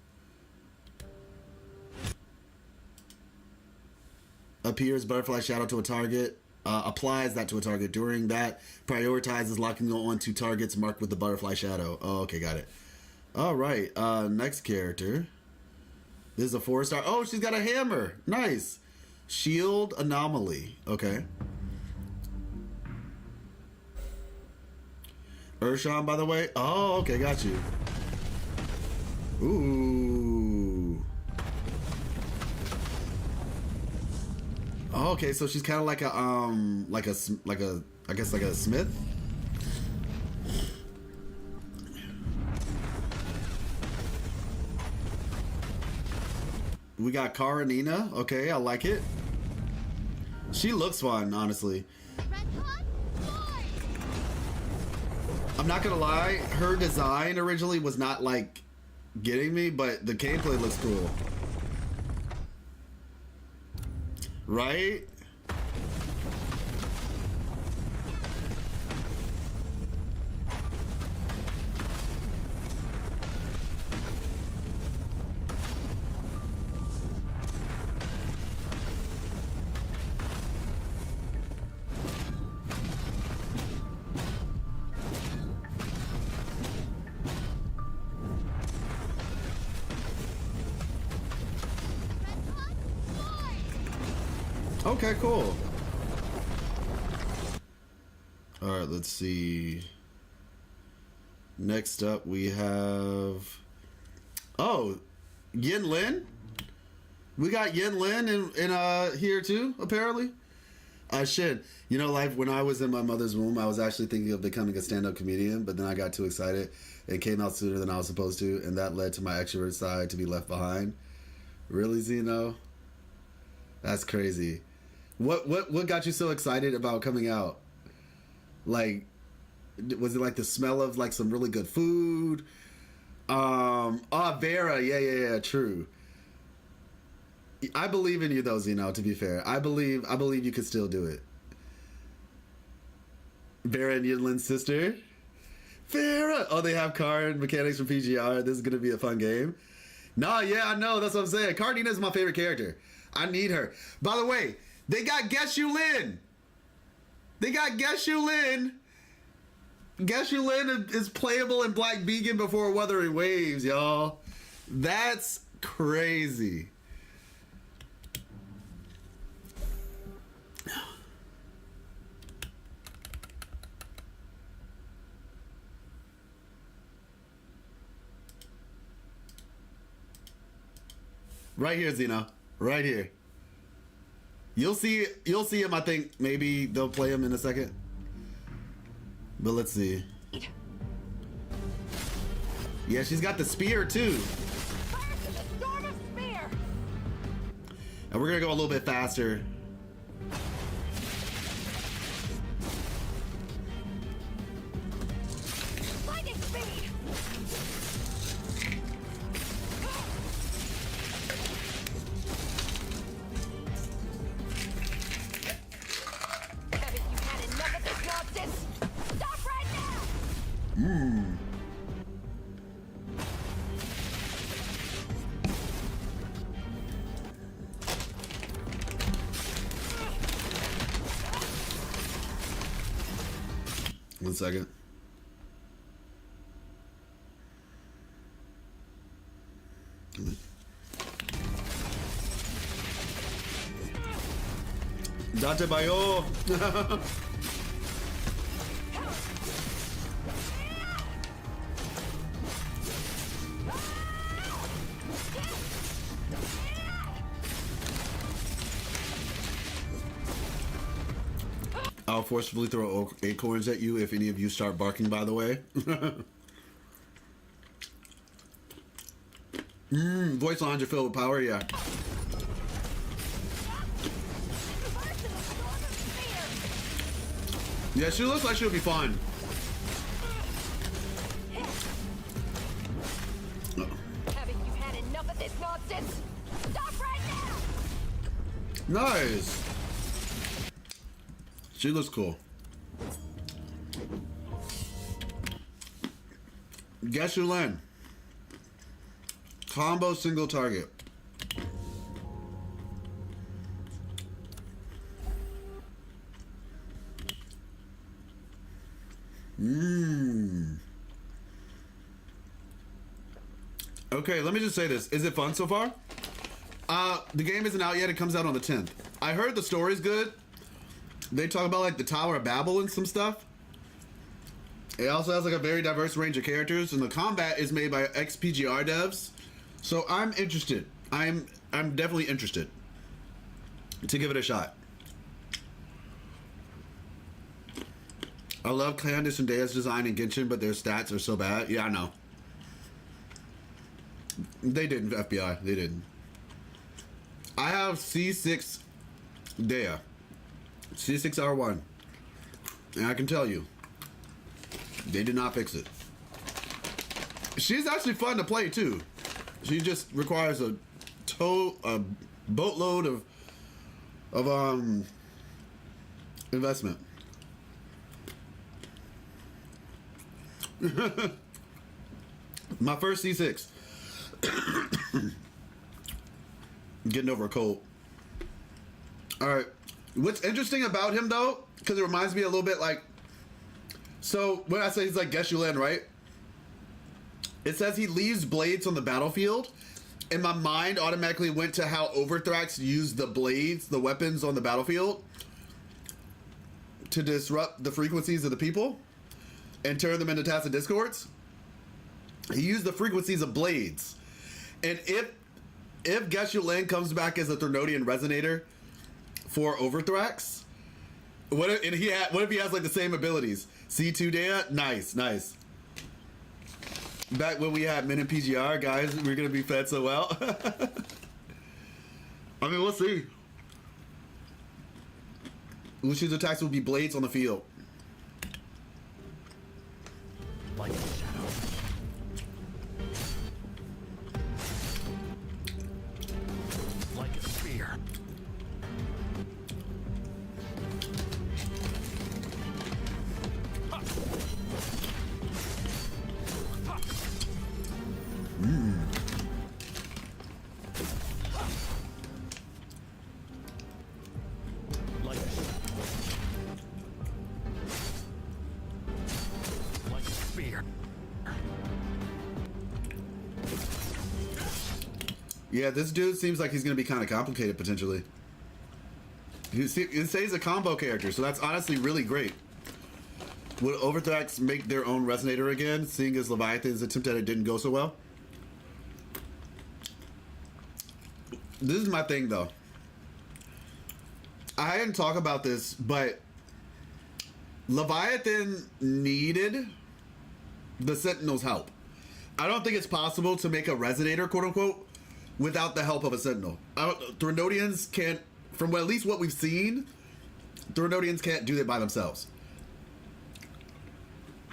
Appears butterfly shadow to a target, applies that to a target. During that, prioritizes locking on to targets marked with the butterfly shadow. Oh, okay, got it. All right, next character. This is a 4-star. Oh, she's got a hammer. Nice. Shield anomaly. Okay. Urshan, by the way. Oh, okay, got you. Ooh. Oh, okay, so she's kind of like a I guess like a smith. We got Karenina. Okay, I like it. She looks fun, honestly. I'm not gonna lie, her design originally was not like getting me, but the gameplay looks cool. Right? Okay, cool. All right, let's see. Next up, we have... Oh, Yin Lin? We got Yin Lin in here too, apparently. Shit. You know, like when I was in my mother's womb, I was actually thinking of becoming a stand-up comedian, but then I got too excited. It came out sooner than I was supposed to, and that led to my extrovert side to be left behind. Really, Zeno? That's crazy. What got you so excited about coming out? Like, Was it like the smell of like some really good food? Vera, yeah, true. I believe in you though, Zeno, to be fair. I believe you could still do it. Vera and Yinlin's sister. Vera! Oh, they have card mechanics from PGR. This is gonna be a fun game. Nah, yeah, I know. That's what I'm saying. Cardina is my favorite character. I need her. By the way, they got Geshu Lin. Geshu Lin is playable in Black Beacon before Wuthering Waves, y'all. That's crazy. Right here, Zeno. Right here. You'll see him. I think maybe they'll play him in a second. But let's see. Yeah, she's got the spear too. And we're gonna go a little bit faster. One second. Date Bayo. I'll forcefully throw acorns at you if any of you start barking, by the way. Voice lines are filled with power, yeah. Yeah, she looks like she'll be fine. Haven't you had enough of this nonsense? Stop right now! Nice. She looks cool. Geshu Lin. Combo single target. Okay, let me just say this. Is it fun so far? The game isn't out yet. It comes out on the 10th. I heard the story's good. They talk about like the Tower of Babel and some stuff. It also has like a very diverse range of characters, and the combat is made by ex-PGR devs. So I'm interested. I'm definitely interested to give it a shot. I love Candice and Dea's design in Genshin, but their stats are so bad. Yeah, I know. They didn't, FBI. They didn't. I have C6 Dea. C6R1. And I can tell you, they did not fix it. She's actually fun to play too. She just requires a boatload of investment. My first C6. Getting over a cold. Alright. What's interesting about him though, because it reminds me a little bit like, so when I say he's like Geshu Lin, right? It says he leaves blades on the battlefield, and my mind automatically went to how Overthrax used the blades, the weapons on the battlefield, to disrupt the frequencies of the people and turn them into tacit discords. He used the frequencies of blades. And if Geshu Lin comes back as a Threnodian resonator for Overthrax, what if he has like the same abilities? C2 Dea? Nice. Back when we had men in PGR, guys, we're gonna be fed so well. I mean, we'll see. Lucian's attacks will be blades on the field. Yeah, this dude seems like he's gonna be kind of complicated potentially. He says he's a combo character, so that's honestly really great. Would Overthrax make their own resonator again, seeing as Leviathan's attempt at it didn't go so well? This is my thing, though. I hadn't talked about this, but Leviathan needed the Sentinel's help. I don't think it's possible to make a resonator, quote unquote, without the help of a Sentinel. Threnodians can't, from at least what we've seen, Threnodians can't do it by themselves.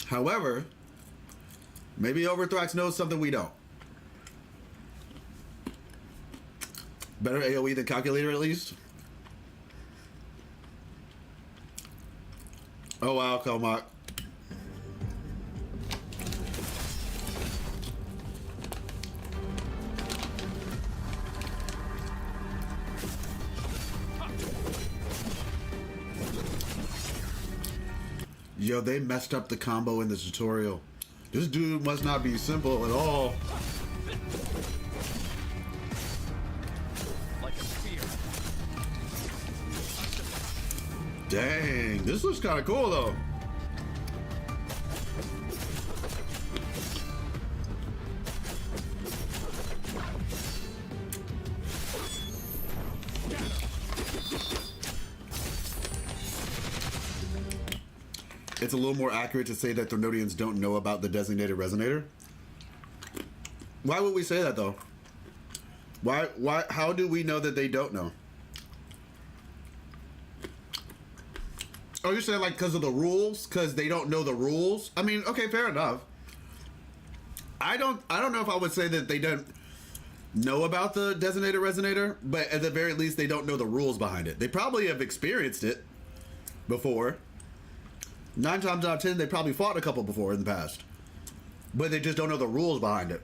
However, maybe Overthrax knows something we don't. Better AoE than Calculator, at least. Oh wow, Kelmok. Yo, they messed up the combo in the tutorial. This dude must not be simple at all. Like a spear. Dang, this looks kind of cool though. It's a little more accurate to say that Threnodians don't know about the designated resonator. Why would we say that though? Why, how do we know that they don't know? Oh, you're saying like because of the rules? Because they don't know the rules? I mean, okay, fair enough. I don't know if I would say that they don't know about the designated resonator, but at the very least, they don't know the rules behind it. They probably have experienced it before. 9 times out of 10, they probably fought a couple before in the past, but they just don't know the rules behind it.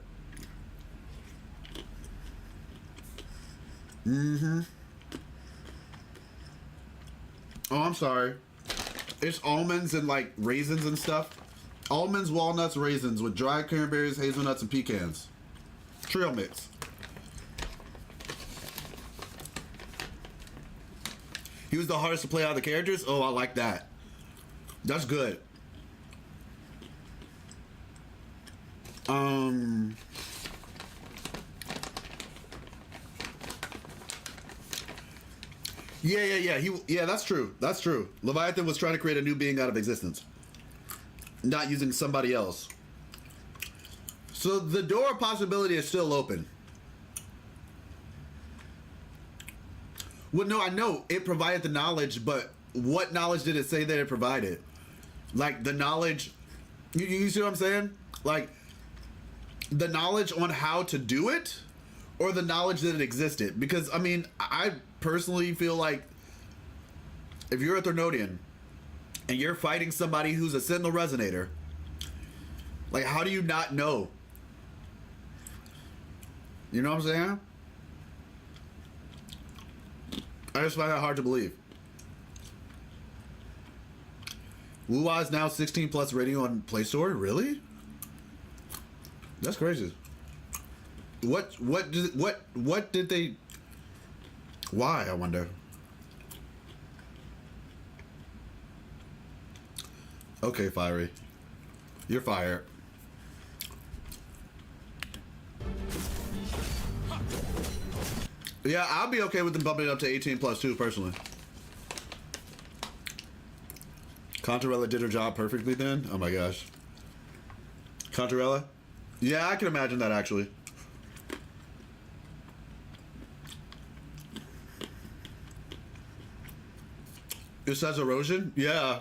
Mm-hmm. Oh, I'm sorry. It's almonds and like raisins and stuff. Almonds, walnuts, raisins with dried cranberries, hazelnuts, and pecans. Trail mix. He was the hardest to play out of the characters? Oh, I like that. That's good. Yeah, that's true. That's true. Leviathan was trying to create a new being out of existence, not using somebody else. So the door of possibility is still open. Well, no, I know it provided the knowledge, but what knowledge did it say that it provided? Like the knowledge, you see what I'm saying? Like the knowledge on how to do it, or the knowledge that it existed? Because I mean, I personally feel like if you're a Threnodian and you're fighting somebody who's a Sentinel Resonator, like how do you not know? You know what I'm saying? I just find that hard to believe. WUWA is now 16 plus rating on Play Store. Really? That's crazy. What did they? Why, I wonder. Okay, Fiery. You're fired. Yeah, I'll be okay with them bumping it up to 18 plus 2 personally. Contarella did her job perfectly then? Oh my gosh. Contarella? Yeah, I can imagine that actually. It says erosion? Yeah.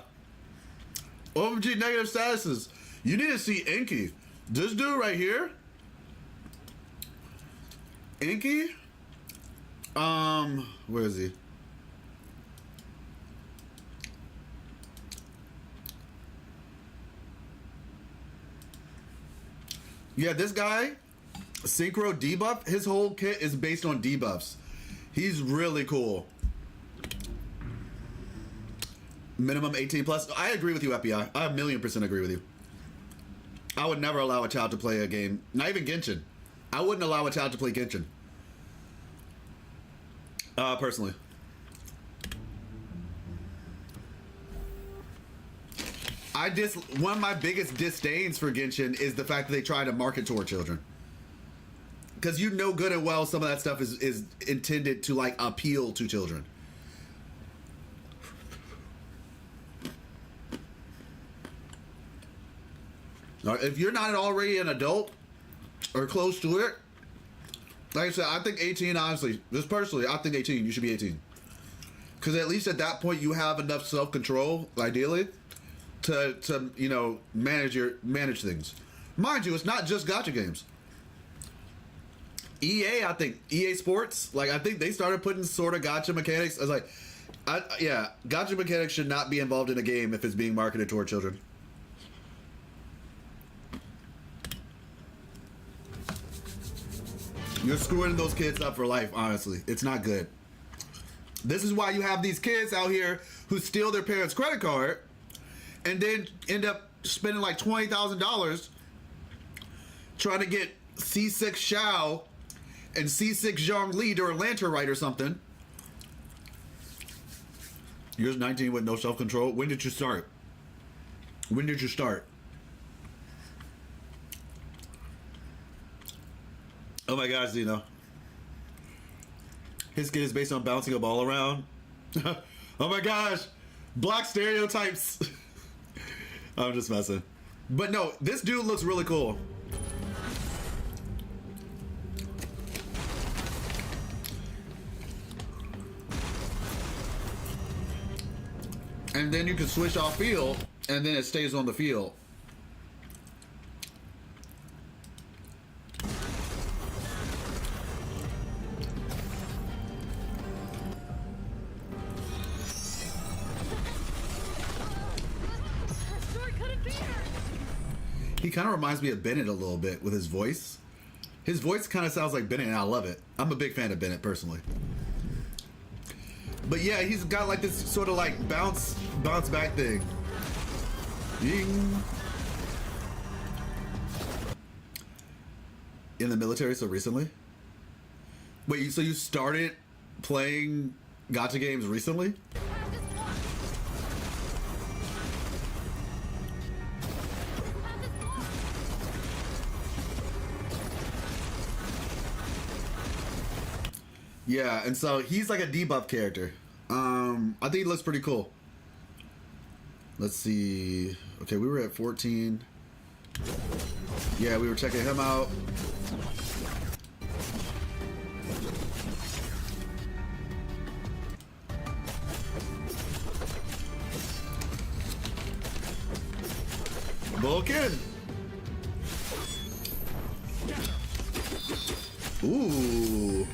OMG negative statuses. You need to see Inky. This dude right here. Inky? Where is he? Yeah, this guy, Synchro debuff, his whole kit is based on debuffs. He's really cool. Minimum 18 plus. I agree with you, FBI. I 1,000,000% agree with you. I would never allow a child to play a game, not even Genshin. I wouldn't allow a child to play Genshin. Personally. One of my biggest disdains for Genshin is the fact that they try to market toward children. Because you know good and well some of that stuff is intended to like appeal to children. Now, if you're not already an adult or close to it, like I said, I think 18, honestly, just personally, I think 18, you should be 18. Because at least at that point, you have enough self-control, ideally, to you know, manage things. Mind you, it's not just gacha games. EA, I think, EA Sports, like, I think they started putting sort of gacha mechanics. I was like, yeah, gacha mechanics should not be involved in a game if it's being marketed toward children. You're screwing those kids up for life, honestly. It's not good. This is why you have these kids out here who steal their parents' credit card and then end up spending like $20,000 trying to get C6 Xiao and C6 Zhongli to a lantern right or something. You're 19 with no self-control. When did you start? When did you start? Oh my gosh, Zeno. His kid is based on bouncing a ball around. Oh my gosh. Black stereotypes. I'm just messing. But no, this dude looks really cool. And then you can switch off field, and then it stays on the field. He kind of reminds me of Bennett a little bit with his voice. His voice kind of sounds like Bennett, and I love it. I'm a big fan of Bennett, personally. But yeah, he's got like this sort of like bounce back thing. Ying. In the military so recently? Wait, so you started playing gacha games recently? Yeah, and so he's like a debuff character. I think he looks pretty cool. Let's see. Okay, we were at 14. Yeah, we were checking him out. Vulcan. Ooh.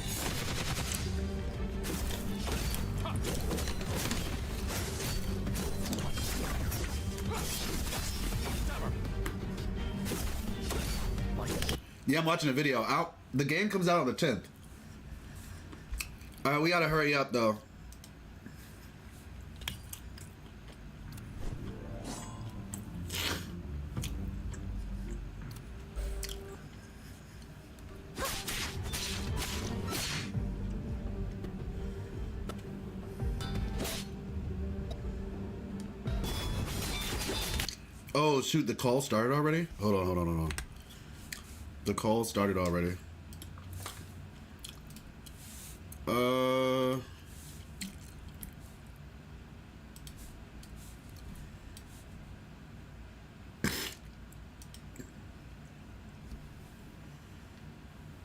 Yeah, I'm watching a video. Out. The game comes out on the 10th. We gotta hurry up though. Oh shoot, the call started already? Hold on. The call started already.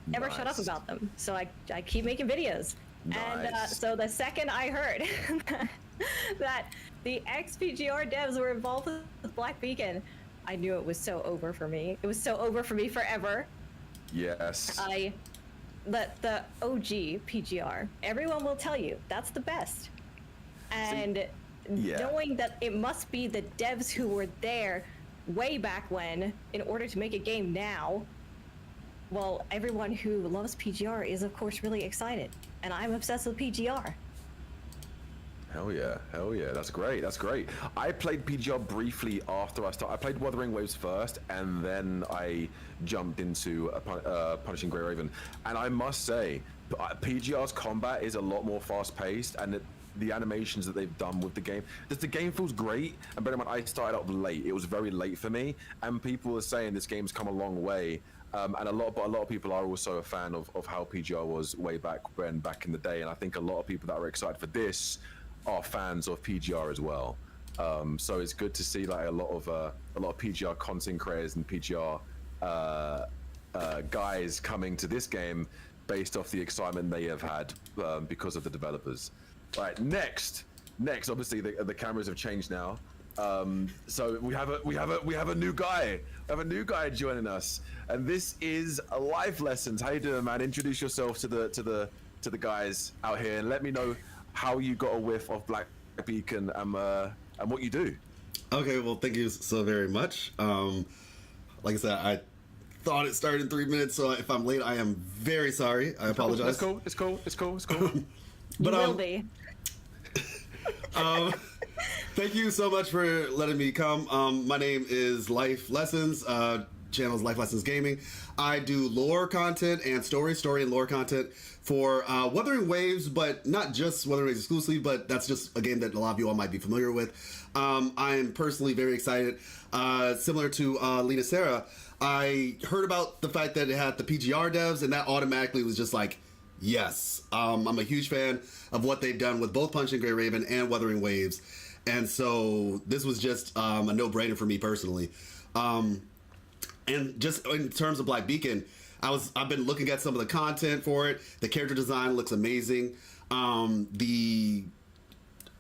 Never shut up about them, so I keep making videos. Nice. And so the second I heard that the ex-PGR devs were involved with Black Beacon, I knew it was so over for me. It was so over for me forever. Yes. The OG PGR, everyone will tell you that's the best. And knowing that it must be the devs who were there way back when in order to make a game now, well, everyone who loves PGR is of course really excited. And I'm obsessed with PGR. Hell yeah, that's great, I played PGR briefly after I started. I played Wuthering Waves first, and then I jumped into Punishing Grey Raven. And I must say, PGR's combat is a lot more fast-paced, and the animations that they've done with the game, the game feels great. And bear in mind, I started out late; it was very late for me, and people are saying this game's come a long way. And a lot of people are also a fan of how PGR was way back in the day, and I think a lot of people that are excited for this are fans of PGR as well. So it's good to see like a lot of PGR content creators and PGR guys coming to this game based off the excitement they have had because of the developers. All right, next, obviously the cameras have changed now. So we have a new guy. We have a new guy joining us, and this is Life Lessons. How you doing, man? Introduce yourself to the guys out here, and let me know how you got a whiff of Black Beacon and what you do. Okay, well, thank you so very much. Like I said, I thought it started in 3 minutes, so if I'm late, I am very sorry. I apologize. It's cool. But will be. Thank you so much for letting me come. My name is Life Lessons. Channel is Life Lessons Gaming. I do lore content and story and lore content for Wuthering Waves, but not just Wuthering Waves exclusively, but that's just a game that a lot of you all might be familiar with. I am personally very excited. Similar to Lena Sarah, I heard about the fact that it had the PGR devs, and that automatically was just like, yes. I'm a huge fan of what they've done with both Punch and Grey Raven and Wuthering Waves, and so this was just a no-brainer for me personally. And just in terms of Black Beacon, I've been looking at some of the content for it. The character design looks amazing. The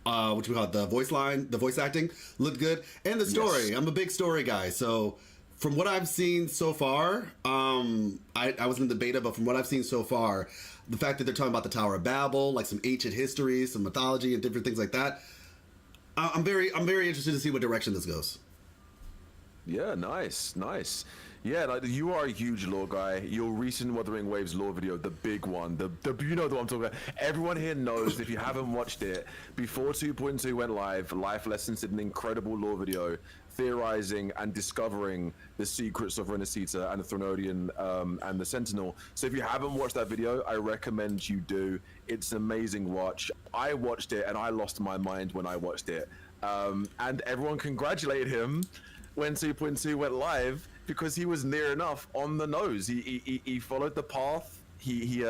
voice acting looked good, and the story. Yes. I'm a big story guy, so from what I've seen so far, I was in the beta, but from what I've seen so far, the fact that they're talking about the Tower of Babel, like some ancient history, some mythology, and different things like that, I'm very interested to see what direction this goes. Yeah, nice. Yeah, like, you are a huge lore guy. Your recent Wuthering Waves lore video, the big one, you know the one I'm talking about. Everyone here knows, if you haven't watched it, before 2.2 went live, Life Lessons did an incredible lore video theorizing and discovering the secrets of Renacita and the Thronodian and the Sentinel. So if you haven't watched that video, I recommend you do. It's an amazing watch. I watched it and I lost my mind when I watched it. And everyone congratulated him when 2.2 went live because he was near enough on the nose. He followed the path. He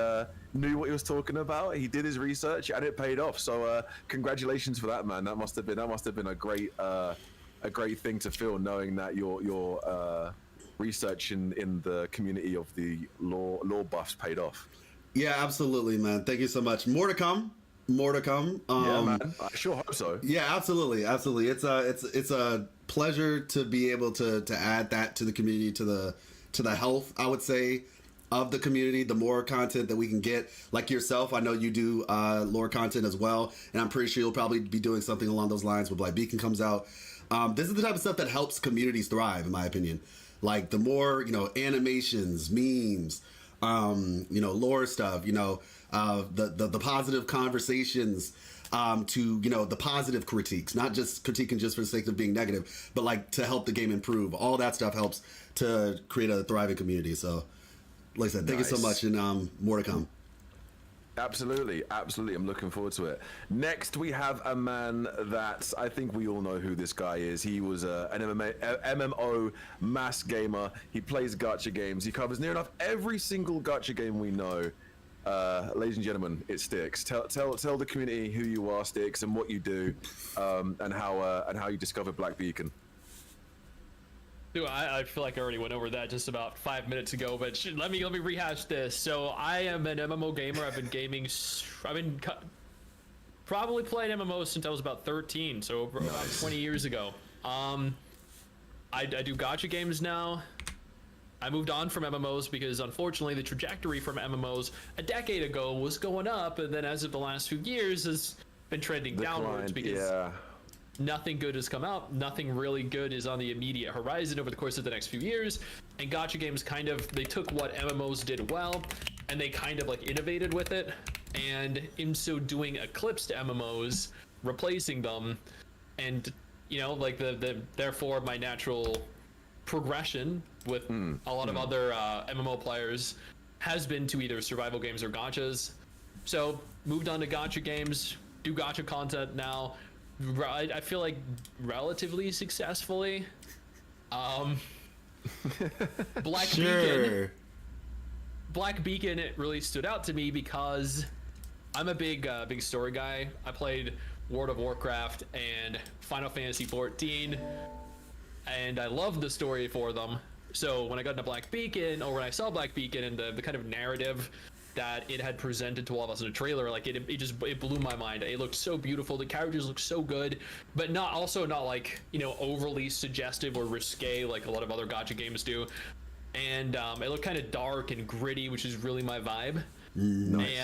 knew what he was talking about. He did his research and it paid off. So congratulations for that, man. That must have been a great thing to feel, knowing that your research in the community of the lore buffs paid off. Yeah, absolutely, man. Thank you so much. More to come. Yeah, man. I sure hope so. Yeah, absolutely. It's a pleasure to be able to add that to the community, to the health, I would say, of the community. The more content that we can get, like yourself, I know you do lore content as well, and I'm pretty sure you'll probably be doing something along those lines when Black Beacon comes out. This is the type of stuff that helps communities thrive, in my opinion. Like the more, animations, memes, lore stuff, the positive conversations, to, the positive critiques, not just critiquing just for the sake of being negative, but like to help the game improve. All that stuff helps to create a thriving community. So, like I said, thank you so much, and more to come. Absolutely. I'm looking forward to it. Next, we have a man that I think we all know who this guy is. He was an MMO mass gamer. He plays gacha games. He covers near enough every single gacha game we know. Ladies and gentlemen, it's Styx. Tell the community who you are, Styx, and what you do, and how you discovered Black Beacon. Dude, I feel like I already went over that just about 5 minutes ago, but let me rehash this. So I am an MMO gamer. I've been probably playing MMOs since I was about 13, so about 20 years ago. I do gacha games now. I moved on from MMOs because unfortunately the trajectory from MMOs a decade ago was going up, and then as of the last few years has been trending downwards because nothing good has come out. Nothing really good is on the immediate horizon over the course of the next few years. And gacha games they took what MMOs did well and they kind of like innovated with it, and in so doing eclipsed MMOs, replacing them. And therefore my natural progression with a lot of other MMO players has been to either survival games or gachas. So moved on to gacha games, do gacha content now. I feel like relatively successfully. Black Beacon. Black Beacon, it really stood out to me because I'm a big story guy. I played World of Warcraft and Final Fantasy XIV, and I loved the story for them. So when I got into Black Beacon, or when I saw Black Beacon and the kind of narrative that it had presented to all of us in a trailer, like it blew my mind. It looked so beautiful. The characters looked so good, but not like, you know, overly suggestive or risque like a lot of other gacha games do. And it looked kind of dark and gritty, which is really my vibe. Nice.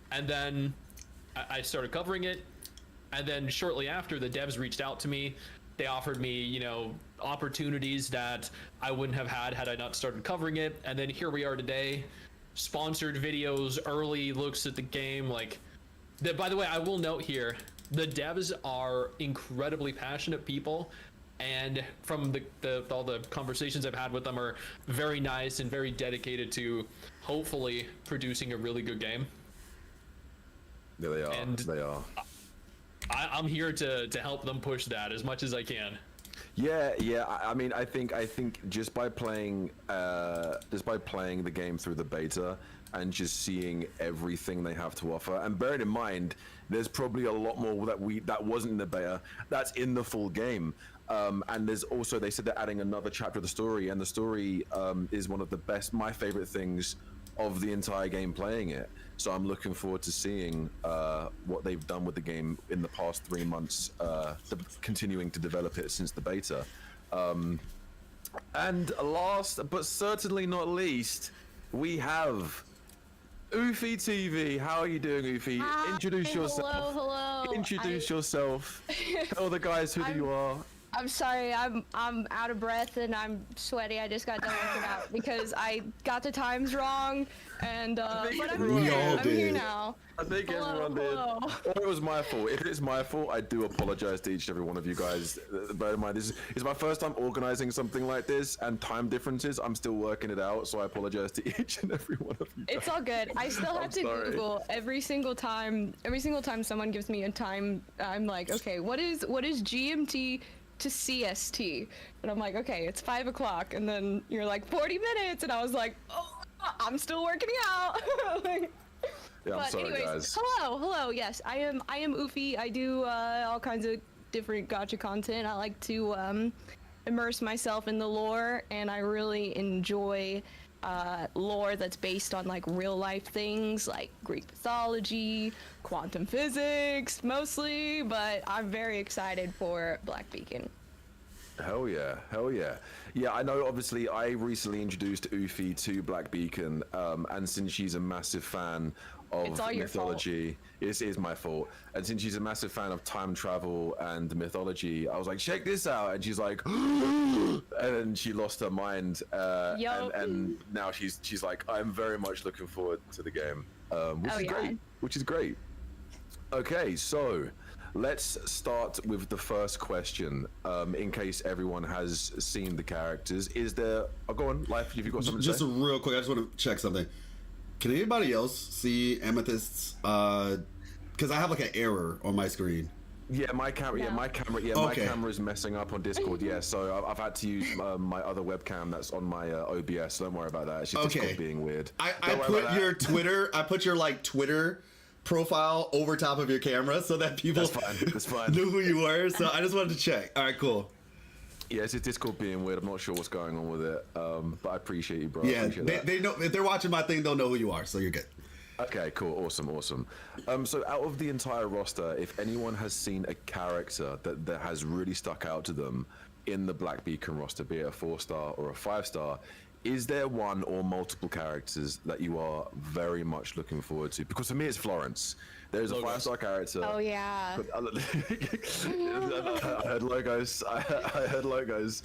And then I started covering it, and then shortly after, the devs reached out to me. They offered me, you know, opportunities that I wouldn't have had I not started covering it. And then here we are today, sponsored videos, early looks at the game. Like, by the way, I will note here, the devs are incredibly passionate people, and from all the conversations I've had with them are very nice and very dedicated to hopefully producing a really good game. Yeah, they are. And they are. I'm here to help them push that as much as I can. Yeah. I mean, I think just by playing the game through the beta and just seeing everything they have to offer, and bearing in mind, there's probably a lot more that wasn't in the beta that's in the full game. And there's also, they said they're adding another chapter of the story, and the story is one of the best, my favorite things of the entire game playing it. So I'm looking forward to seeing what they've done with the game in the past 3 months, continuing to develop it since the beta. And last but certainly not least, we have Ufi TV. How are you doing, Ufi? Hi, Introduce yourself. Hello. Introduce yourself. Tell the guys who you are. I'm sorry, I'm out of breath and I'm sweaty. I just got done working out because I got the times wrong, and but I'm here now. I think everyone did. Or it was my fault. If it's my fault, I do apologize to each and every one of you guys. Bear in mind, this is my first time organizing something like this, and time differences, I'm still working it out, so I apologize to each and every one of you guys. It's all good. I still have to Google every single time someone gives me a time. I'm like, okay, what is GMT to CST? And I'm like, okay, it's 5 o'clock, and then you're like 40 minutes, and I was like, oh, I'm still working out. Yeah, I'm but sorry, anyways, guys. hello. Yes, I am Ufi. I do all kinds of different gacha content. I like to immerse myself in the lore, and I really enjoy lore that's based on like real life things like Greek mythology, quantum physics mostly, but I'm very excited for Black Beacon. Hell yeah. Yeah, I know, obviously, I recently introduced Ufi to Black Beacon, and since she's a massive fan of mythology, it is my fault. And since she's a massive fan of time travel and mythology, I was like, check this out. And she's like, and then she lost her mind. And now she's like, I'm very much looking forward to the game, which is great. Okay, so let's start with the first question. In case everyone has seen the characters, is there? Oh, go on, Life. If you've got something to say. Just real quick, I just want to check something. Can anybody else see Amethyst's? Because I have like an error on my screen. Yeah, my camera. Yeah, my camera is messing up on Discord. Yeah, so I've had to use my other webcam that's on my OBS. So don't worry about that. It's just Discord being weird. I put your Twitter. I put your like Twitter profile over top of your camera so that people That's fine. knew who you were. So I just wanted to check. All right, cool. Yeah, it's just Discord being weird. I'm not sure what's going on with it, but I appreciate you, bro. Yeah, they know if they're watching my thing, they'll know who you are, so you're good. Okay, cool, awesome. So out of the entire roster, if anyone has seen a character that has really stuck out to them in the Black Beacon roster, be it a 4-star or a 5-star, is there one or multiple characters that you are very much looking forward to? Because for me, it's Florence. There's a 5-star character. Oh yeah. I heard logos. I heard logos.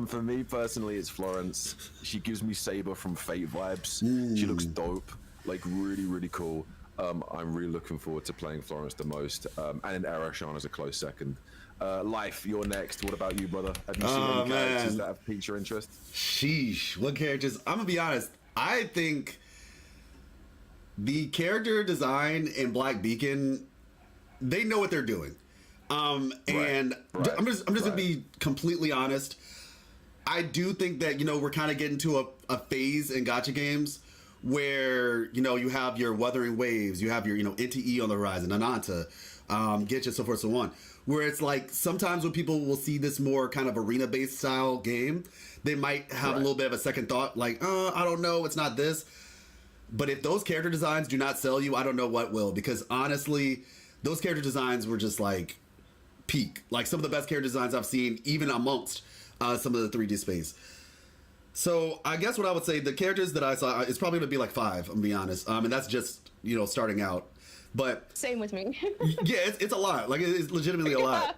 For me personally, it's Florence. She gives me Saber from Fate vibes. She looks dope, like really cool. I'm really looking forward to playing Florence the most, and then Arashan as a close second. Life, you're next. What about you, brother? Have you seen any characters that have piqued your interest? Sheesh, what characters? I'm gonna be honest. I think the character design in Black Beacon, they know what they're doing. And I'm just gonna be completely honest. I do think that, you know, we're kind of getting to a phase in gacha games where, you know, you have your Wuthering Waves, you have your, you know, NTE on the horizon, Ananta, Getcha, so forth, so on. Where it's like sometimes when people will see this more kind of arena-based style game, they might have a little bit of a second thought, like, I don't know, it's not this. But if those character designs do not sell you, I don't know what will. Because honestly, those character designs were just like peak. Like some of the best character designs I've seen, even amongst some of the 3D space. So I guess what I would say, the characters that I saw, it's probably going to be like 5, I'm going to be honest. And that's just, you know, starting out. But same with me. Yeah, it's a lot. Like it's legitimately a lot.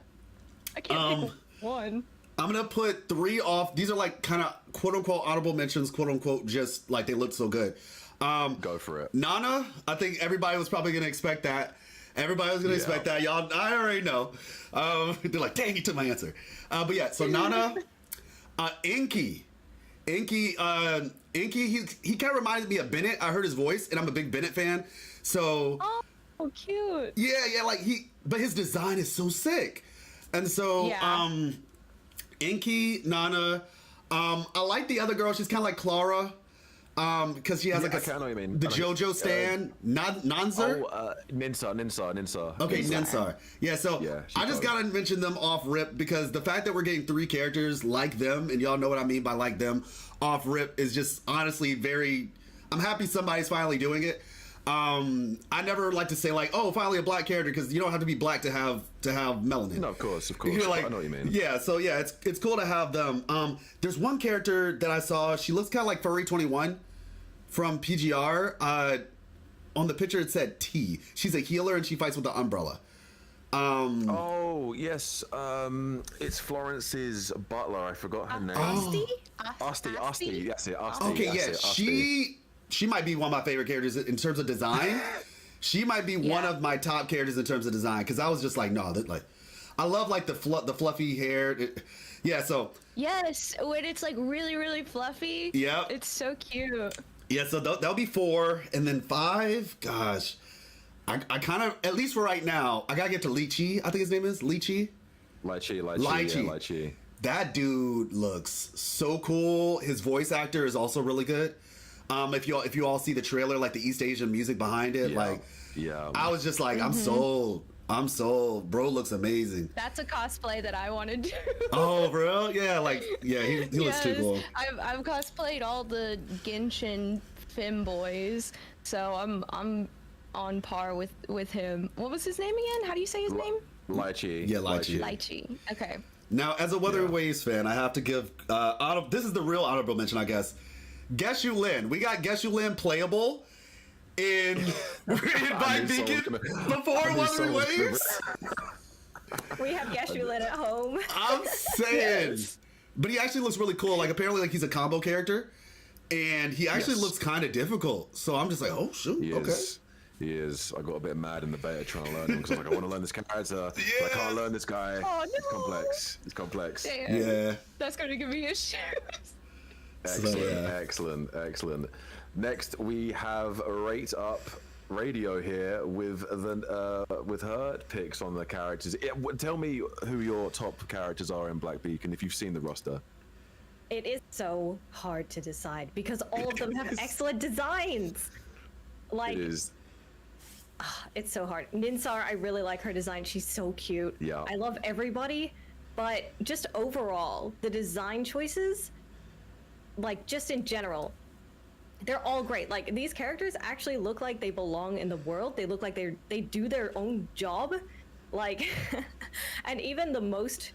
I can't pick one. I'm going to put 3 off. These are like kind of quote unquote honorable mentions, quote unquote, just like they look so good. Go for it. Nana, I think everybody was probably going to expect that. Everybody was going to expect that. Y'all, I already know. They're like, dang, you took my answer. But yeah, so Nana, Inky, he kind of reminded me of Bennett. I heard his voice, and I'm a big Bennett fan. So, oh, cute. Yeah, like but his design is so sick. And so, Inky, Nana, I like the other girl. She's kind of like Clara. Because she has like I know what you mean. The JoJo stand, Nanzer? Ninsar. Okay, Ninsar. Yeah, so I just gotta mention them off rip because the fact that we're getting 3 characters like them, and y'all know what I mean by like them, off rip is just honestly very. I'm happy somebody's finally doing it. I never like to say like, oh, finally a black character, because you don't have to be black to have melanin. No, of course. You're like, I know what you mean. Yeah, so yeah, it's cool to have them. There's one character that I saw. She looks kind of like Furry 21 from PGR. On the picture it said T. She's a healer and she fights with the umbrella. Oh yes, it's Florence's butler. I forgot her name. Asti. That's it. Asti. Okay, that's yeah, it, Asti. she might be one of my favorite characters in terms of design. She might be one of my top characters in terms of design, because I was just like, no, like, I love like the fluffy hair. Yeah, so yes, when it's like really, really fluffy. Yep. It's so cute. Yeah, so that'll be 4, and then 5. Gosh, I kind of, at least for right now, I gotta get to Lychee. I think his name is Lychee. Lychee. That dude looks so cool. His voice actor is also really good. If you all see the trailer, like the East Asian music behind it, I was just like, I'm sold. Bro looks amazing. That's a cosplay that I want to do. Oh, bro, yeah, he looks too cool. I've cosplayed all the Genshin femboys, so I'm on par with him. What was his name again? How do you say his name? Lychee. Yeah, Lychee. Lychee. Okay. Now, as a Wuthering Waves fan, I have to give this is the real honorable mention, I guess. Geshu Lin. We got Geshu Lin playable in Black Beacon before Wuthering Waves. We have Geshu Lin at home. I'm saying. But he actually looks really cool. Like, apparently, like, he's a combo character. And he actually looks kind of difficult. So I'm just like, oh, shoot. He is. I got a bit mad in the beta trying to learn him because I'm like, I want to learn this character, but I can't learn this guy. Oh, no. It's complex. Damn. Yeah. That's going to give me issues. Excellent. Next, we have Rate Up Radio here with her picks on the characters. Tell me who your top characters are in Black Beacon if you've seen the roster. It is so hard to decide because all of them have excellent designs. Like, it is. It's so hard. Ninsar, I really like her design. She's so cute. Yeah. I love everybody, but just overall, the design choices, like just in general, they're all great. Like, these characters actually look like they belong in the world. They look like they do their own job. Like, and even the most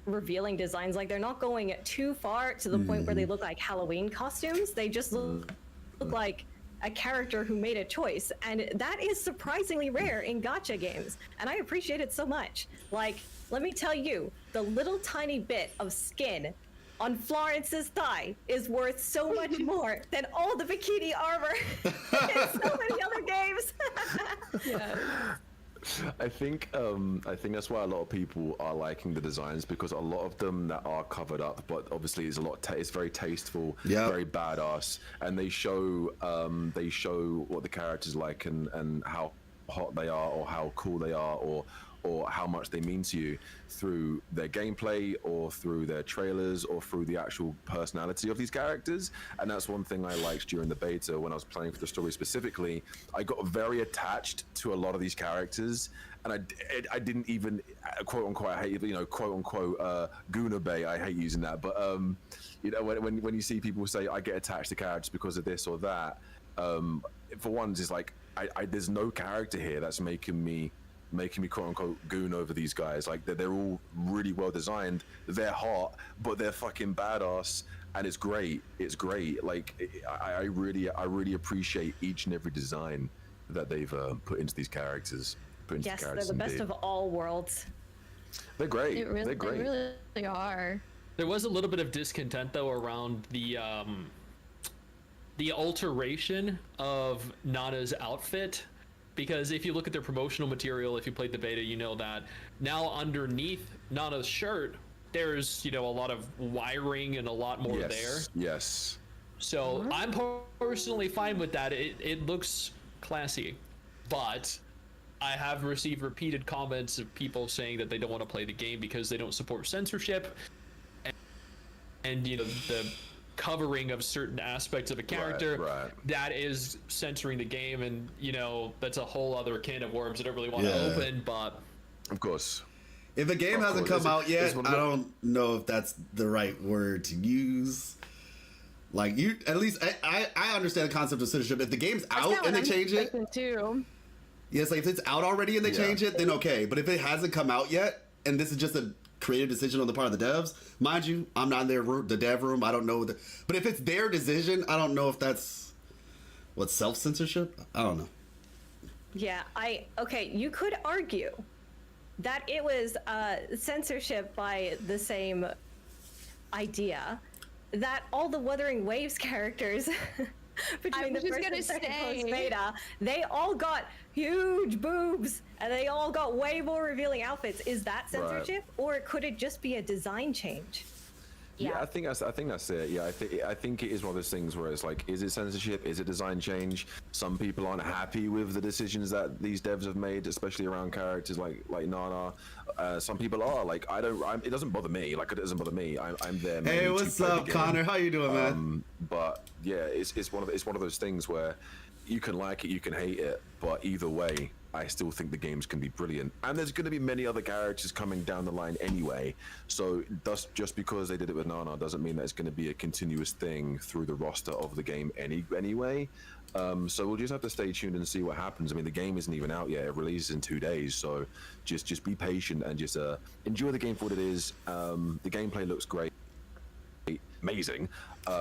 revealing designs, like, they're not going too far to the point where they look like Halloween costumes. They just look like a character who made a choice, and that is surprisingly rare in gacha games, and I appreciate it so much. Like, let me tell you, the little tiny bit of skin on Florence's thigh is worth so much more than all the bikini armor in so many other games. I think that's why a lot of people are liking the designs, because a lot of them that are covered up, but obviously it's it's very tasteful, very badass, and they show what the characters like and how hot they are, or how cool they are, or how much they mean to you through their gameplay, or through their trailers, or through the actual personality of these characters. And that's one thing I liked during the beta when I was playing for the story specifically. I got very attached to a lot of these characters, and I didn't even quote unquote, I hate, quote unquote Gunabe, I hate using that, but when you see people say I get attached to characters because of this or that, for one, it's like there's no character here that's making me quote unquote goon over these guys. Like they're all really well designed, they're hot, but they're fucking badass, and it's great. Like I really appreciate each and every design that they've put into these characters. Yes, they're the best of all worlds. They're great. They're great. They really are. There was a little bit of discontent though around the alteration of Nana's outfit, because if you look at their promotional material, if you played the beta, you know that now underneath Nana's shirt, there's a lot of wiring and a lot more there. Yes. So I'm personally fine with that. It looks classy, but I have received repeated comments of people saying that they don't want to play the game because they don't support censorship, and the covering of certain aspects of a character that is censoring the game, and that's a whole other can of worms I don't really want to open. But of course, if a game hasn't come out yet, I don't know if that's the right word to use. Like at least I understand the concept of censorship. If the game's out and they change it, yes, like if it's out already and they change it, then okay. But if it hasn't come out yet, and this is just a creative decision on the part of the devs, mind you, I'm not in the dev room, I don't know but if it's their decision, I don't know if that's self-censorship. I don't know. Yeah, you could argue that it was censorship by the same idea that all the Wuthering Waves characters between the first and second post-beta, they all got huge boobs and they all got way more revealing outfits. Is that censorship, or could it just be a design change? Yeah, I think that's it. Yeah, I think it is one of those things where it's like, is it censorship? Is it design change? Some people aren't happy with the decisions that these devs have made, especially around characters like Nana. Some people are like, it doesn't bother me. Like, it doesn't bother me. I'm there. Hey, what's up, Connor? How you doing, man? But yeah, it's one of those things where you can like it, you can hate it, but either way, I still think the games can be brilliant. And there's going to be many other characters coming down the line anyway. So just because they did it with Nana doesn't mean that it's going to be a continuous thing through the roster of the game anyway. So we'll just have to stay tuned and see what happens. I mean, the game isn't even out yet. It releases in 2 days. So just be patient and just enjoy the game for what it is. The gameplay looks great. Amazing,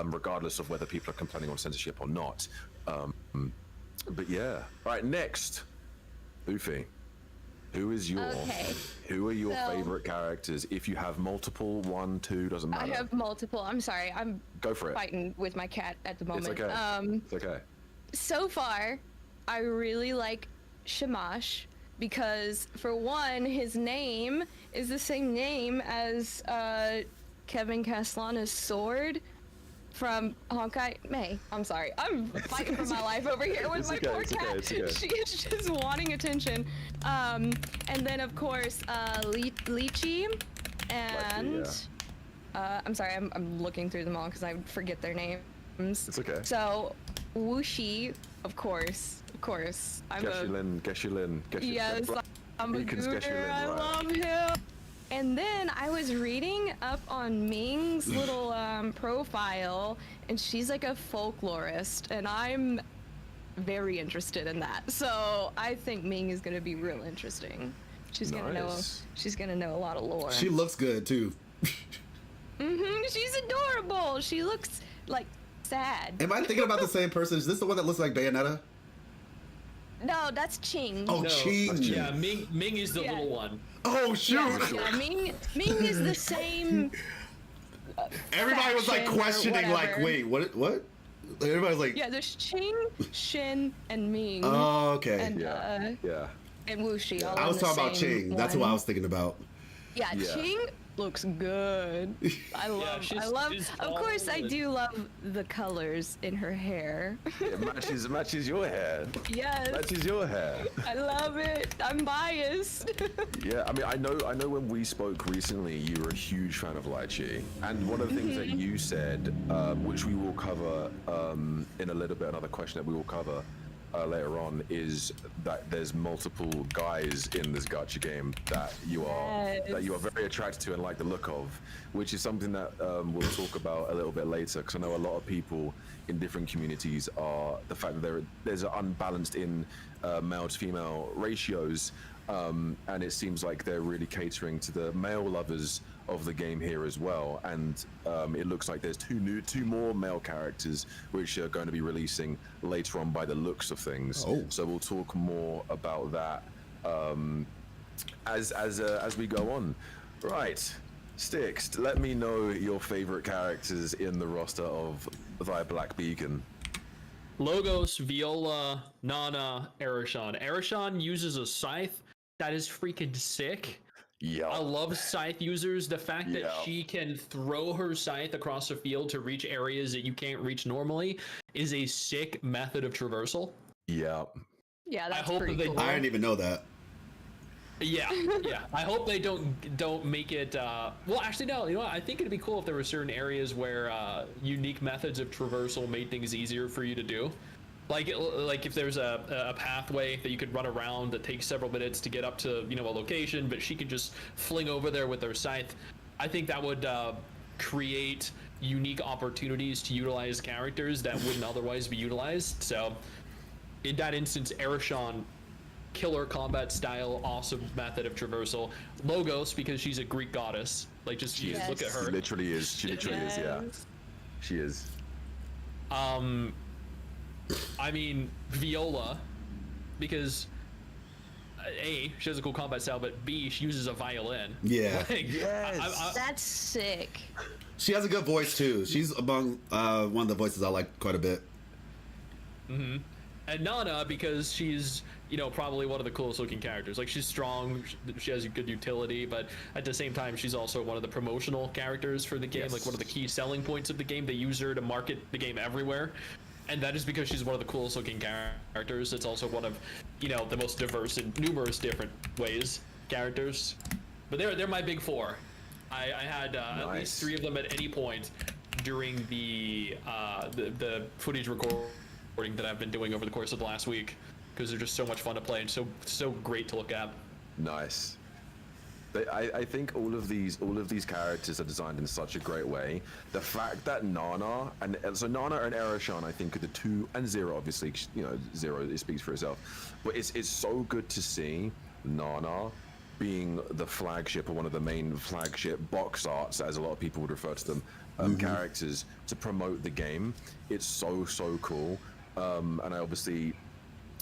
regardless of whether people are complaining on censorship or not. But yeah. All right, next. Ufi, who are your favorite characters? If you have multiple, 1, 2, doesn't matter. I have multiple. I'm sorry. I'm go for it. Fighting with my cat at the moment. It's okay. It's okay. So far, I really like Shamash because, for one, his name is the same name as Kevin Castellana's sword from Honkai May. I'm sorry. I'm fighting for my life over here with my poor cat. She is just wanting attention. And then, of course, Lychee and I'm sorry. I'm looking through them all because I forget their names. It's okay. So Wuxi, of course. Geshe-Lin. Yes, I'm a gooner. I love him. And then I was reading up on Ming's little profile, and she's like a folklorist, and I'm very interested in that. So I think Ming is gonna be real interesting. She's gonna know a lot of lore. She looks good too. She's adorable. She looks like sad. Am I thinking about the same person? Is this the one that looks like Bayonetta? No, that's Ching. Oh, no. Ching. Yeah, Ming is the little one. Oh, shoot. Yeah, Ming is the same. Everybody was like questioning, like, wait, what? Everybody was like, yeah, there's Ching, Shin, and Ming. Oh, okay. And, yeah. and Wuxi. All I was in the talking about same Ching. That's who one. I was thinking about. Yeah, Ching looks good. I love. she's Of course, I tall do love the colors in her hair. It matches your hair. Yes. Matches your hair. I love it. I'm biased. Yeah, I mean, I know when we spoke recently, you were a huge fan of Lychee, and one of the things that you said, which we will cover in a little bit, another question that we will cover later on, is that there's multiple guys in this gacha game that you are very attracted to and like the look of, which is something that we'll talk about a little bit later, because I know a lot of people in different communities are the fact that there's an unbalanced in male to female ratios, and it seems like they're really catering to the male lovers of the game here as well, and it looks like there's two more male characters which are going to be releasing later on by the looks of things. So we'll talk more about that as we go on. Right, Styx, let me know your favorite characters in the roster of Thy Black Beacon. Logos, Viola, Nana, Arishan. Arishan uses a scythe that is freaking sick. Yeah, I love scythe users. The fact that she can throw her scythe across the field to reach areas that you can't reach normally is a sick method of traversal. Yeah. Yeah, that's I hope pretty that cool. I didn't even know that. Yeah. I hope they don't make it. Well, actually, no. You know what? I think it'd be cool if there were certain areas where unique methods of traversal made things easier for you to do. Like if there's a pathway that you could run around that takes several minutes to get up to a location, but she could just fling over there with her scythe. I think that would create unique opportunities to utilize characters that wouldn't otherwise be utilized. So in that instance, Arishan, killer combat style, awesome method of traversal. Logos, because she's a Greek goddess. Like just look at her. She literally is. Yeah. She is. I mean, Viola, because A, she has a cool combat style, but B, she uses a violin. Yeah. Like, yes. That's sick. She has a good voice too. She's among one of the voices I like quite a bit. Mm-hmm. And Nana, because she's probably one of the coolest looking characters. Like, she's strong, she has a good utility, but at the same time, she's also one of the promotional characters for the game. Yes. Like one of the key selling points of the game. They use her to market the game everywhere. And that is because she's one of the coolest looking characters. It's also one of, the most diverse in numerous different ways characters. But they're my big four. I had at least 3 of them at any point during the footage recording that I've been doing over the course of the last week, because they're just so much fun to play and so great to look at. Nice. I think all of these characters are designed in such a great way. The fact that Nana and Arishan, I think, are the two, and Zero, obviously, Zero, it speaks for itself. But it's so good to see Nana being the flagship, or one of the main flagship box arts, as a lot of people would refer to them, characters to promote the game. It's so cool. And I obviously,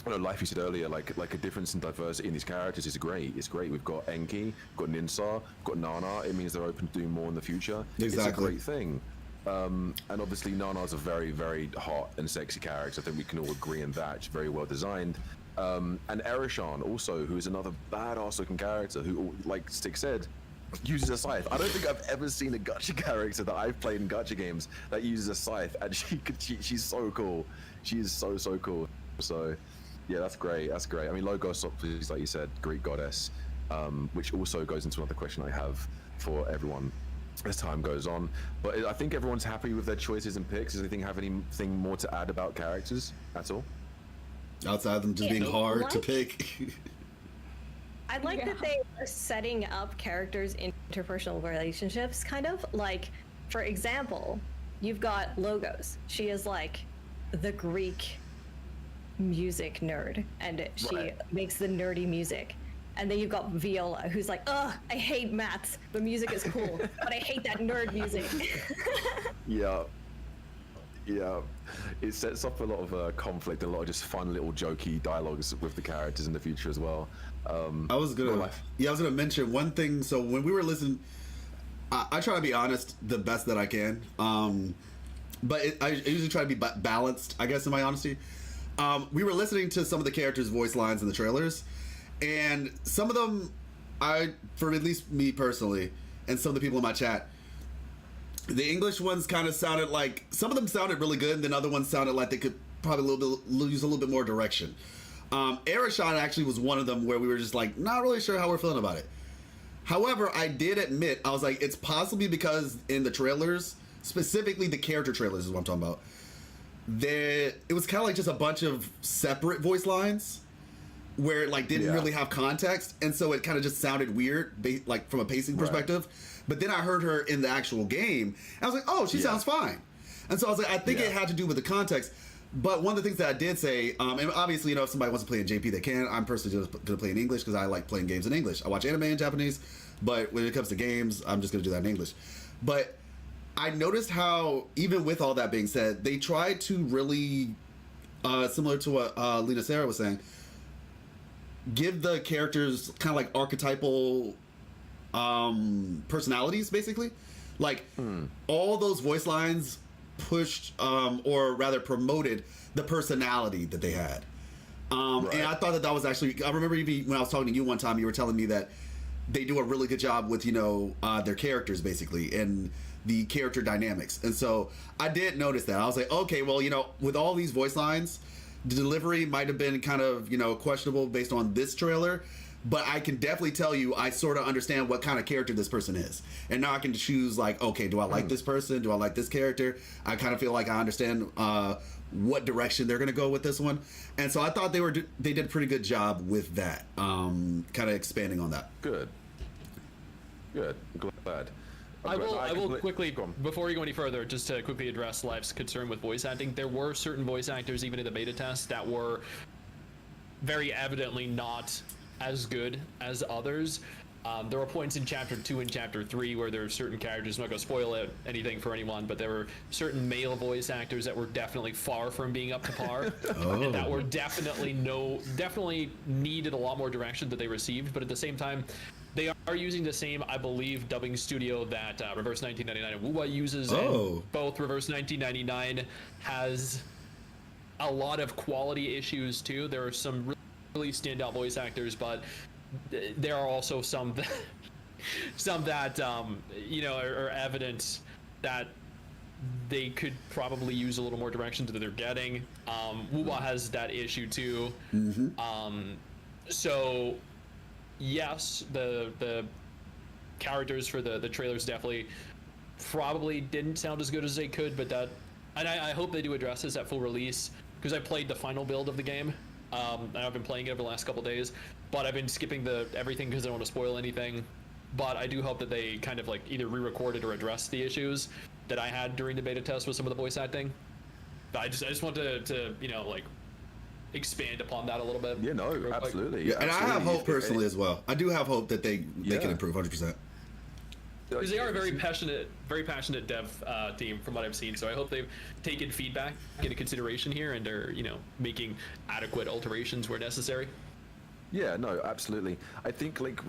like you said earlier, like a difference in diversity in these characters is great. It's great. We've got Enki, we've got Ninsa, we've got Nana. It means they're open to doing more in the future. Exactly. It's a great thing. And obviously Nana's a very, very hot and sexy character. I think we can all agree on that. She's very well designed. And Arishan also, who is another badass looking character who, like Stick said, uses a scythe. I don't think I've ever seen a gacha character that I've played in gacha games that uses a scythe, and she's so cool. She is so cool. So yeah, that's great. I mean, Logos, obviously, like you said, Greek goddess, which also goes into another question I have for everyone as time goes on. But I think everyone's happy with their choices and picks. Does anything have anything more to add about characters at all? Outside of them just being hard to pick. I like that they are setting up characters in interpersonal relationships, kind of. Like, for example, you've got Logos. She is like the Greek music nerd, and she makes the nerdy music. And then you've got Viola, who's like, ugh, I hate maths, but music is cool, but I hate that nerd music. Yeah. It sets up a lot of conflict, a lot of just fun little jokey dialogues with the characters in the future as well. I was gonna mention one thing. So when we were listening, I try to be honest the best that I can, but I usually try to be balanced, I guess, in my honesty. We were listening to some of the characters' voice lines in the trailers, And some of them, for at least me personally, and some of the people in my chat, the English ones kind of sounded like, some of them sounded really good, and then other ones sounded like they could probably use a little bit more direction. Arishon actually was one of them where we were just like, not really sure how we're feeling about it. However, I did admit, I was like, it's possibly because in the trailers, specifically the character trailers is what I'm talking about, it was kind of like just a bunch of separate voice lines where it like didn't really have context, and so it kind of just sounded weird, like from a pacing perspective. But then I heard her in the actual game, and I was like, oh, she sounds fine. And so I was like, I think it had to do with the context. But one of the things that I did say, and obviously, you know, if somebody wants to play in JP, they can. I'm personally just going to play in English because I like playing games in English. I watch anime in Japanese, but when it comes to games, I'm just going to do that in English. But I noticed how, even with all that being said, they tried to really, similar to what Lena Sarah was saying, give the characters kind of like archetypal personalities, basically. Like, all those voice lines pushed or rather promoted the personality that they had, and I thought that was actually, I remember even when I was talking to you one time, you were telling me that they do a really good job with, you know, their characters basically and the character dynamics. And so I did notice that. I was like, okay, well, you know, with all these voice lines, the delivery might have been kind of, you know, questionable based on this trailer, but I can definitely tell you I sort of understand what kind of character this person is. And now I can choose, like, okay, do I like this person? Do I like this character? I kind of feel like I understand what direction they're going to go with this one. And so I thought they did a pretty good job with that, kind of expanding on that. Good. Glad. I will quickly, before we go any further, just to quickly address Life's concern with voice acting. There were certain voice actors, even in the beta test, that were very evidently not as good as others. There were points in Chapter 2 and Chapter 3 where there were certain characters, I'm not going to spoil anything for anyone, but there were certain male voice actors that were definitely far from being up to par, and that were definitely needed a lot more direction that they received, but at the same time, they are using the same, I believe, dubbing studio that Reverse 1999 and WUWA uses, and both Reverse 1999 has a lot of quality issues too. There are some really standout voice actors, but there are also some that you know, are evident that they could probably use a little more direction that they're getting. WUWA has that issue too. So yes, the characters for the trailers definitely probably didn't sound as good as they could, but I hope they do address this at full release, because I played the final build of the game. And I've been playing it over the last couple days, but I've been skipping everything because I don't want to spoil anything. But I do hope that they kind of like either re-recorded or addressed the issues that I had during the beta test with some of the voice acting. But I just want to you know, like, expand upon that a little bit. Yeah, no, absolutely. Yeah, and I have hope personally as well. I do have hope that they can improve 100%. Because they are a very passionate dev team from what I've seen, so I hope they've taken feedback into consideration here and are, you know, making adequate alterations where necessary. Yeah, no, absolutely. I think like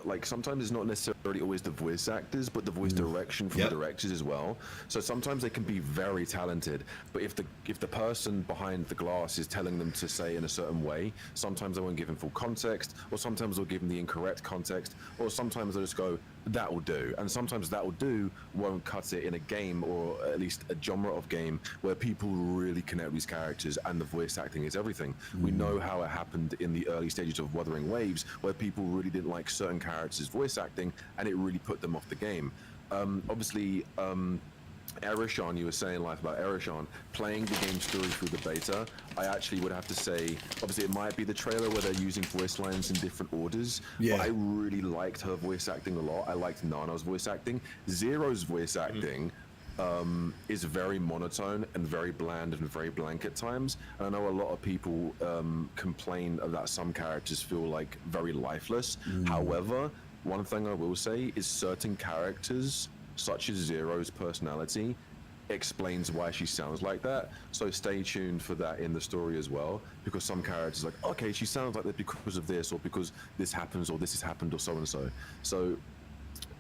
like sometimes it's not necessarily always the voice actors, but the voice direction from the directors as well. So sometimes they can be very talented, but if the person behind the glass is telling them to say in a certain way, sometimes they won't give them full context, or sometimes they'll give them the incorrect context, or sometimes they'll just go, that will do. And sometimes that will do won't cut it in a game, or at least a genre of game where people really connect with these characters and the voice acting is everything. We know how it happened in the early stages of Wuthering Waves, where people really didn't like certain characters' voice acting and it really put them off the game. Obviously, Erishon, you were saying life about Erishon, playing the game story through the beta, I actually would have to say, obviously it might be the trailer where they're using voice lines in different orders, but I really liked her voice acting a lot. I liked Nana's voice acting. Zero's voice acting is very monotone and very bland and very blank at times, and I know a lot of people complain that some characters feel like very lifeless. However, one thing I will say is certain characters, such as Zero's personality, explains why she sounds like that. So stay tuned for that in the story as well, because some characters are like, okay, she sounds like that because of this, or because this happens, or this has happened, or so and so. So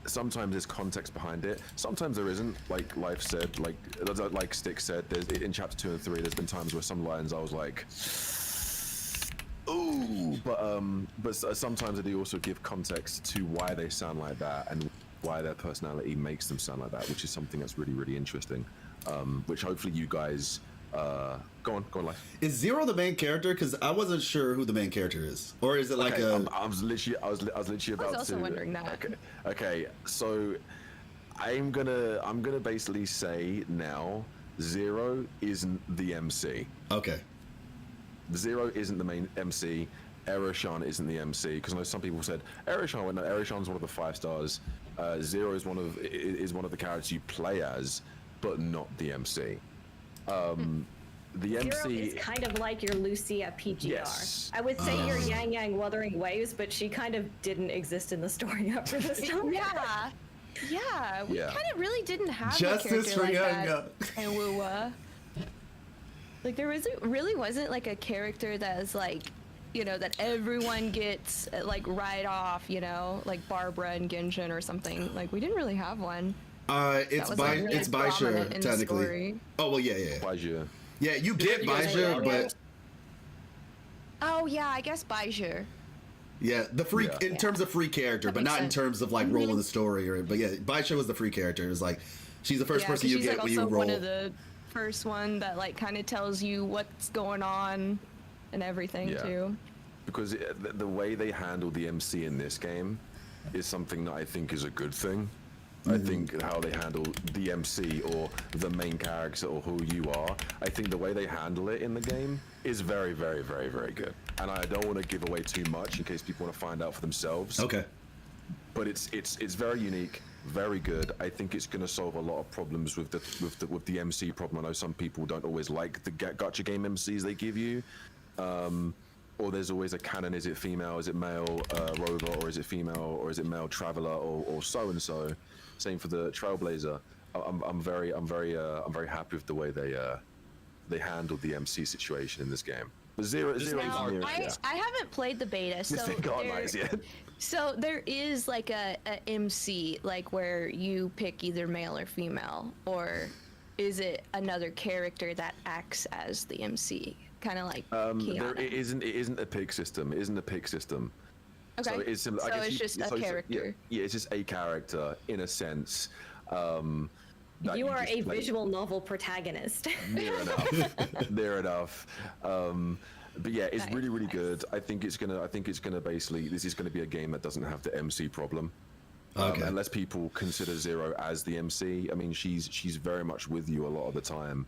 sometimes there's context behind it, sometimes there isn't. Like Life said, like Stick said, in chapter 2 and 3, there's been times where some lines I was like, ooh, But sometimes they also give context to why they sound like that and why their personality makes them sound like that, which is something that's really, really interesting. Which hopefully you guys go on, Life. Is Zero the main character? Because I wasn't sure who the main character is, or is it like I was literally about I was also to. wondering that. Okay. So I'm gonna basically say now Zero isn't the MC. Okay. Zero isn't the main MC. Eroshan isn't the MC, because I know some people said Eroshan. Well, no, Eroshan's one of the 5 stars. Zero is one of the characters you play as, but not the MC. The Zero MC is kind of like your Lucia PGR. Yes. I would say your Yang Yang Wuthering Waves, but she kind of didn't exist in the story up for this time. Yeah, we kind of really didn't have Justice a for character like Yang that in WUWA. Like there wasn't like a character that was like, you know, that everyone gets like right off, you know, like Barbara and Genshin or something. Like we didn't really have one. It's Baisha technically. Story. Oh well, yeah. Baisha. Yeah, you get Baisha, but oh yeah, I guess Baisha. yeah, the free in terms of free character, but not in terms of like role in the story. But yeah, Baisha was the free character. It was like she's the first person you get like when you also roll. one of the first one that like kind of tells you what's going on and everything too. Because the way they handle the MC in this game is something that I think is a good thing. I think how they handle the MC or the main character or who you are, I think the way they handle it in the game is very, very, very, very good. And I don't want to give away too much in case people want to find out for themselves. Okay. But it's very unique, very good. I think it's going to solve a lot of problems with the MC problem. I know some people don't always like the gacha game MCs they give you. Or there's always a canon, is it female, is it male rover, or is it female, or is it male traveler, or so and so. Same for the Trailblazer. I'm very happy with the way they handled the MC situation in this game. But Zero I haven't played the beta, so there is like a MC, like where you pick either male or female, or is it another character that acts as the MC? Kind of like it isn't a pick system. It isn't a pick system. Okay. So it's similar. So it's just a character. Yeah, it's just a character in a sense. You are a visual novel protagonist. Near enough. But yeah, it's really, really good. I think it's gonna basically, this is gonna be a game that doesn't have the MC problem. Unless people consider Zero as the MC. I mean, she's very much with you a lot of the time.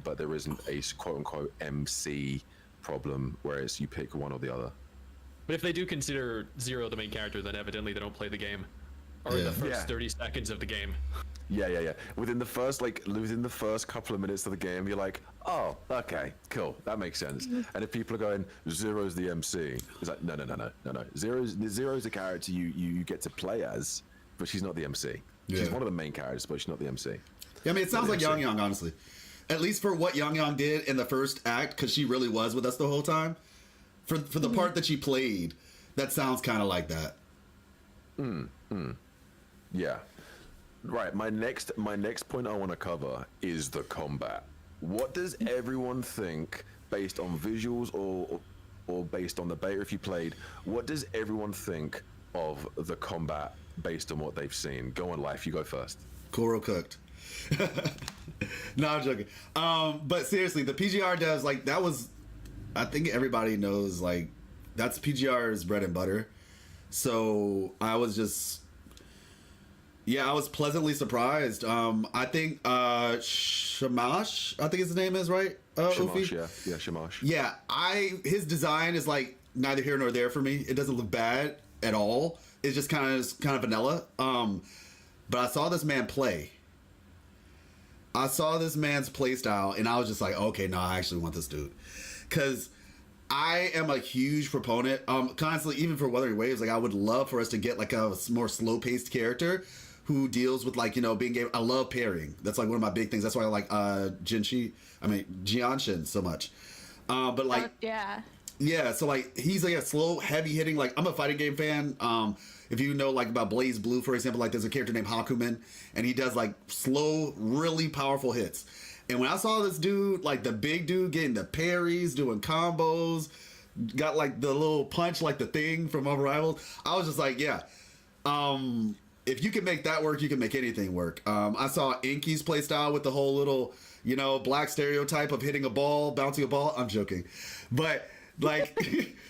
But there isn't a quote-unquote MC problem, whereas you pick one or the other. But if they do consider Zero the main character, then evidently they don't play the game, or in the first 30 seconds of the game. Yeah. Within the first couple of minutes of the game, you're like, oh, okay, cool, that makes sense. And if people are going, Zero's the MC, it's like, no. Zero's the character you get to play as, but she's not the MC. She's one of the main characters, but she's not the MC. Yeah, I mean, it sounds like Yang Yang, honestly. At least for what Yang Yang did in the first act, because she really was with us the whole time. For the part that she played, that sounds kind of like that. Yeah. Right. My next point I want to cover is the combat. What does everyone think, based on visuals or based on the beta if you played? What does everyone think of the combat based on what they've seen? Go on, Life. You go first. Koro cooked. No, I'm joking. But seriously, the PGR devs, like, that was, I think everybody knows, like, that's PGR's bread and butter. So I was just, I was pleasantly surprised. I think Shamash, I think his name is, right? Shamash, yeah, Shamash. Yeah, his design is like neither here nor there for me. It doesn't look bad at all. It's just kind of vanilla. But I saw this man play. I saw this man's play style, and I was just like, okay, no, I actually want this dude. Because I am a huge proponent, constantly, even for Wuthering Waves, like, I would love for us to get, like, a more slow-paced character who deals with, like, you know, being able, I love pairing. That's, like, one of my big things. That's why I like Jianshin so much. But, like... Yeah, so, like, he's, like, a slow, heavy-hitting, like, I'm a fighting game fan. If you know, like, about Blaze Blue, for example, like, there's a character named Hakumen, and he does, like, slow, really powerful hits. And when I saw this dude, like, the big dude getting the parries, doing combos, got like the little punch, like the thing from Unrivaled. I was just like, yeah. If you can make that work, you can make anything work. I saw Inky's play style with the whole little, you know, black stereotype of hitting a ball, bouncing a ball. I'm joking. But, like,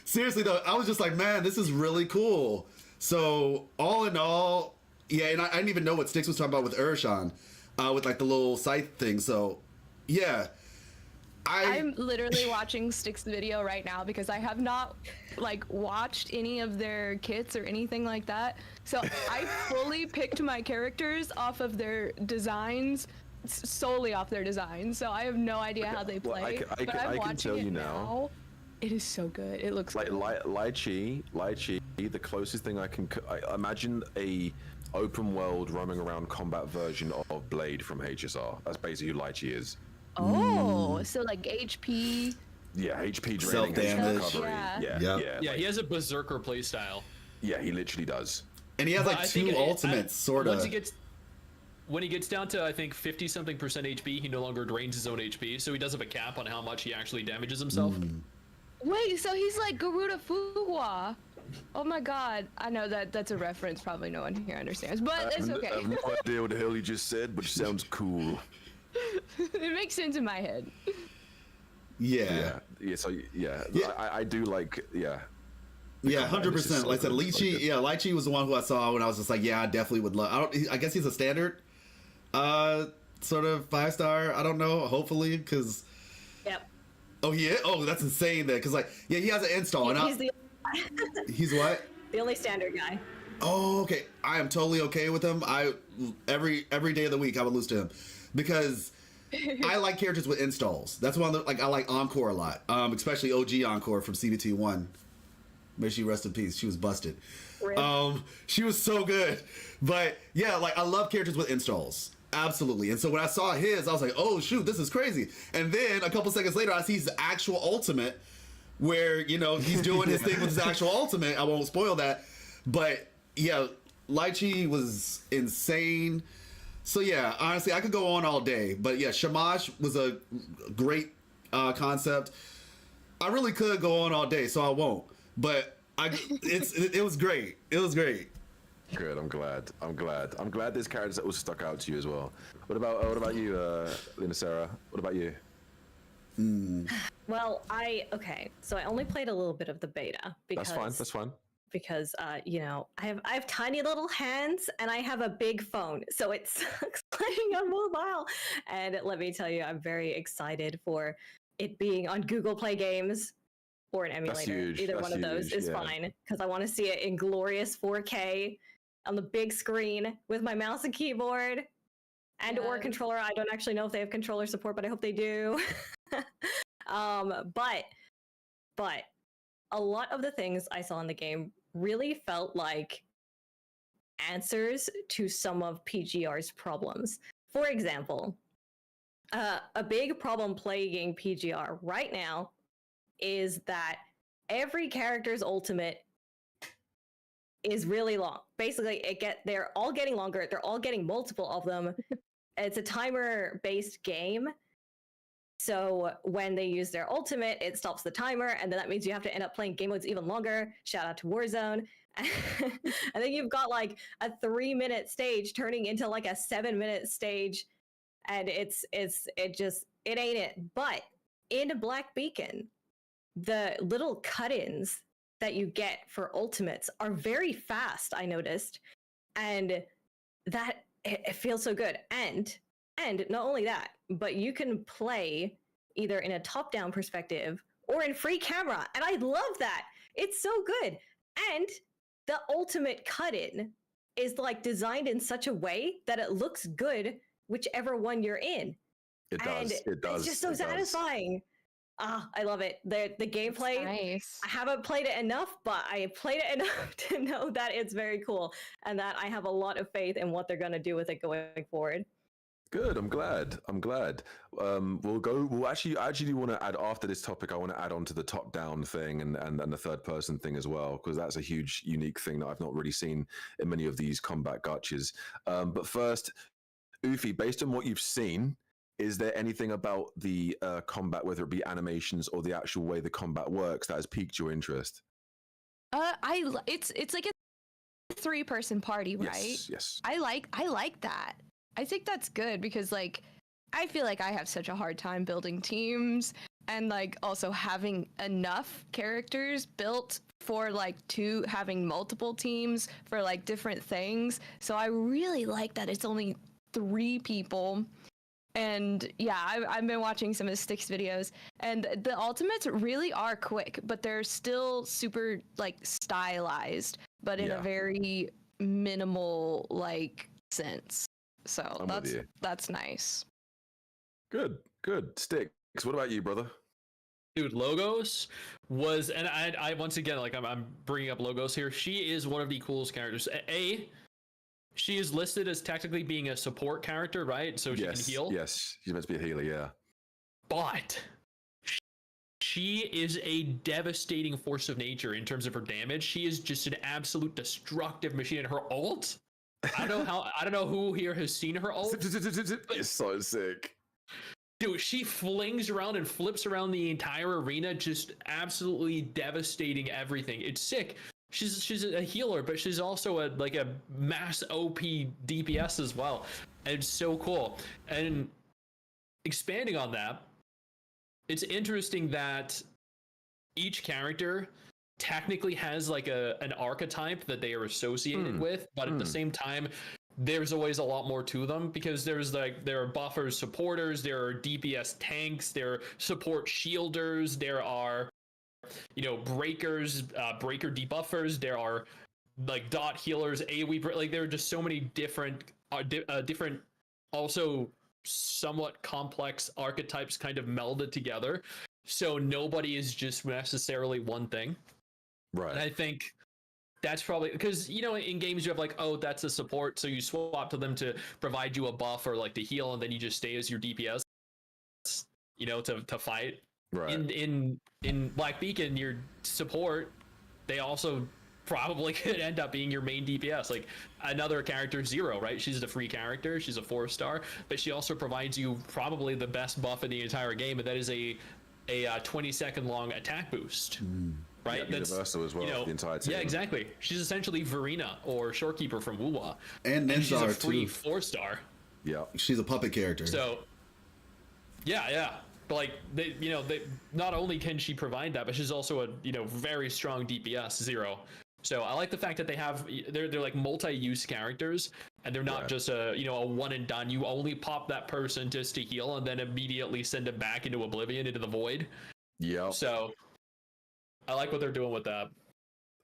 seriously, though, I was just like, man, this is really cool. So, all in all, yeah, and I didn't even know what Styx was talking about with Urshan, with, like, the little scythe thing. So, yeah. I'm literally watching Styx's video right now because I have not like watched any of their kits or anything like that. So I fully picked my characters off of their designs, solely off their designs. So I have no idea how they play. I can tell you now. It is so good. It looks like cool. Lychee. The closest thing I imagine a open world roaming around combat version of Blade from HSR. That's basically who Lychee is. Oh, so like HP. Yeah, HP draining, self-damage. recovery. Yeah, he has a berserker playstyle. Yeah, he literally does. And he has like two ultimates, sort of. When he gets down to, I think, 50-something % HP, he no longer drains his own HP, so he does have a cap on how much he actually damages himself. Wait, so he's like Garuda Fuwa. Oh my god. I know that's a reference probably no one here understands, but it's okay. I have no idea what the hell he just said, but it sounds cool. It makes sense in my head. Yeah. I do like, yeah. Yeah, 100%. Like I said, Lychee was the one who I saw when I was just like, yeah, I definitely would love. I guess he's a standard, sort of 5-star. I don't know. Hopefully, because. Yep. Oh, he is? Oh, that's insane. Then, because like, yeah, he has an install. He's what? The only standard guy. Oh, okay. I am totally okay with him. Every day of the week I would lose to him. Because I like characters with installs. That's one of the, I like Encore a lot, especially OG Encore from CBT1. May she rest in peace. She was busted. She was so good. But yeah, like I love characters with installs. Absolutely. And so when I saw his, I was like, oh shoot, this is crazy. And then a couple seconds later, I see his actual ultimate where, you know, he's doing his thing with his actual ultimate. I won't spoil that. But yeah, Lychee was insane. So yeah, honestly, I could go on all day, but yeah, Shamash was a great concept. I really could go on all day, so I won't. But it was great. It was great. Good. I'm glad there's characters that also stuck out to you as well. What about you, Lina Sarah? What about you? Well, so I only played a little bit of the beta because That's fine. Because you know, I have tiny little hands and I have a big phone, so it sucks playing on mobile. And let me tell you, I'm very excited for it being on Google Play Games or an emulator. Either one of those is fine, because I want to see it in glorious 4K on the big screen with my mouse and keyboard and or controller. I don't actually know if they have controller support, but I hope they do. But a lot of the things I saw in the game really felt like answers to some of PGR's problems. For example, a big problem plaguing PGR right now is that every character's ultimate is really long. Basically, they're all getting longer. They're all getting multiple of them. It's a timer-based game. So when they use their ultimate, it stops the timer, and then that means you have to end up playing game modes even longer. Shout out to Warzone. I think you've got like a 3-minute stage turning into like a 7-minute stage, and it ain't it. But in Black Beacon, the little cut-ins that you get for ultimates are very fast, I noticed, and that it feels so good. And not only that, but you can play either in a top-down perspective or in free camera, and I love that. It's so good. And the ultimate cut-in is like designed in such a way that it looks good whichever one you're in. It does. It's just so satisfying. I love it. The gameplay, nice. I haven't played it enough, but I played it enough to know that it's very cool and that I have a lot of faith in what they're going to do with it going forward. Good. I'm glad. We'll actually want to add, after this topic, I want to add on to the top down thing and the third person thing as well, because that's a huge, unique thing that I've not really seen in many of these combat gotchas. But first, Ufi, based on what you've seen, is there anything about the combat, whether it be animations or the actual way the combat works, that has piqued your interest? It's like a 3-person party, right? Yes. I like that. I think that's good because like I feel like I have such a hard time building teams and like also having enough characters built for like having multiple teams for like different things. So I really like that it's only 3 people. And yeah, I've been watching some of Styx videos, and the ultimates really are quick, but they're still super like stylized, but in a very minimal like sense. So that's nice. Good. Styx, what about you, brother? Dude, Logos was, and I once again, like I'm bringing up Logos here. She is one of the coolest characters. She is listed as technically being a support character, right? So she can heal. Yes, she's meant to be a healer, yeah. But she is a devastating force of nature in terms of her damage. She is just an absolute destructive machine. And her ult, I don't know who here has seen her ult. It's so sick. Dude, she flings around and flips around the entire arena, just absolutely devastating everything. It's sick. She's a healer, but she's also a mass OP DPS as well. And it's so cool. And expanding on that, it's interesting that each character technically has like an archetype that they are associated with, but at the same time, there's always a lot more to them because there are buffers, supporters, there are DPS tanks, there are support shielders, there are breakers, breaker debuffers, there are like dot healers, AoE, like there are just so many different also somewhat complex archetypes kind of melded together, so nobody is just necessarily one thing, right? And I think that's probably because in games you have like, oh, that's a support, so you swap to them to provide you a buff or like to heal, and then you just stay as your DPS to fight. Right. In Black Beacon, your support, they also probably could end up being your main DPS. Like another character, Zero, right? She's a free character. She's a 4-star, but she also provides you probably the best buff in the entire game, and that is a 20-second long attack boost. Right? Yeah, that's universal as well. The entire team. Yeah, exactly. She's essentially Verena or Shorekeeper from WUWA. And she's a Ninja free too. 4-star. Yeah. She's a puppet character. So yeah. But like they not only can she provide that, but she's also a very strong DPS, Zero. So I like the fact that they're like multi-use characters, and they're not just a one and done. You only pop that person just to heal and then immediately send them back into oblivion, into the void. Yeah. So I like what they're doing with that.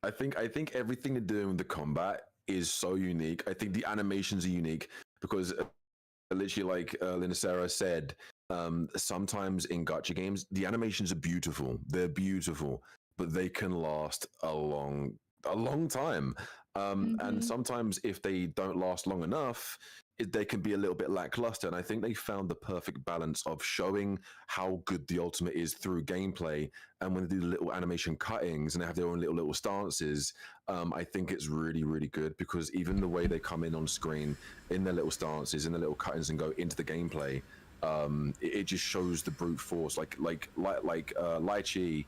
I think everything they're doing with the combat is so unique. I think the animations are unique because literally, like Linda Sarah said, sometimes in gacha games, the animations are beautiful. They're beautiful, but they can last a long time. And sometimes if they don't last long enough, they can be a little bit lackluster. And I think they found the perfect balance of showing how good the ultimate is through gameplay. And when they do the little animation cuttings and they have their own little stances, I think it's really, really good because even the way they come in on screen in their little stances, in their little cuttings and go into the gameplay, it just shows the brute force. Like Lai Chi,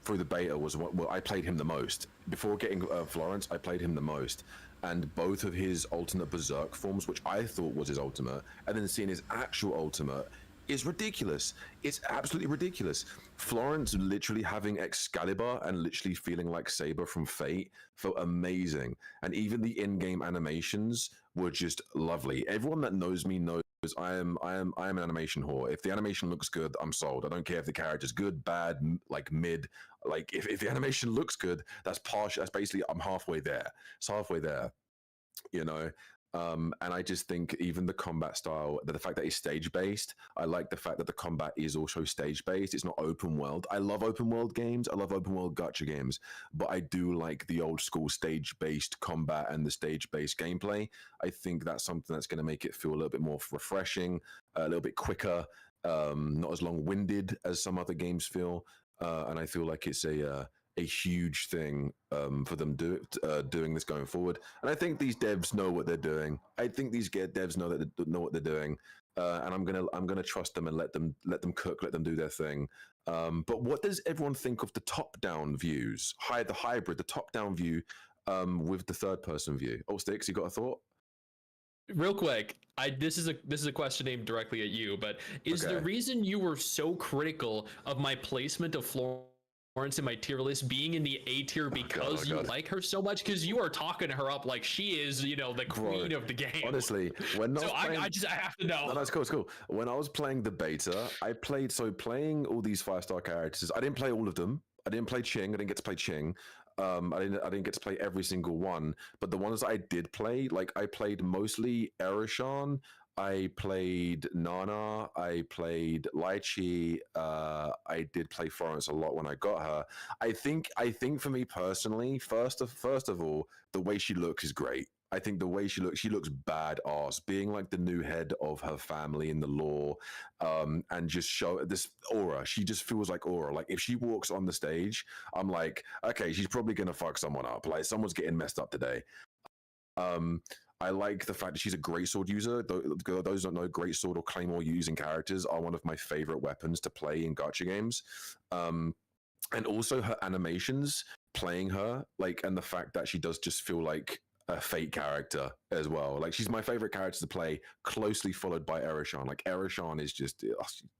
through the beta was what I played him the most. Before getting Florence, I played him the most. And both of his alternate berserk forms, which I thought was his ultimate, and then seeing his actual ultimate is ridiculous. It's absolutely ridiculous. Florence literally having Excalibur and literally feeling like Saber from Fate felt amazing. And even the in-game animations were just lovely. Everyone that knows me knows I am an animation whore. If the animation looks good, I'm sold. I don't care if the character's good, bad, like mid. Like if the animation looks good, that's partial. That's basically I'm halfway there. It's halfway there, and I just think even the combat style, the fact that it's stage based, I like the fact that the combat is also stage based. It's not open world. I love open world games. I love open world gacha games, but I do like the old school stage based combat and the stage based gameplay. I think that's something that's going to make it feel a little bit more refreshing, a little bit quicker, not as long winded as some other games feel. And I feel like it's a huge thing for them doing this going forward. And I think these devs know what they're doing. I think these devs know what they're doing. and I'm gonna trust them and let them cook, let them do their thing. But what does everyone think of the top-down views? The hybrid, the top-down view with the third-person view. Oh, Sticks, you got a thought? Real quick, this is a question aimed directly at you, but is Okay. the reason you were so critical of my placement of Florence in my tier list being in the A tier because you like her so much? Because you are talking her up like she is, you know, the queen of the game. Honestly, when so I have to know. No, that's cool. It's cool. When I was playing the beta, playing all these 5-star characters. I didn't play all of them. I didn't play Ching. I didn't get to play Ching. I didn't get to play every single one. But the ones I did play, like I played mostly Erishan. I played Nana. I played Lychee. I did play Florence a lot when I got her. I think for me personally, first of all, the way she looks is great. I think the way she looks badass, being like the new head of her family in the lore, and just show this aura. She just feels like aura. Like if she walks on the stage, I'm like, okay, she's probably gonna fuck someone up. Like someone's getting messed up today. I like the fact that she's a great sword user. Those don't know, great sword or claymore using characters are one of my favorite weapons to play in gacha games. And also her animations playing her, like, and the fact that she does just feel like a fate character as well. Like she's my favorite character to play, closely followed by Erishan. Like Erishan is just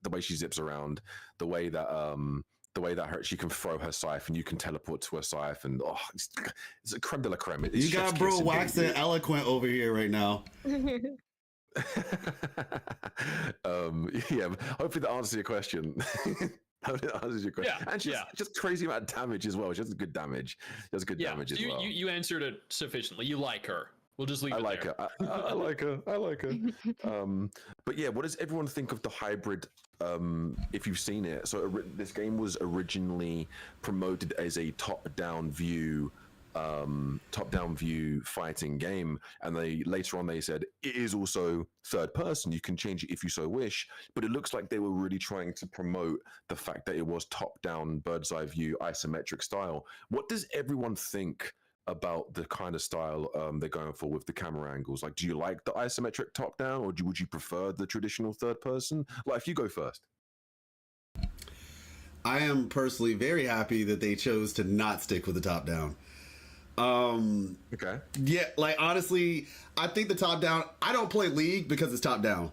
the way she zips around, the way that she can throw her scythe and you can teleport to her scythe, and it's a creme de la creme. You got bro waxing eloquent over here right now. Yeah, hopefully that answers your question. Yeah, and she's just crazy amount of damage as well. She has good damage. She has good damage as well. You answered it sufficiently. You like her. We'll just leave it there. I like her. I like her. But yeah, what does everyone think of the hybrid? If you've seen it, so this game was originally promoted as a top-down view fighting game, and later on they said it is also third person. You can change it if you so wish, but it looks like they were really trying to promote the fact that it was top-down, bird's eye view, isometric style. What does everyone think about the kind of style they're going for with the camera angles? Like, do you like the isometric top-down, or would you prefer the traditional third person? Like, if you go first. I am personally very happy that they chose to not stick with the top-down. Okay. Yeah, like honestly, I think the top down. I don't play League because it's top down.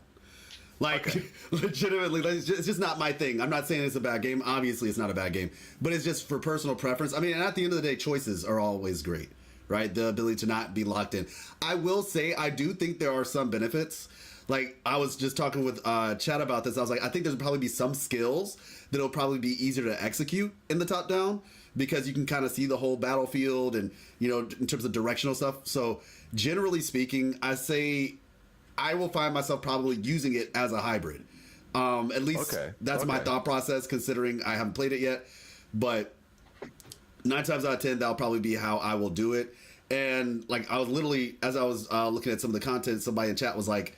Like legitimately, it's just not my thing. I'm not saying it's a bad game. Obviously, it's not a bad game, but it's just for personal preference. I mean, and at the end of the day, choices are always great, right? The ability to not be locked in. I will say, I do think there are some benefits. Like I was just talking with Chad about this. I was like, I think there'll probably be some skills that'll probably be easier to execute in the top down, because you can kind of see the whole battlefield and, you know, in terms of directional stuff. So generally speaking, I say I will find myself probably using it as a hybrid. At least that's my thought process, considering I haven't played it yet. But 9 times out of 10, that'll probably be how I will do it. And like I was literally, as I was looking at some of the content, somebody in chat was like,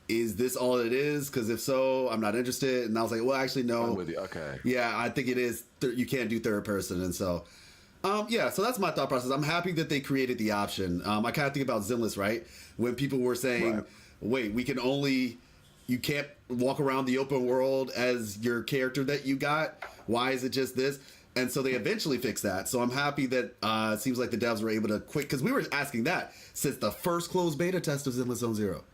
is this all it is? Because if so, I'm not interested. And I was like, well, actually, no. I'm with you. Okay. Yeah, I think it is. You can't do third person. And so, yeah, so that's my thought process. I'm happy that they created the option. I kind of think about Zenless, right? When people were saying, wait, you can't walk around the open world as your character that you got. Why is it just this? And so they eventually fixed that. So I'm happy that it seems like the devs were able to quit, because we were asking that since the first closed beta test of Zenless Zone Zero.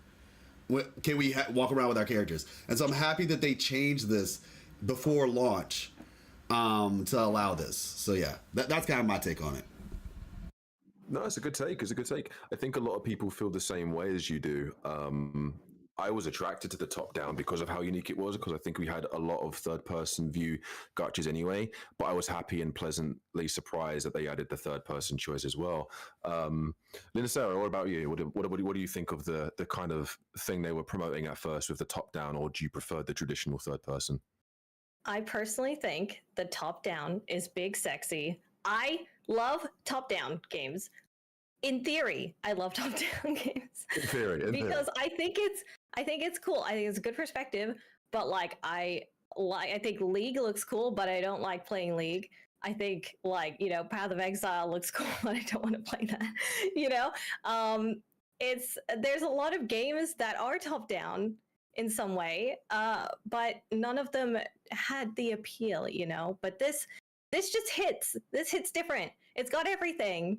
Can we walk around with our characters? And so I'm happy that they changed this before launch to allow this. So yeah, that's kind of my take on it. No, it's a good take. It's a good take. I think a lot of people feel the same way as you do. I was attracted to the top down because of how unique it was, because I think we had a lot of third person view gotchas anyway, but I was happy and pleasantly surprised that they added the third person choice as well. Linda Sarah, what about you? What do you think of the kind of thing they were promoting at first with the top down, or do you prefer the traditional third person? I personally think the top down is big sexy. I love top down games. In theory, I love top down games. In theory. Because I think it's cool. I think it's a good perspective, but like I think League looks cool, but I don't like playing League. I think Path of Exile looks cool, but I don't want to play that. There's a lot of games that are top down in some way, but none of them had the appeal, you know. But this just hits. This hits different. It's got everything,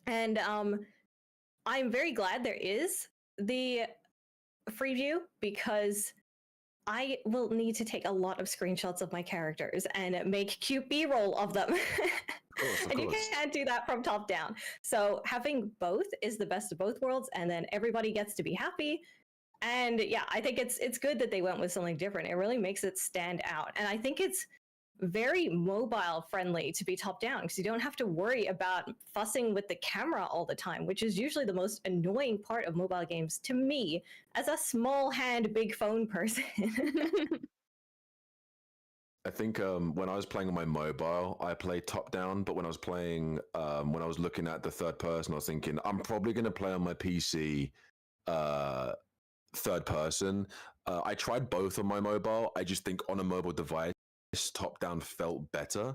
and I'm very glad there is the free view, because I will need to take a lot of screenshots of my characters and make cute B-roll of them. And you can't do that from top down. So having both is the best of both worlds, and then everybody gets to be happy. And yeah, I think it's good that they went with something different. It really makes it stand out. And I think it's very mobile friendly to be top down, because you don't have to worry about fussing with the camera all the time, which is usually the most annoying part of mobile games to me as a small hand big phone person. I think when I was playing on my mobile, I played top down, but when I was playing, when I was looking at the third person, I was thinking I'm probably going to play on my PC third person. I tried both on my mobile. I just think on a mobile device, top down felt better.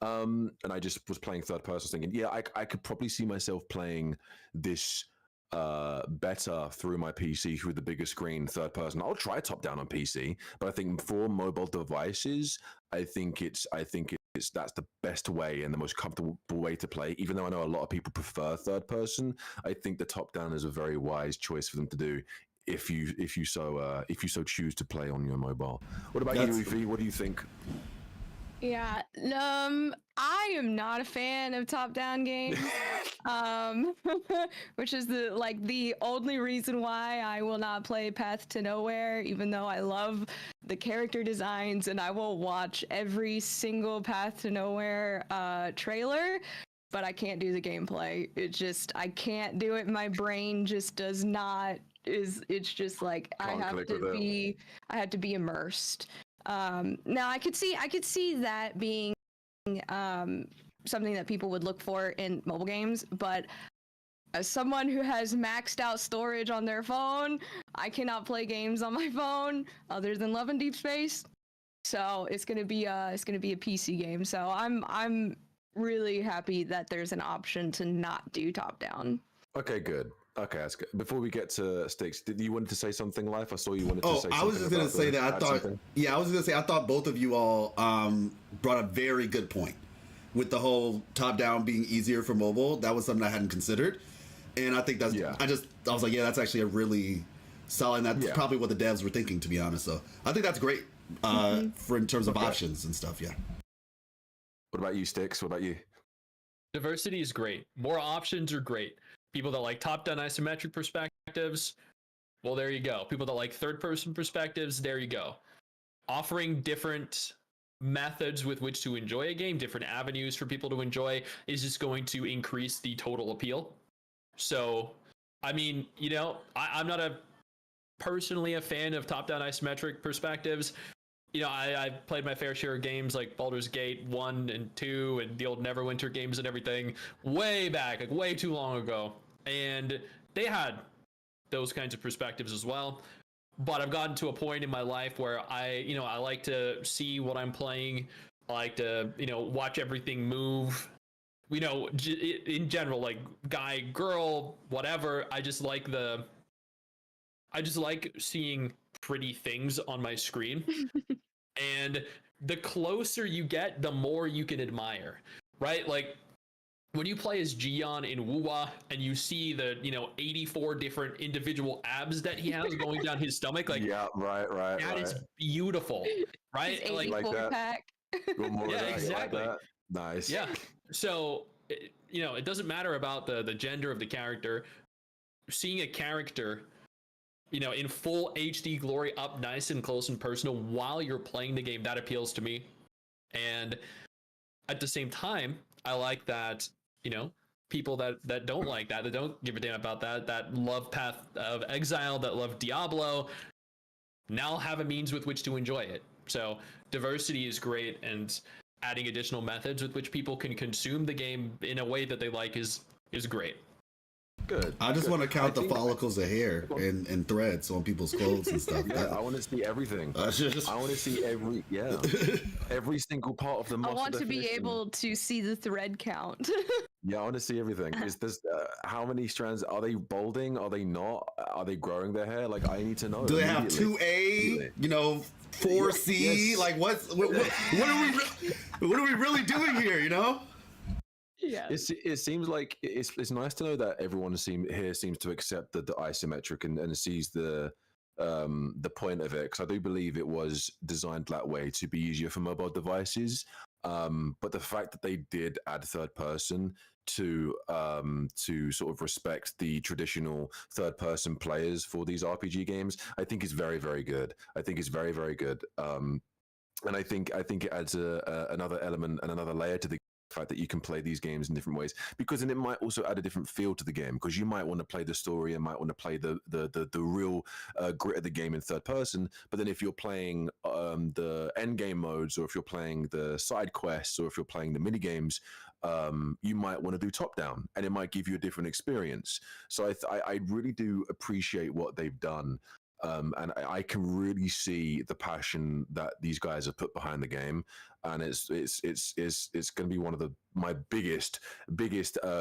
And I just was playing third person, thinking, yeah, I could probably see myself playing this better through my PC through the bigger screen third person. I'll try top down on PC, but I think for mobile devices, I think it's that's the best way and the most comfortable way to play. Even though I know a lot of people prefer third person, I think the top down is a very wise choice for them to do if you so choose to play on your mobile. What about you, Evie? What do you think? Yeah, I am not a fan of top-down games, which is the only reason why I will not play Path to Nowhere, even though I love the character designs and I will watch every single Path to Nowhere trailer, but I can't do the gameplay. I can't do it. My brain just does not. It's just like I have to be immersed. Now I could see that being something that people would look for in mobile games, but as someone who has maxed out storage on their phone, I cannot play games on my phone other than Love and Deep Space. So it's gonna be a PC game. So I'm really happy that there's an option to not do top down. Okay, good. Okay, that's good. Before we get to Sticks, did you wanted to say something, Life? I saw you wanted to say something. I was just gonna say that I thought both of you all brought a very good point with the whole top down being easier for mobile. That was something I hadn't considered, and I think that's I was like, yeah, that's actually a really solid. And that's probably what the devs were thinking, to be honest. So I think that's great for in terms of options and stuff. Yeah. What about you, Sticks? What about you? Diversity is great. More options are great. People that like top-down isometric perspectives, well, there you go. People that like third-person perspectives, there you go. Offering different methods with which to enjoy a game, different avenues for people to enjoy, is just going to increase the total appeal. So, I mean, you know, I'm not personally a fan of top-down isometric perspectives. You know, I played my fair share of games like Baldur's Gate 1 and 2 and the old Neverwinter games and everything way back, like way too long ago. And they had those kinds of perspectives as well. But I've gotten to a point in my life where I like to see what I'm playing. I like to, watch everything move. In general, like guy, girl, whatever. I just like seeing pretty things on my screen. And the closer you get, the more you can admire, right? Like when you play as Gion in WUWA and you see the 84 different individual abs that he has going down his stomach, like right, that is beautiful, right? His 84 that. pack. Yeah, exactly. Like nice. Yeah. So it doesn't matter about the gender of the character. Seeing a character in full HD glory, up nice and close and personal while you're playing the game, that appeals to me. And at the same time, I like that, people that don't like that don't give a damn about that love Path of Exile, that love Diablo, now have a means with which to enjoy it. So diversity is great, and adding additional methods with which people can consume the game in a way that they like is great. Good. I just good. want to count the think- follicles of hair and threads on people's clothes and stuff. Yeah, I want to see everything. I want to see every single part of the I muscle want to be definition. able to see the thread count. Yeah, I want to see everything. Is this how many strands are they balding? Are they not? Are they growing their hair? Like I need to know. Do they have immediately. 2A? 4C? Yes. Like what are we really doing here? Yeah. It seems like it's nice to know that everyone here seems to accept the isometric and sees the point of it, because I do believe it was designed that way to be easier for mobile devices. But the fact that they did add third person to sort of respect the traditional third person players for these RPG games, I think is very, very good. I think it's very, very good. And I think it adds another element and another layer to the fact that you can play these games in different ways, because then it might also add a different feel to the game, because you might want to play the story and might want to play the real grit of the game in third person, but then if you're playing the end game modes, or if you're playing the side quests, or if you're playing the mini games, you might want to do top down, and it might give you a different experience. So I really do appreciate what they've done. And I can really see the passion that these guys have put behind the game, and it's going to be one of my biggest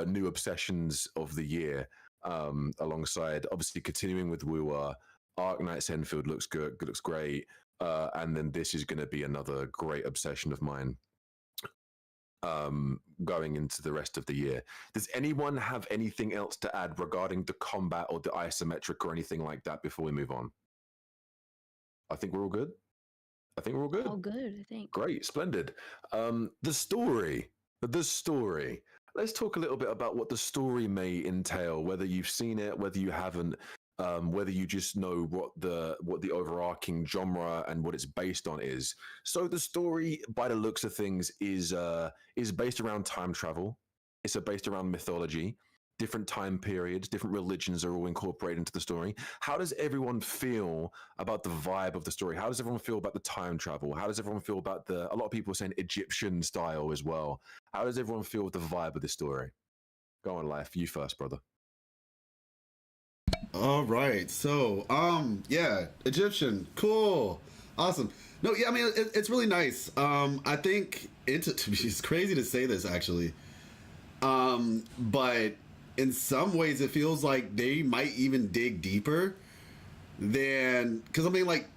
new obsessions of the year. Alongside obviously continuing with WUWA, Ark Knights Enfield looks good, looks great, and then this is going to be another great obsession of mine. Going into the rest of the year. Does anyone have anything else to add regarding the combat or the isometric or anything like that before we move on? I think we're all good. All good, I think. Great, splendid. The story. Let's talk a little bit about what the story may entail, whether you've seen it, whether you haven't, whether you just know what the overarching genre and what it's based on is. So the story, by the looks of things, is based around time travel. It's based around mythology. Different time periods, different religions are all incorporated into the story. How does everyone feel about the vibe of the story? How does everyone feel about the time travel? How does everyone feel about a lot of people are saying Egyptian style as well. How does everyone feel with the vibe of the story? Go on, Life. You first, brother. All right. So, yeah, Egyptian. Cool. Awesome. No, yeah, I mean, it's really nice. I think it's crazy to say this, actually. But in some ways, it feels like they might even dig deeper than, because I mean, like,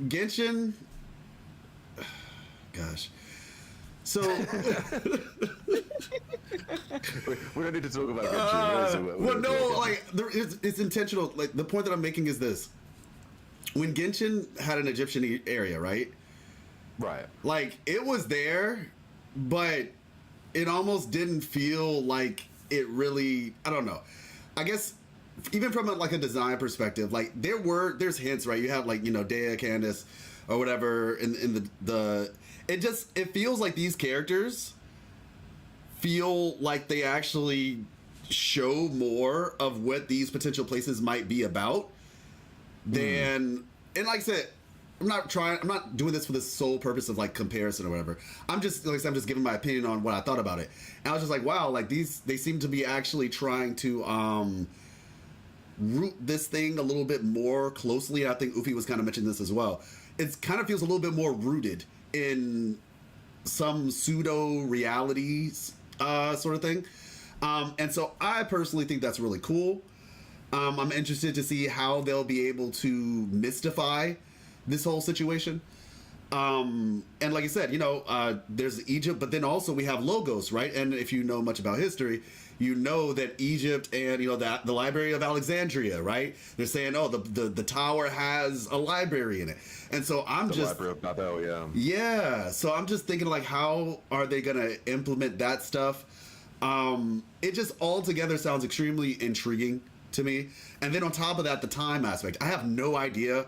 Genshin. Gosh. So we don't need to talk about Genshin. Well, no, like it's intentional. Like the point that I'm making is this: when Genshin had an Egyptian area, right? Right. Like it was there, but it almost didn't feel like it really. I don't know. I guess even from a design perspective, like there's hints, right? You have like Dea, Candace, or whatever in the. It feels like these characters feel like they actually show more of what these potential places might be about than, and like I said, I'm not doing this for the sole purpose of like comparison or whatever. I'm just giving my opinion on what I thought about it. And I was just like, wow, like they seem to be actually trying to root this thing a little bit more closely. And I think Ufi was kind of mentioning this as well. It kind of feels a little bit more rooted in some pseudo realities sort of thing, and so I personally think that's really cool. I'm interested to see how they'll be able to mystify this whole situation. And like I said, there's Egypt, but then also we have Logos, right? And if you know much about history, you know that Egypt and that the Library of Alexandria, right? They're saying, oh, the tower has a library in it, and so the Library of Babel, yeah. Yeah, so I'm just thinking like, how are they gonna implement that stuff? It just altogether sounds extremely intriguing to me. And then on top of that, the time aspect, I have no idea.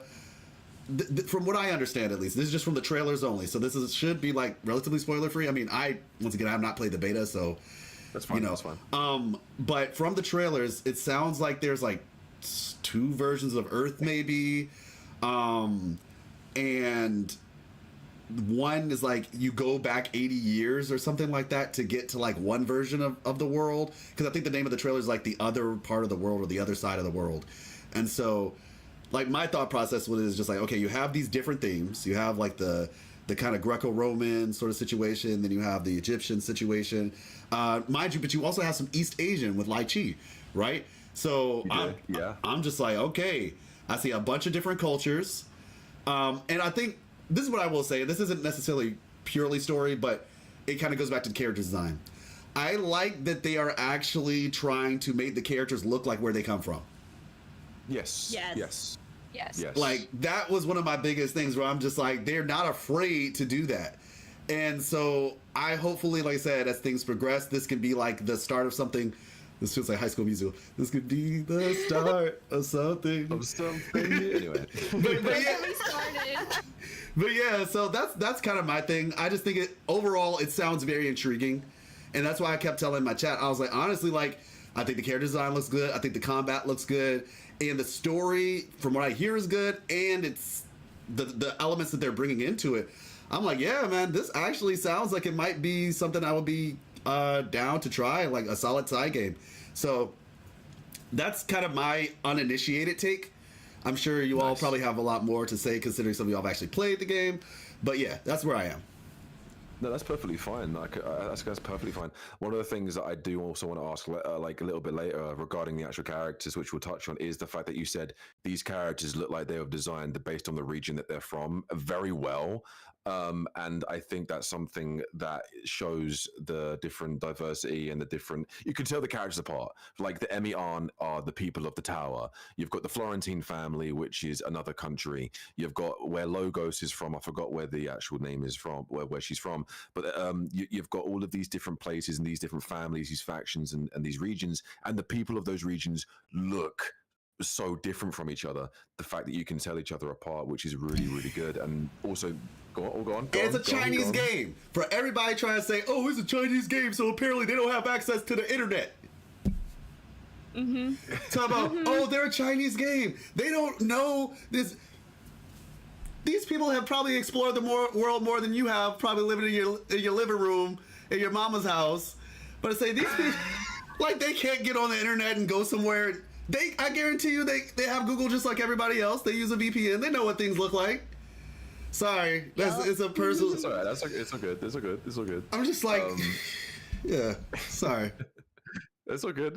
From what I understand, at least, this is just from the trailers only, so should be like relatively spoiler free. I mean, I have not played the beta, so that's fine. That's fine. But from the trailers, it sounds like there's like 2 versions of Earth, maybe, and one is like you go back 80 years or something like that to get to like one version of the world, because I think the name of the trailer is like the other part of the world or the other side of the world. And so like my thought process with it is just like, okay, you have these different themes. You have like the kind of Greco-Roman sort of situation, then you have the Egyptian situation, mind you, but you also have some East Asian with Lai Chi, right? So I'm just like, okay, I see a bunch of different cultures, and I think this is what I will say. This isn't necessarily purely story, but it kind of goes back to the character design. I like that they are actually trying to make the characters look like where they come from. Yes. Like, that was one of my biggest things where I'm just like, they're not afraid to do that. And so I hopefully, like I said, as things progress, this can be like the start of something. This feels like High School Musical. This could be the start of something. Anyway. But yeah, so that's kind of my thing. I just think overall it sounds very intriguing, and that's why I kept telling my chat. I was like, honestly, like, I think the character design looks good. I think the combat looks good, and the story, from what I hear, is good. And it's the elements that they're bringing into it. I'm like, yeah, man, this actually sounds like it might be something I would be down to try, like a solid side game. So that's kind of my uninitiated take. I'm sure you all probably have a lot more to say, considering some of y'all have actually played the game. But yeah, that's where I am. No, that's perfectly fine. Like, that's perfectly fine. One of the things that I do also want to ask, like a little bit later, regarding the actual characters, which we'll touch on, is the fact that you said these characters look like they were designed based on the region that they're from very well. And I think that's something that shows the different diversity and the different. You can tell the characters apart. Like the Emian are the people of the tower. You've got the Florentine family, which is another country. You've got where Logos is from. I forgot where the actual name is from, where she's from. But you've got all of these different places and these different families, these factions and these regions, and the people of those regions look so different from each other. The fact that you can tell each other apart, which is really, really good. And also, go on. It's a Chinese game. For everybody trying to say, oh, it's a Chinese game, so apparently they don't have access to the internet. Talk about, oh, they're a Chinese game. They don't know this. These people have probably explored the world more than you have, probably living in your living room, in your mama's house. But I say, these people, like, they can't get on the internet and go somewhere. I guarantee you they have Google just like everybody else. They use a VPN. They know what things look like. Sorry, it's a personal. It's all right. It's all good. I'm just like, yeah. Sorry. It's all good.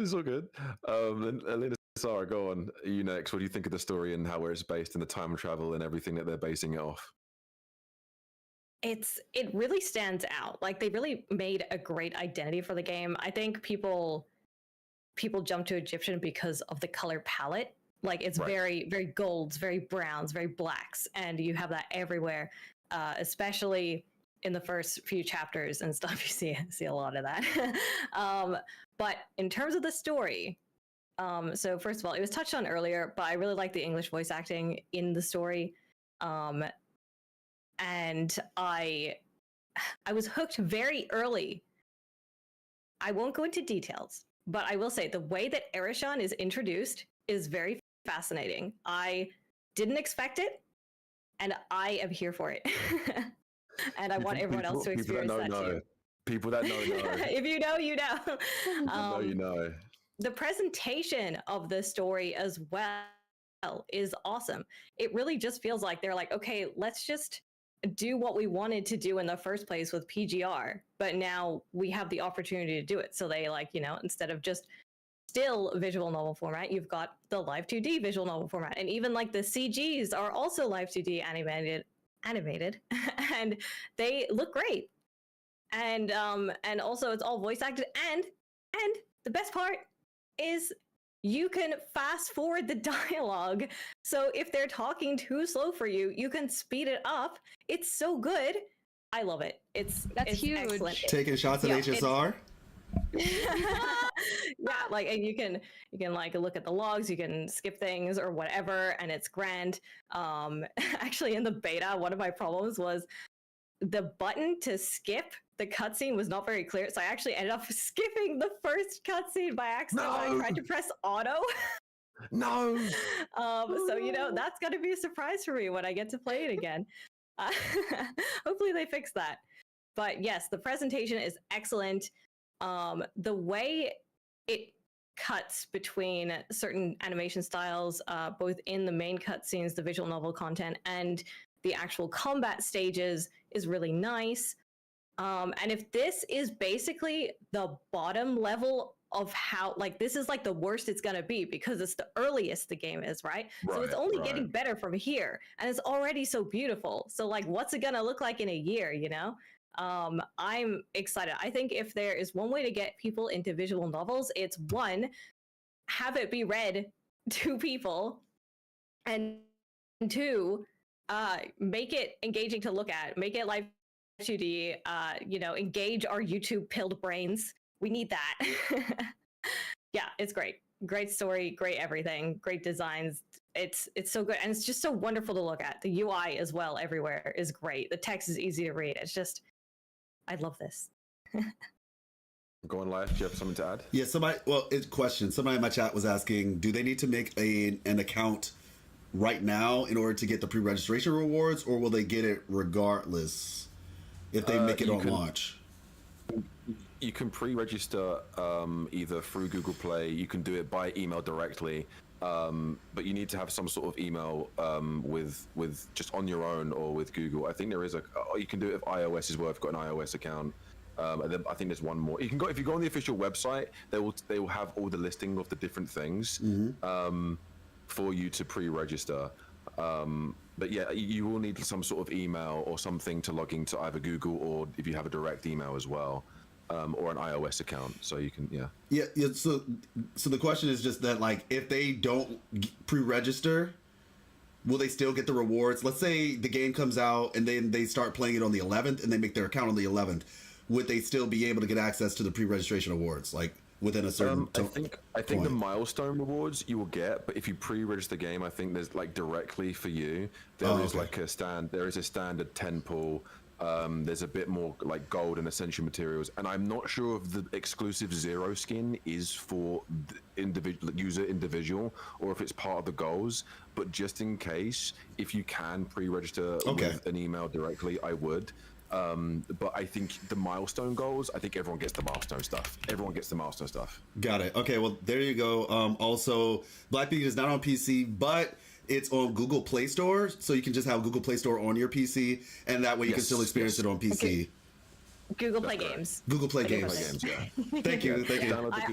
And Elena, Sarah, go on. You next. What do you think of the story and how it's based and the time travel and everything that they're basing it off? It really stands out. Like, they really made a great identity for the game. I think people jump to Egyptian because of the color palette. Like, it's very, very golds, very browns, very blacks, and you have that everywhere, especially in the first few chapters and stuff. You see a lot of that. But in terms of the story, so first of all, it was touched on earlier, but I really like the English voice acting in the story, and I was hooked very early. I won't go into details, but I will say the way that Erishan is introduced is very fascinating. I didn't expect it, and I am here for it. And I want everyone else to experience that too. People that know. If you know, you know. You know. The presentation of the story as well is awesome. It really just feels like they're like, okay, let's just do what we wanted to do in the first place with PGR, but now we have the opportunity to do it. So they, like, instead of just still visual novel format, you've got the live 2D visual novel format, and even like the CGs are also live 2D animated and they look great. And also it's all voice acted, and the best part is you can fast forward the dialogue. So if they're talking too slow for you, you can speed it up. It's so good. I love it. It's huge. Excellent. Taking shots at HSR. Yeah, like, and you can like look at the logs, you can skip things or whatever, and it's grand. Actually, in the beta, one of my problems was the button to skip the cutscene was not very clear, so I actually ended up skipping the first cutscene by accident when I tried to press auto. No. So that's gonna be a surprise for me when I get to play it again. Hopefully they fix that. But yes, the presentation is excellent. The way it cuts between certain animation styles, both in the main cutscenes, the visual novel content, and the actual combat stages is really nice. And if this is basically the bottom level of how, like, this is like the worst it's gonna be because it's the earliest the game is, right? So it's only getting better from here, and it's already so beautiful. So like, what's it gonna look like in a year, you know? I'm excited. I think if there is one way to get people into visual novels, it's one, have it be read to people, and two, make it engaging to look at, make it live 2D, you know, engage our YouTube pilled brains. We need that. Yeah, it's great. Great story, great everything, great designs. It's so good, and it's just so wonderful to look at. The UI as well everywhere is great. The text is easy to read. It's just, I love this. Going live, do you have something to add? Yeah, question. Somebody in my chat was asking, do they need to make an account right now in order to get the pre-registration rewards, or will they get it regardless if they make it on launch? You can pre-register either through Google Play. You can do it by email directly, but you need to have some sort of email with just on your own or with Google. I think there is you can do it if iOS as well. If you've got an iOS account, and then I think there's one more. You can go if you go on the official website. They will have all the listing of the different things for you to pre-register. But yeah, you will need some sort of email or something to log into either Google or if you have a direct email as well. Or an iOS account, so you can, yeah. So the question is just that, like, if they don't pre-register, will they still get the rewards? Let's say the game comes out and then they start playing it on the 11th and they make their account on the 11th. Would they still be able to get access to the pre-registration awards, like within a certain? I think the milestone rewards you will get, but if you pre-register the game, I think there's like directly for you. There is a standard 10 pool. There's a bit more like gold and essential materials, and I'm not sure if the exclusive Zero skin is for the individual or if it's part of the goals, but just in case, if you can pre-register with an email directly, I would. But I think the milestone goals, I think everyone gets the milestone stuff. Got it. Okay, well, there you go. Also, Black Beacon is not on PC, but it's on Google Play Store, so you can just have Google Play Store on your PC, and that way you can still experience it on PC. Okay. Google Play Games. Google Play Games. Yeah. Thank you.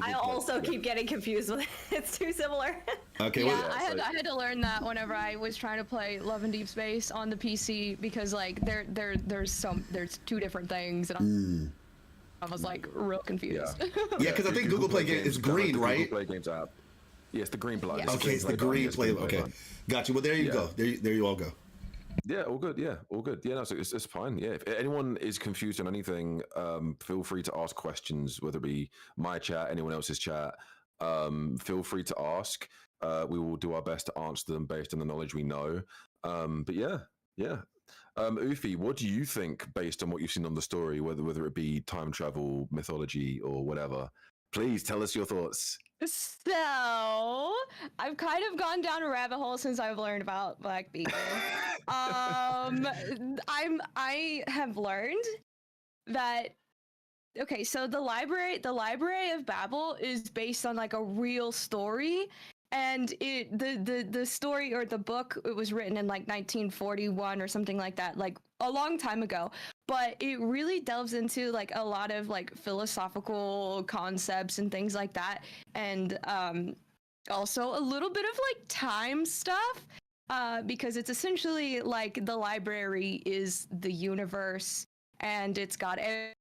I also keep getting confused with it. It's too similar. Okay. Yeah, I had to learn that whenever I was trying to play Love and Deep Space on the PC, because like there's two different things, and I was like real confused. Yeah, because I think Google Play Games is green, right? Google Play Games app. Yes, the green plug. Yeah. Okay, it's the green play. Okay, got you. Well, there you go. There you all go. Yeah, all good. Yeah, no, so it's fine. Yeah, if anyone is confused on anything, feel free to ask questions, whether it be my chat, anyone else's chat. Feel free to ask. We will do our best to answer them based on the knowledge we know. But yeah. Ufi, what do you think based on what you've seen on the story, whether it be time travel, mythology, or whatever? Please tell us your thoughts. So, I've kind of gone down a rabbit hole since I've learned about Black Beacon. I have learned that, okay, so the Library of Babel is based on like a real story, and the story or the book, it was written in like 1941 or something like that, like a long time ago, but it really delves into like a lot of like philosophical concepts and things like that, and also a little bit of like time stuff, because it's essentially like the library is the universe, and it's got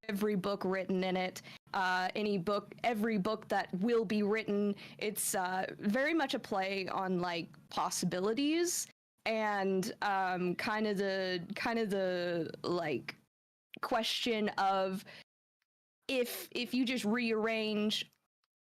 every book written in it. Every book that will be written, it's very much a play on like possibilities, and kind of the like question of if you just rearrange,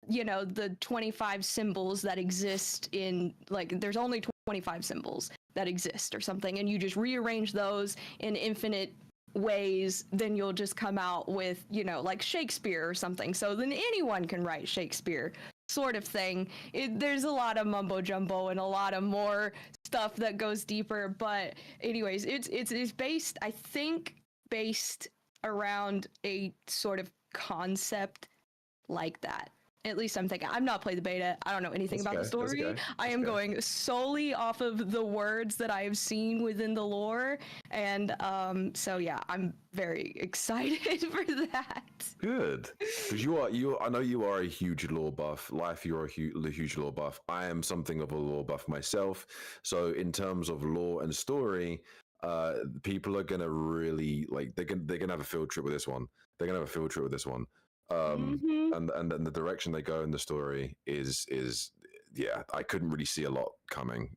you know, the 25 symbols that exist in, like, there's only 25 symbols that exist or something, and you just rearrange those in infinite ways, then you'll just come out with, you know, like Shakespeare or something. So then anyone can write Shakespeare, sort of thing. There's a lot of mumbo jumbo and a lot of more stuff that goes deeper. But anyways, it's based, I think, based around a sort of concept like that. At least I'm thinking. I've not played the beta. I don't know anything about the story. I am going solely off of the words that I have seen within the lore, and so yeah, I'm very excited for that. Good, because I know you are a huge lore buff. Life, you're a huge lore buff. I am something of a lore buff myself. So in terms of lore and story, people are gonna really like. They're gonna have a field trip with this one. They're gonna have a field trip with this one. And then the direction they go in the story is yeah, I couldn't really see a lot coming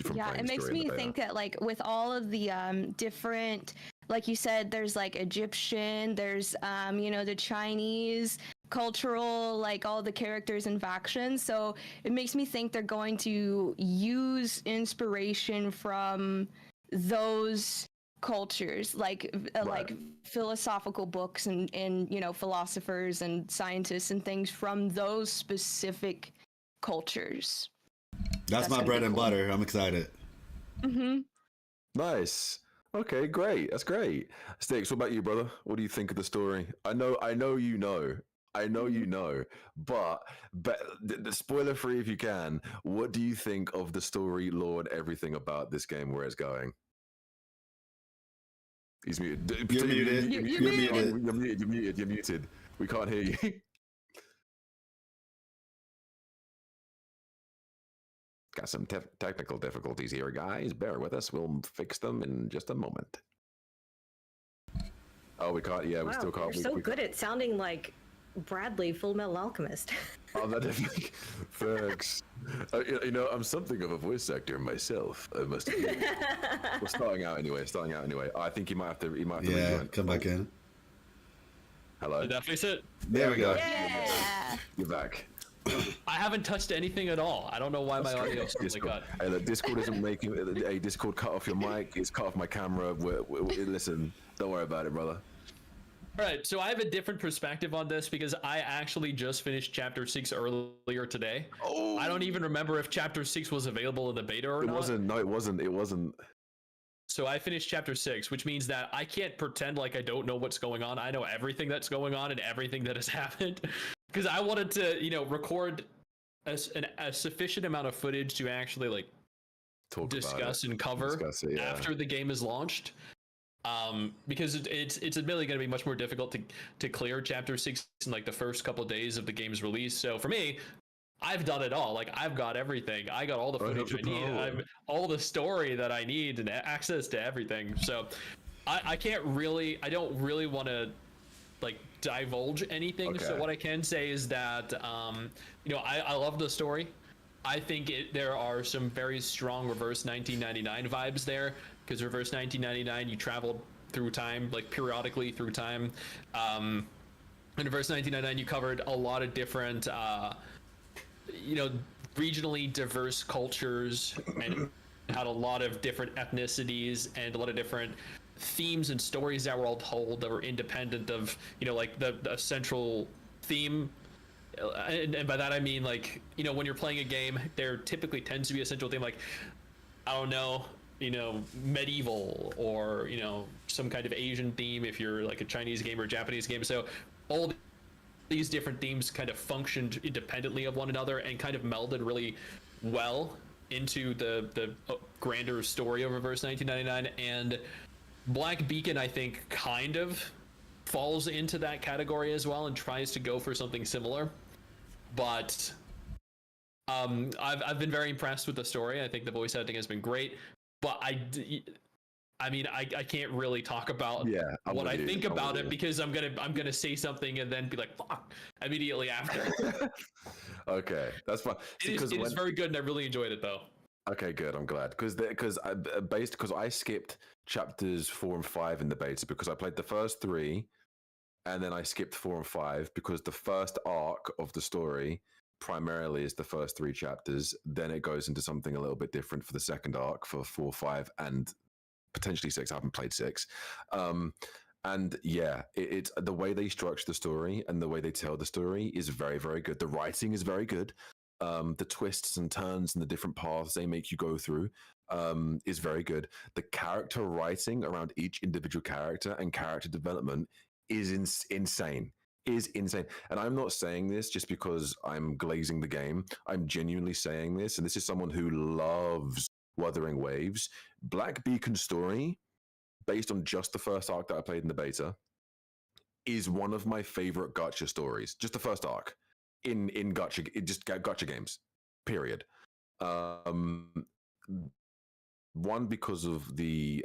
from Yeah, playing it the makes story in me the beta. think that like with all of the different, like you said, there's like Egyptian, there's the Chinese cultural, like all the characters and factions. So it makes me think they're going to use inspiration from those cultures, like philosophical books and philosophers and scientists and things from those specific cultures. That's my bread and butter. I'm excited. Nice. Okay, great. That's great. Sticks, what about you, brother? What do you think of the story? I know you know. But the spoiler free if you can. What do you think of the story, lore, and everything about this game, where it's going? He's muted. You're muted. You're muted. We can't hear you. Got some technical difficulties here, guys. Bear with us. We'll fix them in just a moment. Oh, we can't. Yeah, we still can't. You're so good at sounding like Bradley, Full Metal Alchemist. Oh, that definitely. Thanks. I'm something of a voice actor myself. I must admit. We're starting out anyway. I think you might have to. Rejoin. Come back in. Hello. Did that fix it? There we go. Yeah. You're back. I haven't touched anything at all. I don't know why my audio is suddenly cut. Hey, look, Discord isn't making. Hey, Discord cut off your mic. It's cut off my camera. Listen, don't worry about it, brother. All right, so I have a different perspective on this because I actually just finished Chapter 6 earlier today. Oh. I don't even remember if Chapter 6 was available in the beta or not. It wasn't. No, it wasn't. It wasn't. So I finished Chapter 6, which means that I can't pretend like I don't know what's going on. I know everything that's going on and everything that has happened. Because I wanted to, record a sufficient amount of footage to actually, like, discuss and cover after the game is launched. Because it's admittedly going to be much more difficult to clear Chapter 6 in like the first couple of days of the game's release. So for me, I've done it all. Like I've got everything. I got all the footage I need. I've all the story that I need and access to everything. So I don't really want to like divulge anything. Okay. So what I can say is that I love the story. I think there are some very strong Reverse 1999 vibes there. Because Reverse 1999, you traveled through time, like periodically through time. In Reverse 1999, you covered a lot of different, regionally diverse cultures and had a lot of different ethnicities and a lot of different themes and stories that were all told that were independent of, like the central theme. And by that I mean, like, when you're playing a game, there typically tends to be a central theme, like, I don't know, medieval or some kind of Asian theme if you're like a Chinese game or a Japanese game. So all these different themes kind of functioned independently of one another and kind of melded really well into the grander story of Reverse 1999. And Black Beacon, I think, kind of falls into that category as well and tries to go for something similar. But I've been very impressed with the story. I think the voice acting has been great. But I can't really talk about what I think about it because I'm gonna say something and then be like, fuck, immediately after. Okay, that's fine. It is very good and I really enjoyed it though. Okay, good. I'm glad because I skipped chapters 4 and 5 in the beta because I played the first 3, and then I skipped 4 and 5 because the first arc of the story primarily is the first 3 chapters. Then it goes into something a little bit different for the second arc for 4, 5, and potentially 6. I haven't played 6. And yeah, it's the way they structure the story and the way they tell the story is very, very good. The writing is very good. The twists and turns and the different paths they make you go through is very good. The character writing around each individual character and character development is insane. Is insane. And I'm not saying this just because I'm glazing the game. I'm genuinely saying this, and this is someone who loves Wuthering Waves. Black Beacon's story, based on just the first arc that I played in the beta, is one of my favorite gacha stories. Just the first arc in gacha, just gacha games, period. One, because of the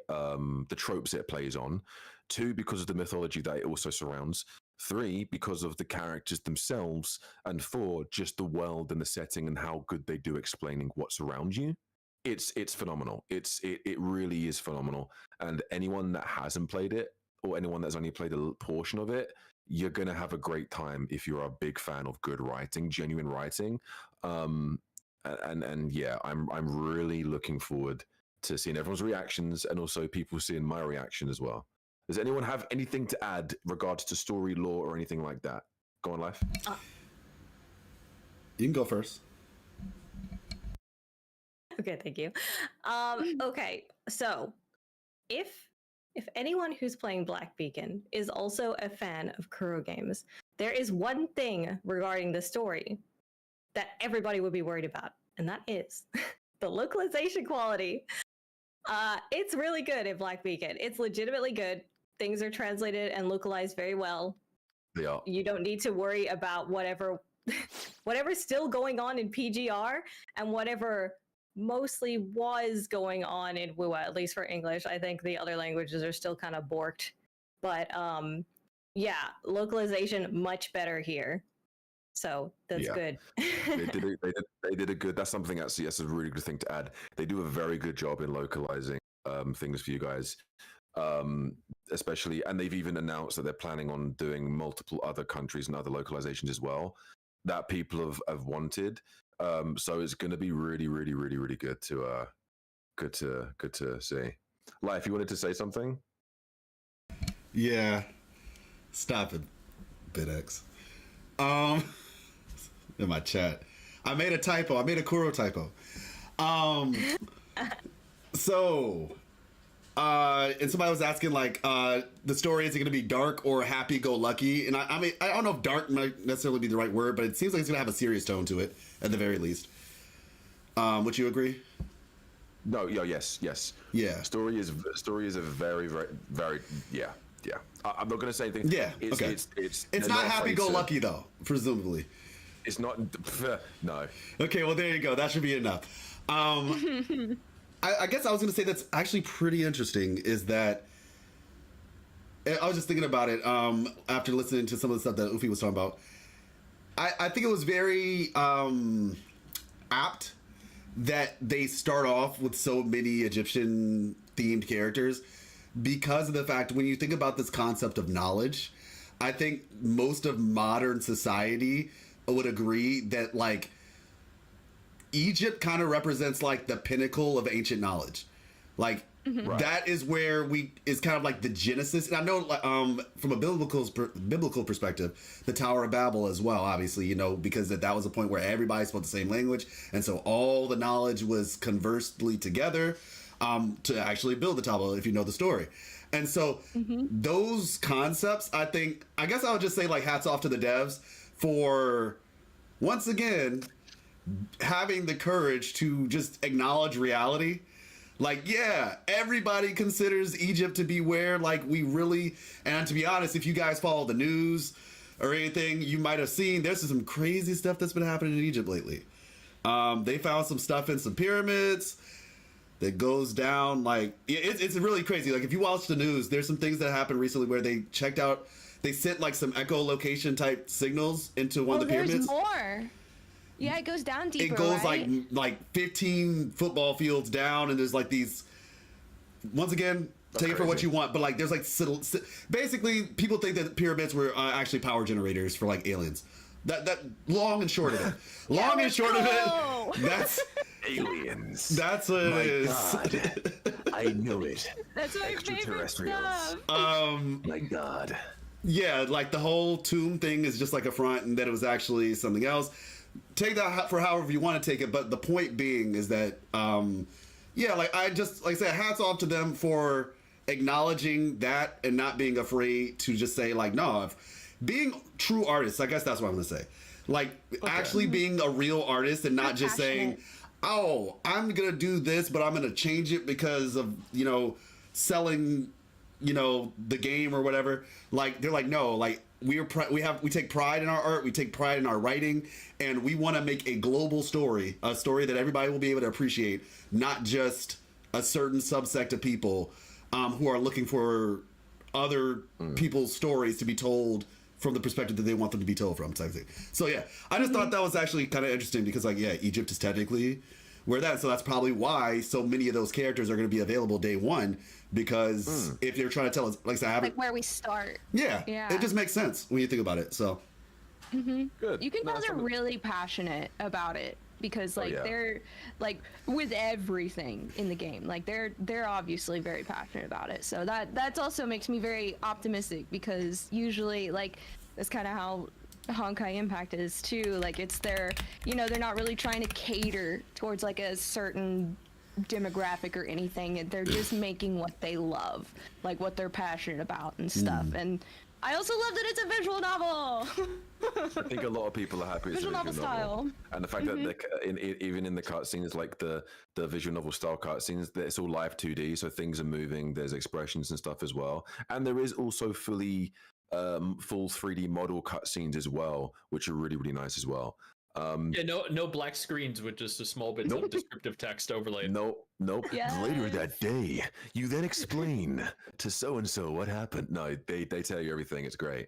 tropes it plays on. Two, because of the mythology that it also surrounds. Three, because of the characters themselves. And four, just the world and the setting and how good they do explaining what's around you. It's phenomenal. It really is phenomenal. And anyone that hasn't played it, or anyone that's only played a portion of it, you're gonna have a great time if you're a big fan of good writing, genuine writing. And yeah, I'm really looking forward to seeing everyone's reactions and also people seeing my reaction as well. Does anyone have anything to add regards to story, lore, or anything like that? Go on, Life. You can go first. Okay, thank you. Okay, so if anyone who's playing Black Beacon is also a fan of Kuro games, there is one thing regarding the story that everybody would be worried about, and that is the localization quality. It's really good in Black Beacon. It's legitimately good. Things are translated and localized very well. They are. You don't need to worry about whatever's still going on in PGR and whatever mostly was going on in WUWA, at least for English. I think the other languages are still kind of borked. But yeah, localization much better here. So that's good. They did a good. That's something actually. That's a really good thing to add. They do a very good job in localizing things for you guys, especially. And they've even announced that they're planning on doing multiple other countries and other localizations as well that people have wanted. So it's going to be really, really, really, really good to see. Life, you wanted to say something? Yeah. Stop it, BitX. In my chat, I made a typo. I made a Kuro typo. So, and somebody was asking like, the story, is it going to be dark or happy-go-lucky? And I mean, I don't know if dark might necessarily be the right word, but it seems like it's going to have a serious tone to it at the very least. Would you agree? No. Yes. Yeah. Story is a very, very, very. Yeah. I'm not going to say anything. Yeah. Okay. It's not happy-go-lucky though, presumably. It's not. No. Okay. Well, there you go. That should be enough. I guess I was going to say that's actually pretty interesting. Is that I was just thinking about it after listening to some of the stuff that Ufi was talking about. I think it was very apt that they start off with so many Egyptian themed characters, because of the fact when you think about this concept of knowledge, I think most of modern society would agree that like Egypt kind of represents like the pinnacle of ancient knowledge. Like Right. that is where is kind of like the genesis. And I know from a biblical perspective, the Tower of Babel as well, obviously, you know, because that was a point where everybody spoke the same language. And so all the knowledge was conversely together to actually build the Tower, if you know the story. And so those concepts, I guess I would just say like hats off to the devs for once again having the courage to just acknowledge reality. Like, yeah, everybody considers Egypt to be where, like, we really, and to be honest, if you guys follow the news or anything, you might have seen there's some crazy stuff that's been happening in Egypt lately. They found some stuff in some pyramids that goes down, like, it's really crazy. Like, if you watch the news, there's some things that happened recently where they sent, like, some echolocation type signals into one of the pyramids. There's more. Yeah, it goes down deeper. It goes right? like 15 football fields down, and there's like these. Once again, take it for what you want, but like there's like basically people think that pyramids were actually power generators for like aliens. That long and short of it. Long and short of it. That's aliens. That's what it is. God, I knew it. That's my favorite stuff. My God. Yeah, like the whole tomb thing is just like a front, and that it was actually something else. take that for however you want to take it. But the point being is that, yeah, like I said, hats off to them for acknowledging that and not being afraid to just say like, no, being true artists. I guess that's what I'm gonna say. Like actually being a real artist and not just saying, oh, I'm gonna do this, but I'm gonna change it because of selling, the game or whatever. Like they're like, no, like we take pride in our art, we take pride in our writing, and we want to make a global story, a story that everybody will be able to appreciate, not just a certain subsect of people who are looking for other people's stories to be told from the perspective that they want them to be told from, type thing. So yeah, I just thought that was actually kind of interesting because like, yeah, Egypt is technically where so that's probably why so many of those characters are going to be available day one, because if you're trying to tell us, like I said, like where we start. Yeah, it just makes sense when you think about it. So good. You can tell they're really passionate about it because they're like with everything in the game. Like they're obviously very passionate about it. So that also makes me very optimistic because usually like that's kind of how Honkai Impact is too. Like it's they're not really trying to cater towards like a certain demographic or anything. They're just making what they love, like what they're passionate about and stuff. And I also love that it's a visual novel. I think a lot of people are happy it's a visual novel style, and the fact that even in the cutscenes, like the visual novel style cutscenes, it's all live 2D, so things are moving. There's expressions and stuff as well, and there is also full 3D model cutscenes as well, which are really really nice as well. No black screens with just a small bit of descriptive text overlaid. Nope. Yes. Later that day, you then explain to so and so what happened. No, they tell you everything. It's great.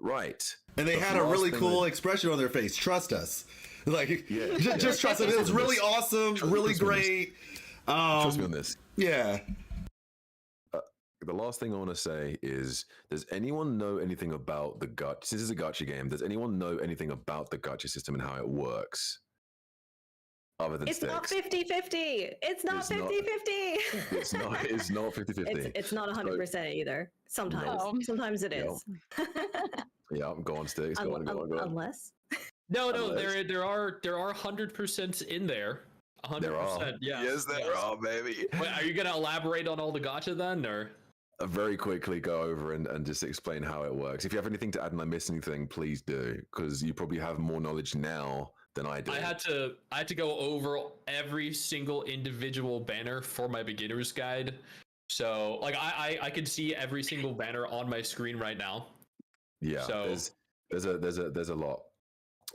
Right. And they had a really cool expression on their face. Trust us. Like, just trust us. It was really awesome, really great. Trust me on this. Yeah. The last thing I want to say is, does anyone know anything about the gacha? This is a gacha game. Does anyone know anything about the gacha system and how it works? Other than it's not 50-50. It's not 50-50. It's not 50-50. It's not 100% either. Sometimes. Sometimes it is. Yeah, go on, Sticks. Go on. Unless. No, there are 100% in there. 100%. There are. Yeah. Yes, there are, baby. Wait, are you gonna elaborate on all the gacha then, or? Very quickly go over and just explain how it works. If you have anything to add and I miss anything, please do, because you probably have more knowledge now than I do. I had to go over every single individual banner for my beginner's guide. So like I could see every single banner on my screen right now. Yeah. So there's a lot.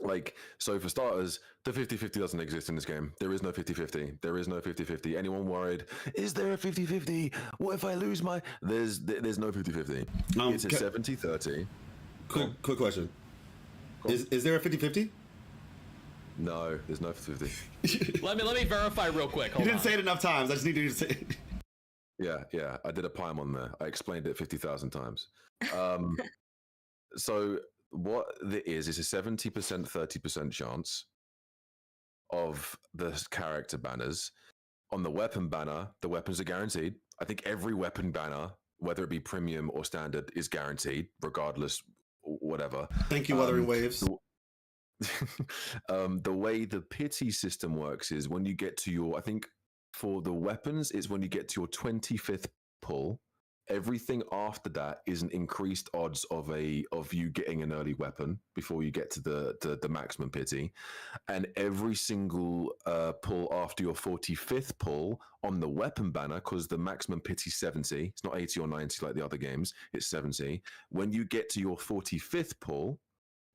Like, so for starters, the 50-50 doesn't exist in this game. There is no 50-50. There is no 50-50. Anyone worried? Is there a 50-50? What if I lose my... There's no 50-50. It's a 70-30. Quick question. Is there a 50-50? No, there's no 50-50. let me verify real quick. You didn't say it enough times. I just need you to say it. Yeah. I did a poem on there. I explained it 50,000 times. So... what there is a 70%, 30% chance of the character banners. On the weapon banner, the weapons are guaranteed. I think every weapon banner, whether it be premium or standard, is guaranteed, regardless, whatever. Thank you, Wuthering Waves. The way the pity system works is when you get to your, I think for the weapons, it's when you get to your 25th pull. Everything after that is an increased odds of you getting an early weapon before you get to the maximum pity, and every single pull after your 45th pull on the weapon banner, because the maximum pity is 70, it's not 80 or 90 like the other games, it's 70. When you get to your 45th pull,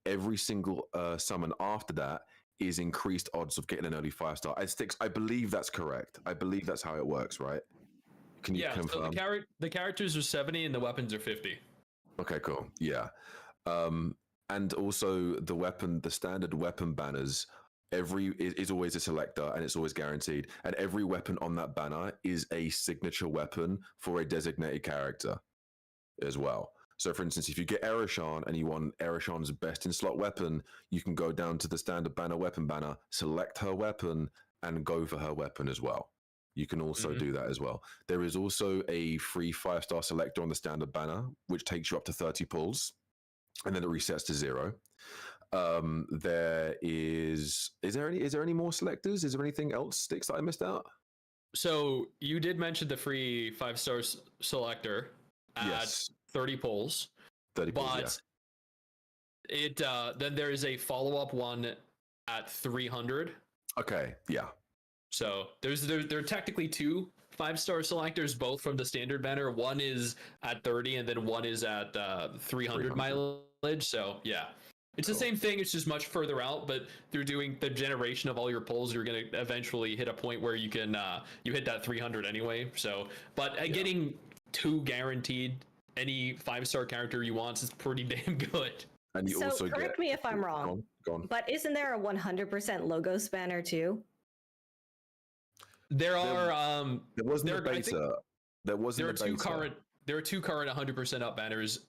every single summon after that is increased odds of getting an early 5-star. I believe that's correct. I believe that's how it works, right? Can you confirm? So the characters are 70 and the weapons are 50. Okay, cool. Yeah. And also the standard weapon banners, is always a selector and it's always guaranteed. And every weapon on that banner is a signature weapon for a designated character as well. So for instance, if you get Eroshan and you want Eroshan's best in slot weapon, you can go down to the standard banner weapon banner, select her weapon and go for her weapon as well. You can also do that as well. There is also a free 5-star selector on the standard banner, which takes you up to 30 pulls, and then it resets to 0. There is there any more selectors? Is there anything else, Sticks, that I missed out? So you did mention the free 5-star selector at 30 polls. 30 polls, but it then there is a follow-up one at 300. Okay, yeah. So there are technically 2 5-star selectors, both from the standard banner. One is at 30, and then one is at 300 mileage. So yeah, it's the same thing. It's just much further out. But through doing the generation of all your polls, you're gonna eventually hit a point where you can you hit that 300 anyway. So, but getting 2 guaranteed any 5-star character you want is pretty damn good. And you so also correct me if I'm wrong. Go on. But isn't there a 100% logos banner too? There are there wasn't a beta. There wasn't there are two current 100% up banners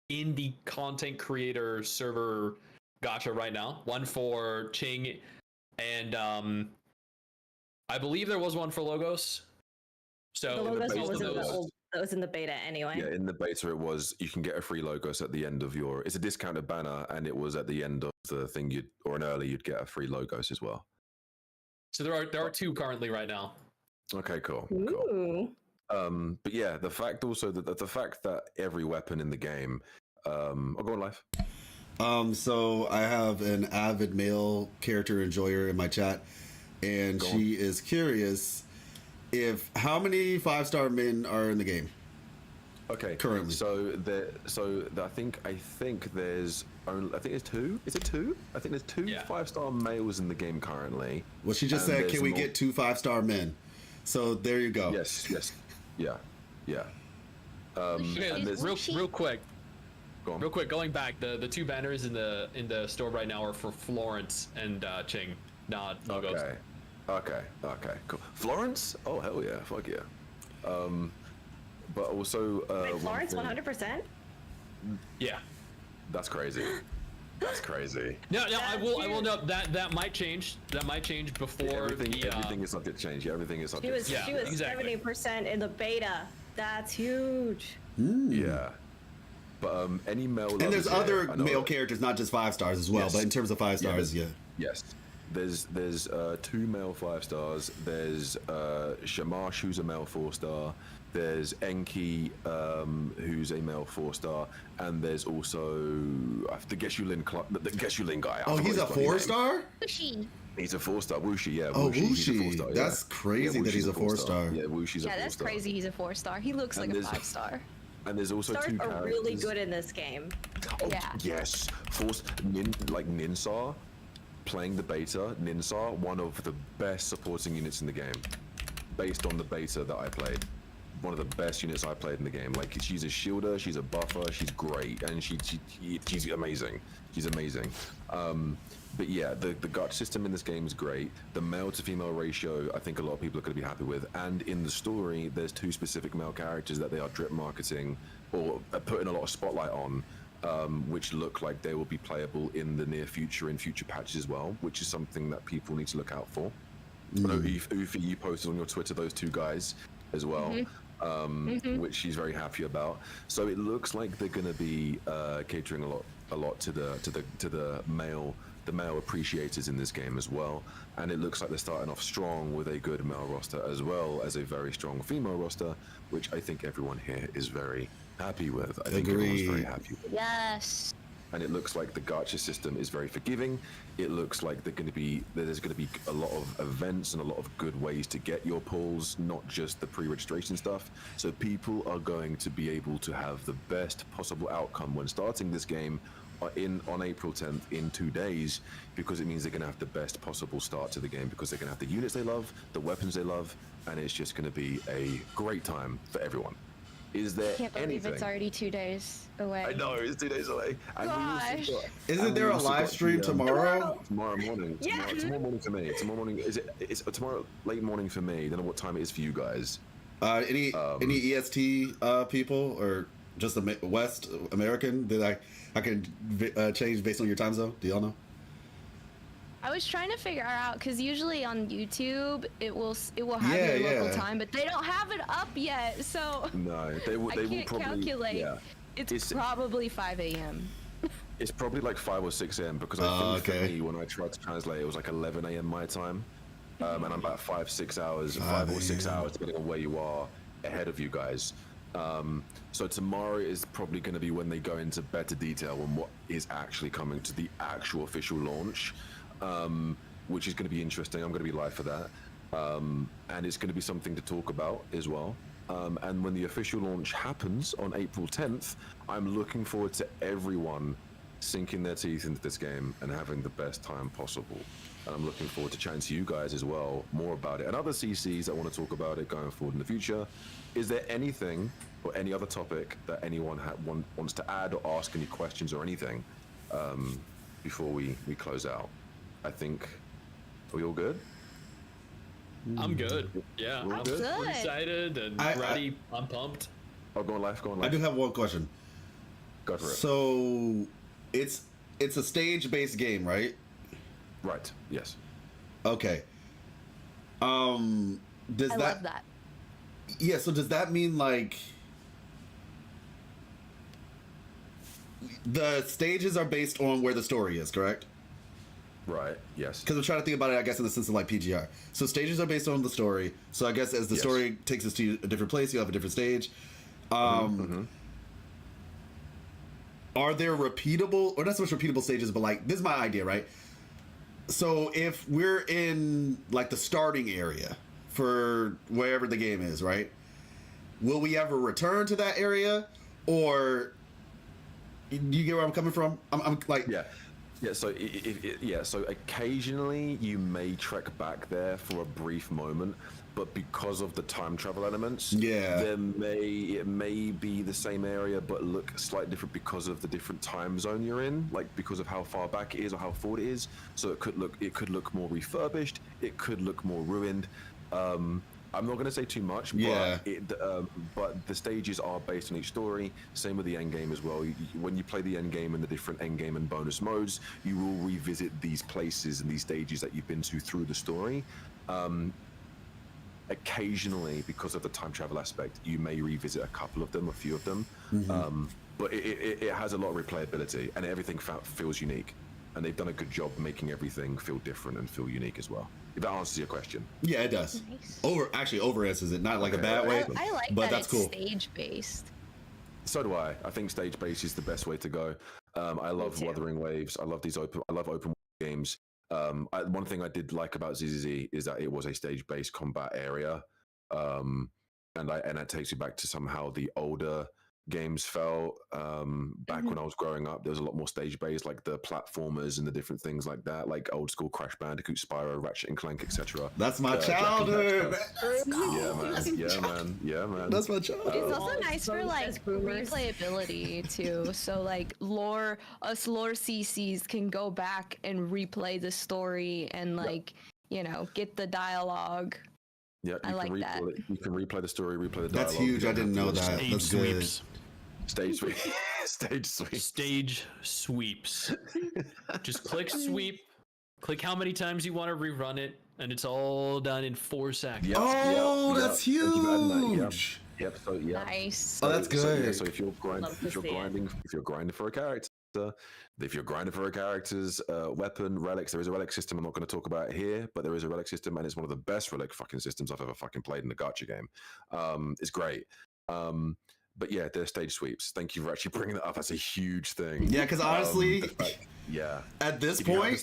in the content creator server gacha right now. One for Ching, and I believe there was one for Logos. So the Logos was in the beta anyway. Yeah, in the beta it was, you can get a free Logos at the end of your, it's a discounted banner, and it was at the end of the thing you'd get a free Logos as well. So there are 2 currently right now. Okay, cool. Ooh. But yeah, the fact also that the fact that every weapon in the game, I'll go on live. So I have an avid male character enjoyer in my chat, and she is curious if how many 5-star men are in the game. Okay, currently. I think there's 2. Is it 2? I think there's 2 5-star males in the game currently. Well, she just said, "Can we get 2 5-star men?" So there you go. Yes, yeah. Real quick, going back, the 2 banners in the store right now are for Florence and Ching, not Logos. Okay, cool. Florence? Oh hell yeah, fuck yeah. But also wait, Florence 100%? Yeah. That's crazy. That's crazy. No, I will note that might change. That might change before everything is subject to change. Yeah, everything is subject to change. She was 70% in the beta. That's huge. Yeah. But any male, and there's other male characters, not just 5-stars as well. Yes. But in terms of 5-stars, yes. There's 2 male 5-stars. There's Shamash, who's a male 4-star. There's Enki, who's a male 4-star, and there's also the Geshu-Lin guy. Oh, he's a 4-star? Wushi. He's a 4-star. Wushi, yeah. Oh, Wushi. He's a Wushi. 4-star, That's crazy that he's a 4-star. Yeah, Wushi's a 4-star. Yeah, that's crazy. He's a 4-star. He looks like a 5-star. And there's also 2 Stars characters. are really good in this game. Oh, yes. Ninsar, playing the beta, Ninsar, one of the best supporting units in the game. Based on the beta that I played. One of the best units I played in the game. Like, she's a shielder, she's a buffer, she's great, and she's amazing. She's amazing. But yeah, the gacha system in this game is great. The male to female ratio, I think a lot of people are going to be happy with. And in the story, there's 2 specific male characters that they are drip marketing or putting a lot of spotlight on, which look like they will be playable in the near future, in future patches as well, which is something that people need to look out for. I know, Ufi, you posted on your Twitter those 2 guys as well. Which she's very happy about. So it looks like they're going to be catering a lot to the male appreciators in this game as well. And it looks like they're starting off strong with a good male roster as well as a very strong female roster, which I think everyone here is very happy with. I think everyone's very happy with. Yes. And it looks like the gacha system is very forgiving. It looks like there's going to be a lot of events and a lot of good ways to get your pulls, not just the pre-registration stuff. So people are going to be able to have the best possible outcome when starting this game on April 10th in 2 days, because it means they're going to have the best possible start to the game, because they're going to have the units they love, the weapons they love, and it's just going to be a great time for everyone. Is there Can't believe anything? it's already 2 days away. I know, it's 2 days away. Gosh. Isn't there a live stream tomorrow? Tomorrow morning. Yeah. Tomorrow morning for me. Tomorrow morning. It's tomorrow late morning for me. I don't know what time it is for you guys. Any EST people or just West American that I can change based on your time zone? Do y'all know? I was trying to figure out because usually on YouTube it will have your local time, but they don't have it up yet, so no, they will I can't probably calculate. Yeah. It's probably 5 a.m. It's probably like 5 or 6 a.m. because I think for me, when I tried to translate, it was like 11 a.m. my time, and I'm about 5 or 6 hours, depending on where you are, ahead of you guys. So tomorrow is probably going to be when they go into better detail on what is actually coming to the actual official launch, which is going to be interesting. I'm going to be live for that, and it's going to be something to talk about as well. And when the official launch happens on April 10th, I'm looking forward to everyone sinking their teeth into this game and having the best time possible. And I'm looking forward to chatting to you guys as well, more about it, and other CCs that want to talk about it going forward in the future. Is there anything or any other topic that anyone wants to add or ask any questions or anything before we close out? I think, are we all good? I'm good. Yeah, We're I'm good. excited and ready. I'm pumped. Oh, go on live. I do have one question. Go for it. So, it's a stage-based game, right? Right. Yes. Okay. Does I love that. Yeah. So does that mean like the stages are based on where the story is, correct? Right. Yes. Because I'm trying to think about it, I guess, in the sense of like PGR. So stages are based on the story. So I guess as the story takes us to a different place, you have a different stage. Are there repeatable, or not so much repeatable stages, but like, this is my idea, right? So if we're in like the starting area for wherever the game is, right? Will we ever return to that area, or do you get where I'm coming from? I'm like, yeah. So so occasionally you may trek back there for a brief moment, but because of the time travel elements, it may be the same area but look slightly different because of the different time zone you're in, like because of how far back it is or how forward it is. So it could look more refurbished, it could look more ruined. I'm not going to say too much, but the stages are based on each story. Same with the end game as well. When you play the end game and the different end game and bonus modes, you will revisit these places and these stages that you've been to through the story. Occasionally, because of the time travel aspect, you may revisit a couple of them, a few of them, but it has a lot of replayability and everything feels unique. And they've done a good job making everything feel different and feel unique as well. If that answers your question. Yeah, it does. Nice. Over answers it, not like a bad way. I like but that that's it's cool. stage based. So do I. I think stage based is the best way to go. I love Wuthering Waves. I love open games. One thing I did like about ZZZ is that it was a stage based combat area, and that takes you back to somehow the older games felt back when I was growing up. There was a lot more stage based, like the platformers and the different things like that, like old school Crash Bandicoot, Spyro, Ratchet and Clank, etc. That's my childhood. Yeah, man. That's my childhood. It's also nice for like replayability too. So like lore CCs can go back and replay the story and like get the dialogue. Yeah, I like that. You can replay the story, replay the dialogue. That's huge. I didn't know that. That's good. Stage sweeps. Stage sweeps. Stage sweeps. Just click sweep. Click how many times you want to rerun it, and it's all done in 4 seconds. That's huge. Nice. Oh, that's good. So if you're grinding for a character, if you're grinding for a character's weapon, relics, there is a relic system. I'm not going to talk about it here, but there is a relic system, and it's one of the best relic fucking systems I've ever fucking played in a gacha game. It's great. But yeah, they're stage sweeps. Thank you for actually bringing that up. That's a huge thing. Yeah, because honestly, at this point,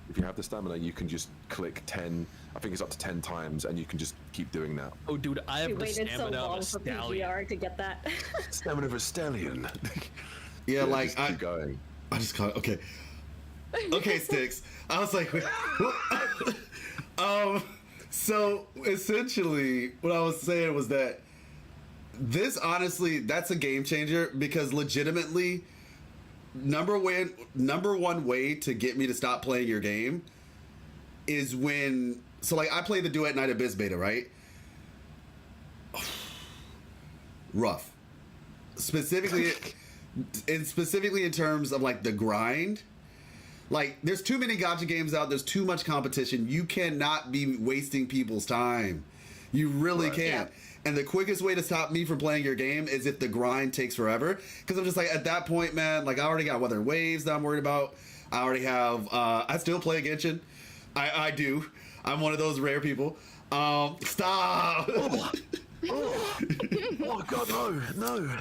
if you have the stamina, you can just click 10. I think it's up to 10 times, and you can just keep doing that. Oh, dude, I have the stamina of a for stallion. PGR to get that. Stamina of a stallion. Yeah, like just keep going. I just caught okay. Okay, Sticks. I was like, so essentially, what I was saying was that this honestly, that's a game changer because legitimately, number one way to get me to stop playing your game is when. So like, I play the Duet Night Abyss beta, right? Rough. Specifically in terms of like the grind, like there's too many gacha games out, there's too much competition. You cannot be wasting people's time. You really can't. And the quickest way to stop me from playing your game is if the grind takes forever. Because I'm just like, at that point, man, like I already got Wuthering Waves that I'm worried about. I already have, I still play Genshin. I do. I'm one of those rare people. Stop. Oh God, no.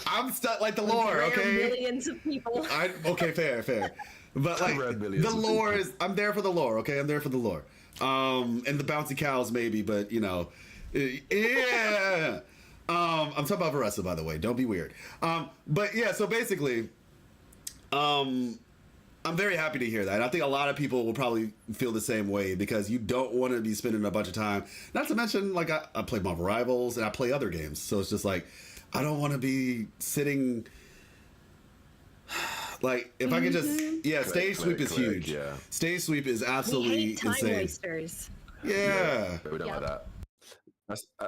I'm stuck like the lore, okay? Millions of people. Okay, fair. But like the lore is, I'm there for the lore, okay? I'm there for the lore. And the bouncy cows maybe, but you know, yeah. I'm talking about Varessa, by the way. Don't be weird. But yeah, so basically, I'm very happy to hear that. I think a lot of people will probably feel the same way because you don't want to be spending a bunch of time. Not to mention, like I play Marvel Rivals and I play other games, so it's just like I don't want to be sitting. Like if I could just stage sweep is huge. Yeah. Stage sweep is absolutely we hate time insane. Wasters. Yeah. We don't like that.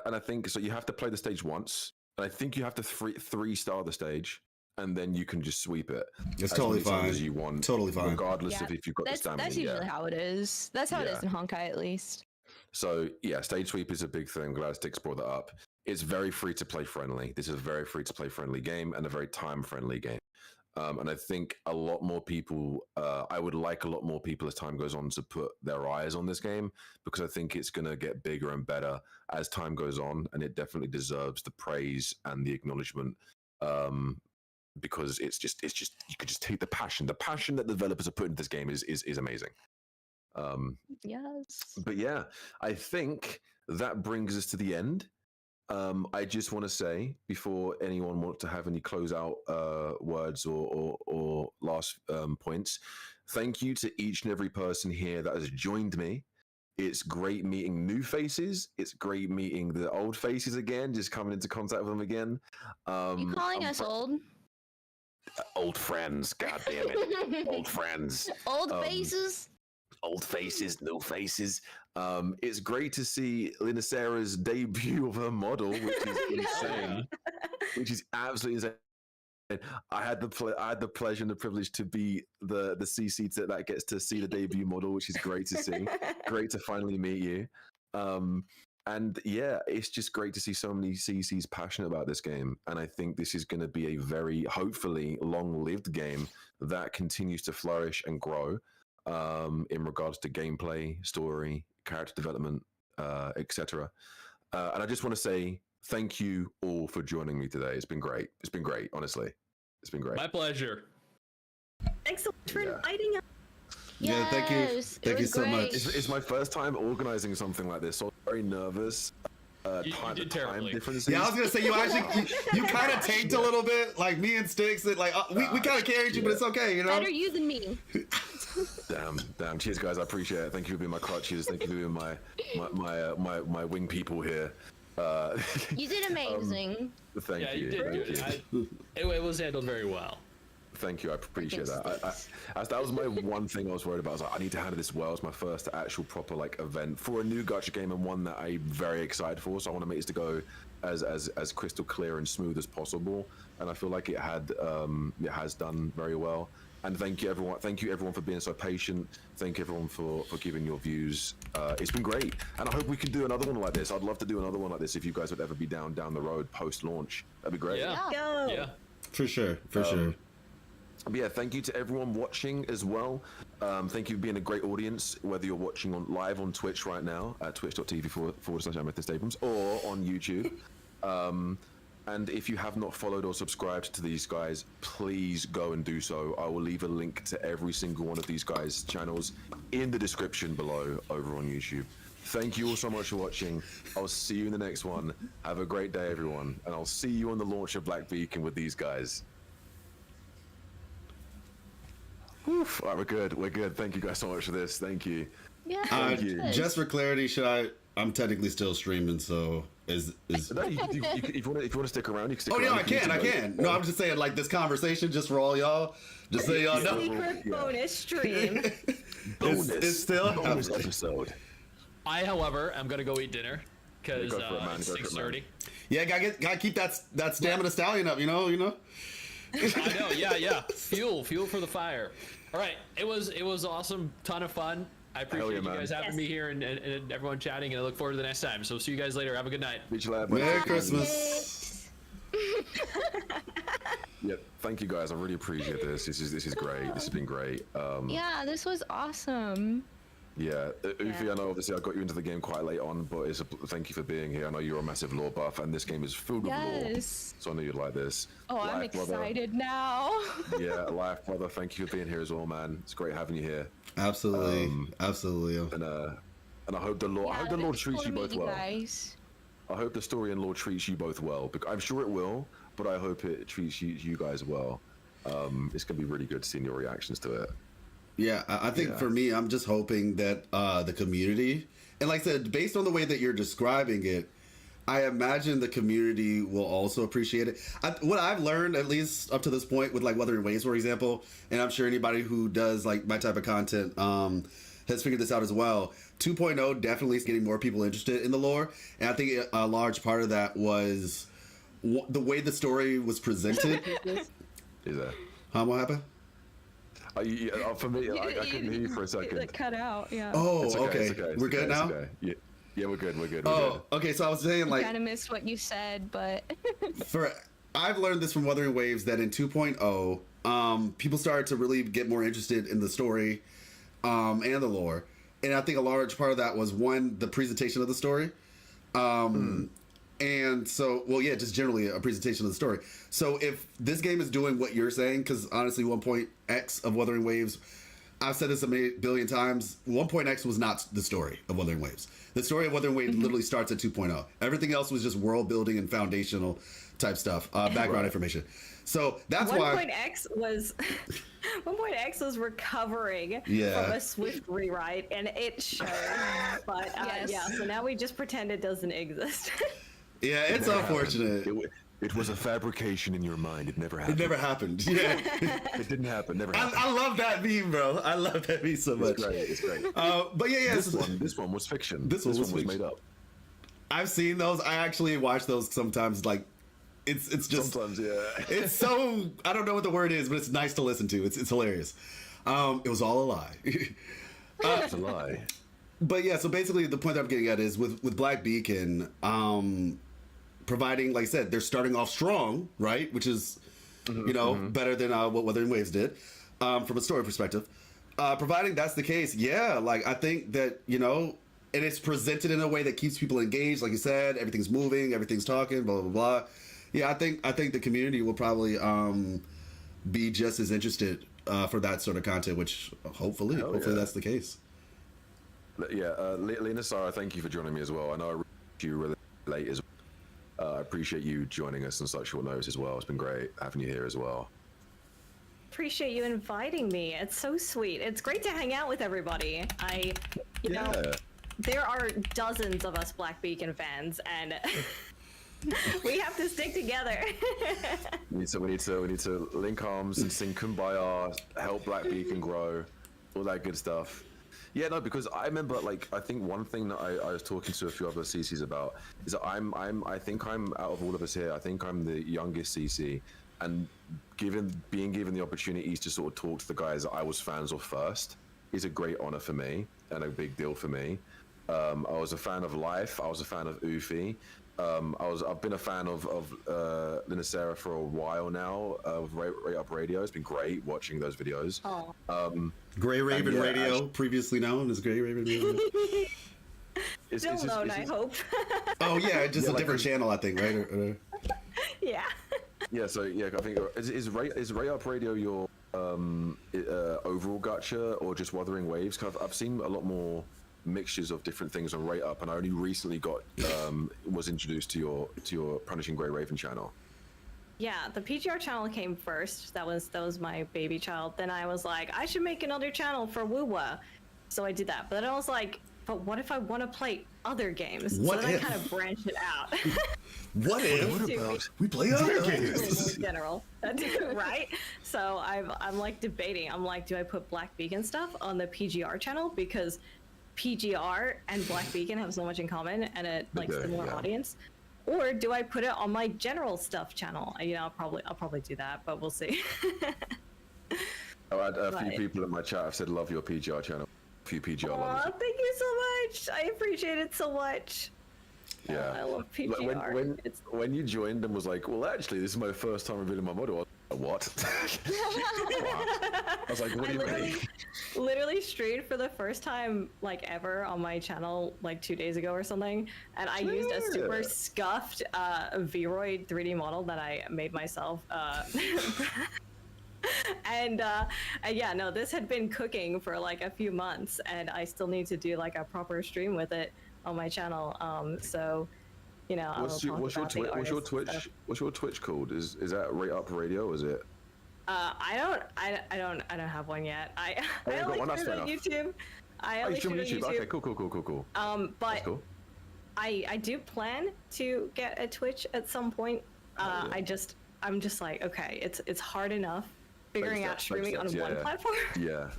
And I think so. You have to play the stage once, and I think you have to three-star the stage, and then you can just sweep it. It's totally fine. As you want, totally fine, regardless of if you've got the stamina. That's usually how it is. That's how it is in Honkai, at least. So yeah, stage sweep is a big thing. I'm glad Sticks brought that up. It's very free to play friendly. This is a very free to play friendly game and a very time friendly game. And I think a lot more people, I would like a lot more people as time goes on to put their eyes on this game because I think it's going to get bigger and better as time goes on. And it definitely deserves the praise and the acknowledgement because it's just, you could just take the passion that developers are putting into this game is amazing. Yes. But yeah, I think that brings us to the end. I just want to say before anyone wants to have any closeout words or last points, thank you to each and every person here that has joined me. It's great meeting new faces. It's great meeting the old faces again, just coming into contact with them again. You calling us old? Old friends, god damn it. Old friends. Old faces? Old faces, new faces. It's great to see Linacera's debut of her model, which is insane. Which is absolutely insane. I had the pleasure and the privilege to be the CC that gets to see the debut model, which is great to see. Great to finally meet you. And yeah, it's just great to see so many CCs passionate about this game. And I think this is going to be a very, hopefully, long-lived game that continues to flourish and grow. In regards to gameplay, story, character development, etc. And I just want to say thank you all for joining me today. It's been great. It's been great, honestly. It's been great. My pleasure. Thanks so much for inviting us. Yeah, thank you. Thank you so much. It's my first time organizing something like this, so I'm very nervous. You did terribly. Differences. Yeah, I was gonna say you kind of tanked a little bit, like me and Sticks. Like we kind of carried you, but it's okay, you know. Better you than me. Damn. Cheers, guys. I appreciate it. Thank you for being my crutches. Thank you for being my wing people here. You did amazing. Thank you. You did good. It was handled very well. Thank you. I appreciate that. That was my one thing I was worried about. I was like, I need to handle this well. It's my first actual proper event for a new gacha game and one that I'm very excited for. So I want to make this to go as crystal clear and smooth as possible. And I feel like it has done very well. And thank you everyone. Thank you everyone for being so patient. Thank you everyone for giving your views. It's been great, and I hope we can do another one like this. I'd love to do another one like this if you guys would ever be down the road post launch. That'd be great. Yeah. For sure. Sure. But yeah, thank you to everyone watching as well. Thank you for being a great audience, whether you're watching live on Twitch right now at twitch.tv/AmethystAbrams or on YouTube. And if you have not followed or subscribed to these guys, please go and do so. I will leave a link to every single one of these guys' channels in the description below over on YouTube. Thank you all so much for watching. I'll see you in the next one. Have a great day, everyone. And I'll see you on the launch of Black Beacon with these guys. Oof. All right, we're good. Thank you guys so much for this. Thank you. Yeah. Thank you. Just for clarity, I'm technically still streaming, so is No, if you want to stick around, you can stick around. Oh yeah, I can. No, I'm just saying, like, this conversation just for all y'all, just so y'all know. Secret bonus stream. It's still bonus episode. I, however, am gonna go eat dinner because it's 6:30. Yeah, gotta keep that stamina stallion up, you know. I know, yeah. Fuel for the fire. All right, it was awesome, ton of fun. I appreciate you man. guys having me here and everyone chatting, and I look forward to the next time. So see you guys later. Have a good night. Merry Christmas. Yep. Thank you guys. I really appreciate this. This is great. This has been great. Yeah, this was awesome. Yeah, Ufi, I know obviously I got you into the game quite late on, but thank you for being here. I know you're a massive lore buff, and this game is filled with lore, so I know you'd like this. Oh, I'm excited now. Yeah, Life Brother, thank you for being here as well, man. It's great having you here. Absolutely, absolutely. And I hope the lore, I hope the lore treats you both well. Guys. I hope the story and lore treats you both well. Because I'm sure it will, but I hope it treats you guys well. It's gonna be really good seeing your reactions to it. Yeah, I think for me, I'm just hoping that the community, and like I said, based on the way that you're describing it, I imagine the community will also appreciate it. What I've learned, at least up to this point, with like Wuthering Waves, for example, and I'm sure anybody who does like my type of content has figured this out as well. 2.0 definitely is getting more people interested in the lore, and I think a large part of that was the way the story was presented. Is that? What happened? For me, I couldn't hear you for a second. It cut out, yeah. Oh, It's okay. It's We're good now? Okay. Yeah, we're good. We're good. Okay. So I was saying, like, I kind of missed what you said, but I've learned this from Wuthering Waves that in 2.0, people started to really get more interested in the story and the lore, and I think a large part of that was one, the presentation of the story. And so, well, yeah, just generally a presentation of the story. So if this game is doing what you're saying, because honestly, 1.x of Wuthering Waves, I've said this a billion times, 1.x was not the story of Wuthering Waves. The story of Wuthering Waves literally starts at 2.0. Everything else was just world building and foundational type stuff, background information. So that's why 1.x was 1.x was recovering from a Swift rewrite, and it showed. But yeah, so now we just pretend it doesn't exist. Yeah, it's unfortunate. It was a fabrication in your mind. It never happened. It never happened. Yeah, it didn't happen. Never happened. I love that meme, bro. I love that meme so much. It's great. But yeah. This one was fiction. This one was made up. I've seen those. I actually watch those sometimes. Like, it's just sometimes, yeah. It's so, I don't know what the word is, but it's nice to listen to. It's hilarious. It was all a lie. It's a lie. But yeah, so basically the point that I'm getting at is with Black Beacon, providing, like I said, they're starting off strong, right? Which is, better than what Wuthering Waves did from a story perspective. Providing that's the case, yeah, like I think that, and it's presented in a way that keeps people engaged. Like you said, everything's moving, everything's talking, blah, blah, blah. Yeah, I think the community will probably be just as interested for that sort of content, which hopefully that's the case. Yeah, Lena Sarah, thank you for joining me as well. I know I reached you really late as well. I appreciate you joining us on such short notice as well. It's been great having you here as well. Appreciate you inviting me. It's so sweet. It's great to hang out with everybody. You know, there are dozens of us Black Beacon fans, and we have to stick together. we need to link arms and sing Kumbaya, help Black Beacon grow, all that good stuff. Yeah, no, because I remember, like, I think one thing that I was talking to a few other CCs about is that I think I'm out of all of us here, I think I'm the youngest CC, and being given the opportunities to sort of talk to the guys that I was fans of first is a great honor for me and a big deal for me. I was a fan of Life. I was a fan of Ufi. I've been a fan of Lina Sarah for a while now. With Rate Up Radio, it's been great watching those videos. Grey Raven Radio, previously known as Grey Raven Radio. Still known, I hope. Oh yeah, just a different channel, I think, right? Yeah. Yeah. So yeah, I think is Rate Up Radio your overall gacha or just Wuthering Waves? Because I've seen a lot more mixtures of different things on Rate Up, and I only recently was introduced to your Punishing Grey Raven channel. Yeah, the PGR channel came first. That was my baby child. Then I was like, I should make another channel for WUWA. So I did that. But then I was like, but what if I want to play other games? So then I kind of branched it out. What if we play other games? In general, right? So I'm like debating. I'm like, do I put Black Beacon stuff on the PGR channel because PGR and Black Beacon have so much in common and a similar audience? Or do I put it on my general stuff channel? I'll probably do that, but we'll see. A few people in my chat have said love your PGR channel. few PGR Aw, lovers. thank you so much. I appreciate it so much. Yeah. I love Like, PGR. when you joined and was like, well, actually, this is my first time revealing my model. I was like, what? I was like, what do you mean? Literally streamed for the first time like ever on my channel like 2 days ago or something, and I used a super scuffed Vroid 3D model that I made myself. And yeah, no, this had been cooking for like a few months, and I still need to do like a proper stream with it on my channel. So, you know, What's your Twitch called? Is that Rate Up Radio? Is it? I don't have one yet. I only stream on YouTube. I only stream on YouTube. Okay, cool. But cool. I do plan to get a Twitch at some point. I'm just like, okay, it's hard enough figuring out streaming on one platform. Yeah.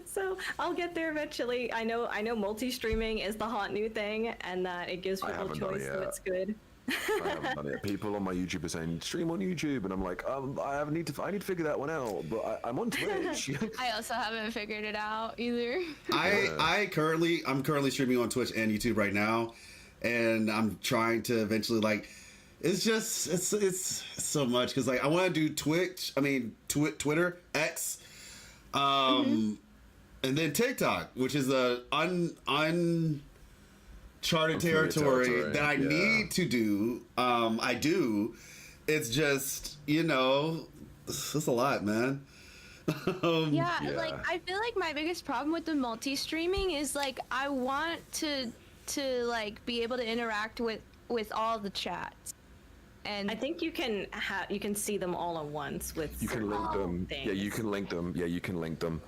So I'll get there eventually. I know multi-streaming is the hot new thing, and that it gives people choice, so it's good. I haven't done it. People on my YouTube are saying stream on YouTube, and I'm like, I need to figure that one out. But I'm on Twitch. I also haven't figured it out either. I'm currently streaming on Twitch and YouTube right now, and I'm trying to eventually like. It's just it's so much because like I want to do Twitter, X, and then TikTok, which is a uncharted territory that I need to do. I do. It's just it's a lot, man. Like I feel like my biggest problem with the multi-streaming is like I want to like be able to interact with all the chats. And I think you can see them all at once with. You can link them. Things. Yeah, you can link them.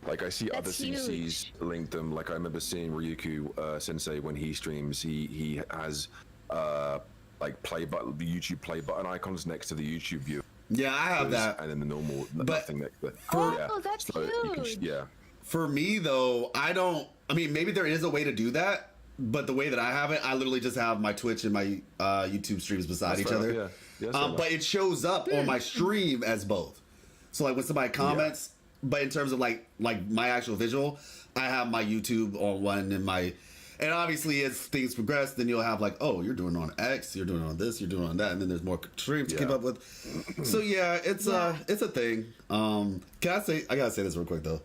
Like I see That's other CCs link them. Like I remember seeing Ryuku Sensei when he streams. He has like play button, the YouTube play button icons next to the YouTube view. Yeah, I have that. And then the normal nothing next to it. That's huge. For me though, maybe there is a way to do that. But the way that I have it, I literally just have my Twitch and my YouTube streams beside each other. But it shows up on my stream as both. So like when somebody comments, but in terms of like my actual visual, I have my YouTube on one and obviously as things progress, then you'll have like, oh, you're doing it on X, you're doing it on this, you're doing it on that, and then there's more streams to keep up with. So yeah, it's a thing. I gotta say this real quick though.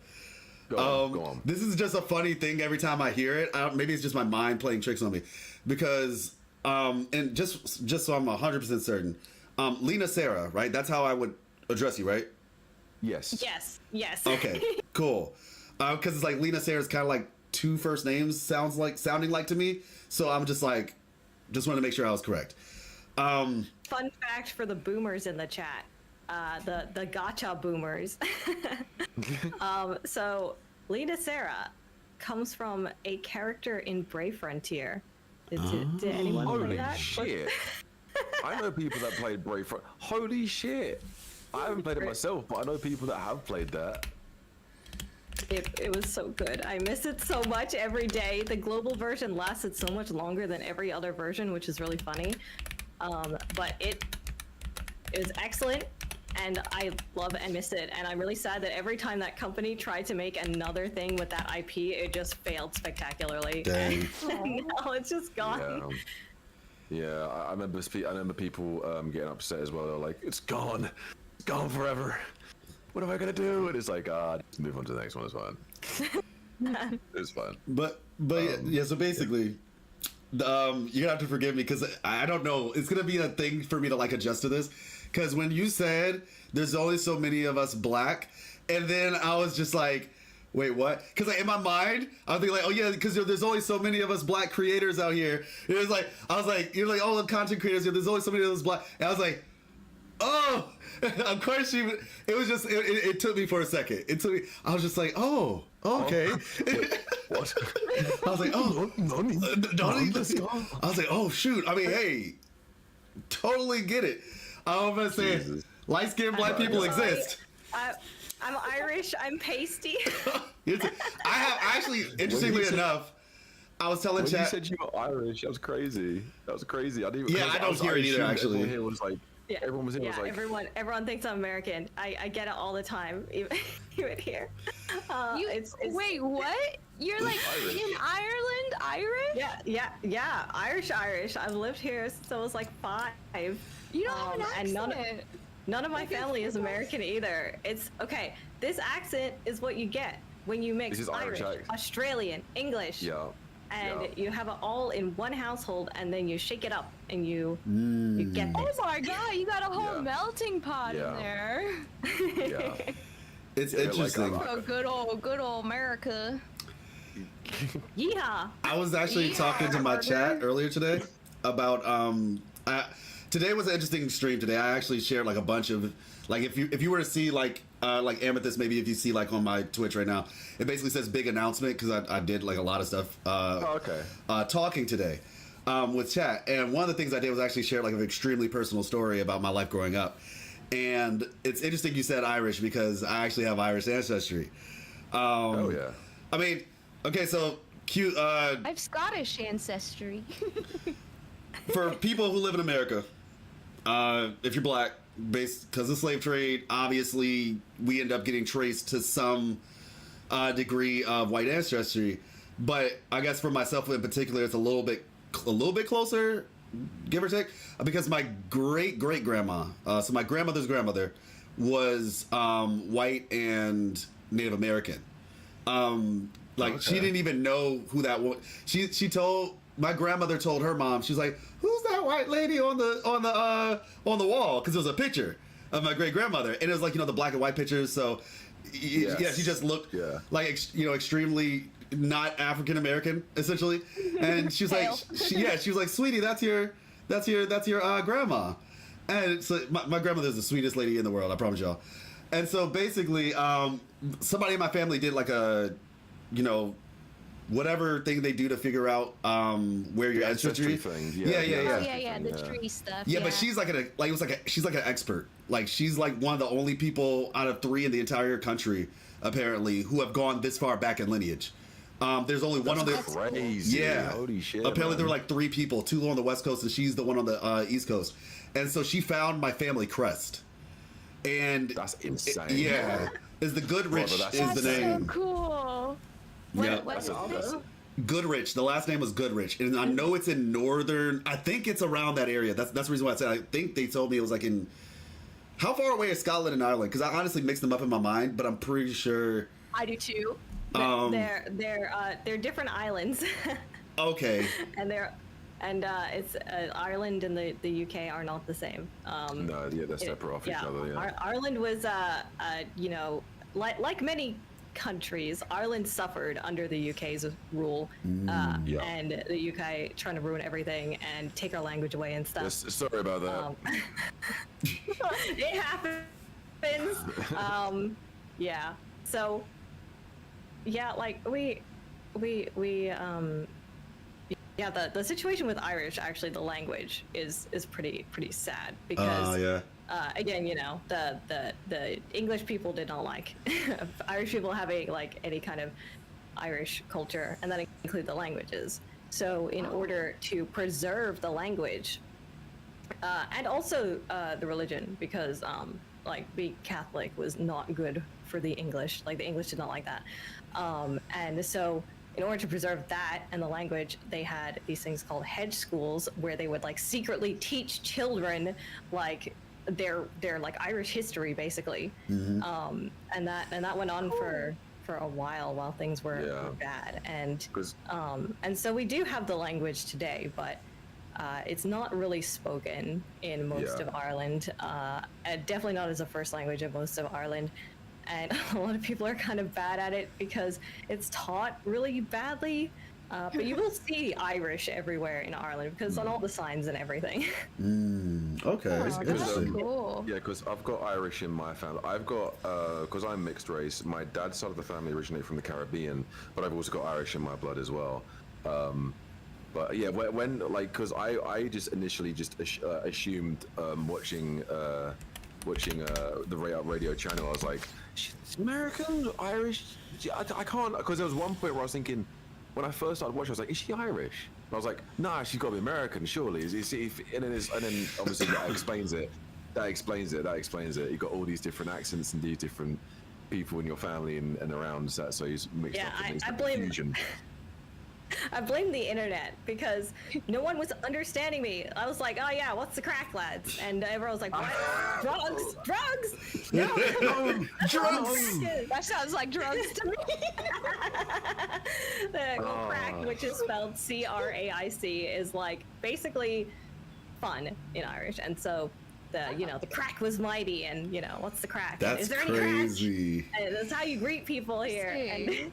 Go on. This is just a funny thing every time I hear it. Maybe it's just my mind playing tricks on me, because and just so I'm 100% certain, Lena Sarah, right? That's how I would address you, right? Yes. Yes. Okay, cool. Because it's like Lena Sarah's kind of like two first names sounding like to me. So I'm just like, just wanted to make sure I was correct. Fun fact for the boomers in the chat. The gacha boomers. So Lena Sarah comes from a character in Brave Frontier. Did anyone play that? Holy shit! I know people that played Brave Frontier. Holy shit! I haven't played it myself, but I know people that have played that. It was so good. I miss it so much every day. The global version lasted so much longer than every other version, which is really funny. But it was excellent. And I love and miss it, and I'm really sad that every time that company tried to make another thing with that IP, it just failed spectacularly. Dang. Now it's just gone. Yeah, I remember people getting upset as well. They're like, it's gone forever. What am I gonna do? And it's like, just move on to the next one. It's fine. It's fine. But yeah. So basically, you're gonna have to forgive me because I don't know. It's gonna be a thing for me to like adjust to this. Because when you said there's only so many of us black, and then I was just like, wait, what? Because like in my mind, I was thinking like, oh yeah, because there's only so many of us black creators out here. It was like, I was like, you're like all the content creators here. There's only so many of us black. And I was like, oh, of course she. It was just, it took me for a second. It took me. I was just like, oh, okay. What? I was like, oh, I was like, oh shoot. I mean, hey, totally get it. I was gonna say, light-skinned black people exist. I'm Irish. I'm pasty. I have actually, interestingly enough, I was telling chat. You said you were Irish. That was crazy. I didn't. Yeah, I don't hear it either. Actually, it was like Yeah. Everyone was in. Yeah, was like, everyone thinks I'm American. I get it all the time, even here. Wait, what? You're like Irish. in Ireland, Irish? Yeah. Irish. I've lived here since I was like 5. You don't have an accent. And none of my family is American either. It's okay. This accent is what you get when you mix This is Irish, Irish, right? Australian, English. yeah. And yeah. you have it all in one household, and then you shake it up, and you get Oh this. my god, you got a whole Yeah. melting pot Yeah. in there. Yeah. It's Yeah, like, interesting. Oh, good old America. Yeehaw! I was actually talking to my chat earlier today about today was an interesting stream today. I actually shared like a bunch of like if you were to see like Amethyst, maybe if you see like on my Twitch right now, it basically says big announcement because I did like a lot of stuff talking today with chat, and one of the things I did was actually share like an extremely personal story about my life growing up. And it's interesting you said Irish because I actually have Irish ancestry. Oh yeah. I mean, okay, so cute. I have Scottish ancestry. For people who live in America, if you're black, based because of slave trade, obviously we end up getting traced to some degree of white ancestry. But I guess for myself in particular, it's a little bit closer, give or take, because my great grandma, so my grandmother's grandmother, was white and Native American. She didn't even know who that was. My grandmother told her mom, she's like, "Who's that white lady on the wall?" Because there was a picture of my great grandmother, and it was like the black and white pictures. So yeah, she just looked like extremely not African American essentially, and she was like, she was like, "Sweetie, that's your grandma," and so my grandmother's the sweetest lady in the world, I promise y'all. And so basically, somebody in my family did like a, whatever thing they do to figure out where your ancestry thing. Yeah, the tree stuff. Yeah, but she's she's like an expert. Like she's like one of the only people out of 3 in the entire country apparently who have gone this far back in lineage. There's only one on the crazy. Yeah, holy shit. Apparently there were like 3 people, 2 on the West Coast, and she's the one on the East Coast. And so she found my family crest. And that's insane. Is the Goodrich is the name. So cool. That's Goodrich. The last name was Goodrich, and I know it's in northern. I think it's around that area. That's the reason why I said. I think they told me it was like in. How far away is Scotland and Ireland? Because I honestly mixed them up in my mind, but I'm pretty sure. I do too. They're different islands. Okay. And it's Ireland and the UK are not the same. No, they're separate off each other. Yeah. Ireland was, like many countries, Ireland suffered under the UK's rule, and the UK trying to ruin everything and take our language away and stuff. Yes, sorry about that. It happens. Yeah. So, yeah, like the situation with Irish, actually, the language is pretty sad because again, the English people did not like Irish people having like any kind of Irish culture, and that include the languages. So in order to preserve the language and also the religion, because being Catholic was not good for the English. Like the English did not like that, and so. In order to preserve that and the language, they had these things called hedge schools where they would like secretly teach children like their like Irish history basically, and that went on for a while things were bad, and so we do have the language today, but it's not really spoken in most of Ireland, definitely not as a first language in most of Ireland. And a lot of people are kind of bad at it because it's taught really badly. But you will see Irish everywhere in Ireland because on all the signs and everything. Okay. That's cool. Yeah, because I've got Irish in my family. I've got, because I'm mixed race, my dad's side of the family originated from the Caribbean, but I've also got Irish in my blood as well. But yeah, when like, because I just initially just assumed watching the radio channel, I was like, she's American, Irish. I can't, because there was one point where I was thinking, when I first started watching, I was like, is she Irish? And I was like, nah, she's got to be American, surely. And then obviously that explains it. that explains it. That explains it. You got all these different accents and these different people in your family and around that, so he's mixed up. I blame. I blame the internet because no one was understanding me. I was like, "Oh yeah, what's the crack, lads?" And everyone was like, "What? Drugs? No, drugs. That sounds like drugs to me." The crack, which is spelled CRAIC, is like basically fun in Irish, and so the crack was mighty, and what's the crack? That's is there crazy. Any crack? And that's how you greet people here. And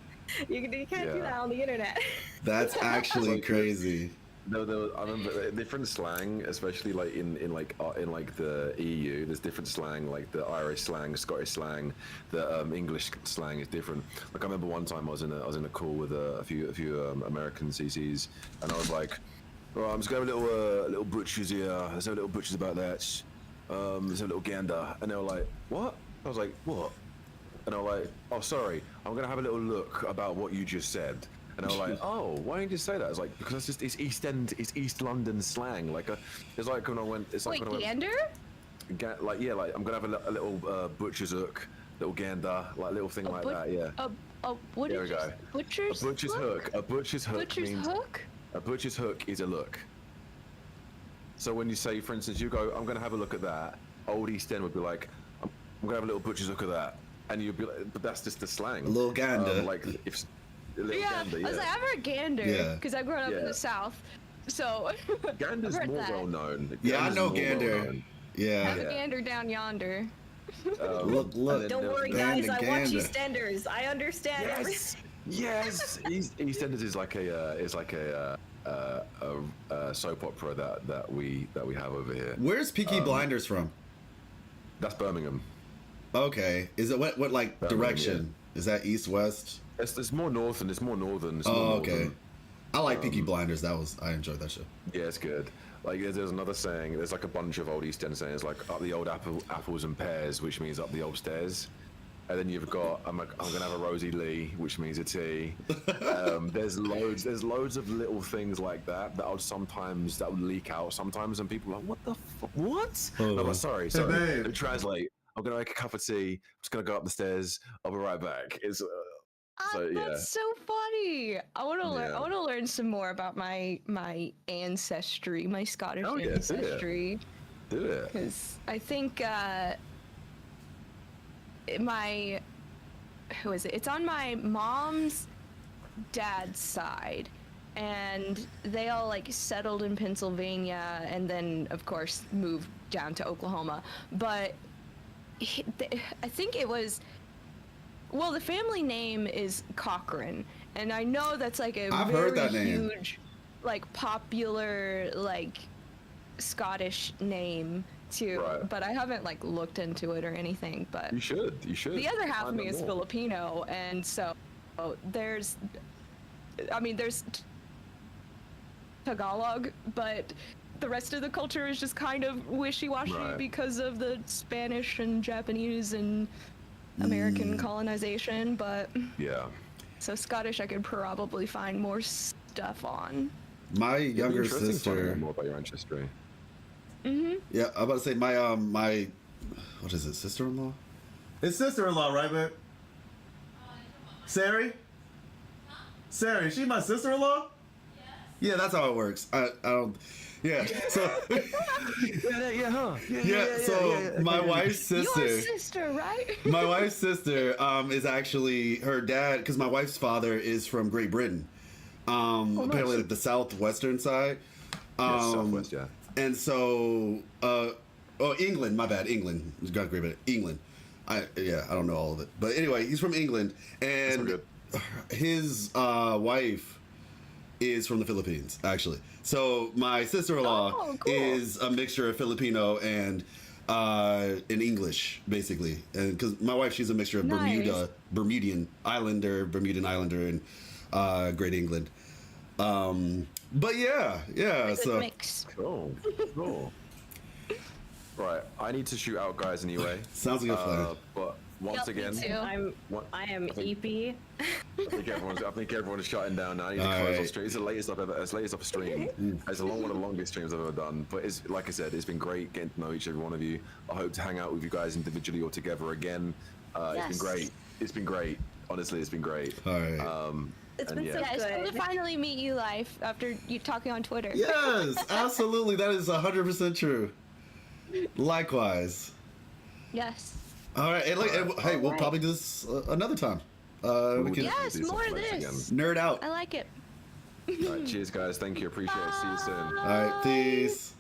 you can't do that on the internet. That's actually crazy. No, I remember different slang, especially like in the EU. There's different slang, like the Irish slang, Scottish slang, the English slang is different. Like I remember one time I was in a call with a few American CCs, and I was like, "Oh, I'm just gonna have a little butchers here. Let's have a little butchers about that. Let's have a little gander." And they were like, "What?" I was like, "What?" And I was like, "Oh, sorry, I'm gonna have a little look about what you just said." And I was like, "Oh, why didn't you say that?" I was like, "Because it's East London slang. It's like when I went. It's like Wait, when gander? I'm gonna have a little butcher's hook, little gander, like little thing like that. Yeah. What there we go. Butcher's A butcher's hook. A butcher's hook Butcher's means hook? a butcher's hook is a look. So when you say, for instance, you go, "I'm gonna have a look at that," old East End would be like, "I'm gonna have a little butcher's look at that," and you'd be like, but that's just the slang. A little gander. Like if. Gander, I was like, I've heard gander because I've grown up in the South, so Gander's more well known. Yeah, I know gander. Yeah. Have a gander down yonder. Look. Don't worry, guys. I watch EastEnders. I understand everything. Yes, EastEnders is like a soap opera that we have over here. Where's Peaky Blinders from? That's Birmingham. Okay. Is it what like Birmingham, direction? Yeah. Is that east west? It's more northern. It's more northern. Okay. I like Peaky Blinders. I enjoyed that show. Yeah, it's good. Like there's another saying. There's like a bunch of old East End sayings, like up the old apples and pears, which means up the old stairs. And then you've got I'm gonna have a Rosie Lee, which means a tea. There's loads of little things like that that would leak out sometimes, and people are like, "What the what?" Oh. I'm like, sorry. Let me translate. I'm gonna make a cup of tea. I'm just gonna go up the stairs. I'll be right back. That's so funny. I want to learn. I want to learn some more about my ancestry, my Scottish ancestry. Do it. Because I think who is it? It's on my mom's dad's side, and they all like settled in Pennsylvania, and then of course moved down to Oklahoma. But I think it was. Well, the family name is Cochrane, and I know that's like a very huge, like popular, like Scottish name too. Right. But I haven't like looked into it or anything. But you should. The other half of me is Filipino, and so there's Tagalog, but the rest of the culture is just kind of wishy-washy because of the Spanish and Japanese and American colonization, but so Scottish I could probably find more stuff on. My younger sister. More about your ancestry. Yeah, I'm about to say my what is it, sister-in-law? It's sister-in-law, right, man? Sari? Sari, she my sister-in-law? Yeah, that's how it works. I don't. Yeah. So. So my wife's sister. Your sister, right? My wife's sister is actually her dad, because my wife's father is from Great Britain. Apparently like the southwestern side. Southwest, yeah. And so, England. My bad, England. Got Great Britain. England. I don't know all of it, but anyway, he's from England, and his wife is from the Philippines, actually. So my sister-in-law is a mixture of Filipino and English, basically. And because my wife, she's a mixture of Bermudian Islander, and Great England. But yeah. So mix. Cool. Right, I need to shoot out, guys. Anyway, sounds like a plan. But once again. I am EP. I think everyone's shutting down now. I need to close off stream. It's the latest I've ever. It's the latest off stream. It's one of the longest streams I've ever done. But it's like I said, it's been great getting to know each and every one of you. I hope to hang out with you guys individually or together again. It's been great. It's been great. Honestly, it's been great. All right. It's been so good. It's cool to finally meet you live after you talking on Twitter. Yes, absolutely. That is 100% true. Likewise. Yes. All right. Hey, we'll probably do this another time. We can more of this. Nerd out. I like it. All right, cheers, guys. Thank you. Appreciate it. See you soon. All right. Peace.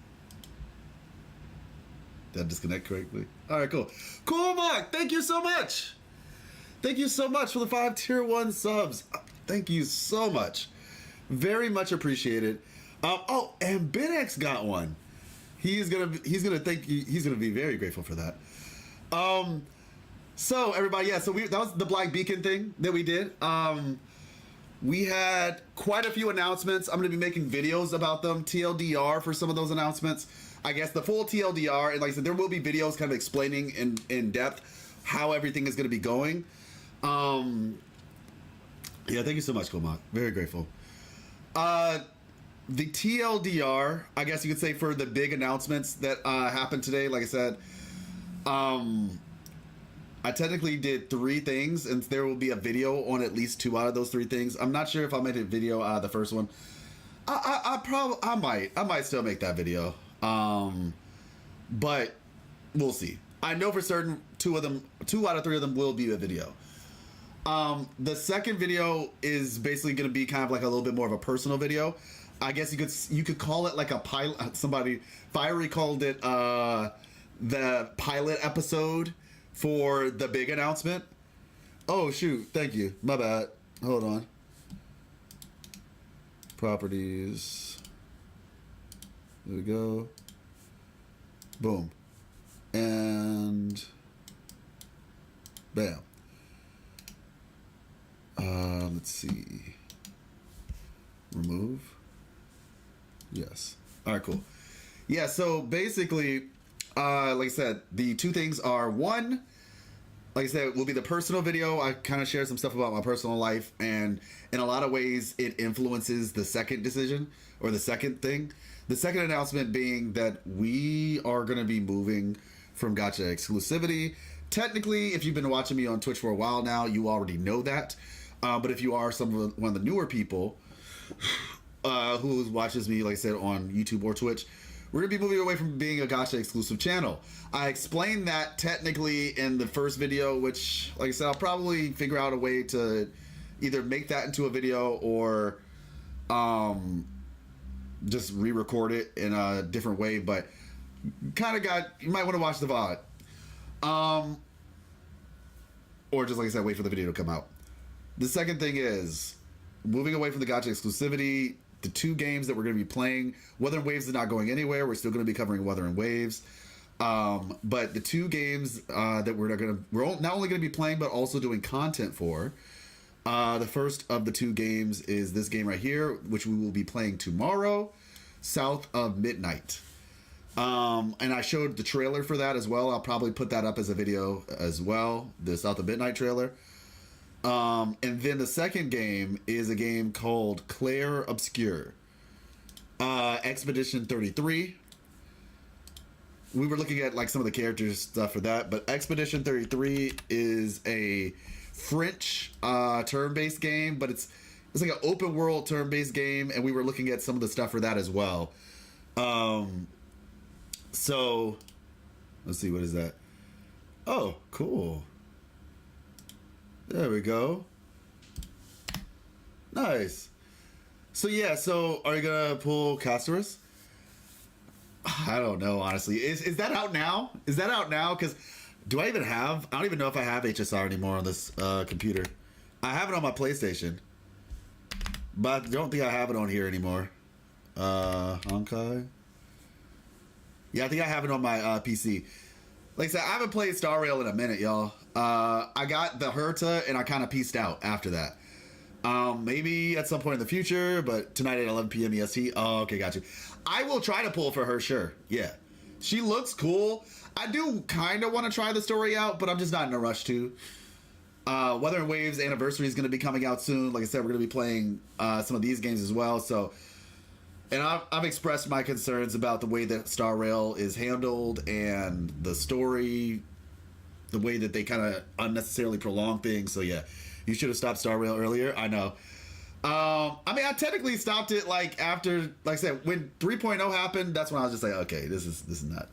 Did I disconnect correctly? All right. Cool. Cool, Mark. Thank you so much. Thank you so much for the 5 tier 1 subs. Thank you so much. Very much appreciated. And BenX got one. He's gonna be very grateful for that. So everybody, that was the Black Beacon thing that we did. We had quite a few announcements. I'm gonna be making videos about them, TLDR for some of those announcements. I guess the full TLDR, and like I said, there will be videos kind of explaining in depth how everything is gonna be going. Yeah, thank you so much, Komak. Very grateful. The TLDR, I guess you could say, for the big announcements that happened today, like I said, I technically did 3 things, and there will be a video on at least 2 out of those 3 things. I'm not sure if I made a video out of the first one. I might still make that video. But we'll see. I know for certain 2 out of 3 of them will be a video. The second video is basically going to be kind of like a little bit more of a personal video. I guess you could call it like a pilot. Fiery called it the pilot episode for the big announcement. Oh shoot! Thank you. My bad. Hold on. Properties. There we go. Boom. And bam. Let's see. Remove. Yes. All right, cool. Yeah, so basically, like I said, the 2 things are, 1, like I said, will be the personal video. I kind of share some stuff about my personal life, and in a lot of ways, it influences the second decision, or the second thing. The second announcement being that we are going to be moving from Gacha exclusivity. Technically, if you've been watching me on Twitch for a while now, you already know that. But if you are one of the newer people who watches me, like I said, on YouTube or Twitch, we're going to be moving away from being a Gacha exclusive channel. I explained that technically in the first video, which, like I said, I'll probably figure out a way to either make that into a video or just re-record it in a different way. But you might want to watch the VOD. Or just, like I said, wait for the video to come out. The second thing is moving away from the Gacha exclusivity. The 2 games that we're going to be playing, Wuthering Waves is not going anywhere. We're still going to be covering Wuthering Waves. But the 2 games that we're not only going to be playing, but also doing content for. The first of the 2 games is this game right here, which we will be playing tomorrow, South of Midnight. And I showed the trailer for that as well. I'll probably put that up as a video as well, the South of Midnight trailer. And then the second game is a game called Claire Obscure. Expedition 33. We were looking at like some of the characters stuff for that, but Expedition 33 is a French turn-based game, but it's like an open world turn-based game, and we were looking at some of the stuff for that as well. So let's see, what is that? Oh, cool. There we go. Nice. So yeah, are you gonna pull Castorus? I don't know, honestly. Is that out now? Is that out now? Because I don't even know if I have HSR anymore on this computer. I have it on my PlayStation, but I don't think I have it on here anymore. Honkai? Yeah, I think I have it on my PC. Like I said, I haven't played Star Rail in a minute, y'all. I got the Herta, and I kind of pieced out after that. Maybe at some point in the future, but tonight at 11 p.m. EST. Oh, okay, got you. I will try to pull for her, sure. Yeah. She looks cool. I do kind of want to try the story out, but I'm just not in a rush to. Wuthering Waves Anniversary is going to be coming out soon. Like I said, we're going to be playing some of these games as well. So, and I've expressed my concerns about the way that Star Rail is handled and the story, the way that they kind of unnecessarily prolong things. So yeah, you should have stopped Star Rail earlier. I know. I mean, I technically stopped it like after, like I said, when 3.0 happened. That's when I was just like, okay, this is not.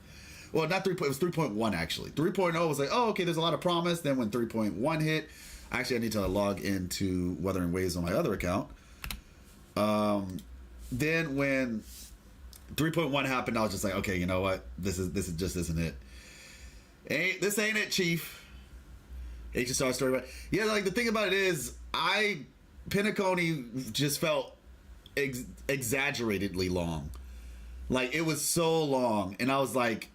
Well, not 3. It was 3.1 actually. 3.0 was like, oh, okay, there's a lot of promise. Then when 3.1 hit, actually, I need to log into Wuthering Waves on my other account. Then when 3.1 happened, I was just like, okay, you know what? This just isn't it. This ain't it, Chief. HSR story. Yeah, like the thing about it is, Penacony just felt exaggeratedly long. Like it was so long, and I was like,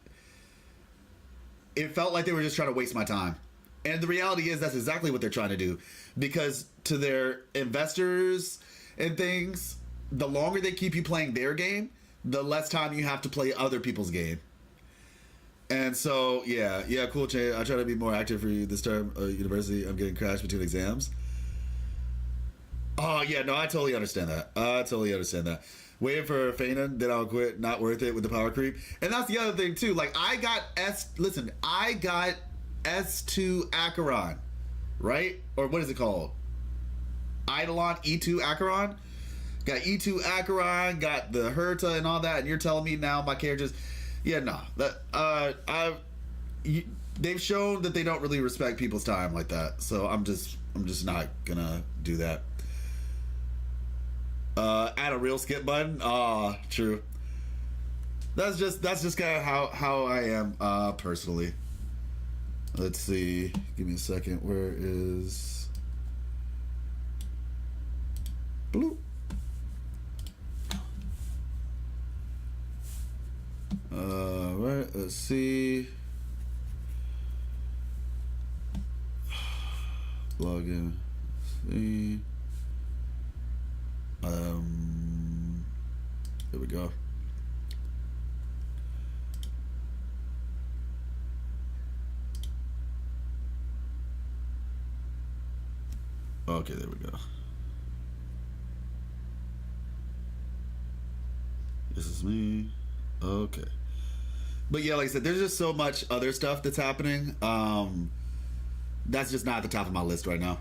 it felt like they were just trying to waste my time. And the reality is that's exactly what they're trying to do, because to their investors and things, the longer they keep you playing their game, the less time you have to play other people's game. And so, yeah, cool, Jay. I try to be more active for you this term. University, I'm getting crashed between exams. Oh, yeah, no, I totally understand that. Waiting for Fanon, then I'll quit. Not worth it with the power creep. And that's the other thing, too. Like, I got S2 Acheron, right? Or what is it called? Eidolon E2 Acheron? Got E2 Acheron, got the Herta and all that, and you're telling me now my characters... Yeah, no. They've shown that they don't really respect people's time like that. So I'm just not gonna do that. Add a real skip button. True. That's just kind of how I am personally. Let's see. Give me a second. Where is Blue? Right. Let's see. Log in. See. There we go. Okay, there we go. This is me. Okay. But yeah, like I said, there's just so much other stuff that's happening. That's just not at the top of my list right now.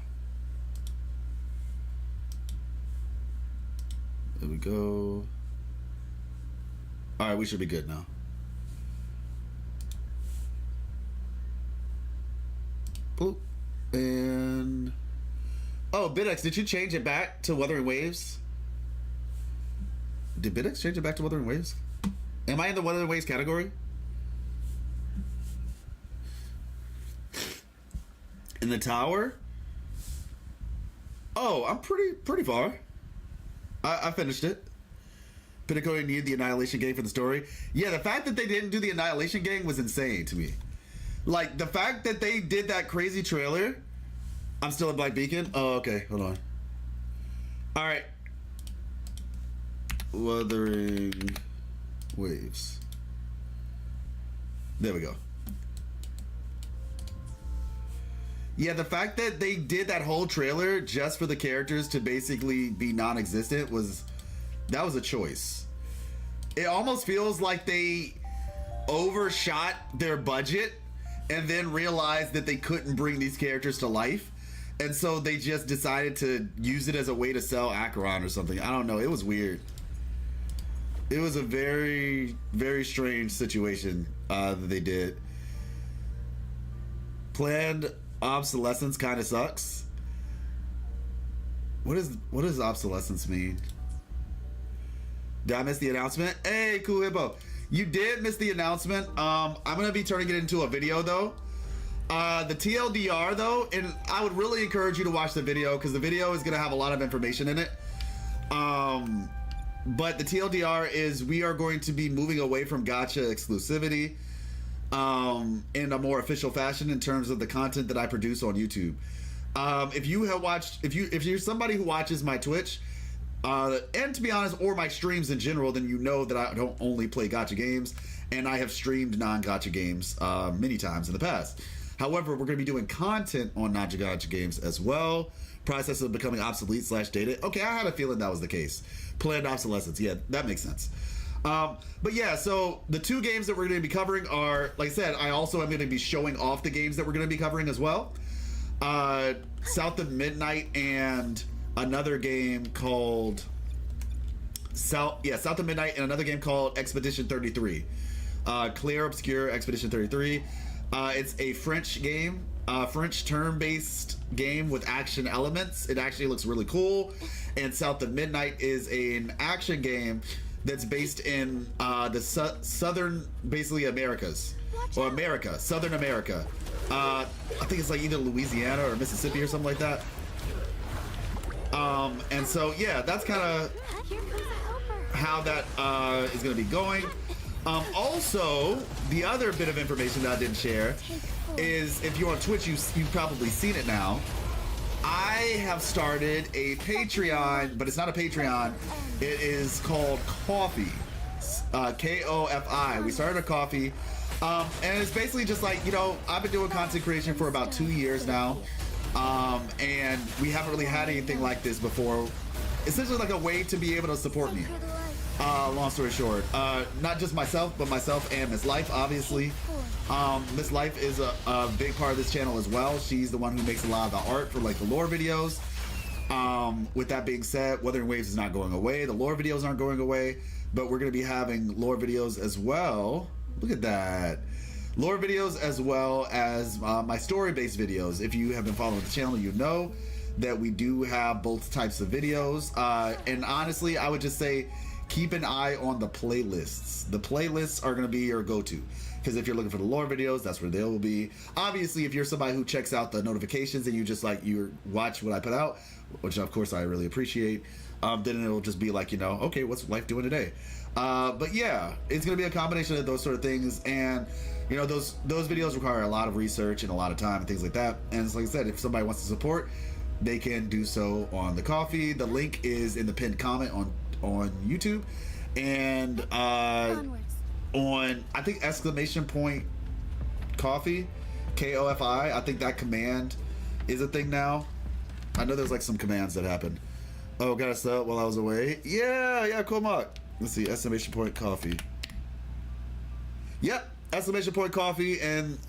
There we go. All right, we should be good now. Boop. And oh, BitX, did you change it back to Wuthering Waves? Did BitX change it back to Wuthering Waves? Am I in the Wuthering Waves category? In the tower? Oh, I'm pretty far. I finished it. Pinnacle needed the Annihilation Gang for the story. Yeah, the fact that they didn't do the Annihilation Gang was insane to me. Like, the fact that they did that crazy trailer. I'm still in Black Beacon? Oh, okay. Hold on. Alright. Wuthering Waves. There we go. Yeah, the fact that they did that whole trailer just for the characters to basically be non-existent was a choice. It almost feels like they overshot their budget and then realized that they couldn't bring these characters to life. And so they just decided to use it as a way to sell Acheron or something. I don't know. It was weird. It was a very, very strange situation that they did. Planned obsolescence kind of sucks. What does obsolescence mean? Did I miss the announcement? Hey, Cool Hippo. You did miss the announcement. I'm going to be turning it into a video, though. The TLDR, though, and I would really encourage you to watch the video because the video is going to have a lot of information in it. But the TLDR is we are going to be moving away from gacha exclusivity in a more official fashion in terms of the content that I produce on YouTube. If you have watched, if you're somebody who watches my Twitch, And to be honest, or my streams in general, then you know that I don't only play gacha games, and I have streamed non-gacha games many times in the past. However, we're going to be doing content on non-gacha games as well. Process of becoming obsolete / dated. Okay, I had a feeling that was the case. Planned obsolescence. Yeah, that makes sense. But yeah, so the 2 games that we're going to be covering are, like I said, I also am going to be showing off the games that we're going to be covering as well. South of Midnight and another game called South of Midnight and another game called Expedition 33. Clair Obscure Expedition 33. It's a French game, French turn-based game with action elements. It actually looks really cool. And South of Midnight is an action game that's based in the southern, basically Americas, or America, Southern America. I think it's like either Louisiana or Mississippi or something like that. And so yeah, that's kind of how that is going to be going. Also, the other bit of information that I didn't share is, if you're on Twitch, you've probably seen it now. I have started a Patreon, but it's not a Patreon. It is called Ko-fi. K-O-F-I. We started a Ko-fi. And it's basically just like, you know, I've been doing content creation for about 2 years now. And we haven't really had anything like this before. Essentially like a way to be able to support me. Long story short, not just myself, but myself and Miss Life, obviously. Miss Life is a big part of this channel as well. She's the one who makes a lot of the art for like the lore videos. With that being said, Wuthering Waves is not going away. The lore videos aren't going away, but we're going to be having lore videos as well. Look at that. Lore videos as well as my story-based videos. If you have been following the channel, you know that we do have both types of videos. And honestly, I would just say keep an eye on the playlists. The playlists are going to be your go-to. Because if you're looking for the lore videos, that's where they will be. Obviously, if you're somebody who checks out the notifications and you just like, you watch what I put out, which of course I really appreciate, then it'll just be like, you know, okay, what's Life doing today? But yeah, it's going to be a combination of those sort of things. And, you know, those videos require a lot of research and a lot of time and things like that. And like I said, if somebody wants to support, they can do so on the Ko-fi. The link is in the pinned comment on YouTube. And on, I think, ! Ko-fi, K-O-F-I, I think that command is a thing now. I know there's like some commands that happen. Oh, got a sub while I was away. Yeah, cool mark. Let's see, ! Ko-fi. Yep, ! Ko-fi, and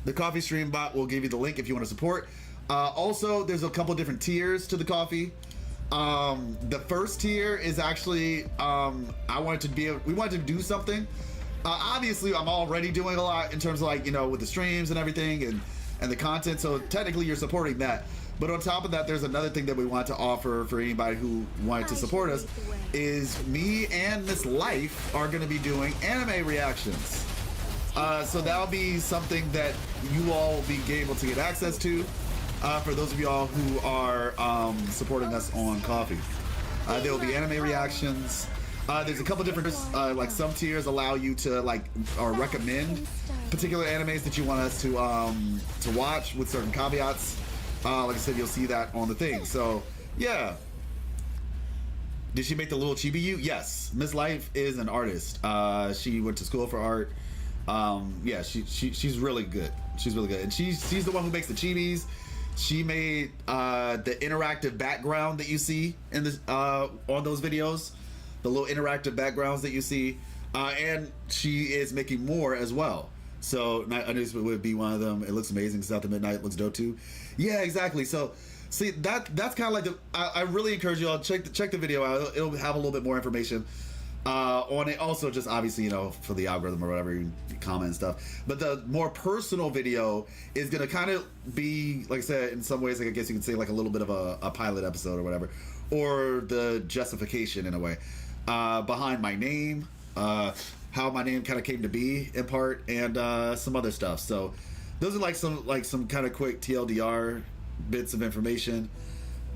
the Ko-fi stream bot will give you the link if you want to support. Also, there's a couple different tiers to the Ko-fi. The first tier is actually, we wanted to do something. Obviously, I'm already doing a lot in terms of like, you know, with the streams and everything and the content. So technically you're supporting that. But on top of that, there's another thing that we want to offer for anybody who wanted to support us is me and Miss Life are going to be doing anime reactions. So that'll be something that you all will be able to get access to for those of y'all who are supporting us on Ko-fi. There will be anime reactions. There's a couple different, like some tiers allow you to like, or recommend particular animes that you want us to watch with certain caveats. Like I said, you'll see that on the thing. So yeah. Did she make the little chibi-yu? Yes. Miss Life is an artist. She went to school for art. Yeah, she's really good. She's really good. And she's the one who makes the chibis. She made the interactive background that you see in this on those videos. The little interactive backgrounds that you see, and she is making more as well. So I knew this would be one of them. It looks amazing. South of Midnight looks dope too. Yeah, exactly. So see, that's kind of like I really encourage you all check the video out. It'll have a little bit more information on it. Also, just obviously, you know, for the algorithm or whatever, you comment and stuff. But the more personal video is gonna kind of be, like I said, in some ways, like I guess you could say like a little bit of a pilot episode or whatever, or the justification in a way. Behind my name, how my name kind of came to be in part, and some other stuff. So those are like some kind of quick TLDR bits of information.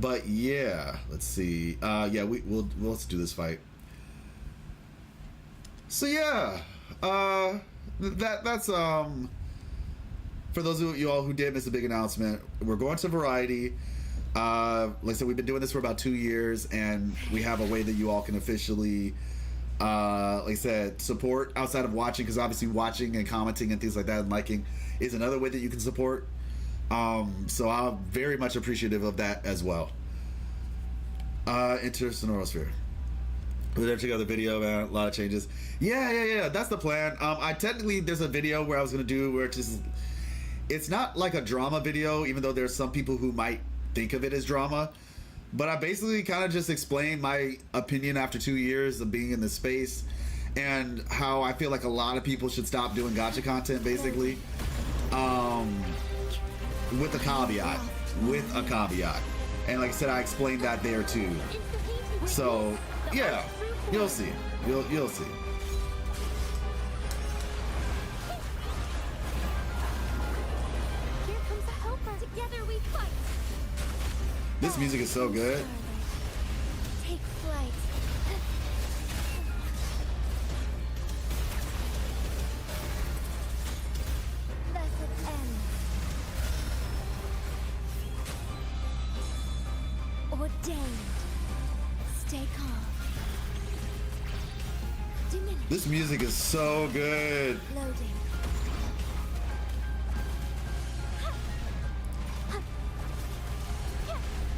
But yeah, let's see. Yeah, we'll let's do this fight. So yeah, that's for those of you all who did miss a big announcement. We're going to Variety. Like I said, we've been doing this for about 2 years, and we have a way that you all can officially, like I said, support outside of watching, because obviously watching and commenting and things like that and liking is another way that you can support. So I'm very much appreciative of that as well. Enter Sonorosphere. We're gonna check out the video, man. A lot of changes. Yeah. That's the plan. There's a video where I was gonna do where it's not like a drama video, even though there's some people who might think of it as drama. But I basically kind of just explained my opinion after 2 years of being in this space, and how I feel like a lot of people should stop doing gacha content, basically. With a caveat. And like I said, I explained that there too. So yeah, you'll see. You'll see. Here comes a helper. Together we fight. This music is so good. Take flight. Let it end. Ordained. Stay calm. Diminish. This music is so good. Loading.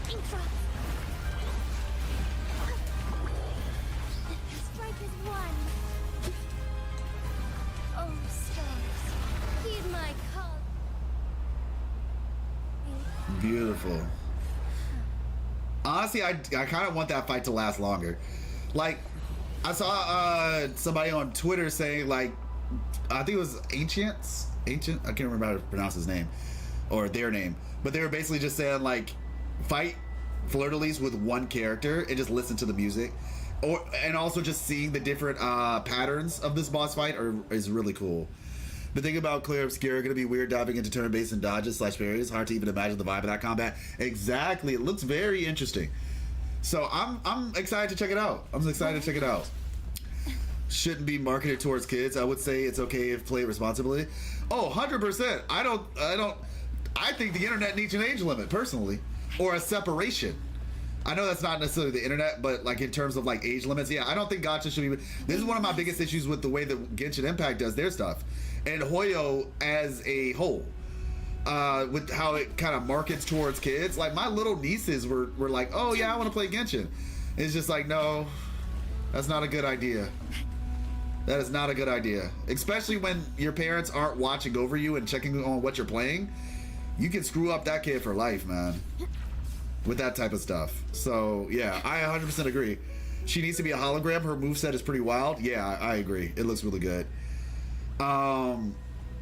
Intra. Strike is one. Oh, stars, heed my call. Beautiful. Honestly, I kind of want that fight to last longer. Like, I saw somebody on Twitter saying, like, I think it was Ancient, I can't remember how to pronounce his name or their name, but they were basically just saying, like, fight Fleur-de-Lis with one character and just listen to the music, and also just seeing the different patterns of this boss fight is really cool. The thing about Clear Obscure going to be weird diving into turn-based and dodges / parries. Hard to even imagine the vibe of that combat. Exactly, it looks very interesting. So I'm excited to check it out. Shouldn't be marketed towards kids. I would say it's okay if played responsibly. Oh, 100%. I think the internet needs an age limit, personally, or a separation. I know that's not necessarily the internet, but like in terms of like age limits, yeah, I don't think gacha should be. This is one of my biggest issues with the way that Genshin Impact does their stuff, and Hoyo as a whole, with how it kind of markets towards kids. Like my little nieces were like, oh yeah, I want to play Genshin. It's just like, no, that's not a good idea. That is not a good idea, especially when your parents aren't watching over you and checking on what you're playing. You can screw up that kid for life, man, with that type of stuff. So yeah, I 100% agree. She needs to be a hologram. Her moveset is pretty wild. Yeah, I agree. It looks really good.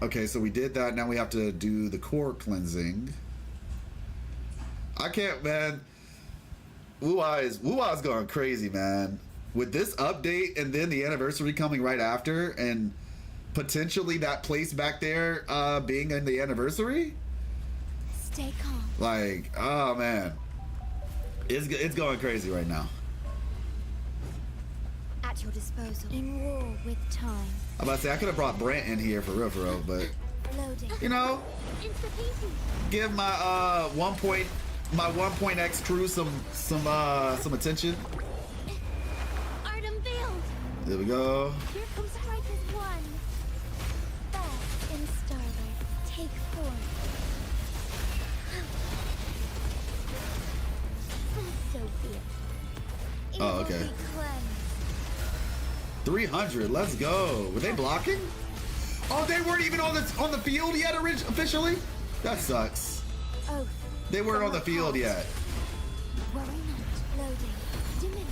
Okay, so we did that. Now we have to do the core cleansing. I can't, man. WUWA is going crazy, man. With this update and then the anniversary coming right after, and potentially that place back there being in the anniversary. Stay calm. Like, oh man, it's going crazy right now. At your disposal. In war with time. I'm about to say I could have brought Brant in here for real, but Loading. You know, give my 1.x crew some attention. Art unveiled. There we go. Here comes Strikers one. Bask in starlight. Take form. So be it. Oh, okay. 300. Let's go. Were they blocking? Oh, they weren't even on the field yet officially? That sucks. Oath. They weren't on the field yet. Worry not. Loading. Diminish.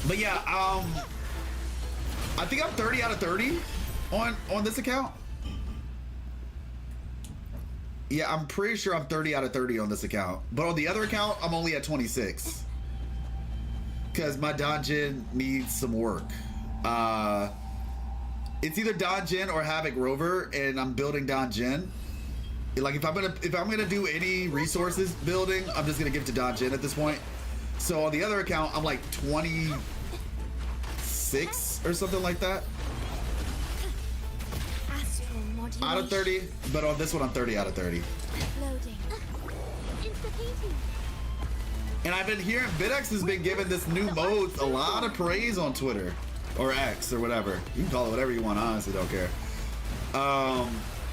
But yeah, I think I'm 30 out of 30 on this account. Yeah, I'm pretty sure I'm 30 out of 30 on this account. But on the other account, I'm only at 26. Because my dungeon needs some work. It's either Donjin or Havoc Rover, and I'm building Donjin. Like if I'm gonna do any resources building, I'm just gonna give it to Donjin at this point. So on the other account, I'm like 26 or something like that. Out of 30, but on this one I'm 30 out of 30. Loading. Insta-heating. And I've been hearing Bidex has been giving this new mode a lot of praise on Twitter. Or X or whatever. You can call it whatever you want, I honestly don't care.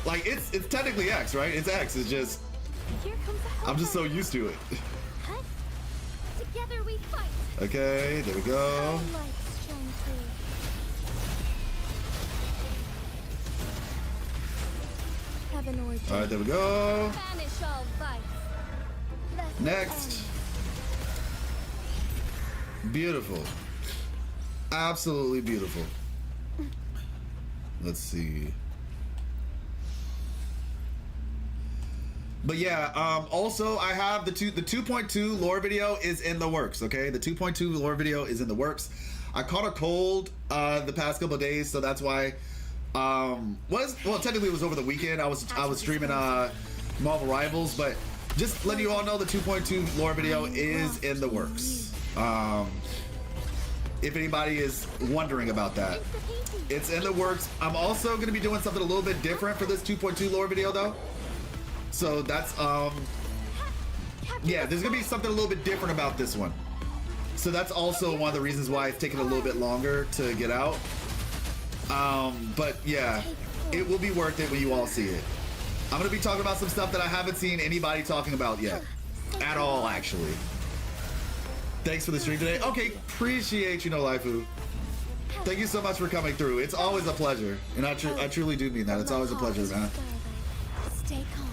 Like it's technically X, right? It's X, it's just I'm just so used to it. Together we fight. Okay, there we go. Alright, there we go. Next. Beautiful. Absolutely beautiful. Let's see. But yeah, also I have the 2.2 lore video is in the works, okay? The 2.2 lore video is in the works. I caught a cold the past couple of days, so that's why well technically it was over the weekend. I was streaming Marvel Rivals, but just letting you all know the 2.2 lore video is in the works. If anybody is wondering about that, it's in the works. I'm also going to be doing something a little bit different for this 2.2 lore video though. So that's yeah, there's gonna be something a little bit different about this one. So that's also one of the reasons why it's taking a little bit longer to get out. But yeah, it will be worth it when you all see it. I'm gonna be talking about some stuff that I haven't seen anybody talking about yet. At all, actually. Thanks for the stream today. Okay, appreciate you, No Laifu. Thank you so much for coming through. It's always a pleasure. And I truly do mean that. It's always a pleasure, man. Stay calm.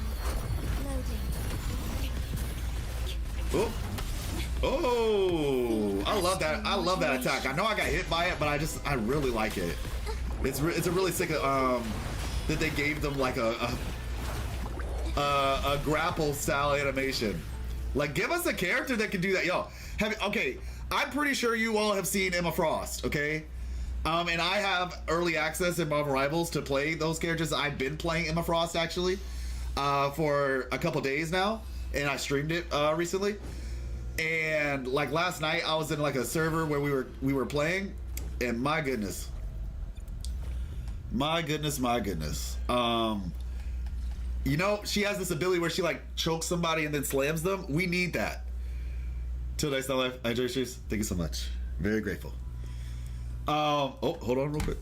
Oh, oh! I love that. I love that attack. I know I got hit by it, but I really like it. It's a really sick that they gave them like a grapple style animation. Like, give us a character that can do that, yo. Okay, I'm pretty sure you all have seen Emma Frost, okay? And I have early access in Marvel Rivals to play those characters. I've been playing Emma Frost actually for a couple days now. And I streamed it recently, and like last night I was in like a server where we were playing, and my goodness, you know, she has this ability where she like chokes somebody and then slams them. We need that. Till next time, I enjoy your Thank you so much. Very grateful. Oh, hold on real quick.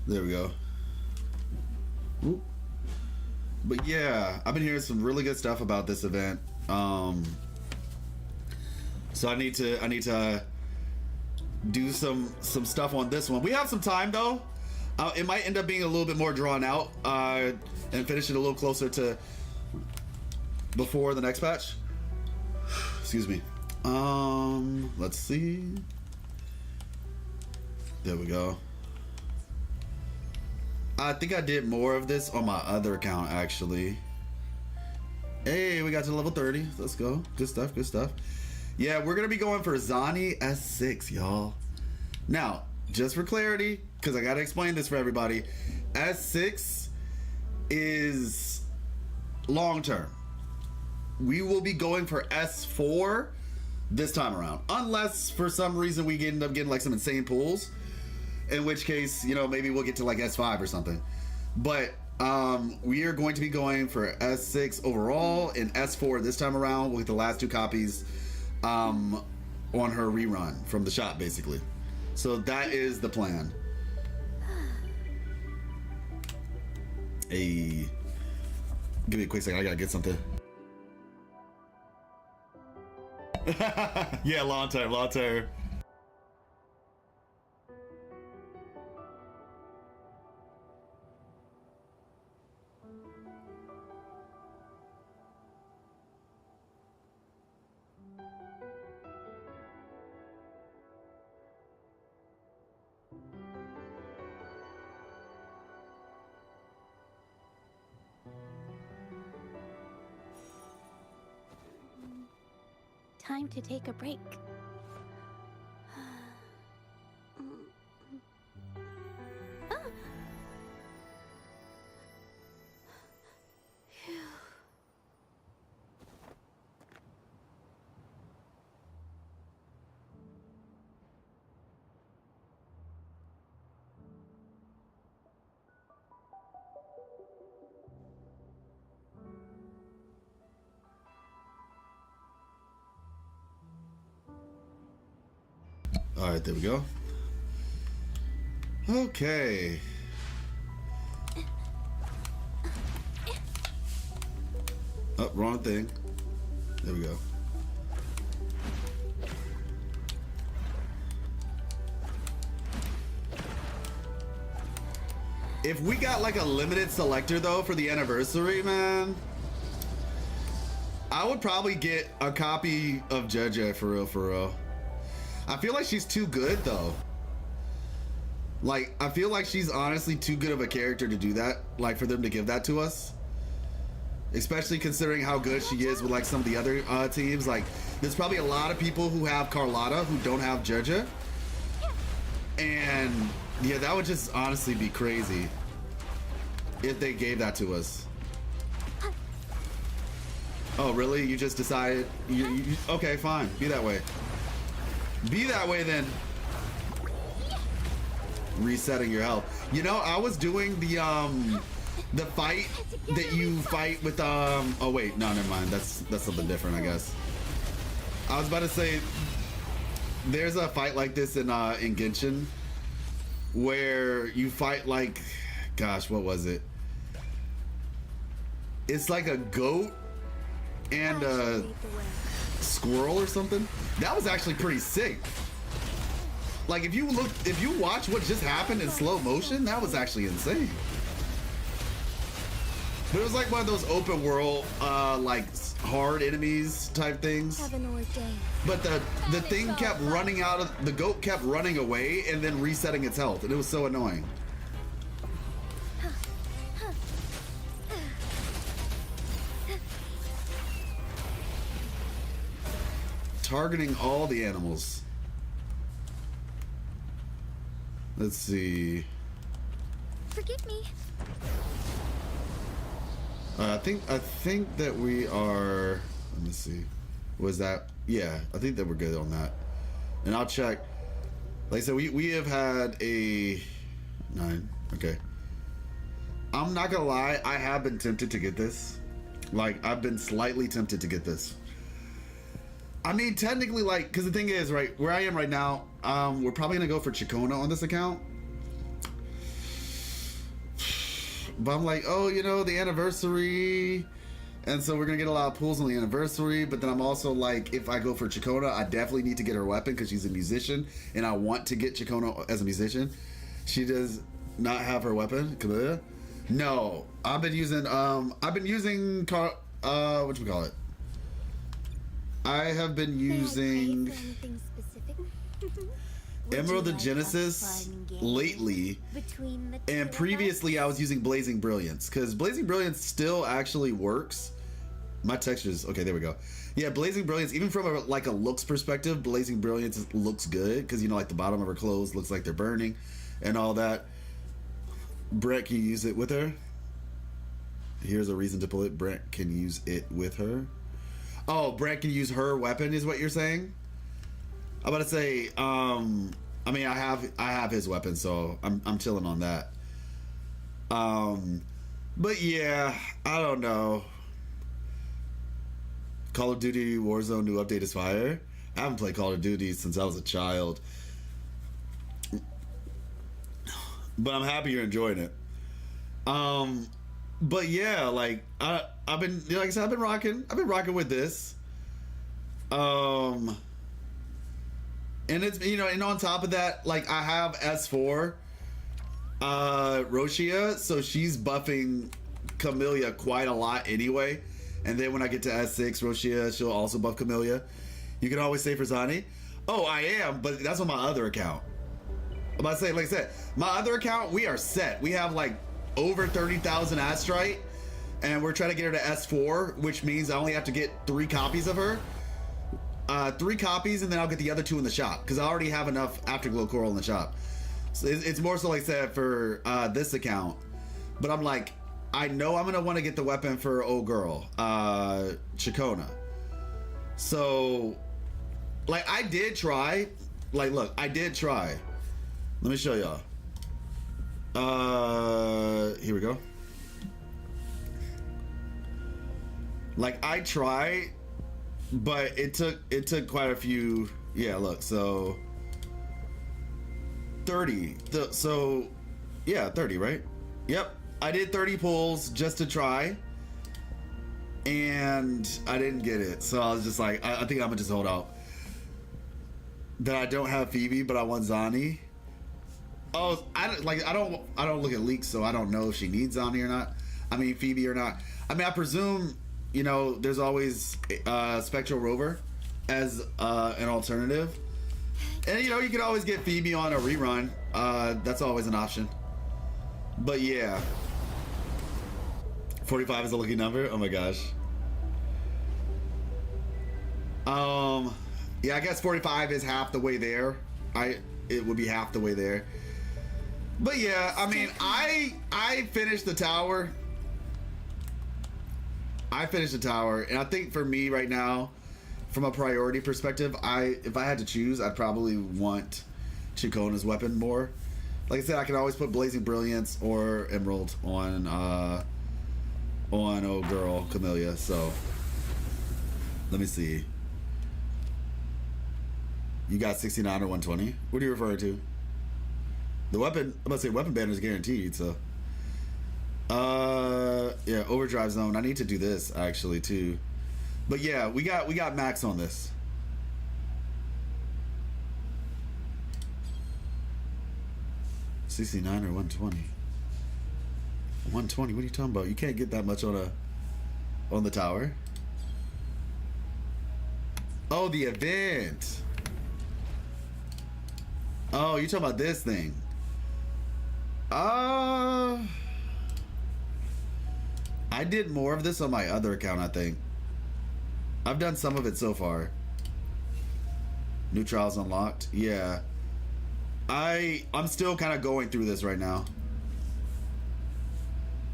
There we go. Oop. But yeah, I've been hearing some really good stuff about this event. So I need to do some stuff on this one. We have some time though. It might end up being a little bit more drawn out and finish it a little closer to before the next patch. Excuse me. Let's see. There we go. I think I did more of this on my other account actually. Hey, we got to level 30. Let's go. Good stuff, good stuff. Yeah, we're gonna be going for Zani S6, y'all. Now, just for clarity, because I gotta explain this for everybody, S6 is long term. We will be going for S4 this time around, unless for some reason we end up getting like some insane pulls, in which case, you know, maybe we'll get to like S5 or something. But we are going to be going for S6 overall and S4 this time around with the last 2 copies on her rerun from the shop, basically. So that is the plan. Hey, give me a quick second. I gotta get something. Yeah, long term, long term. time to take a break. All right, there we go. Okay. Oh, wrong thing. There we go. If we got like a limited selector though for the anniversary, man, I would probably get a copy of JoJo for real, for real. I feel like she's too good though. Like, I feel like she's honestly too good of a character to do that, like for them to give that to us. Especially considering how good she is with like some of the other teams. Like, there's probably a lot of people who have Carlotta who don't have JoJo. And yeah, that would just honestly be crazy if they gave that to us. Oh, really? You just decided? You okay, fine. Be that way. Be that way then. Resetting your health. You know, I was doing the fight that you fight with oh wait, no, never mind. That's something different, I guess. I was about to say there's a fight like this in Genshin where you fight like, gosh, what was it? It's like a goat and a squirrel or something. That was actually pretty sick. Like, if you watch what just happened in slow motion, that was actually insane. But it was like one of those open world, like hard enemies type things. But the thing kept running out of, the goat kept running away and then resetting its health, and it was so annoying. Targeting all the animals. Let's see. Forgive me. I think that we are. Let me see. Was that? Yeah, I think that we're good on that. And I'll check. Like I said, we have had a 9. Okay. I'm not gonna lie. I have been tempted to get this. Like, I've been slightly tempted to get this. I mean, technically, like, because the thing is, right, where I am right now, we're probably gonna go for Chikona on this account. But I'm like, oh, you know, the anniversary, and so we're gonna get a lot of pulls on the anniversary. But then I'm also like, if I go for Chikona, I definitely need to get her weapon because she's a musician, and I want to get Chikona as a musician. She does not have her weapon, Camilla. No, I've been using whatchamacallit? I have been using Emerald of Genesis lately, and previously I was using Blazing Brilliance because Blazing Brilliance still actually works. My textures, okay, there we go. Yeah, Blazing Brilliance, even from a looks perspective, Blazing Brilliance looks good because, you know, like the bottom of her clothes looks like they're burning and all that. Brett can use it with her. Here's a reason to pull it. Brett can use it with her. Oh, Brett can use her weapon is what you're saying? I'm about to say, I mean, I have his weapon, so I'm chilling on that. But yeah, I don't know. Call of Duty Warzone new update is fire. I haven't played Call of Duty since I was a child. But I'm happy you're enjoying it. But yeah, like I've been, like I said, I've been rocking with this. And it's, you know, and on top of that, like I have S4 Roshia, so she's buffing Camellia quite a lot anyway. And then when I get to S6 Roshia, she'll also buff Camellia. You can always say for Zani. Oh, I am, but that's on my other account. I'm about to say, like I said, my other account, we are set. We have like over 30,000 Astrite, and we're trying to get her to S4, which means I only have to get 3 copies of her. 3 copies, and then I'll get the other 2 in the shop because I already have enough Afterglow Coral in the shop. So it's more so like I said for this account, but I'm like, I know I'm gonna want to get the weapon for old girl, Chikona. So, like, I did try. Like, look, I did try. Let me show y'all. Here we go. Like, I tried, but it took quite a few. Yeah, look, so 30. So, yeah, 30, right? Yep. I did 30 pulls just to try, and I didn't get it. So I was just like, I think I'm gonna just hold out. That I don't have Phoebe, but I want Zani. Oh, I don't look at leaks, so I don't know if she needs Zani or not. I mean Phoebe or not. I mean, I presume, you know, there's always Spectral Rover as an alternative, and you know, you could always get Phoebe on a rerun. That's always an option. But yeah, 45 is a lucky number. Oh my gosh. Yeah, I guess 45 is half the way there. It would be half the way there. But yeah, I mean, I finished the tower. And I think for me right now, from a priority perspective, if I had to choose, I'd probably want Chikona's weapon more. Like I said, I can always put Blazing Brilliance or Emerald on old girl Camellia. So let me see. You got 69 or 120? What are you referring to? The weapon, I'm about to say weapon banner is guaranteed, so. Yeah, overdrive zone. I need to do this actually too. But yeah, we got max on this. $69 or 120? 120, what are you talking about? You can't get that much on the tower. Oh, the event. Oh, you talking about this thing? I did more of this on my other account, I think. I've done some of it so far. New trials unlocked. Yeah. I'm still kind of going through this right now.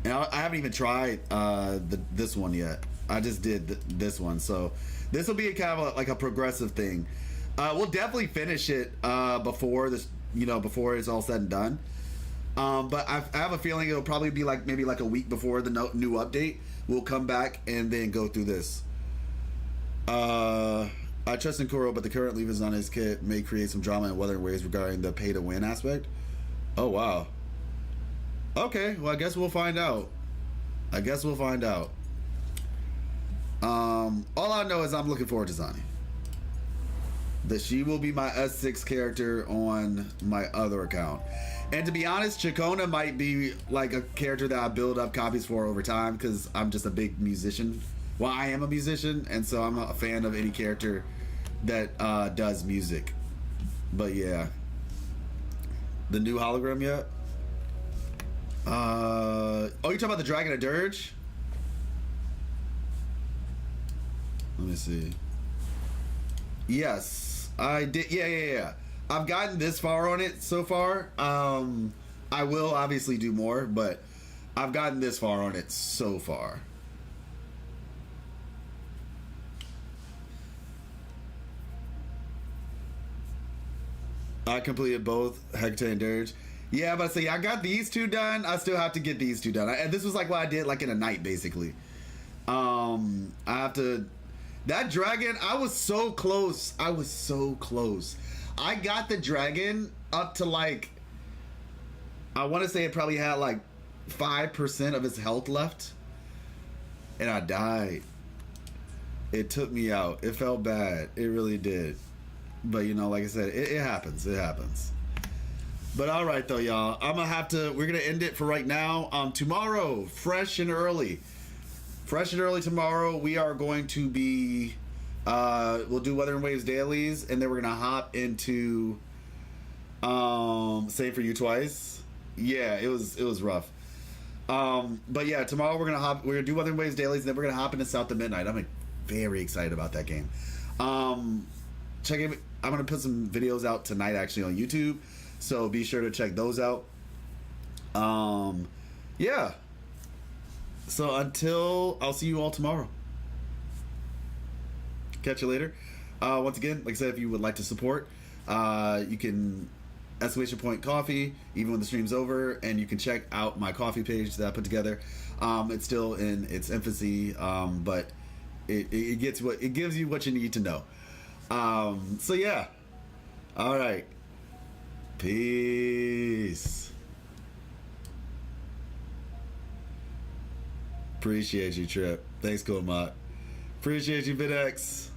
And I haven't even tried this one yet. I just did this one. So this will be a kind of like a progressive thing. We'll definitely finish it before this, before it's all said and done. But I have a feeling it'll probably be like maybe like a week before the new update. We'll come back and then go through this. I trust in Kuro, but the current leavers on his kit may create some drama in Wuthering Waves regarding the pay to win aspect. Oh wow. Okay, well I guess we'll find out. All I know is I'm looking forward to Zani. That she will be my S6 character on my other account. And to be honest, Chikona might be like a character that I build up copies for over time because I'm just a big musician. Well, I am a musician, and so I'm a fan of any character that does music. But yeah. The new hologram yet? Oh, you're talking about the Dragon of Dirge? Let me see. Yes, I did. Yeah. I've gotten this far on it so far. I will obviously do more, but I've gotten this far on it so far. I completed both Hecate and Dirge. Yeah, but see, I got these two done. I still have to get these two done. And this was like what I did like in a night, basically. I have to... That dragon, I was so close. I got the dragon up to like... I want to say it probably had like 5% of its health left. And I died. It took me out. It felt bad. It really did. But like I said, it happens. But all right though, y'all. We're gonna end it for right now. Tomorrow, fresh and early tomorrow, we are going to be we'll do Wuthering Waves dailies, and then we're gonna hop into Save for You Twice. Yeah, it was rough. But yeah, tomorrow we're gonna do Wuthering Waves dailies, and then we're gonna hop into South of Midnight. I'm very excited about that game. Check it. I'm gonna put some videos out tonight actually on YouTube, so be sure to check those out. Yeah. So until I'll see you all tomorrow. Catch you later. Once again, like I said, if you would like to support, you can exclamation point coffee even when the stream's over, and you can check out my coffee page that I put together. It's still in its infancy, but it gives you what you need to know. So yeah. All right. Peace. Appreciate you, Trip. Thanks, Cool Mock. Appreciate you, VidX.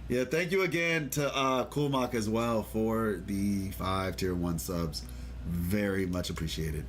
Yeah, thank you again to Cool Mock as well for the 5 tier 1 subs. Very much appreciated.